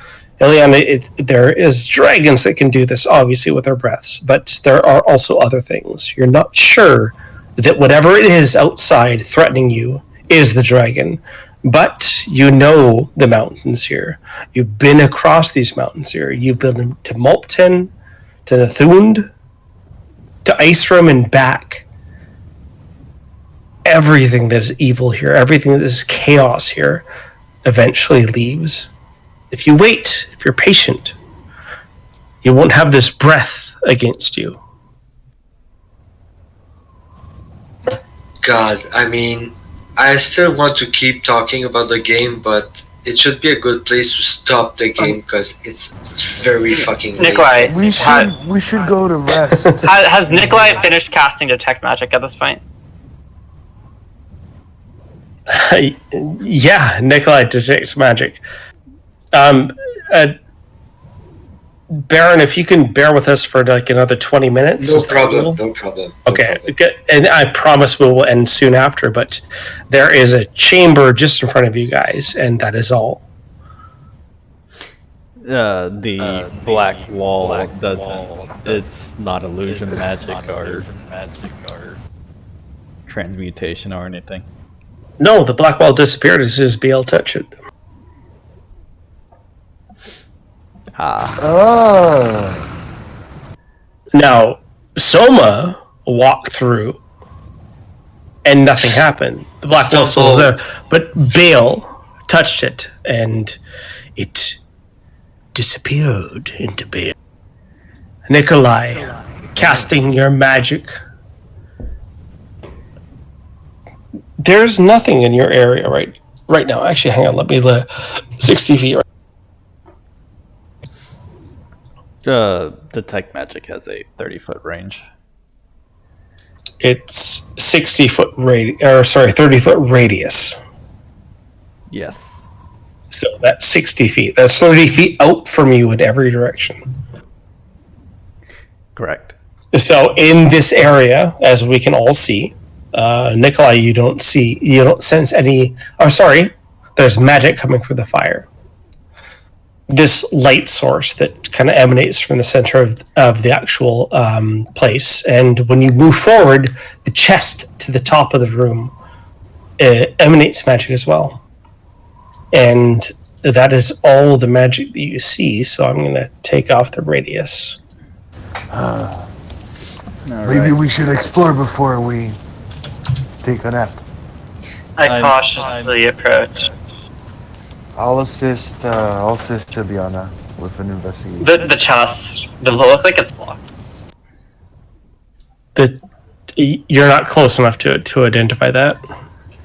Eliana, there is dragons that can do this, obviously, with their breaths, but there are also other things. You're not sure that whatever it is outside threatening you is the dragon, but you know the mountains here. You've been across these mountains here. You've been to Mulpton, to Nathund, to Icerim and back. Everything that is evil here, everything that is chaos here, eventually leaves. If you wait, if you're patient, you won't have this breath against you. God, I mean, I still want to keep talking about the game, but it should be a good place to stop the game, because it's very fucking late. Nikolai, We should go to rest. has Nikolai finished casting Detect Magic at this point? Yeah, Nikolai detects magic. Baron, if you can bear with us for like another 20 minutes. No problem. No problem. Okay, good. And I promise we will end soon after, but there is a chamber just in front of you guys, and that is all. The black wall doesn't. It's not illusion magic or transmutation or anything. No, the black wall disappeared as soon as BL touched it. Now, Soma walked through, and nothing happened. The black wall still was there, but Bale touched it, and it disappeared into Bale. Nikolai, casting your magic. There's nothing in your area right now. Actually, hang on. Let me 60 feet. Detect magic has a 30-foot range. It's 30-foot radius. Yes. So that's 60 feet. That's 30 feet out from you in every direction. Correct. So in this area, as we can all see, Nikolai, you don't sense any. Oh, sorry. There's magic coming from the fire. This light source that kind of emanates from the center of the actual place. And when you move forward, the chest to the top of the room emanates magic as well. And that is all the magic that you see. So I'm going to take off the radius. Maybe we should explore before we take a nap. I cautiously approach. I'll assist Ileana with an investigation. The chest, does it look like it's locked? You're not close enough to it to identify that.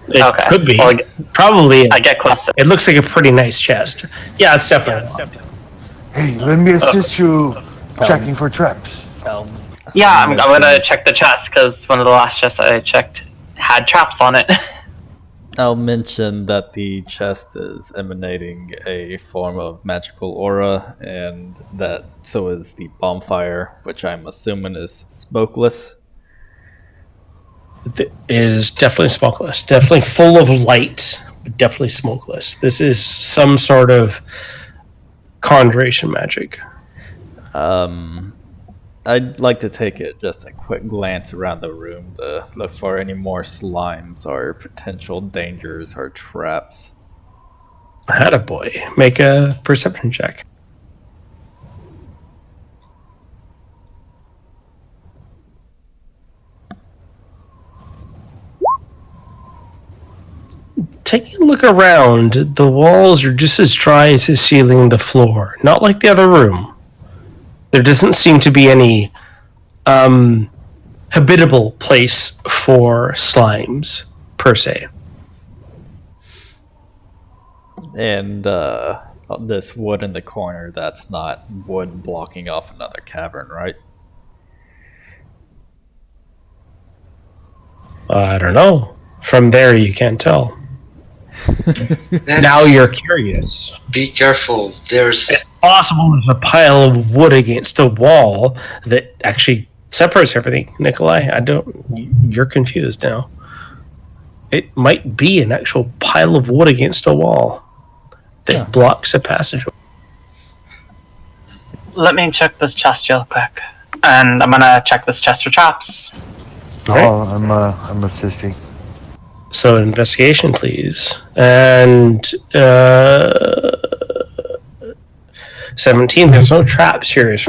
It could be. Well, probably. I get close. It looks like a pretty nice chest. Yeah, it's definitely locked. Hey, let me assist you checking for traps. Yeah, I'm gonna check the chest because one of the last chests I checked had traps on it. I'll mention that the chest is emanating a form of magical aura, and that so is the bonfire, which I'm assuming is smokeless. It is definitely smokeless. Definitely full of light, but definitely smokeless. This is some sort of conjuration magic. I'd like to take just a quick glance around the room to look for any more slimes or potential dangers or traps. Attaboy. Make a perception check. Taking a look around, the walls are just as dry as the ceiling and the floor. Not like the other room. There doesn't seem to be any habitable place for slimes, per se. And this wood in the corner, that's not wood blocking off another cavern, right? I don't know. From there, you can't tell. Now you're curious. Be careful. It's possible there's a pile of wood against a wall that actually separates everything. Nikolai, you're confused now. It might be an actual pile of wood against a wall that blocks a passage. Let me check this chest real quick. And I'm gonna check this chest for traps. Right. Oh, I'm assisting. So investigation, please. And 17. There's no traps here, as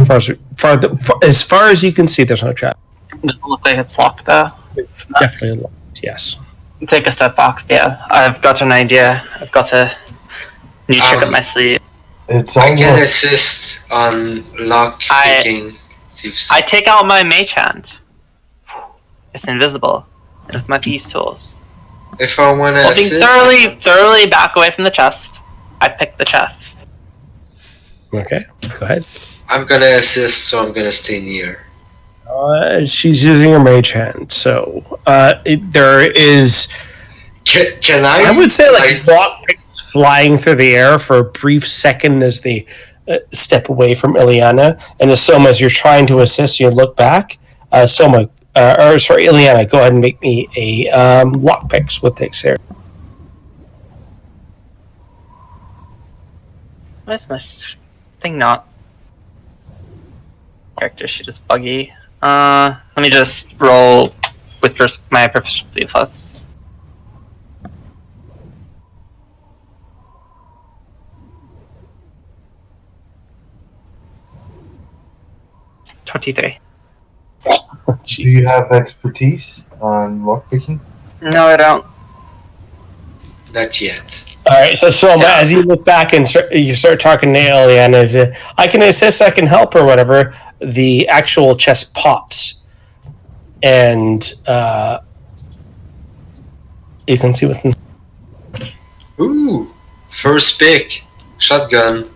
far as you can see. There's no trap. Does it look like it's locked though? It's definitely locked. Yes. Take a step back. Yeah, I've got an idea. I've got a new trick up my sleeve. It's all I can locked. assist on lock picking. I take out my mage hand. It's invisible. And with my thieves tools. If I want to Holding assist, thoroughly back away from the chest, I pick the chest. Okay. Go ahead. I'm gonna assist, so I'm gonna stay near. She's using her mage hand, so there is Can I? I would say like lockpicks flying through the air for a brief second as they step away from Ileana. And as Soma, as you're trying to assist, you look back. Ileana, go ahead and make me a lockpicks with dexterity. Why is my thing not? Character sheet is buggy. Let me just roll with my proficiency plus. 23. Do you have expertise on lockpicking? No, I don't. Not yet. All right, so Soma, as you look back and you start talking to Ileana, I can assist, I can help, or whatever. The actual chest pops, and you can see what's inside. Ooh, first pick, shotgun.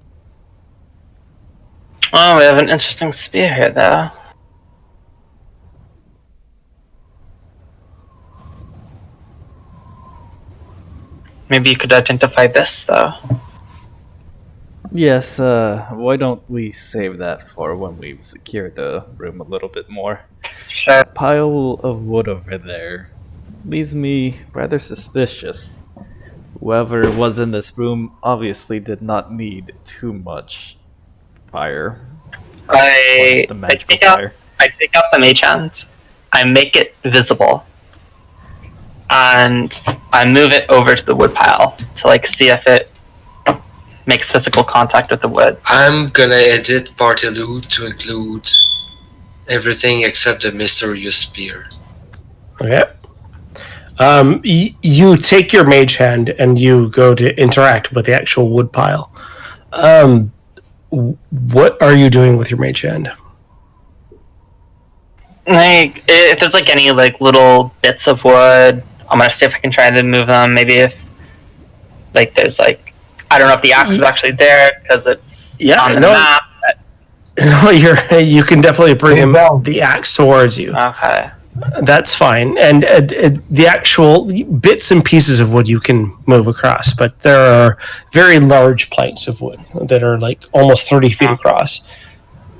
Oh, we have an interesting spear here, though. Maybe you could identify this, though. Yes, why don't we save that for when we've secured the room a little bit more? Sure. That pile of wood over there leaves me rather suspicious. Whoever was in this room obviously did not need too much fire. I take out the mage hand, I make it visible, and I move it over to the wood pile to see if it makes physical contact with the wood. I'm gonna edit party loot to include everything except the mysterious spear. Okay. You take your mage hand and you go to interact with the actual wood pile. What are you doing with your mage hand? If there's any little bits of wood, I'm gonna see if I can try to move them. Maybe if there's I don't know if the axe is actually there because it's on the map. No, you can definitely bring the axe towards you. Okay. That's fine. And the actual bits and pieces of wood you can move across, but there are very large planks of wood that are almost 30 feet across.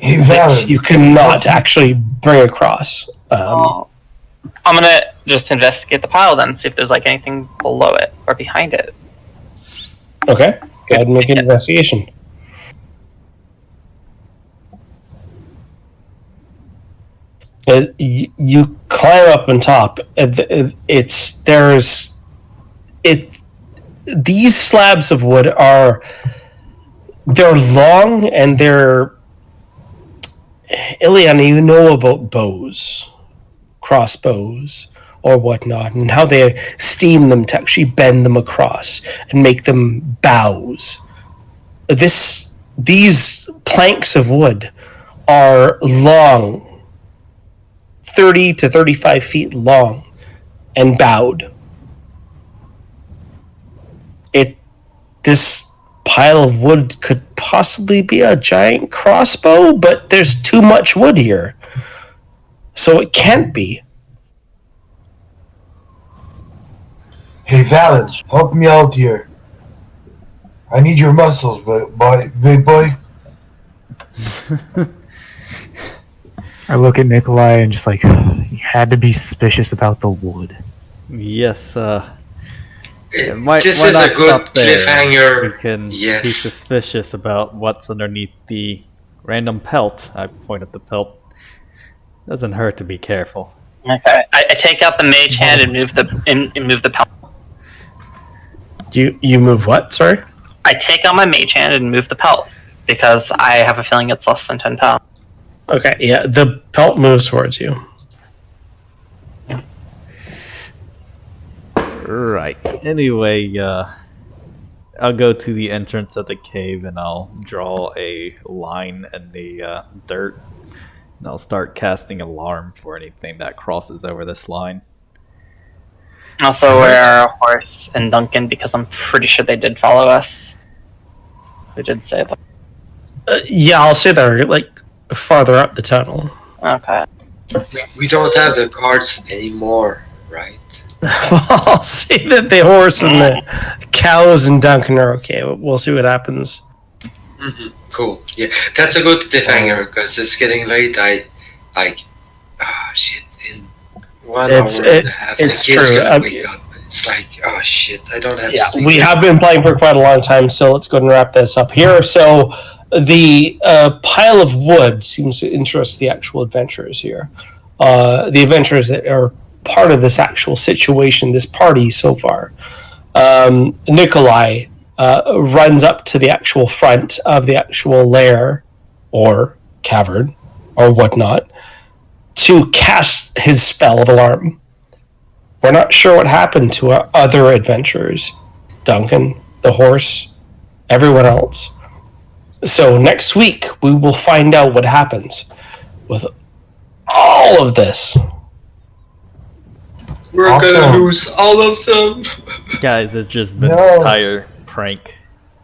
That you cannot actually bring across. I'm gonna just investigate the pile then, see if there's anything below it or behind it. Okay. Go ahead and make an investigation. You climb up on top. These slabs of wood they're long and they're Ileana, you know about bows, crossbows, or whatnot, and how they steam them to actually bend them across and make them bows. These planks of wood are long, 30 to 35 feet long, and bowed. This pile of wood could possibly be a giant crossbow, but there's too much wood here, so it can't be. Hey, Valen, help me out here. I need your muscles, big boy. I look at Nikolai and just you had to be suspicious about the wood. Yes, This is a good cliffhanger. We can be suspicious about what's underneath the random pelt. I point at the pelt. Doesn't hurt to be careful. Okay, I take out the mage hand and move the pelt. You move what? Sorry? I take out my mage hand and move the pelt because I have a feeling it's less than 10 pounds. Okay, yeah, the pelt moves towards you. Right. Anyway, I'll go to the entrance of the cave and I'll draw a line in the dirt. And I'll start casting alarm for anything that crosses over this line. Also, where are Horse and Duncan? Because I'm pretty sure they did follow us. We did say that. Yeah, I'll say they're farther up the tunnel. Okay. We don't have the cards anymore, right? I'll say that the horse and the cows and Duncan are okay. We'll see what happens. Cool. Yeah, that's a good cliffhanger because it's getting late. Shit. In 1 hour and a half, it's the kid's true. gonna wake up. It's like, oh shit, I don't have sleep. We have been playing for quite a long time, so let's go ahead and wrap this up here. So the pile of wood seems to interest the actual adventurers here. The adventurers that are part of this actual situation, this party so far. Nikolai runs up to the actual front of the actual lair or cavern or whatnot to cast his spell of alarm. We're not sure what happened to our other adventurers. Duncan, the horse, everyone else. So next week, we will find out what happens with all of this. We're gonna lose all of them. Guys, it's just been an entire prank.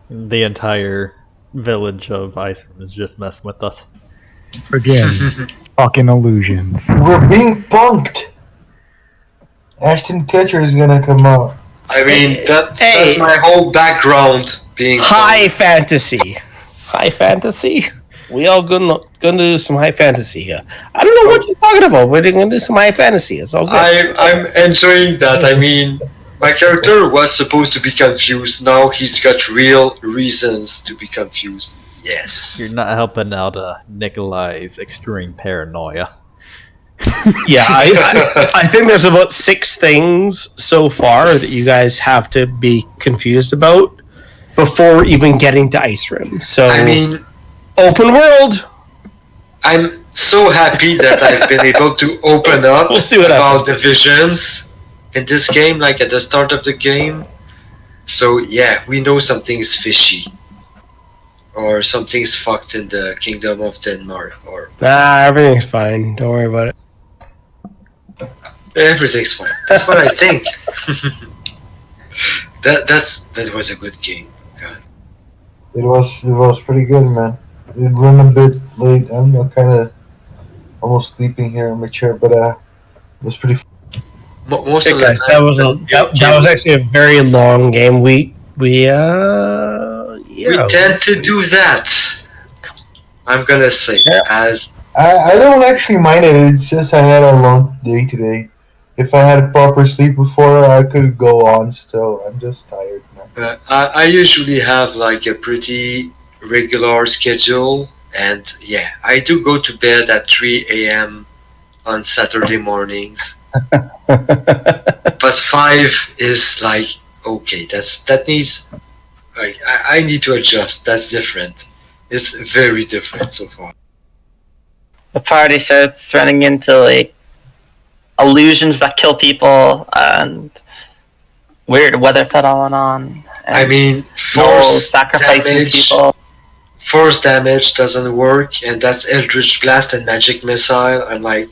The entire village of Icerim is just messing with us. Again, fucking illusions. We're being punked. Ashton Kutcher is gonna come out. I mean, that's my whole background being high fantasy. High fantasy? We all gonna do some high fantasy here. I don't know what you're talking about. We're gonna do some high fantasy. It's all good. I'm enjoying that. I mean, my character was supposed to be confused. Now he's got real reasons to be confused. Yes. You're not helping out Nikolai's extreme paranoia. Yeah, I think there's about 6 things so far that you guys have to be confused about before even getting to Icerim. So, I mean, open world. I'm so happy that I've been able to open up We'll see what about happens. the visions in this game, like at the start of the game. So yeah, we know something's fishy. Or something's fucked in the Kingdom of Denmark. Or Everything's fine. Don't worry about it. everything's fine. That's what I think. That was a good game. God. It was pretty good, man. It ran a bit late. I'm kind of almost sleeping here in my chair, but it was pretty. Most of Guys, that was actually a very long game. We tend to do that. I'm gonna say as I don't actually mind it. It's just I had a long day today. If I had proper sleep before, I could go on still. I'm just tired now. I usually have like a pretty regular schedule, and yeah, I do go to bed at 3 a.m. on Saturday mornings. But 5 is like okay. That needs like I need to adjust. That's different. It's very different so far. The party starts running into like illusions that kill people and weird weather phenomenon. And I mean, force damage doesn't work, and that's Eldritch Blast and Magic Missile. I'm like,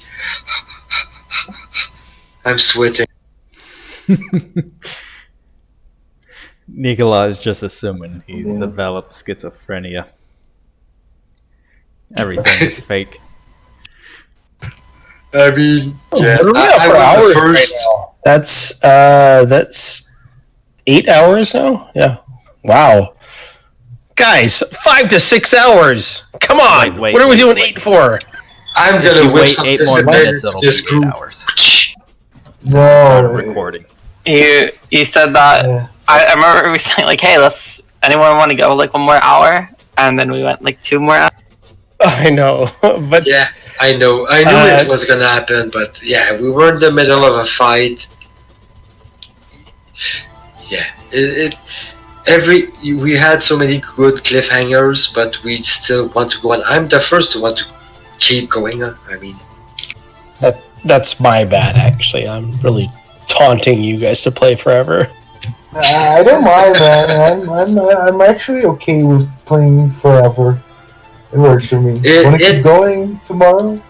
I'm sweating. Nikolai's just assuming he's developed schizophrenia. Everything is fake. I mean, yeah, We're I was the hours first. right now. That's 8 hours now. Yeah. Wow. Guys, 5 to 6 hours. Come on. Wait, what are we doing wait. 8 for? I'm If gonna you whip wait some 8 more discipline minutes, it'll be this 8 group. hours. Start recording. You said that. Yeah. I remember we saying like, hey, anyone want to go like 1 more hour? And then we went like 2 more hours. I know, but Yeah, I know. I knew it was gonna happen, but yeah, we were in the middle of a fight. Yeah, we had so many good cliffhangers, but we still want to go on. I'm the first to want to keep going on. I mean, that's my bad, actually. I'm really taunting you guys to play forever. I don't mind, man. I'm actually okay with playing forever. It works for me. Want to keep going tomorrow?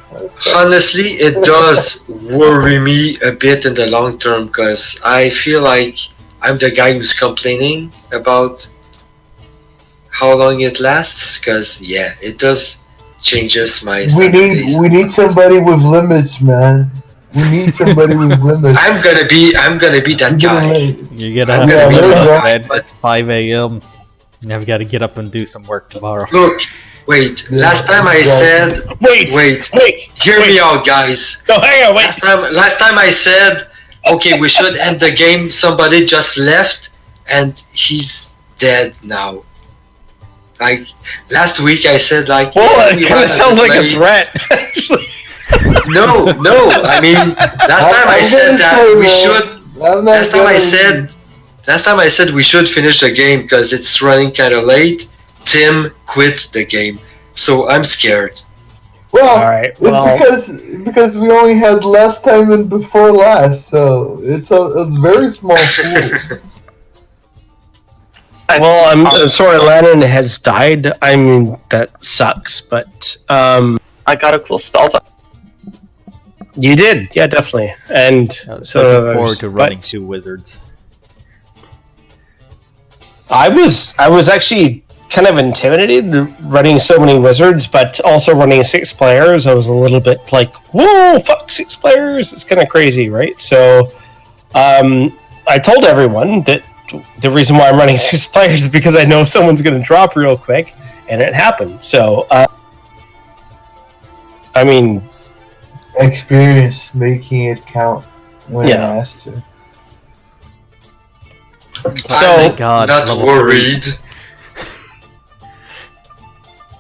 honestly, it does worry me a bit in the long term because I feel like I'm the guy who's complaining about how long it lasts. Because yeah, it does changes my. We need somebody with limits, man. We need somebody with limits. I'm gonna be that guy. You get up Yeah, and there you go. man. It's 5 a.m. I've got to get up and do some work tomorrow. Look, wait. Last time I said, Wait. hear me out, guys. No, hang on. Wait. Last time I said, okay, we should end the game. Somebody just left, and he's dead now. Like last week, I said like. Well, it kind of sounds like a threat. Actually. No. I mean, last time I said that we should. Last time I said we should finish the game because it's running kind of late. Tim quit the game, so I'm scared. Well, All right. Well, because we only had less time than before last, so it's a very small pool. well, I'm sorry, Lannon has died. I mean, that sucks, but I got a cool spell. you did, yeah, definitely. And so Looking forward to running 2 wizards. I was actually kind of intimidated running so many wizards, but also running 6 players. I was a little bit like, whoa, fuck, 6 players. It's kind of crazy, right? So I told everyone that the reason why I'm running 6 players is because I know someone's going to drop real quick, and it happened. So, I mean... Experience making it count when it has to. So, God, not level worried.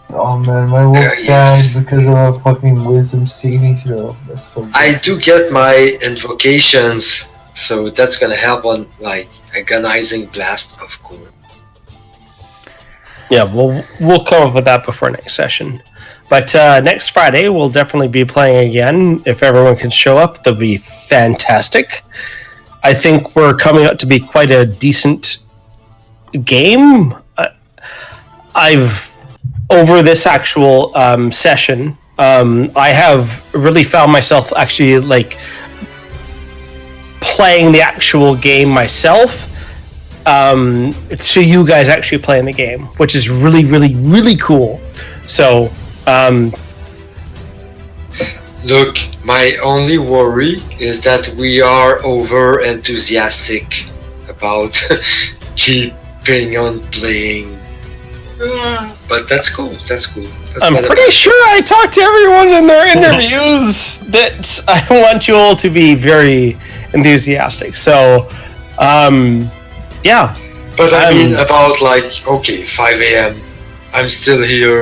Oh man, my wolf died because of a fucking wisdom saving throw. That's so good. I do get my invocations, so that's gonna help on like agonizing blast, of course. yeah, we'll come up with that before next session. But next Friday, we'll definitely be playing again. If everyone can show up, that'll be fantastic. I think we're coming out to be quite a decent game. Over this actual session, I have really found myself actually like playing the actual game myself. So you guys actually playing the game, which is really, really, really cool. So, look, my only worry is that we are over enthusiastic about keeping on playing. But that's cool. That's I'm pretty sure I talked to everyone in their interviews that I want you all to be very enthusiastic. So, yeah. But I mean, about like, okay, 5 a.m. I'm still here.